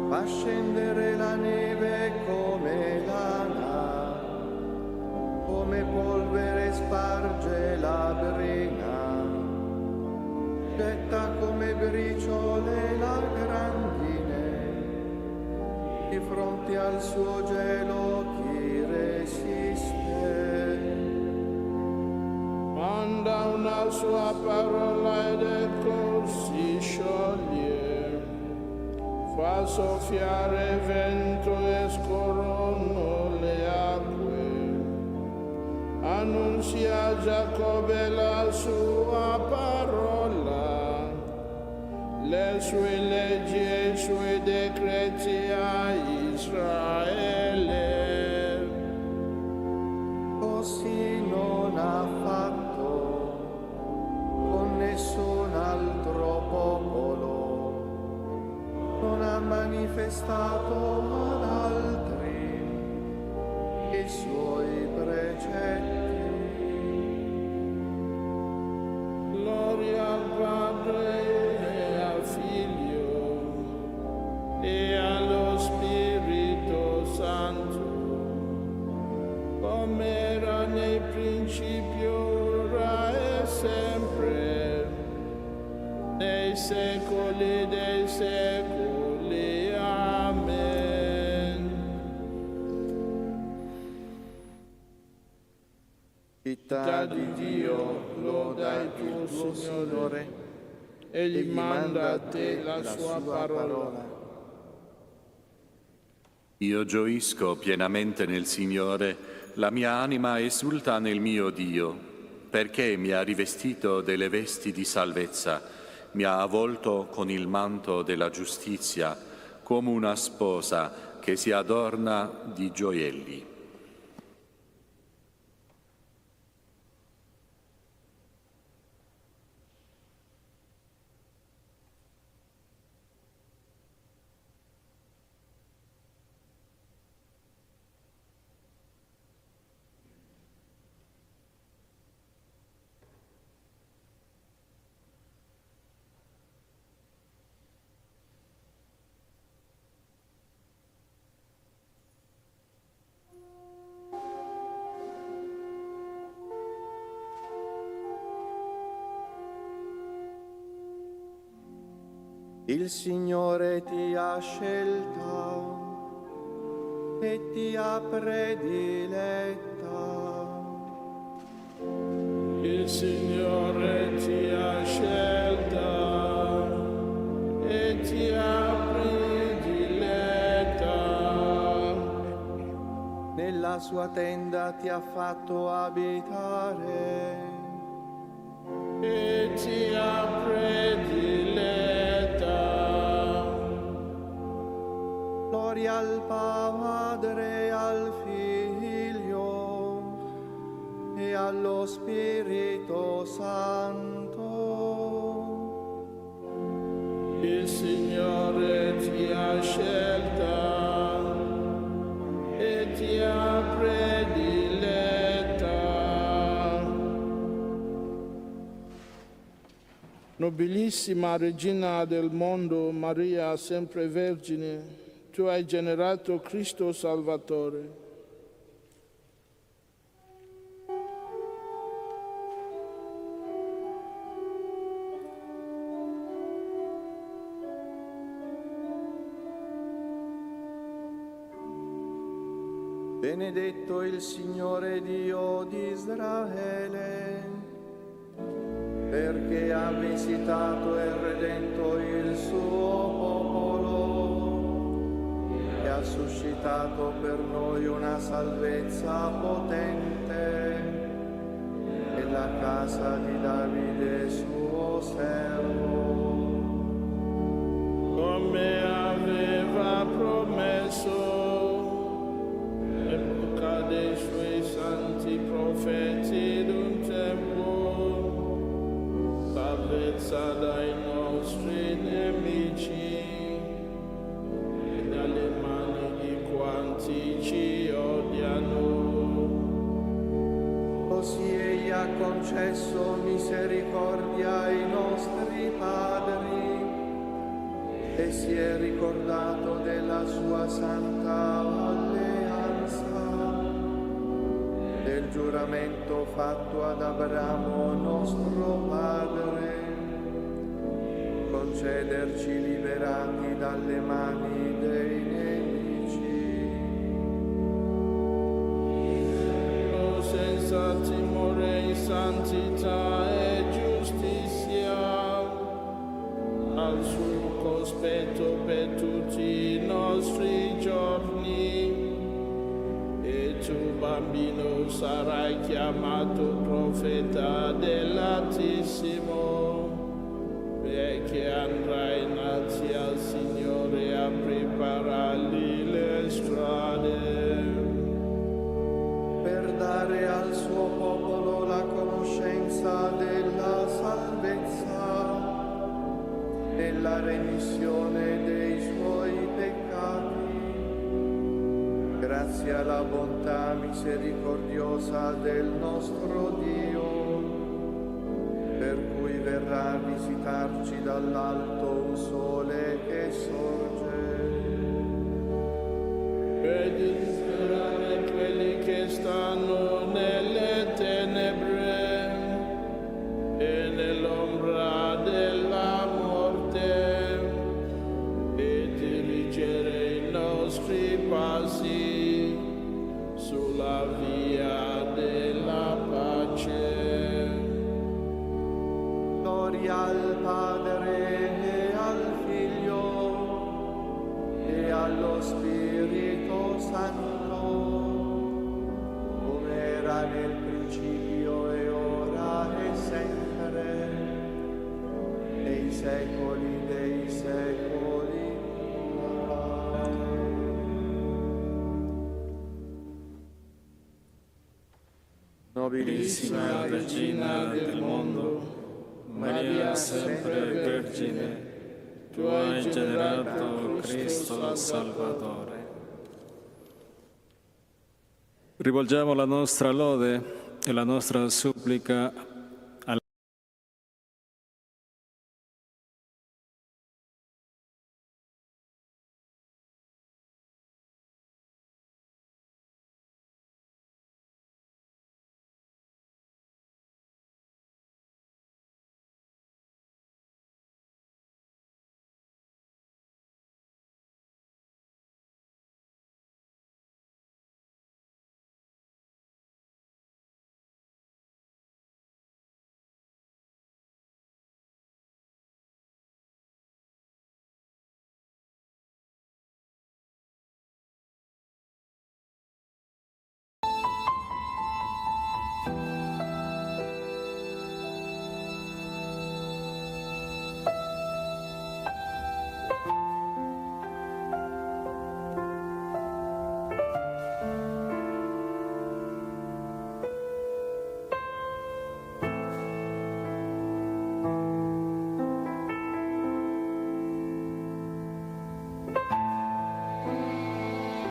Fa scendere la neve come lana, come polvere sparge la brina, getta come briciole la grandine, di fronte al suo gelo chi resiste? Manda una sua parola ed ecco si scioglie, fa soffiare vento e scorrono le acque, annunzia a Giacobbe la sua parola, le sue leggi e i suoi decreti a Israele. Così non ha fatto con nessun altro popolo, non ha manifestato ad altri i suoi precetti. Gloria al Padre e al Figlio e allo Spirito Santo, come era nel principio, ora e sempre, nei secoli dei secoli. Amen. Città di Dio, loda il tuo Signore, egli manda a te la sua parola. Io gioisco pienamente nel Signore, la mia anima esulta nel mio Dio, perché mi ha rivestito delle vesti di salvezza, mi ha avvolto con il manto della giustizia, come una sposa che si adorna di gioielli. Il Signore ti ha scelta e ti ha prediletta. Il Signore ti ha scelta e ti ha prediletta. Nella sua tenda ti ha fatto abitare e ti ha prediletta. Gloria al Padre, al Figlio e allo Spirito Santo. Il Signore ti ha scelta e ti ha prediletta. Nobilissima Regina del mondo, Maria sempre Vergine, tu hai generato Cristo Salvatore. Benedetto il Signore Dio di Israele, perché ha visitato e redento il suo popolo e ha suscitato per noi una salvezza potente nella casa di Davide suo servo. Come aveva promesso nell'epoca dei suoi santi profeti d'un tempo, salvezza dai nostri nemici e dalle mani di quanti ci odiano. Così egli ha concesso misericordia ai nostri padri e si è ricordato della sua santa alleanza, del giuramento fatto ad Abramo nostro padre, concederci liberati dalle mani dei nemici. Senza timore in santità e giustizia, al suo cospetto per tutti i nostri giorni. E tu, bambino, sarai chiamato profeta dell'Altissimo, perché andrai innanzi al Signore a preparargli le strade, per dare al suo popolo la conoscenza della salvezza nella remissione dei suoi peccati, grazie alla bontà misericordiosa del nostro Dio, per cui verrà a visitarci dall'alto un sole che sorge. Per disperare quelli che stanno nelle tenebre e nell'ombra della morte, e dirigere i nostri passi sulla via della pace. Gloria al Padre e al Figlio e allo Spirito Santo, come era nel principio e ora e sempre, nei secoli dei secoli. Amen. Nobilissima Regina del mondo, Maria sempre Vergine, tu hai generato Cristo Salvatore. Rivolgiamo la nostra lode e la nostra supplica